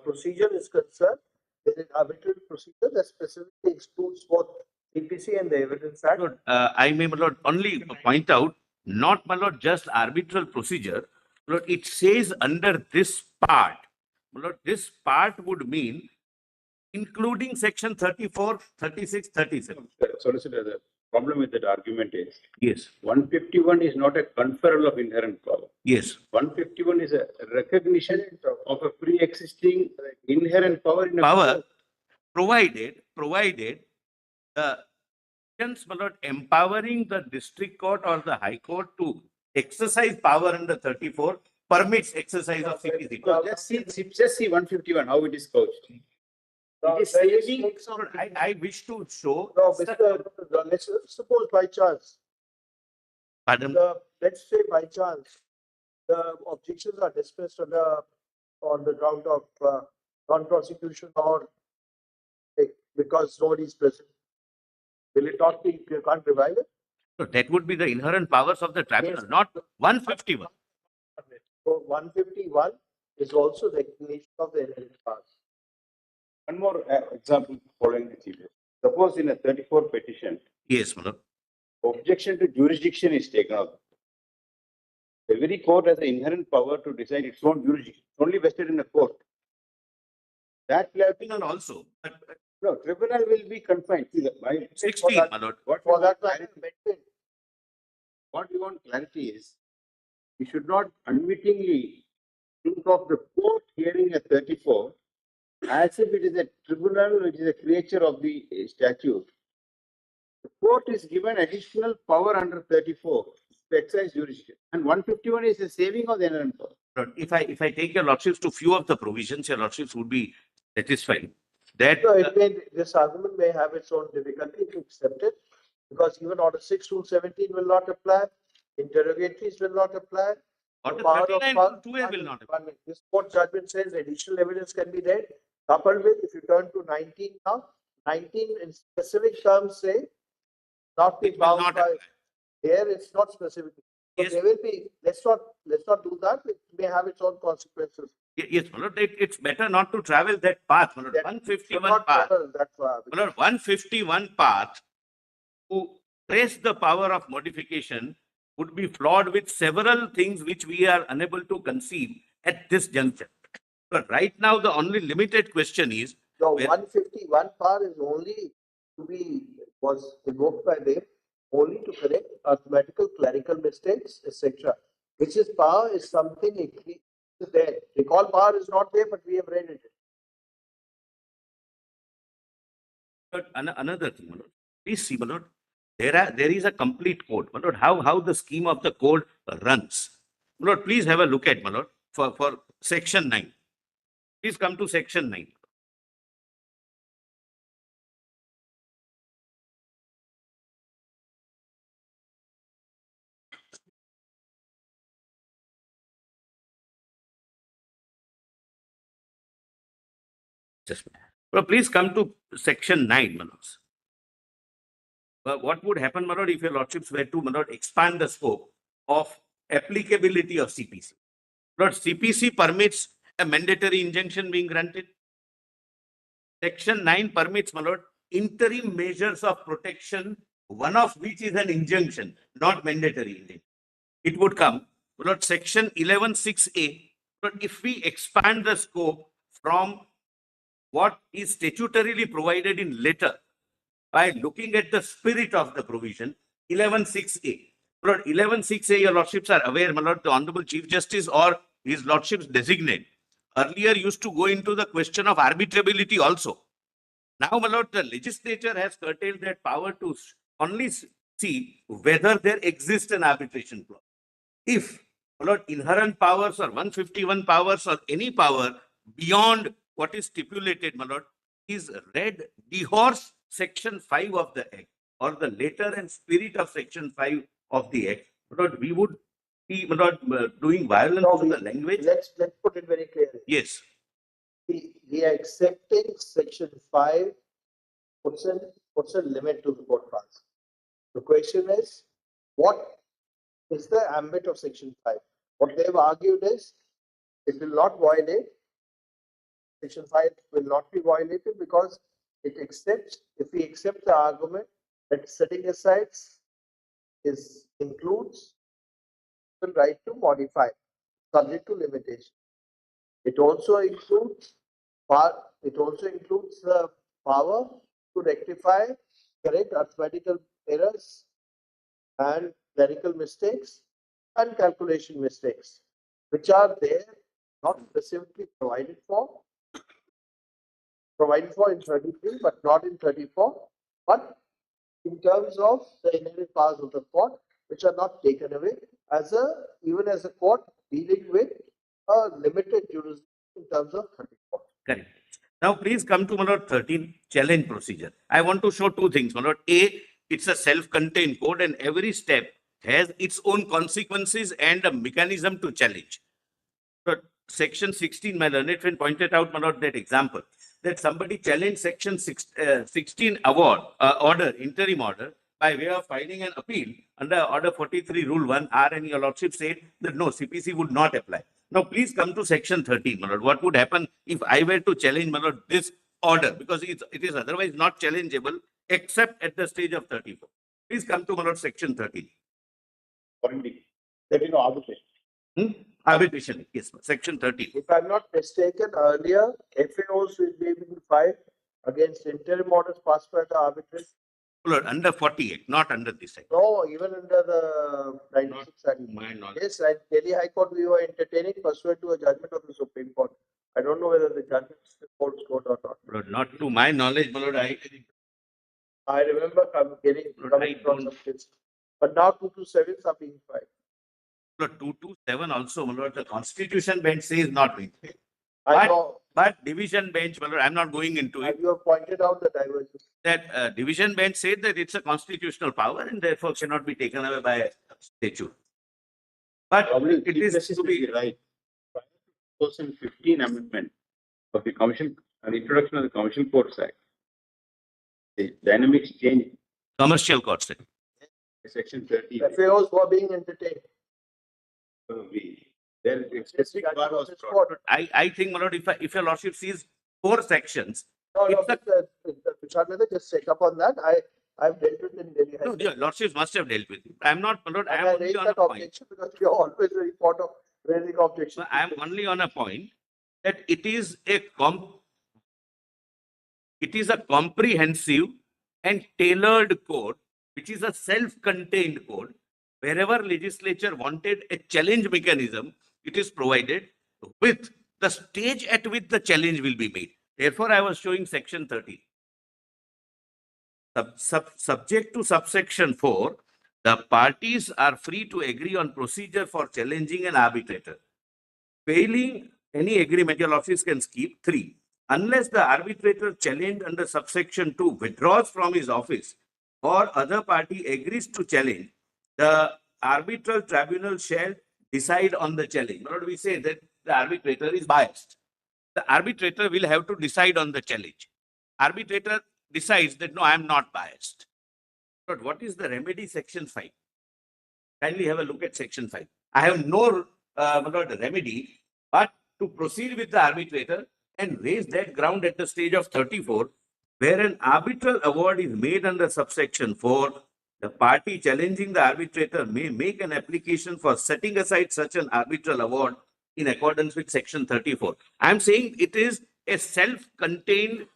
procedure is concerned, there is arbitral procedure that specifically excludes both CPC and the Evidence Act. Lord, I may, my lord, only point out, not, my lord, just arbitral procedure. Lord, it says under this part. My lord, this part would mean including section 34, 36, 37. Solicitor, problem with that argument is Yes. 151 is not a conferral of inherent power. Yes. 151 is a recognition of a pre-existing inherent power in a Power court. provided the sections, my lord, empowering the district court or the high court to exercise power under 34 permits exercise of CPC. So just see 151, how it is couched. It is saving, I wish to show. No, Mr. Let's suppose by chance. Pardon? Let's say by chance, the objections are dismissed on the ground of non-prosecution or because nobody is present. Will it not be, you can't revive it? So that would be the inherent powers of the tribunal, Yes. not 151. So 151 is also recognition of the inherent powers. one more example following the chief. Suppose in a 34 petition, Yes, my lord. objection to jurisdiction is taken up. Every court has the inherent power to decide its own jurisdiction, only vested in a court. That will have Tribunal also. But no, tribunal will be confined. See, 16, my lord. What For we that, want clarity- what we want clarity is, we should not unwittingly think of the court hearing a 34 as if it is a tribunal, which is a creature of the statute. The court is given additional power under 34 to exercise jurisdiction, and 151 is a saving of the inherent power. Lord, if I take your lordships to few of the provisions, your lordships would be satisfied. That So this argument may have its own difficulty to accept it, because even order 6 rule 17 will not apply, interrogatories will not apply. Order The power of 39 power- 2A will not apply. This court judgment says additional evidence can be read, coupled with, if you turn to 19 now, 19 in specific terms say, not be It will bound not by, apply. here it's not specific. So Yes. there will be, let's not do that, it may have its own consequences. Yes, my lord, it's better not to travel that path, my lord. That 151 should not path. travel that far. My lord, 151 path to trace the power of modification would be flawed with several things which we are unable to conceive at this juncture. But right now, the only limited question is, The where- 151 power is only was invoked by them only to correct arithmetical clerical mistakes, etc. Which is power is something is there. Recall power is not there, but we have read it. but another thing, my lord, please see, my lord, there is a complete code, my lord, how the scheme of the code runs. My lord, please have a look at, my lord, for section 9. Please come to section 9. Just, well, please come to section 9, my lords. Well, what would happen, my lord, if your lordships were to, my lord, expand the scope of applicability of CPC? Lord, CPC permits a mandatory injunction being granted. Section 9 permits, my lord, interim measures of protection, one of which is an injunction, not mandatory injunction. It would come, my lord, section 11(6)(a). But if we expand the scope from what is statutorily provided in letter by looking at the spirit of the provision, 11(6)(a). Lord, 11(6)(a), your lordships are aware, my lord, the Honorable Chief Justice or his lordships designate earlier used to go into the question of arbitrability also. Now, my lord, the legislature has curtailed that power to only see whether there exists an arbitration clause. If, my lord, inherent powers or 151 powers or any power beyond what is stipulated, my lord, is read dehors section 5 of the Act or the letter and spirit of section 5 of the Act, my lord, we would be, my lord, doing violence to the language. Let's put it very clearly. Yes. We are accepting section 5 puts a limit to the court powers. The question is, what is the ambit of section 5? What they've argued is, it will not violate, section 5 will not be violated because it accepts, if we accept the argument that setting aside includes the right to modify, subject to limitation. It also includes the power to rectify, correct arithmetical errors and clerical mistakes and calculation mistakes, which are there, not specifically provided for in 33, but not in 34, but in terms of the inherent powers of the court, which are not taken away even as a court dealing with a limited jurisdiction in terms of 34. Correct. Now, please come to Manoj 13, challenge procedure. I want to show two things. Manoj, A, it's a self-contained code and every step has its own consequences and a mechanism to challenge. So, section 16, my learned friend pointed out, Manoj, that example, that somebody challenged section 16 order, interim order, by way of filing an appeal under order 43 rule 1 R, and your lordship said that no, CPC would not apply. Now, please come to section 13, Manoj. What would happen if I were to challenge, Manoj, this order, because it is otherwise not challengeable except at the stage of 34. Please come to, Manoj, section 13. Arbitration. Arbitration, yes, section 13. If I'm not mistaken, earlier FAOs will be able to file against interim orders passed by the arbitration. Lord, under 48, not under this act. No, even under the 96 Act. Yes, at Delhi High Court, we were entertaining pursuant to a judgment of the Supreme Court. I don't know whether the judgment holds court or not. Lord, not to my knowledge, my lord, I remember coming from some cases. But now 227s are being filed. Lord, 227 also, my lord, the Constitution bench says not being. I know. But division bench, my lord, I'm not going into it. You have pointed out the divergence. That division bench said that it's a constitutional power and therefore cannot be taken away by statute. But Probably it is to be right. 2015 amendment of the Commission and introduction of the Commercial Courts Act. The dynamics change. Commercial Courts Act. Section 30. FAOs were being entertained. I think, my lord, if your lordship sees 4 sections. No, just check up on that. I've dealt with in Delhi. No, your lordships must have dealt with it. I'm not, my lord, I am only raised on that a point. objection because you're always very fond of raising objections. I am only on a point that it is a comprehensive and tailored code, which is a self-contained code. Wherever legislature wanted a challenge mechanism, it is provided with the stage at which the challenge will be made. Therefore, I was showing section 30. Subject to subsection 4, the parties are free to agree on procedure for challenging an arbitrator. Failing any agreement, your office can skip 3. Unless the arbitrator challenged under subsection 2 withdraws from his office or other party agrees to challenge, the arbitral tribunal shall decide on the challenge. What we say that the arbitrator is biased. The arbitrator will have to decide on the challenge. Arbitrator decides that no, I am not biased. But what is the remedy? Section 5. Kindly have a look at section 5. I have no remedy, but to proceed with the arbitrator and raise that ground at the stage of 34, where an arbitral award is made under subsection 4, the party challenging the arbitrator may make an application for setting aside such an arbitral award in accordance with section 34. I am saying it is a self-contained,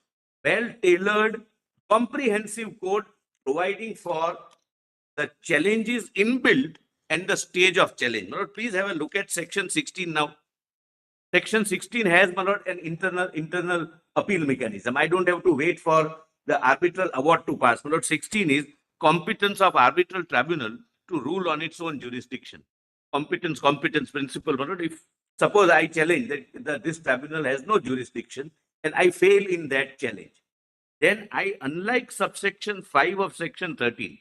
well-tailored, comprehensive code providing for the challenges inbuilt and the stage of challenge. Lord, please have a look at section 16 now. Section 16 has, my lord, an internal appeal mechanism. I don't have to wait for the arbitral award to pass. My lord, 16 is competence of arbitral tribunal to rule on its own jurisdiction. Competence principle. My lord, if suppose I challenge that this tribunal has no jurisdiction and I fail in that challenge, then I, unlike subsection 5 of section 13,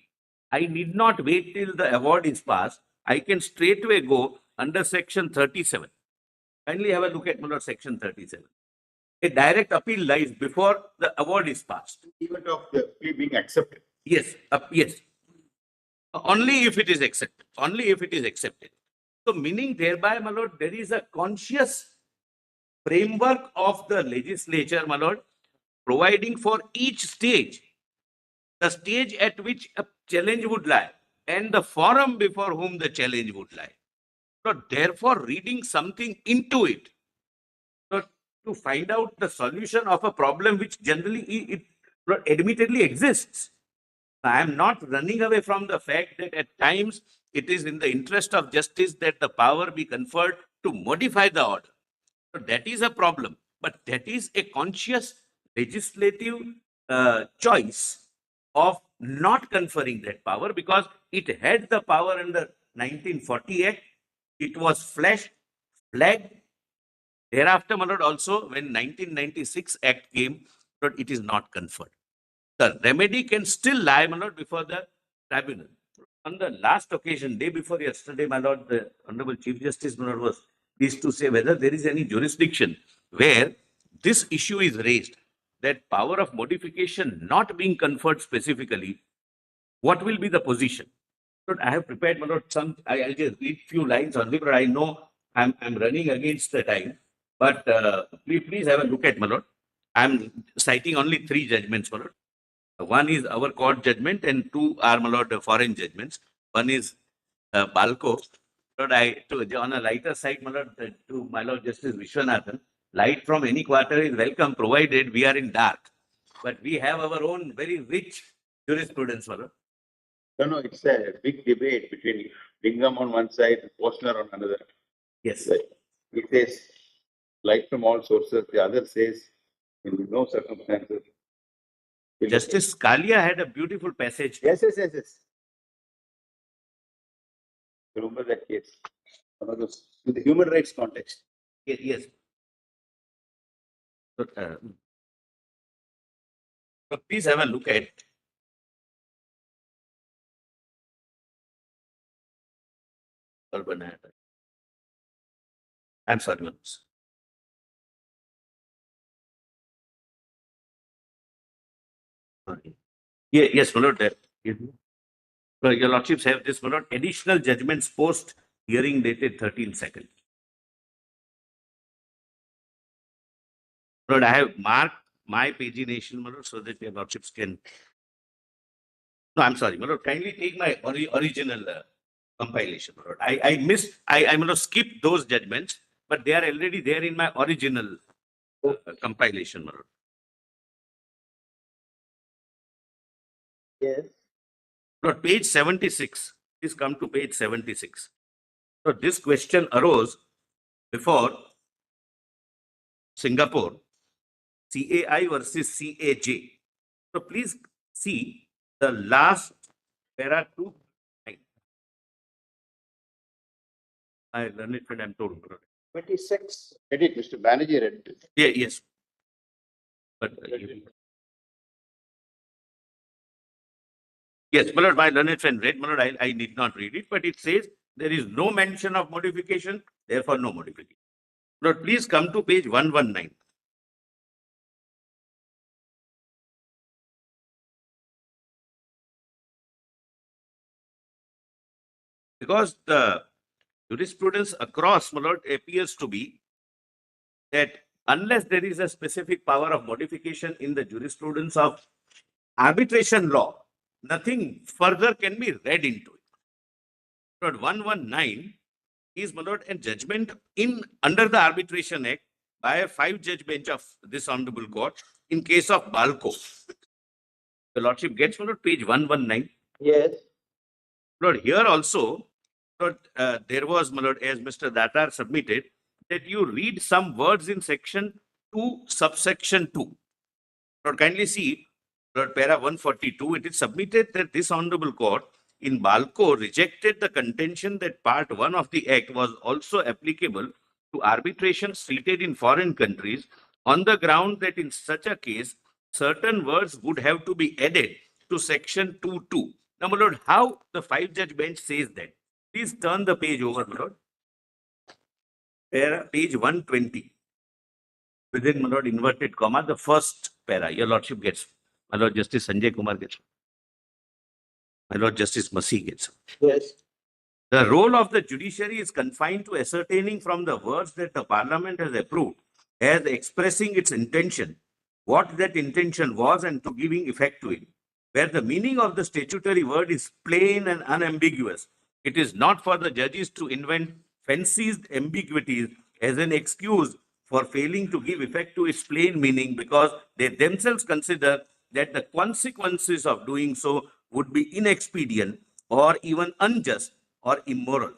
I need not wait till the award is passed. I can straightway go under section 37. Kindly have a look at section 37. A direct appeal lies before the award is passed. Even of the plea being accepted. Yes, yes. Only if it is accepted. Only if it is accepted. So, meaning thereby, my lord, there is a conscious framework of the legislature, my lord, providing for each stage, the stage at which a challenge would lie and the forum before whom the challenge would lie. So, therefore, reading something into it to find out the solution of a problem which generally it admittedly exists. I am not running away from the fact that at times it is in the interest of justice that the power be conferred to modify the order. So that is a problem, but that is a conscious legislative choice of not conferring that power because it had the power under 1940 Act. It was flagged. Thereafter, my lord, also when 1996 Act came, but it is not conferred. The remedy can still lie, my lord, before the tribunal. On the last occasion, day before yesterday, my lord, the Honorable Chief Justice, my lord, was pleased to say whether there is any jurisdiction where this issue is raised, that power of modification not being conferred specifically, what will be the position? Lord, I have prepared, my lord, I'll just read few lines only, but I know I'm running against the time. But please have a look at, my lord. I'm citing only 3 judgments, my lord. One is our court judgment and 2 are, my lord, foreign judgments. One is Balco. Lord, on a lighter side, my lord, to my lord Justice Vishwanathan, light from any quarter is welcome, provided we are in dark. But we have our own very rich jurisprudence, my lord. No, it's a big debate between Bingham on one side and Posner on another. Yes. It says light from all sources. The other says in no circumstances. Justice Scalia had a beautiful passage. Yes. Remember that case? One of those in the human rights context. Yes. So please have a look at I'm sorry, Manus. Yes, my lord. Your lordships have this, my lord, additional judgments post hearing dated 13/2. Lord, I have marked my pagination, my lord, so that your lordships can. No, I'm sorry, my lord. Kindly take my original compilation, my lord. I missed. I'm going to skip those judgments, but they are already there in my original compilation, my lord. Yes. Lord, page 76. Please come to page 76. So this question arose before Singapore, CAI versus CAJ. So please see the last para 2. I learned it when I'm told. 26. Read it, Mr. Banerjee read it. Yeah, yes. But yes, my lord, my learned friend read, my lord, I need not read it, but it says there is no mention of modification, therefore no modification. Lord, please come to page 119. Because the jurisprudence across, my lord, appears to be that unless there is a specific power of modification in the jurisprudence of arbitration law, nothing further can be read into it. Lord, 119 is, my lord, a judgment under the Arbitration Act by a 5-judge bench of this honorable court in case of Balco. The lordship gets, my lord, page 119. Yes. Lord, here also, Lord, there was, my lord, as Mr. Datar submitted, that you read some words in section 2, subsection 2. Lord, kindly see, Lord, para 142, it is submitted that this honorable court in Balco rejected the contention that part 1 of the act was also applicable to arbitrations treated in foreign countries on the ground that in such a case, certain words would have to be added to section 2.2. Now, my lord, how the 5-judge bench says that? Please turn the page over, my lord. Page 120. Within, my lord, inverted comma, the first para, your lordship gets. My lord Justice Sanjay Kumar gets. My lord Justice Masi gets. Yes. The role of the judiciary is confined to ascertaining from the words that the parliament has approved as expressing its intention, what that intention was and to giving effect to it. Where the meaning of the statutory word is plain and unambiguous, it is not for the judges to invent fancied ambiguities as an excuse for failing to give effect to its plain meaning because they themselves consider that the consequences of doing so would be inexpedient or even unjust or immoral.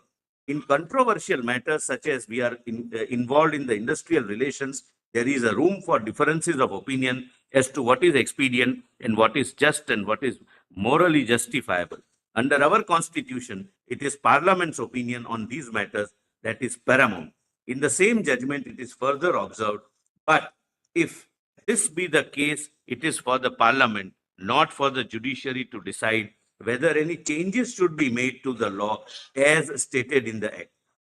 In controversial matters such as we are involved in the industrial relations, there is a room for differences of opinion as to what is expedient and what is just and what is morally justifiable. Under our constitution, it is Parliament's opinion on these matters that is paramount. In the same judgment, it is further observed, but if this be the case, it is for the Parliament, not for the judiciary to decide whether any changes should be made to the law as stated in the Act.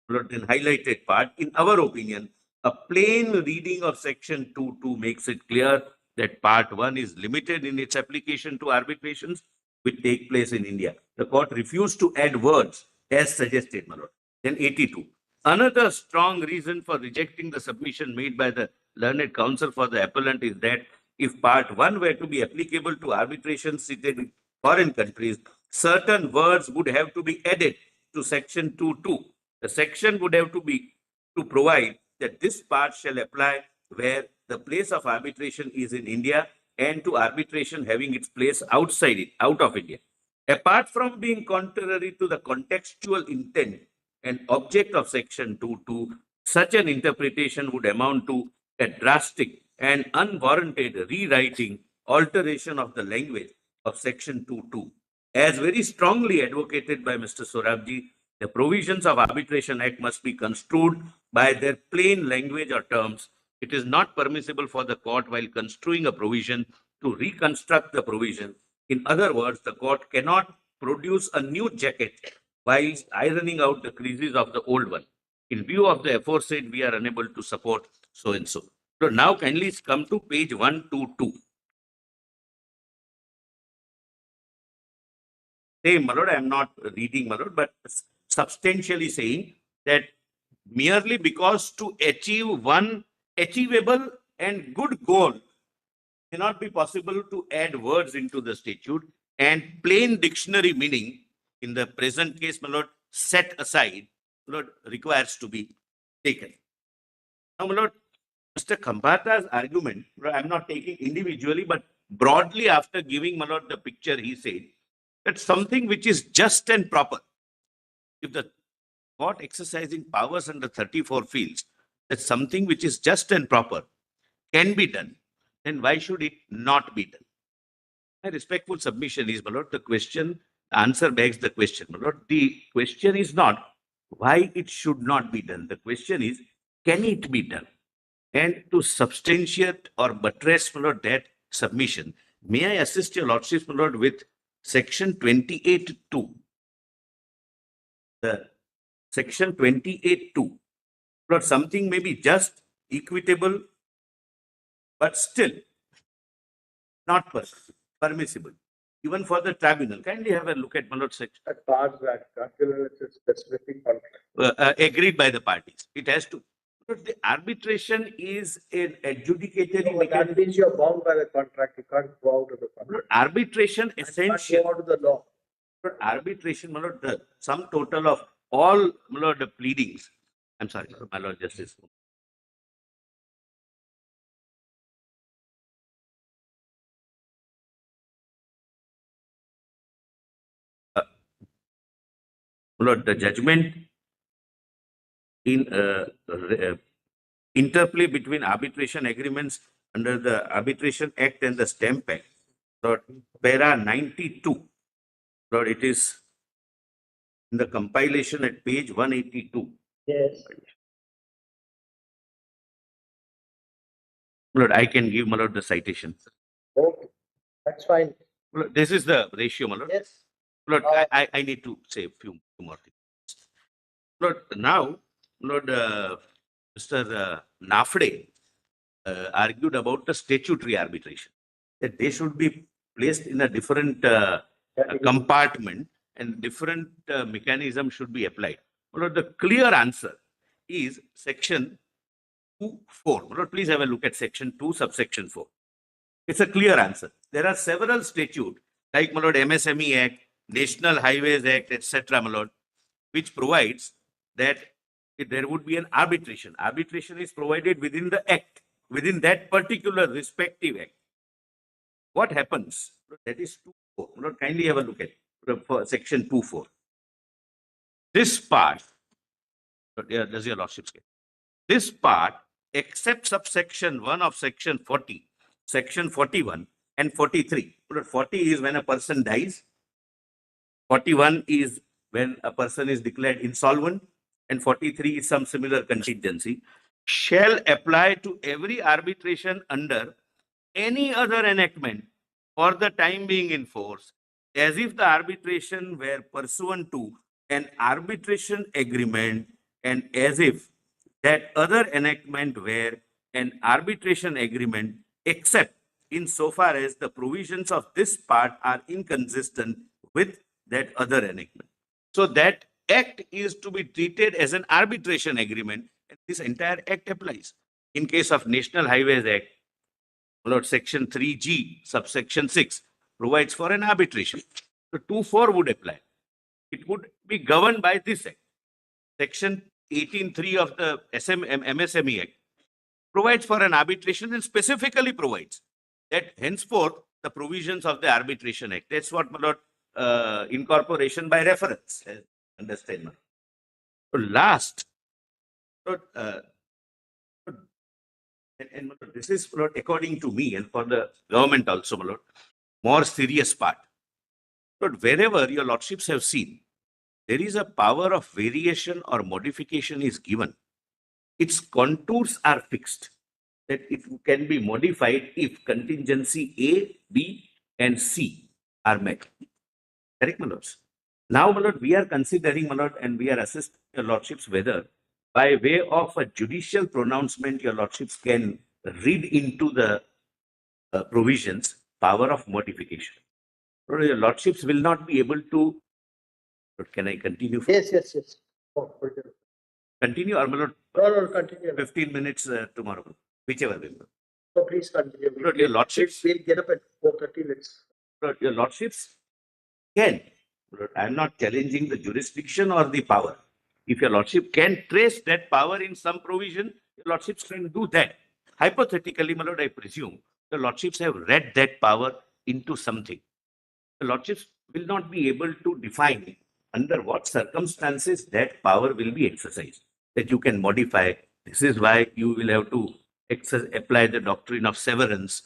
In highlighted part, in our opinion, a plain reading of Section 2.2 makes it clear that Part 1 is limited in its application to arbitrations which take place in India. The court refused to add words as suggested, my lord. Then 82. Another strong reason for rejecting the submission made by the learned counsel for the appellant is that if Part 1 were to be applicable to arbitration seated in foreign countries, certain words would have to be added to Section 2.2. The section would have to be to provide that this part shall apply where the place of arbitration is in India and to arbitration having its place outside it, out of India. Apart from being contrary to the contextual intent and object of Section 2.2, such an interpretation would amount to a drastic and unwarranted rewriting, alteration of the language of Section 2.2. As very strongly advocated by Mr. Sorabji, the provisions of Arbitration Act must be construed by their plain language or terms. It is not permissible for the court, while construing a provision, to reconstruct the provision. In other words, the court cannot produce a new jacket while ironing out the creases of the old one. In view of the aforesaid, we are unable to support so and so. So now kindly come to page 122. Same, my lord, I am not reading, my lord, but substantially saying that merely because to achieve one achievable and good goal cannot be possible to add words into the statute, and plain dictionary meaning in the present case, my lord, set aside, my lord, requires to be taken. Now, my lord, Mr. Khambata's argument, I am not taking individually, but broadly after giving, my lord, the picture, he said that something which is just and proper, if the court exercising powers under 34 fields, that something which is just and proper can be done, then why should it not be done? My respectful submission is, my lord, the question, the answer begs the question, my lord. The question is not why it should not be done. The question is, can it be done? And to substantiate or buttress, my lord, that submission, may I assist your lordship, my lord, with Section 28.2. The Section 28.2. Lord, something may be just, equitable, but still not permissible, even for the tribunal. Kindly have a look at, my lord, section. As far as that, it's a specific contract. Agreed by the parties. It has to. But the arbitration is an adjudicatory No, that means you're bound by the contract. You can't go out of the contract. Arbitration essential. Go out of the law. But arbitration, my lord, the sum total of all, my lord, the pleadings. I'm sorry, my lord, justice. Lord, the judgment in interplay between arbitration agreements under the Arbitration Act and the Stamp Act. Lord, para 92. Lord, it is in the compilation at page 182. Yes. Lord, I can give, my lord, the citation. Okay, that's fine. Lord, this is the ratio, my lord. Yes. Lord, I need to say a few more things. Lord, now, Lord, Mr. Nafde argued about the statutory arbitration, that they should be placed in a different compartment and different mechanism should be applied. Lord, the clear answer is Section 2.4. Lord, please have a look at Section 2, subsection 4. It's a clear answer. There are several statutes like, my lord, MSME Act, National Highways Act, etc., my lord, which provides that there would be an arbitration. Arbitration is provided within the act, within that particular respective act. What happens? That is Lord, kindly have a look at for section 2.4. This part, yeah, does your lordship's get this part, except subsection 1 of section 40, section 41 and 43. Lord, 40 is when a person dies. 41 is when a person is declared insolvent, and 43 is some similar contingency, shall apply to every arbitration under any other enactment for the time being in force, as if the arbitration were pursuant to an arbitration agreement, and as if that other enactment were an arbitration agreement, except insofar as the provisions of this part are inconsistent with that other enactment. So that act is to be treated as an arbitration agreement, and this entire act applies. In case of National Highways Act, Lord, section 3G, subsection 6 provides for an arbitration. So 2.4 would apply. It would be governed by this act. Section 18.3 of the MSME Act provides for an arbitration and specifically provides that henceforth the provisions of the Arbitration Act. That's what, my lord, incorporation by reference. Understand, my lord. So last, Lord, and this is, my lord, according to me and for the government also, my lord, more serious part. But wherever your lordships have seen, there is a power of variation or modification is given. Its contours are fixed, that it can be modified if contingency A, B, and C are met. Correct, my lords? Now, my lord, we are considering, my lord, and we are assisting your lordships whether by way of a judicial pronouncement, your lordships can read into the provisions power of modification. Your lordships will not be able to. Can I continue? Yes, yes, yes. Oh, okay. Continue, or my lord? No, continue. 15 minutes tomorrow, whichever way. So please continue. Lord, your lordships. We'll get up at 4:30. Lord, your lordships can. Lord, I am not challenging the jurisdiction or the power. If your lordship can trace that power in some provision, your lordships can do that. Hypothetically, my lord, I presume the lordships have read that power into something. The lordships will not be able to define under what circumstances that power will be exercised, that you can modify. This is why you will have to apply the doctrine of severance.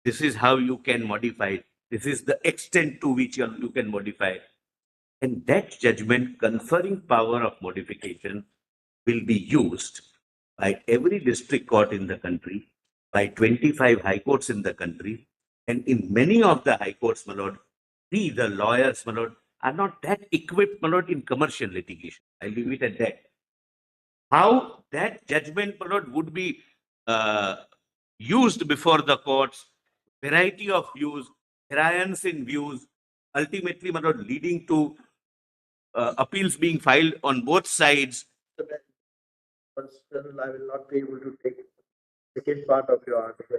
This is how you can modify. This is the extent to which you can modify. And that judgment conferring power of modification will be used by every district court in the country, by 25 high courts in the country, and in many of the high courts, my lord, we, the lawyers, my lord, are not that equipped, my lord, in commercial litigation. I'll leave it at that. How that judgment, my lord, would be used before the courts, variety of views, variance in views, ultimately, my lord, leading to appeals being filed on both sides. I will not be able to take the second part of your article.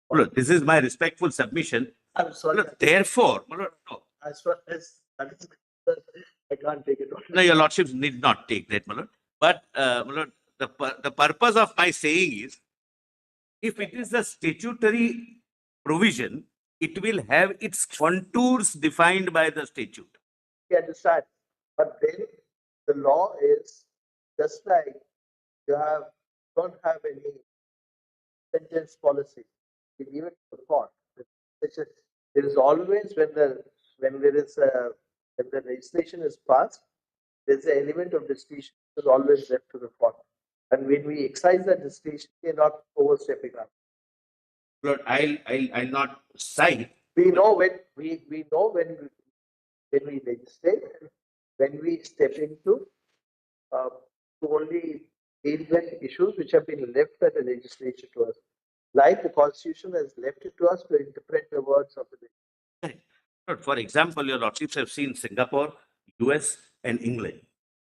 Look, this is my respectful submission. I'm sorry. Look, therefore, no. As far as that is, I can't take it. No, your lordships need not take that, my lord. But my lord, the purpose of my saying is, if it is a statutory provision, it will have its contours defined by the statute. We understand, but then the law is just like you don't have any sentence policy. You give it to the court. There is always when the legislation is passed, there's an element of discretion that is always left to the court. And when we excise that discretion, we are not overstepping up. Lord, I'll not cite. We know when we legislate, when we step into to only deal with issues which have been left by the legislature to us. Like the Constitution has left it to us to interpret the words of the legislature. For example, your lordships have seen Singapore, US, and England.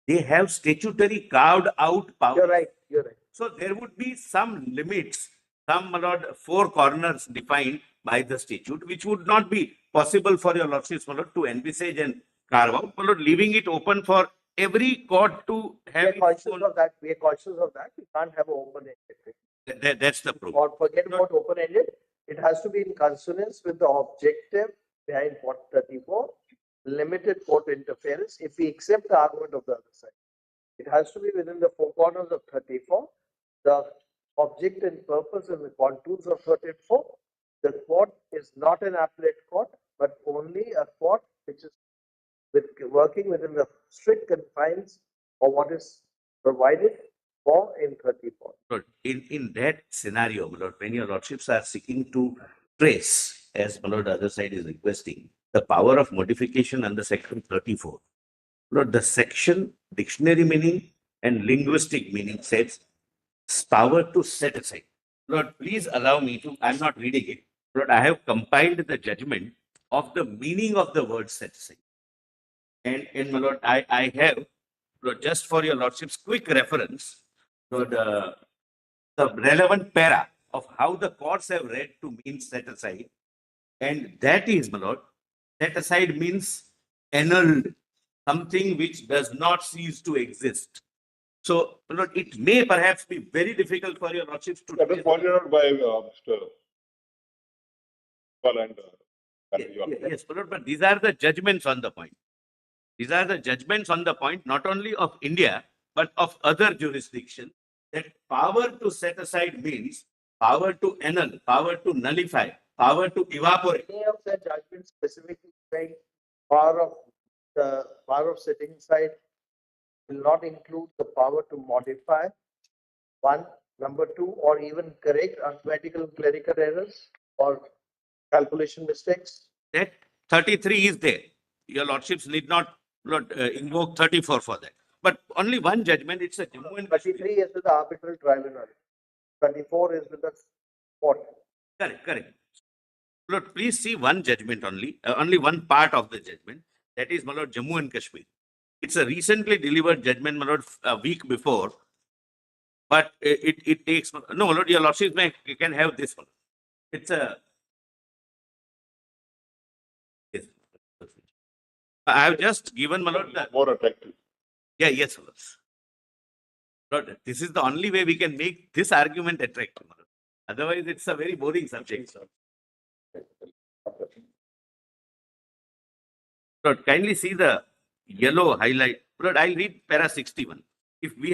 They have statutory carved out power. You're right. You're right. So there would be some limits, some, my lord, four corners defined by the statute, which would not be possible for your lordships, my lord, to envisage and carve out, my lord, leaving it open for every court to have. We are conscious of that. We are conscious of that. We can't have an open-ended. That's the problem. Or forget about open-ended. It has to be in consonance with the objective behind port 34, limited court interference if we accept the argument of the other side. It has to be within the four corners of 34, the object and purpose and the contours of 34. The court is not an appellate court, but only a court which is working within the strict confines of what is provided for in 34. Lord, in that scenario, my Lord, when your lordships are seeking to trace, as my Lord, the other side is requesting, the power of modification under section 34. Lord, the section dictionary meaning and linguistic meaning says power to set aside. Lord, please allow me to, I'm not reading it. Lord, I have compiled the judgment of the meaning of the word set aside. And my Lord, I have, Lord, just for your lordship's quick reference, Lord, the relevant para of how the courts have read to mean set aside. And that is, my Lord, set aside means annulled, something which does not cease to exist. So, my Lord, it may perhaps be very difficult for your lordships to. That was pointed out by Mr. Paul and Yes, my Lord, but these are the judgments on the point. These are the judgments on the point, not only of India, but of other jurisdictions, that power to set aside means power to annul, power to nullify, power to evaporate. Any of the judgments specifically saying power of setting aside will not include the power to modify, one, number two, or even correct arithmetical clerical errors or calculation mistakes? That 33 is there. Your lordships need not invoke 34 for that. But only one judgment, it's a Jammu and 33 is with the arbitral tribunal. 24 is with the court. Correct, correct. Lord, please see one judgment only, only one part of the judgment. That is, my Lord, Jammu and Kashmir. It's a recently delivered judgment, my Lord, a week before. But it takes, no, Lord, your lordships you can have this one. It's a, yes. I have just given, my Lord, the, more attractive. Yeah, yes, Lord. Lord, this is the only way we can make this argument attractive. Otherwise, it's a very boring subject. Lord, kindly see the yellow highlight. Lord, I'll read para 61. If we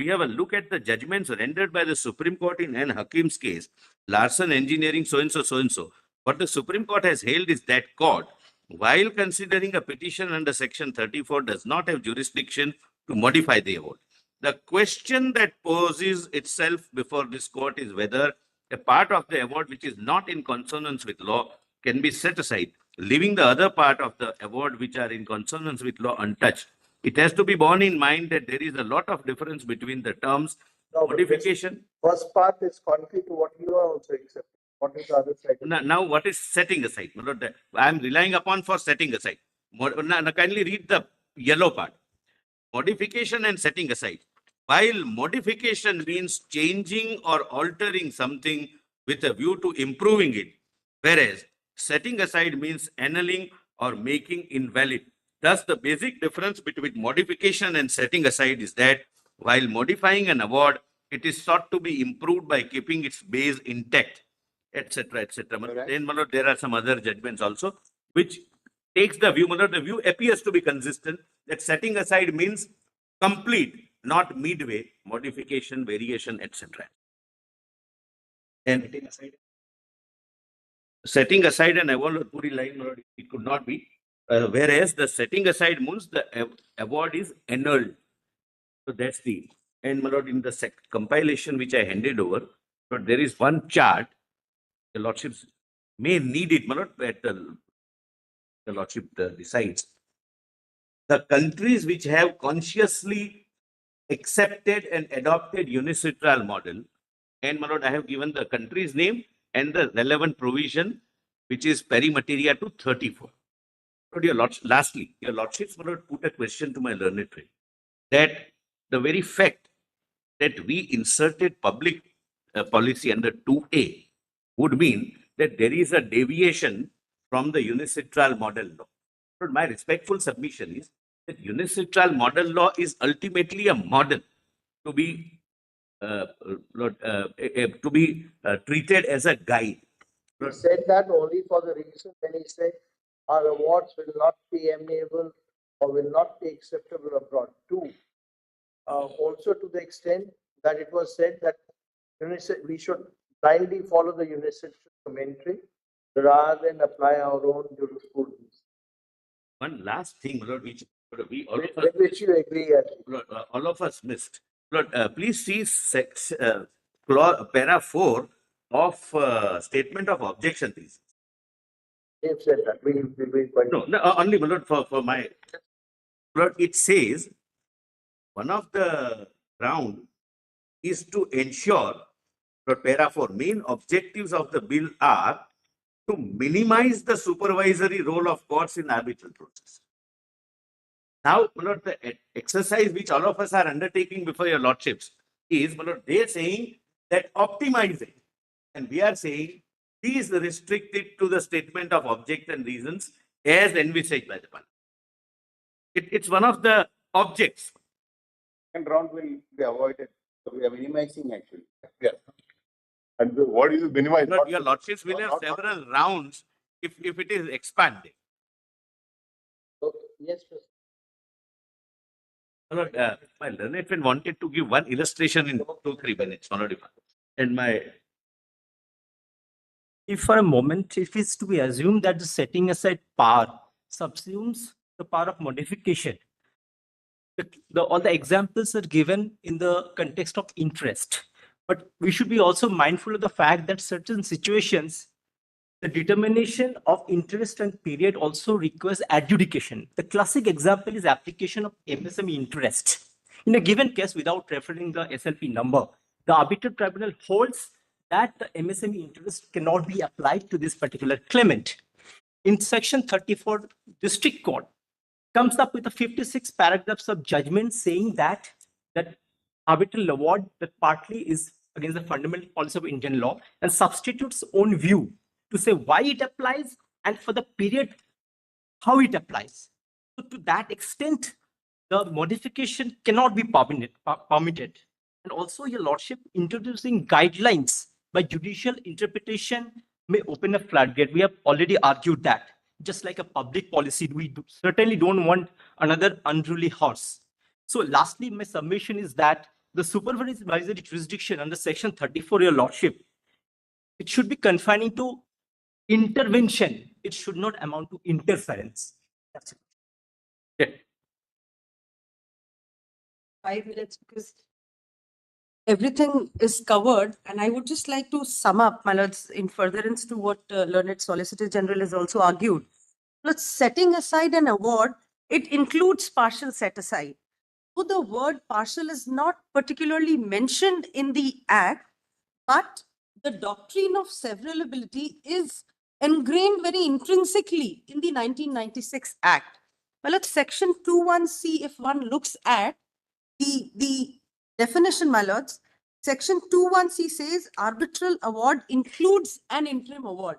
have a look at the judgments rendered by the Supreme Court in N. Hakim's case, Larsen Engineering, so and so, what the Supreme Court has held is that court, while considering a petition under Section 34, does not have jurisdiction to modify the award. The question that poses itself before this court is whether a part of the award which is not in consonance with law can be set aside, leaving the other part of the award which are in consonance with law untouched. It has to be borne in mind that there is a lot of difference between the terms modification. First part is contrary to what you are also accepting. What is the other side? Now, what is setting aside? I am relying upon for setting aside. Now, kindly read the yellow part. Modification and setting aside. While modification means changing or altering something with a view to improving it, whereas setting aside means annulling or making invalid. Thus, the basic difference between modification and setting aside is that while modifying an award, it is sought to be improved by keeping its base intact, etc., etc. Then, there are some other judgments also, which takes the view, the view appears to be consistent, that setting aside means complete, not midway, modification, variation, etc. And setting aside an award or puri line, it could not be. Whereas the setting aside means the award is annulled. So that's the, and my lord, in the compilation which I handed over, but there is one chart, the lordships may need it, my lord, but the lordship decides. The countries which have consciously accepted and adopted unicitral model, and my lord, I have given the country's name and the relevant provision, which is peri materia to 34. But your lordship, lastly, your lordships, my lord, put a question to my learned friend, that the very fact that we inserted public policy under 2A would mean that there is a deviation from the unicitral model law. But my respectful submission is that unicitral model law is ultimately a model to be treated as a guide. He said that only for the reason when he said our awards will not be amiable or will not be acceptable abroad. Two, also to the extent that it was said that we should blindly follow the UNICEF commentary rather than apply our own jurisprudence. One last thing, Lord, which we all of us, With which you agree, Lord, all of us missed. Lord, please see para 4 of statement of objection, please. They've said that. No, only, Lord, for my, Lord, it says one of the ground is to ensure, Lord, para 4, main objectives of the bill are to minimize the supervisory role of courts in arbitral process. Now, my lord, the exercise which all of us are undertaking before your lordships is, my lord, they are saying that optimizing, and we are saying please restrict it to the statement of object and reasons as envisaged by the parliament. It's one of the objects. And round will be avoided. So we are minimizing actually. Yeah. And what is minimized? Lord, your lordships will have several rounds if it is expanded. Okay. Yes, President. Lord, my learned friend wanted to give one illustration in 2-3 minutes. And my if for a moment, if it's to be assumed that the setting aside power subsumes the power of modification, all the examples are given in the context of interest. But we should be also mindful of the fact that certain situations, the determination of interest and period also requires adjudication. The classic example is application of MSME interest. In a given case, without referring the SLP number, the arbitral tribunal holds that the MSME interest cannot be applied to this particular claimant. In section 34, district court comes up with a 56 paragraphs of judgment saying that arbitral award that partly is against the fundamental policy of Indian law and substitutes own view to say why it applies and for the period how it applies. So to that extent, the modification cannot be permitted. And also, your lordship, introducing guidelines by judicial interpretation may open a floodgate. We have already argued that. Just like a public policy, we certainly don't want another unruly horse. So lastly, my submission is that the supervisory jurisdiction under section 34, your lordship, it should be confining to intervention. It should not amount to interference. That's it. Yeah. 5 minutes because everything is covered, and I would just like to sum up, my lords, in furtherance to what learned Solicitor General has also argued. Let's setting aside an award, it includes partial set aside. So the word partial is not particularly mentioned in the Act, but the doctrine of severability is ingrained very intrinsically in the 1996 Act. Well, at section 21C, if one looks at the definition, my lords, section 21C says arbitral award includes an interim award.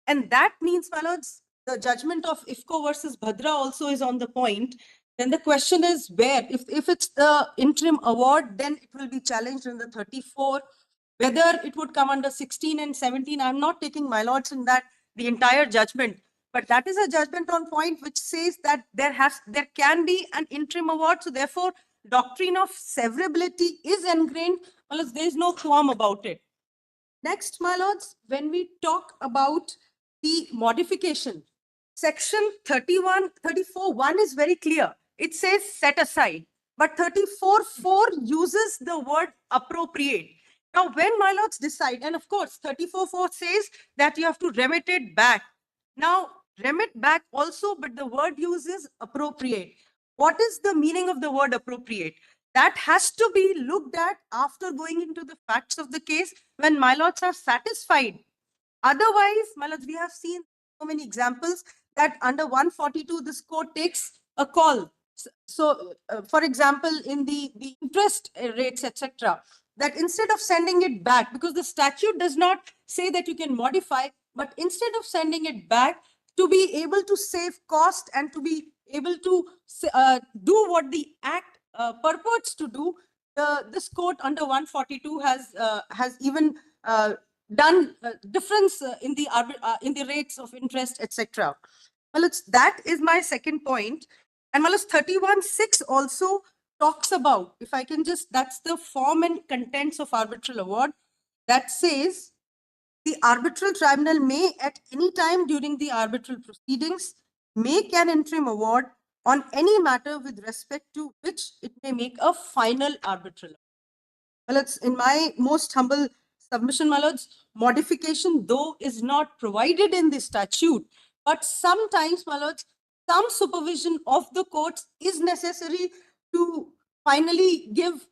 And that means, my lords, the judgment of IFCO versus Bhadra also is on the point. Then the question is where, if it's the interim award, then it will be challenged in the 34. Whether it would come under 16 and 17, I'm not taking my lords in that, the entire judgment. But that is a judgment on point which says that there can be an interim award. So therefore, doctrine of severability is ingrained, unless there is no qualm about it. Next, my lords, when we talk about the modification, section 34(1) is very clear. It says set aside, but 34(4) uses the word appropriate. Now, when my lords decide, and of course, 34(4) says that you have to remit it back. Now, remit back also, but the word uses appropriate. What is the meaning of the word appropriate? That has to be looked at after going into the facts of the case when my lords are satisfied. Otherwise, my lords, we have seen so many examples that under 142, this court takes a call. So, for example, in the interest rates, etc., that instead of sending it back, because the statute does not say that you can modify, but instead of sending it back, to be able to save cost and to be able to do what the Act purports to do, this court under 142 has even done difference in the rates of interest, etc. Well, that is my second point. And well, 31(6) also talks about, if I can just, that's the form and contents of arbitral award, that says the arbitral tribunal may at any time during the arbitral proceedings make an interim award on any matter with respect to which it may make a final arbitral. Well, it's in my most humble submission, my lords, modification though is not provided in the statute, but sometimes, my lords, some supervision of the courts is necessary to finally give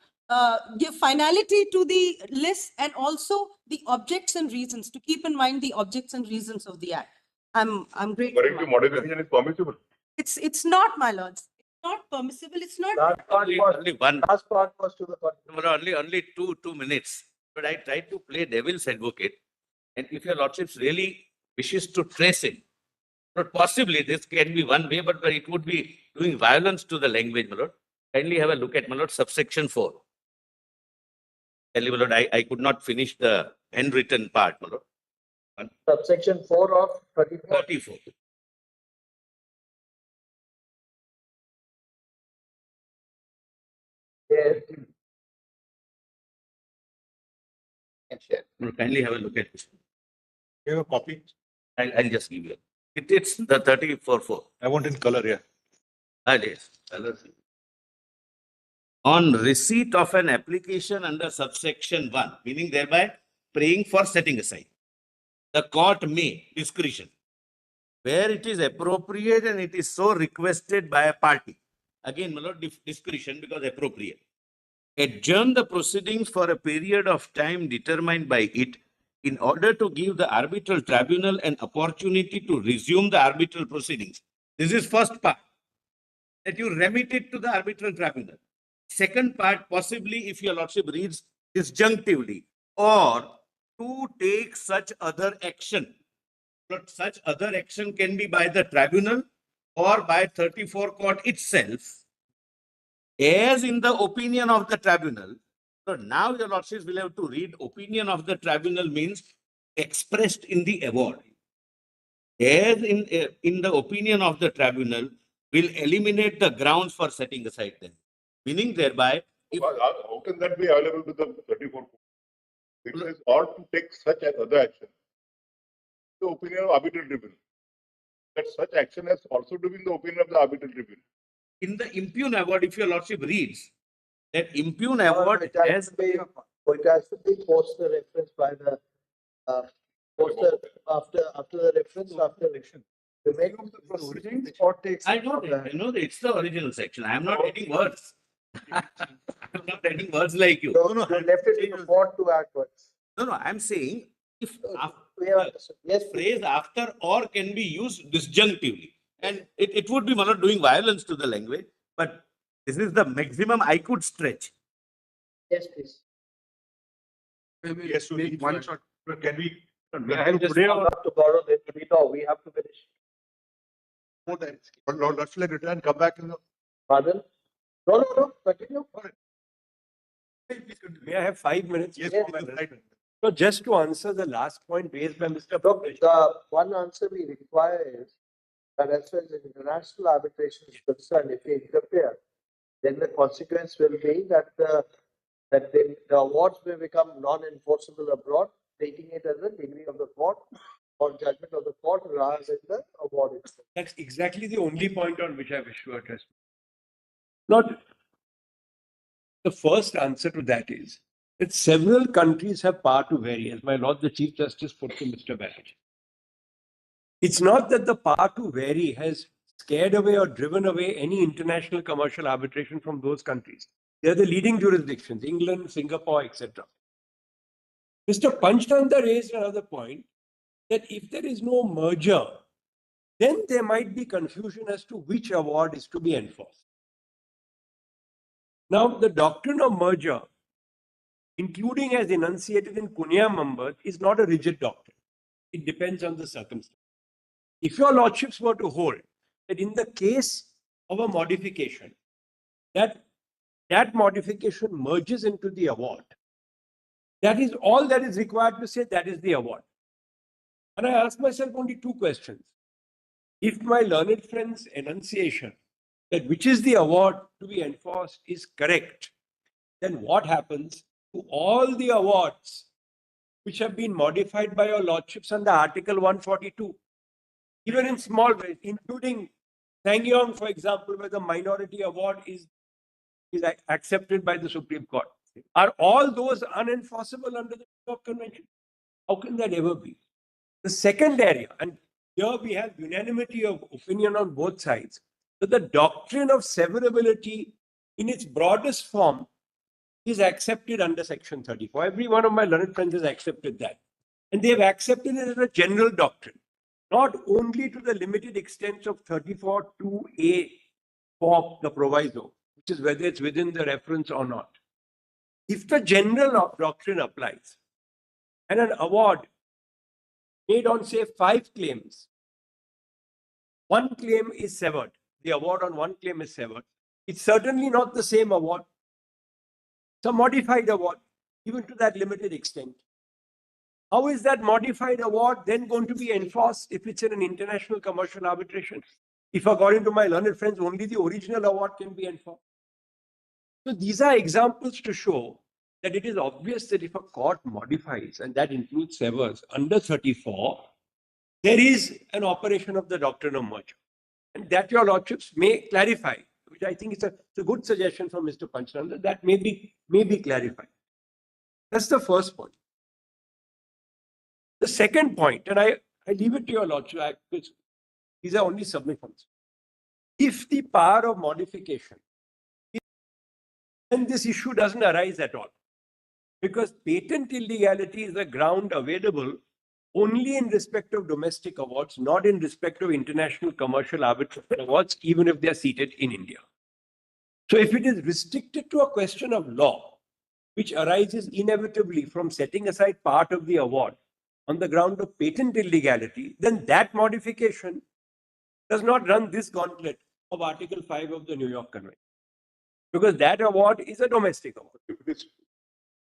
finality to the list and also the objects and reasons, to keep in mind the objects and reasons of the act. I'm grateful. Corrective modification is permissible. It's not, my lords. It's not permissible. It's not. Only one. Last part was to the Only two minutes. But I try to play devil's advocate. And if your lordships really wishes to trace it, but possibly this can be one way, but it would be doing violence to the language, my lord. Kindly have a look at, my lord, subsection 4. Tell you, my lord, I could not finish the handwritten part, my lord. Subsection 4 of 34. 34. Yes. Kindly have a look at this. You have a copy? I'll just give you. It's the 34.4. I want in color, yeah. Yes. On receipt of an application under subsection 1, meaning thereby praying for setting aside, the court may, discretion, where it is appropriate and it is so requested by a party. Again, my lord, discretion because appropriate. Adjourn the proceedings for a period of time determined by it in order to give the arbitral tribunal an opportunity to resume the arbitral proceedings. This is first part, that you remit it to the arbitral tribunal. Second part, possibly if your lordship reads disjunctively, or to take such other action. But such other action can be by the tribunal or by 34 court itself, as in the opinion of the tribunal. So now your lordships will have to read opinion of the tribunal means expressed in the award. As in the opinion of the tribunal will eliminate the grounds for setting aside them. Meaning thereby, how can that be available to the 34 court? It says or to take such other action. The opinion of arbitral tribunal. That such action has also to be in the opinion of the arbitral tribunal. In the impugn award, if your lordship reads that impugn award It has to be post the reference by the after the reference after election. The make of the proceedings or takes. I know that it's the original section. I am not adding words. I am not adding words like you. No, you left it in the court to add words. No, I am saying if yes, phrase after or can be used disjunctively. And it would be not doing violence to the language, but this is the maximum I could stretch. Yes, please. Yes, make one shot. Can we? Today or not tomorrow? We have to finish. More than let's let return. Come back in the. Pardon? No. Continue. May I have 5 minutes? Yes, So just to answer the last point raised by Mr. The one answer we require is that as far as international arbitration is concerned, if we interfere, then the consequence will be that the awards may become non-enforceable abroad, taking it as a degree of the court or judgment of the court rather than the award itself. That's exactly the only point on which I wish to address. Not the first answer to that is that several countries have power to vary, as my Lord the Chief Justice put to Mr. Banerjee. It's not that the power to vary has scared away or driven away any international commercial arbitration from those countries. They are the leading jurisdictions, England, Singapore, etc. Mr. Panchanda raised another point that if there is no merger, then there might be confusion as to which award is to be enforced. Now, the doctrine of merger, including as enunciated in Kunia Mambat, is not a rigid doctrine. It depends on the circumstance. If your lordships were to hold that in the case of a modification, that modification merges into the award, That is all that is required to say that is the award. And I ask myself only two questions. If my learned friend's enunciation that which is the award to be enforced is correct, then what happens to all the awards which have been modified by your lordships under Article 142, even in small ways, including Sangyong, for example, where the minority award is accepted by the Supreme Court. Are all those unenforceable under the New York Convention? How can that ever be? The second area, and here we have unanimity of opinion on both sides, that the doctrine of severability in its broadest form is accepted under Section 34. Every one of my learned friends has accepted that. And they have accepted it as a general doctrine, not only to the limited extent of 34(2)(a) for the proviso, which is whether it's within the reference or not. If the general doctrine applies and an award made on, say, 5 claims, one claim is severed, the award on one claim is severed, it's certainly not the same award. It's a modified award, even to that limited extent. How is that modified award then going to be enforced if it's in an international commercial arbitration? If, according to my learned friends, only the original award can be enforced. So these are examples to show that it is obvious that if a court modifies, and that includes severs, under 34, there is an operation of the doctrine of merger. And that your lordships may clarify, which I think is a good suggestion from Mr. Panchananda, that may be clarified. That's the first point. The second point, and I leave it to your lordship, because these are only submissions. If the power of modification, then this issue doesn't arise at all. Because patent illegality is a ground available only in respect of domestic awards, not in respect of international commercial arbitration awards, even if they are seated in India. So if it is restricted to a question of law, which arises inevitably from setting aside part of the award on the ground of patent illegality, then that modification does not run this gauntlet of Article 5 of the New York Convention. Because that award is a domestic award. If it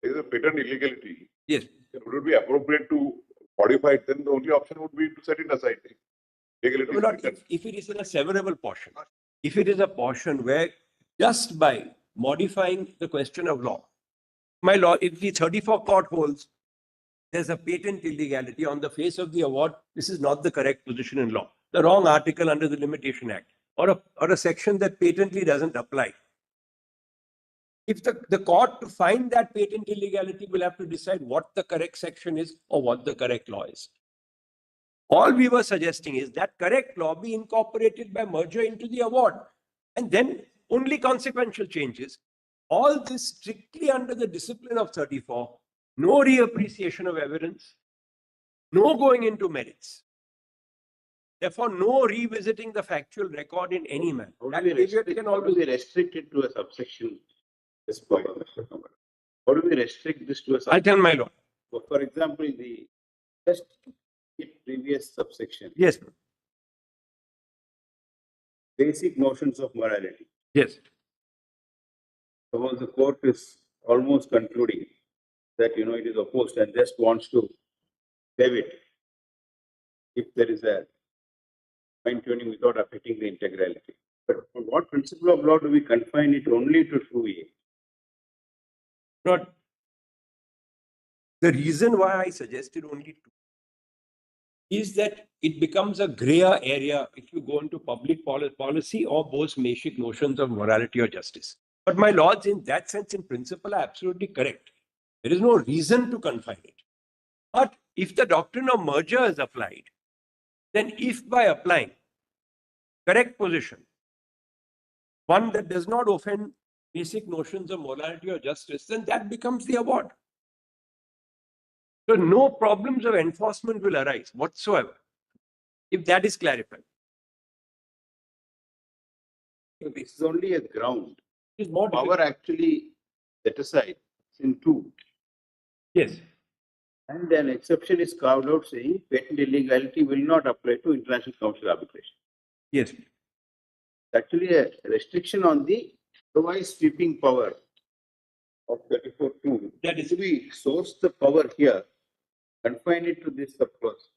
is a patent illegality, yes, then would it be appropriate to modify it? Then the only option would be to set it aside. If it is in a severable portion, if it is a portion where just by modifying the question of law, my law, if the 34 court holds there's a patent illegality on the face of the award, this is not the correct position in law. The wrong article under the Limitation Act, or a section that patently doesn't apply. If the court, to find that patent illegality, will have to decide what the correct section is or what the correct law is. All we were suggesting is that correct law be incorporated by merger into the award, and then only consequential changes. All this strictly under the discipline of 34, no reappreciation of evidence, no going into merits. Therefore, no revisiting the factual record in any manner. How do we restrict it to a subsection? How do we restrict this to a subsection? I tell my lord. For example, just previous subsection. Yes. Basic notions of morality. Yes. Suppose the court is almost concluding that it is opposed and just wants to save it. If there is a fine-tuning without affecting the integrality. But on what principle of law do we confine it only to 2A? Not the reason why I suggested only 2 is that it becomes a grayer area if you go into public policy or those basic notions of morality or justice. But my lords, in that sense, in principle, are absolutely correct. There is no reason to confine it. But if the doctrine of merger is applied, then if by applying correct position, one that does not offend basic notions of morality or justice, then that becomes the award. So no problems of enforcement will arise whatsoever, if that is clarified. This is only a ground. It's more power actually set aside in 2. Yes. And an exception is carved out saying patent illegality will not apply to international commercial arbitration. Yes. Actually, a restriction on the otherwise sweeping power of 34.2, that is, we source the power here, confine it to this subclause.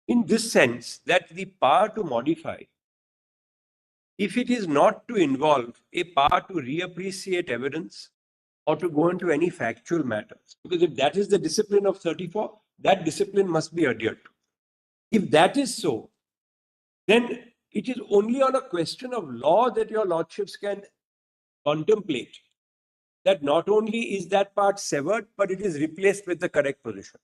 In this sense, that the power to modify, if it is not to involve a power to reappreciate evidence or to go into any factual matters, because if that is the discipline of 34, that discipline must be adhered to. If that is so, then it is only on a question of law that your lordships can contemplate that not only is that part severed, but it is replaced with the correct position.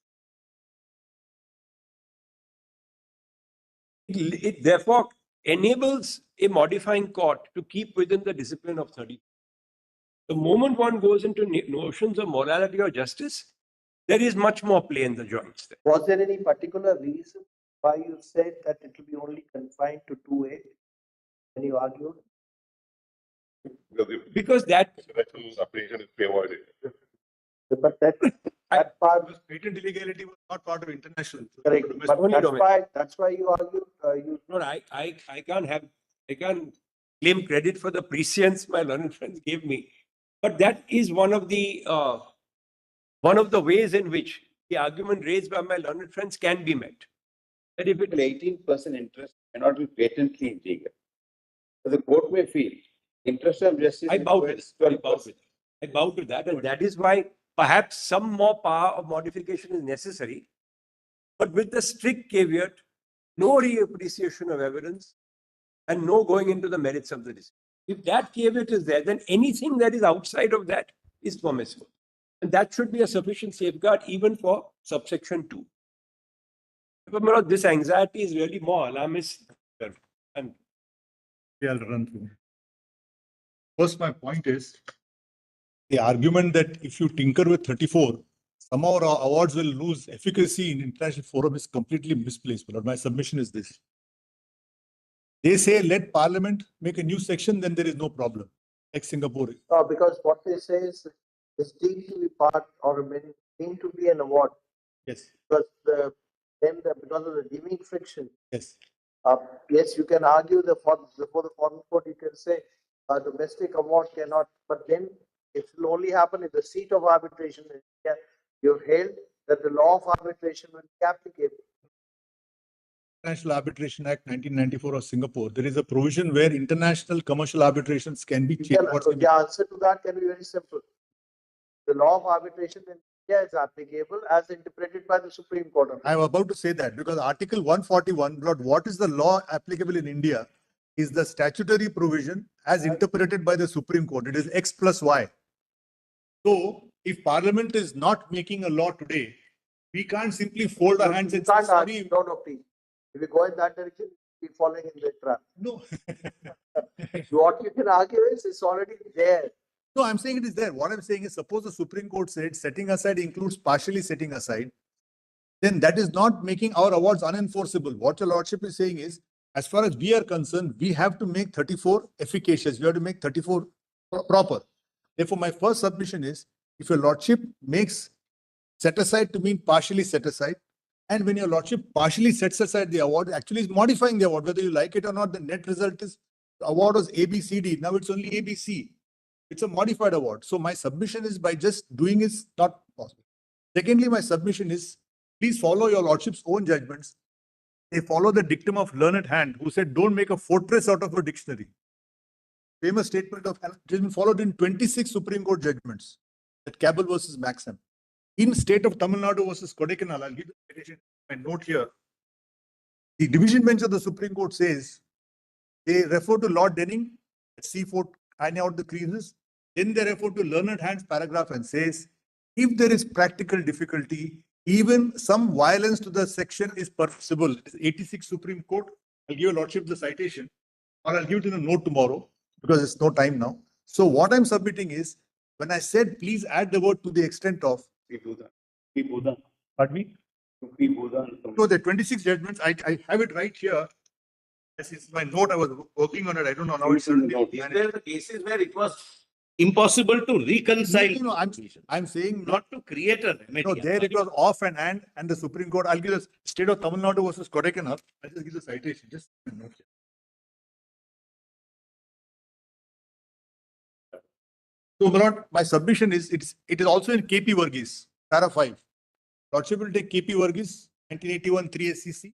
It therefore enables a modifying court to keep within the discipline of 30. The moment one goes into notions of morality or justice, there is much more play in the joints there. Was there any particular reason why you said that it will be only confined to 2A when you argued? Because that application is favored. But that part, patent illegality was not part of international. correct. But that's why you argued. No, I can't claim credit for the prescience my learned friends gave me, but that is one of the ways in which the argument raised by my learned friends can be met. That if it 18% interest cannot be patently illegal, so the court may feel interest of justice. I bow to that, and that is why perhaps some more power of modification is necessary, but with the strict caveat, no reappreciation of evidence and no going into the merits of the decision. If that caveat is there, then anything that is outside of that is permissible. And that should be a sufficient safeguard even for subsection 2. But this anxiety is really more alarmist. And I'll run through. First, my point is the argument that if you tinker with 34, somehow our awards will lose efficacy in international forum is completely misplaced. But my submission is this. They say let Parliament make a new section, then there is no problem. Like Singapore. Because what they say is it's deemed to be part or deemed to be an award. Yes. Because because of the deeming friction. Yes. Yes, you can argue before the foreign court, you can say a domestic award cannot, but then it will only happen if the seat of arbitration is here. You've held that the law of arbitration will be applicable. International Arbitration Act 1994 of Singapore, there is a provision where international commercial arbitrations can be changed. The answer to that can be very simple. The law of arbitration in India is applicable as interpreted by the Supreme Court. I'm about to say that because Article 141, what is the law applicable in India, is the statutory provision as interpreted by the Supreme Court. It is X plus Y. So, if Parliament is not making a law today, we can't simply fold our hands and say, sorry. No, please. If you go in that direction, you'll be falling in the trap. No. What you can argue is it's already there. No, I'm saying it is there. What I'm saying is, suppose the Supreme Court said setting aside includes partially setting aside, then that is not making our awards unenforceable. What your lordship is saying is, as far as we are concerned, we have to make 34 efficacious. We have to make 34 proper. Therefore, my first submission is, if your lordship makes set aside to mean partially set aside, and when your lordship partially sets aside the award, actually is modifying the award, whether you like it or not, the net result is the award was ABCD. Now it's only ABC. It's a modified award. So my submission is by just doing is not possible. Secondly, my submission is please follow your lordship's own judgments. They follow the dictum of learned hand who said, don't make a fortress out of a dictionary. Famous statement of has been followed in 26 Supreme Court judgments. That Cabell versus Maxim. In state of Tamil Nadu versus Kodaikanal, I'll give you my note here. The division bench of the Supreme Court says they refer to Lord Denning at C4 ironing out the creases. Then they refer to learned hand's paragraph and says, if there is practical difficulty, even some violence to the section is permissible. It is 86 Supreme Court. I'll give your lordship the citation, or I'll give it in a note tomorrow because it's no time now. So what I'm submitting is, when I said please add the word to the extent of, pardon me? So the 26 judgments, I have it right here. This is my note. I was working on it. I don't know now. It's certainly. There are the cases where it was impossible to reconcile. No, I'm saying not to create a remedy. No, there it was off and the Supreme Court. I'll give the state of Tamil Nadu versus Kodaikanal. I'll just give the citation. Just a note here. So, my lord, my submission is it is also in KP Varghese, para 5. Lordship will take KP Varghese, 1981 3 SCC,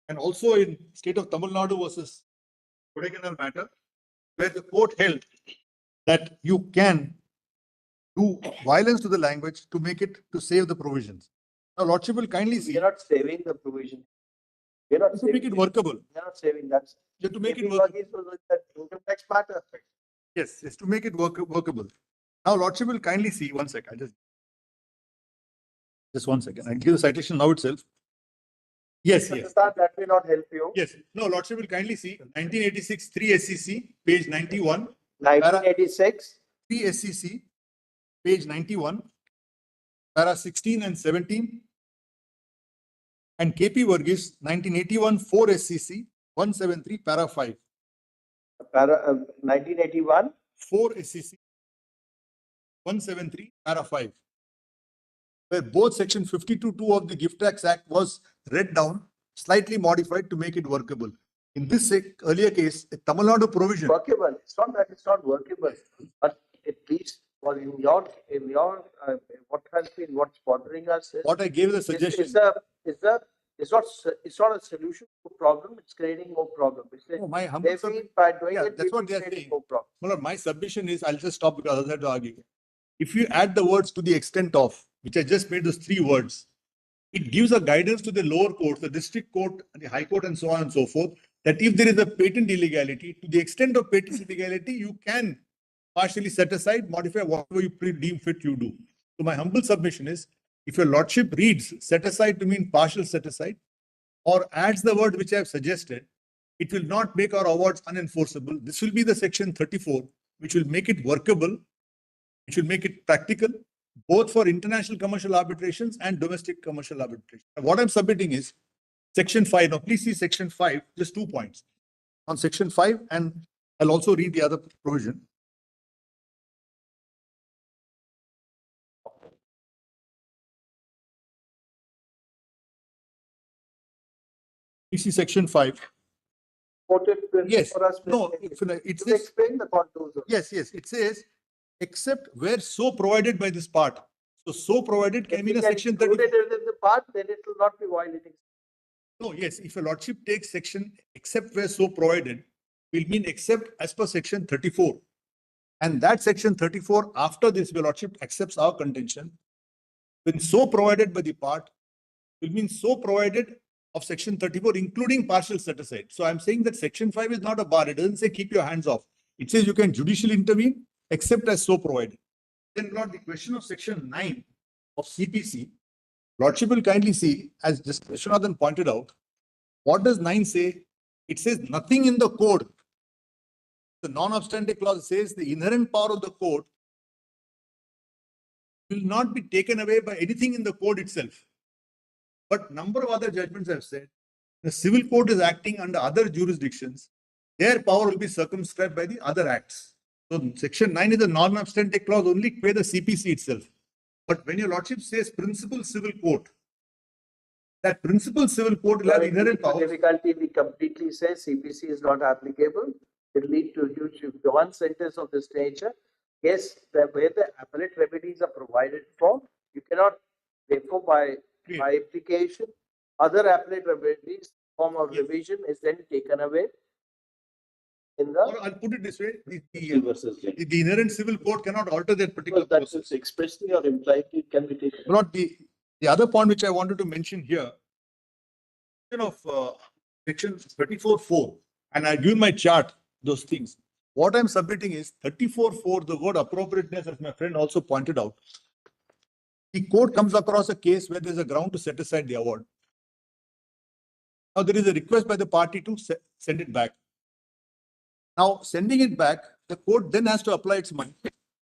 and also in state of Tamil Nadu versus Kodaikanal matter, where the court held that you can do violence to the language to make it to save the provisions. Now, Lordship will kindly see. You're not saving the provision. You're not to make it workable. You're not saving that. Yeah, to make it workable. Income tax matter. Yes, it's to make it workable. Now, Lordship will kindly see. One second, just 1 second. I'll give the citation now itself. Yes, yes. That may not help you. Yes. No, Lordship will kindly see 1986 3 SCC, page 91. 1986 3 SCC, page 91, para 16 and 17. And KP Varghese, 1981 4 SCC, 173, para 5. Para 1981 4 SCC, 173, para 5. Where both section 52(2) of the Gift Tax Act was read down, slightly modified to make it workable. In this earlier case, a Tamil Nadu provision. Workable. It's not that it's not workable, but at least for in your what has been what's bothering us is what I gave the suggestion. It's not a solution to a problem. It's creating more problem. My humble by doing it, that's what they are saying. More problem. Well, my submission is, I'll just stop because others have to argue. If you add the words to the extent of, which I just made those 3 words, it gives a guidance to the lower courts, the district court, the high court, and so on and so forth, that if there is a patent illegality, to the extent of patent illegality, you can partially set aside, modify whatever you deem fit you do. So my humble submission is, if your lordship reads set aside to mean partial set aside, or adds the word which I have suggested, it will not make our awards unenforceable. This will be the section 34, which will make it workable, which will make it practical, both for international commercial arbitrations and domestic commercial arbitration. What I'm submitting is section 5. Now, please see section 5, just 2 points. On section 5, and I'll also read the other provision. Please see section 5. Yes. No, it says, explain the contours. Yes, it says, except where so provided by this part. So provided can mean a section 30. The part, then it will not be violating. No, yes, if a lordship takes section except where so provided, will mean except as per section 34. And that section 34, after this, the lordship accepts our contention, when so provided by the part, will mean so provided of section 34, including partial set aside. So I'm saying that section 5 is not a bar. It doesn't say keep your hands off. It says you can judicially intervene except as so provided. Then, Lord, the question of section 9 of CPC, Lordship will kindly see, as just Vishwanathan pointed out, what does 9 say? It says nothing in the code. The non-obstante clause says the inherent power of the code will not be taken away by anything in the code itself. But number of other judgments have said the civil court is acting under other jurisdictions. Their power will be circumscribed by the other acts. So section 9 is a non-obstante clause only where the CPC itself. But when your lordship says principal civil court, that principal civil court will have inherent power. Difficulty, we completely say CPC is not applicable. It lead to huge, one sentence of this nature. Yes, where the appellate remedies are provided for, you cannot, therefore, by application, other appellate remedies, form of revision is then taken away. Or I'll put it this way: the inherent civil court cannot alter that particular process. Expressly or impliedly can be taken. Not the other point which I wanted to mention here, of section 34(4), and I give my chart those things. What I'm submitting is 34(4), the word appropriateness, as my friend also pointed out. The court comes across a case where there's a ground to set aside the award. Now there is a request by the party to send it back. Now, sending it back, the court then has to apply its mind.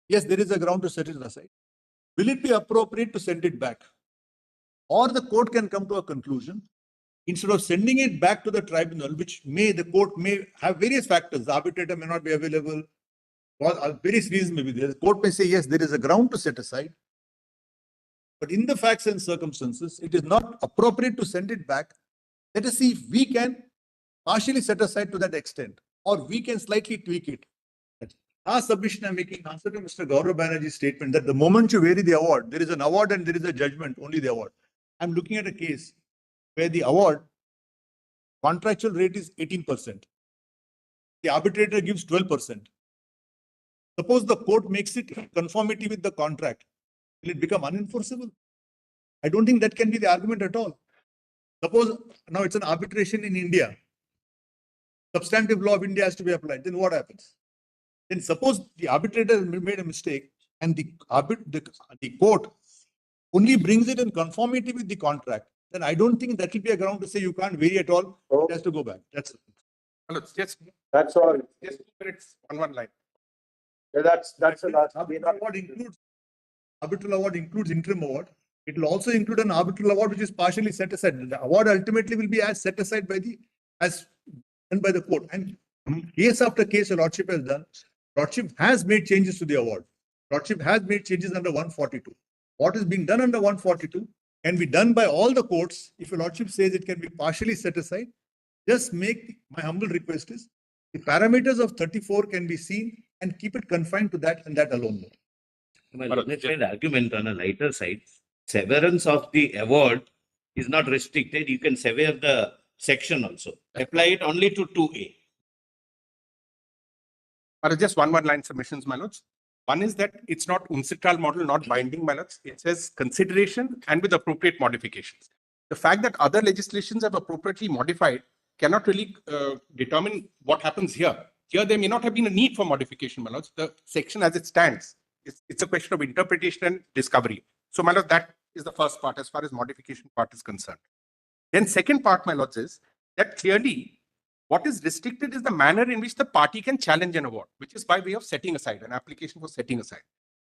Yes, there is a ground to set it aside. Will it be appropriate to send it back? Or the court can come to a conclusion, instead of sending it back to the tribunal, which the court may have various factors. The arbitrator may not be available. Various reasons may be there. The court may say, yes, there is a ground to set aside. But in the facts and circumstances, it is not appropriate to send it back. Let us see if we can partially set aside to that extent, or we can slightly tweak it. last submission I'm making in answer to Mr. Gaurav Banerjee's statement that the moment you vary the award, there is an award and there is a judgment, only the award. I'm looking at a case where the award contractual rate is 18%. The arbitrator gives 12%. Suppose the court makes it in conformity with the contract. Will it become unenforceable? I don't think that can be the argument at all. Suppose now it's an arbitration in India. Substantive law of India has to be applied. Then what happens? Then suppose the arbitrator made a mistake and the court only brings it in conformity with the contract. Then I don't think that will be a ground to say you can't vary at all. It has to go back. That's it. Hello, just That's all. just 2 minutes on one line. Yeah, that's a lot. Arbitral award includes interim award. It will also include an arbitral award which is partially set aside. The award ultimately will be as set aside by the court. And case after case, the Lordship has done. Lordship has made changes to the award. Lordship has made changes under 142. What is being done under 142 can be done by all the courts. If your Lordship says it can be partially set aside, just make, my humble request is, the parameters of 34 can be seen and keep it confined to that and that alone. My argument on a lighter side, severance of the award is not restricted. You can sever the section also. Apply it only to 2A. Just one line submissions, my lords. One is that it's not uncitral model, not binding, my lords. It says consideration and with appropriate modifications. The fact that other legislations have appropriately modified cannot really determine what happens here. Here, there may not have been a need for modification, my lords. The section as it stands, it's a question of interpretation and discovery. So, my lord, that is the first part as far as modification part is concerned. Then second part, my lords, is that clearly what is restricted is the manner in which the party can challenge an award, which is by way of setting aside, an application for setting aside.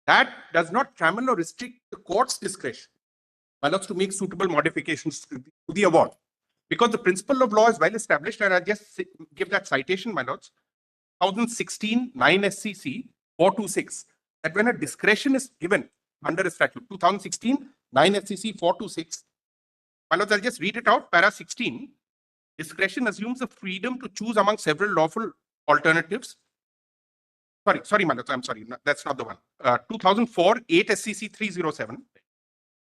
That does not trammel or restrict the court's discretion, my lords, to make suitable modifications to the award. Because the principle of law is well established, and I'll just give that citation, my lords. 2016 9 SCC 426, that when a discretion is given under a statute, 2016 9 SCC 426, my lords, I'll just read it out, para 16. Discretion assumes the freedom to choose among several lawful alternatives. Sorry, my lords, I'm sorry, that's not the one. 2004 8 SCC 307,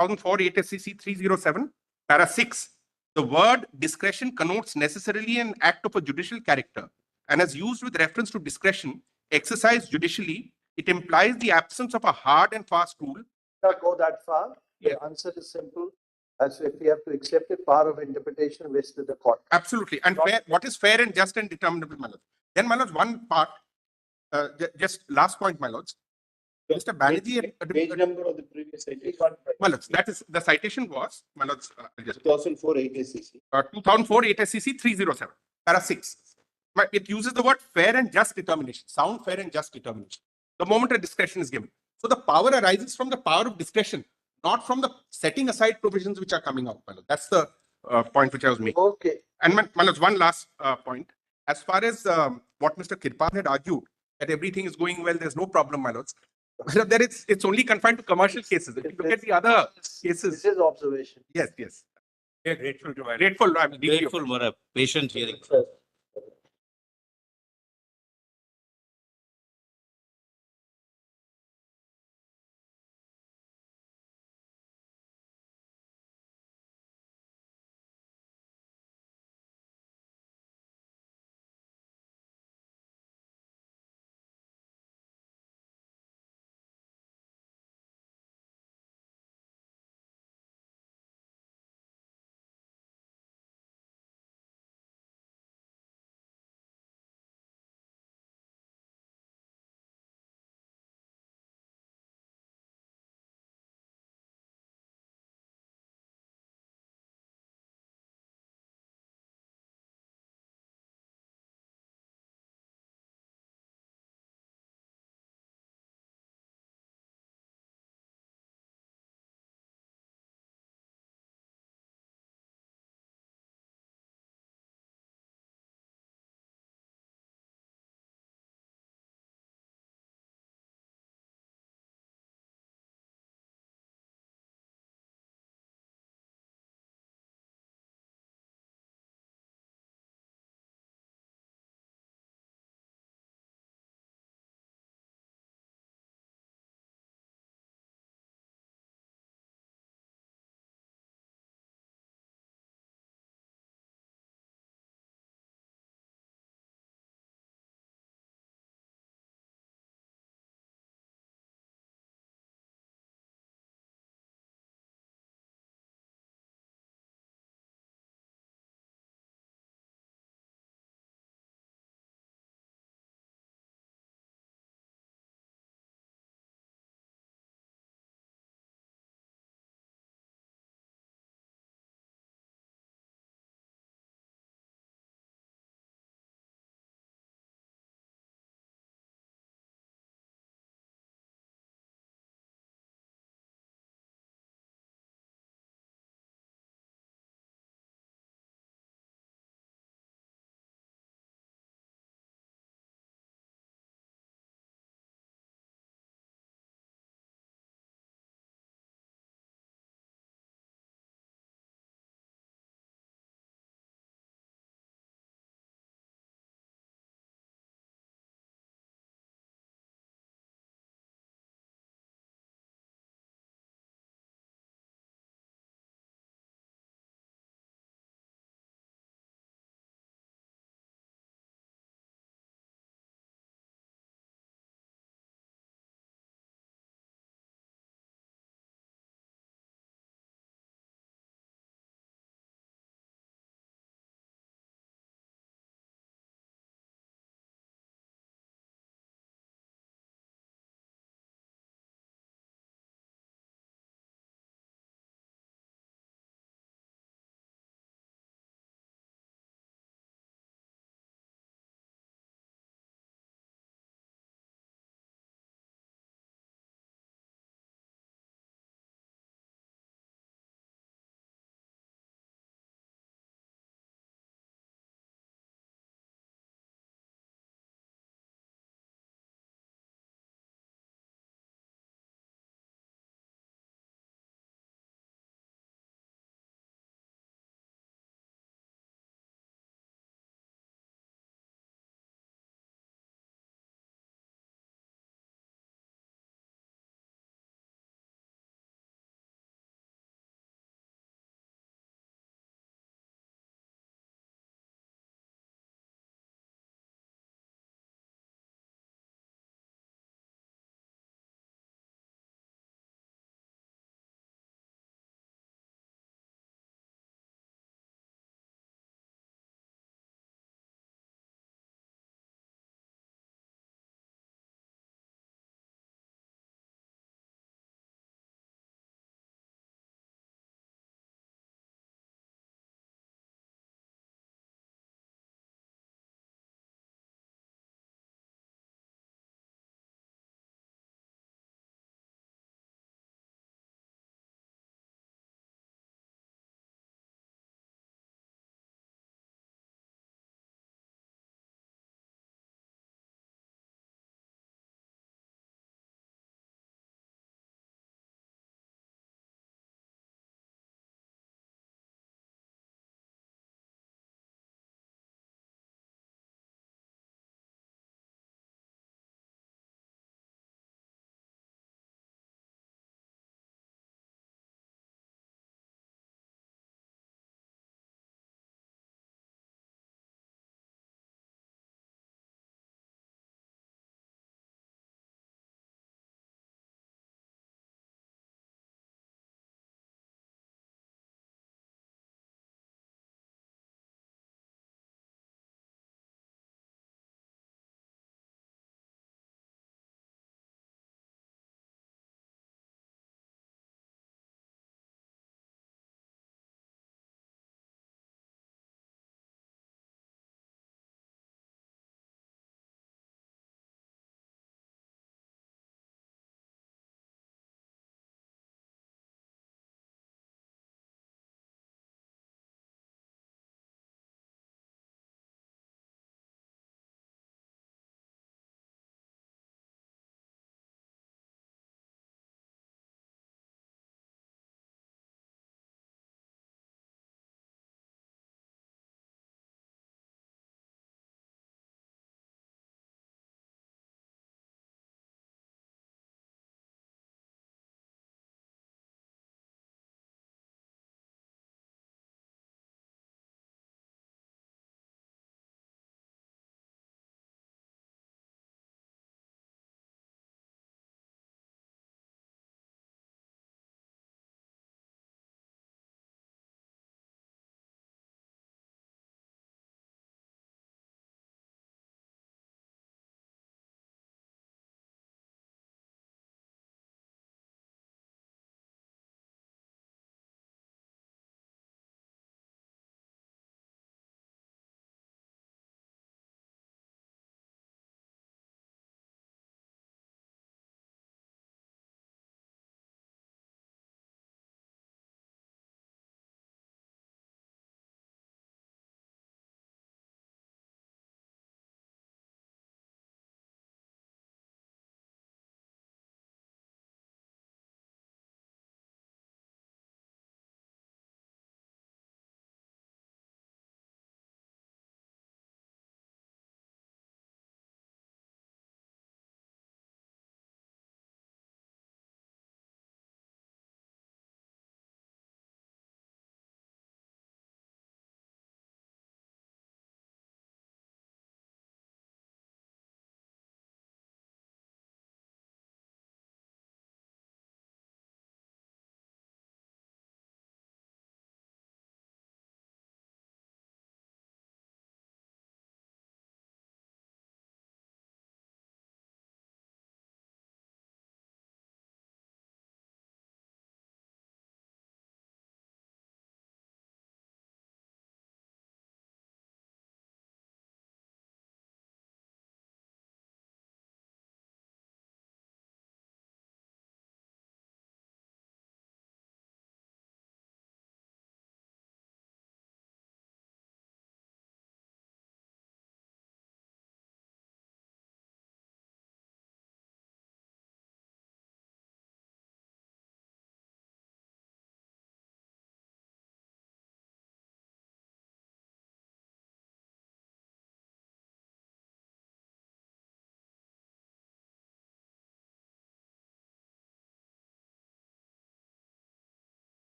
2004 8 SCC 307, para 6. The word discretion connotes necessarily an act of a judicial character, and as used with reference to discretion exercised judicially, it implies the absence of a hard and fast rule. Not go that far. The answer is simple. As if we have to accept the power of interpretation which to the court. Absolutely. And fair, what is fair and just and determinable, my lords? Then, my lords, one part, just last point, my lords. Mr. Banerjee, page number of the previous citation. My lords, that is the citation was, my lords, 2004 8 SCC. 2004 8 SCC 307, para 6. It uses the word fair and just determination, sound, fair and just determination. The moment a discretion is given. So the power arises from the power of discretion, not from the setting aside provisions which are coming out. That's the point which I was making. Okay. And my lords, one last point. As far as what Mr. Kirpan had argued, that everything is going well, there's no problem, my lords. There it's only confined to commercial cases. If you look at the other cases. This is observation. Yes, yes. We are grateful to Grateful, I'm deeply grateful for a patient hearing.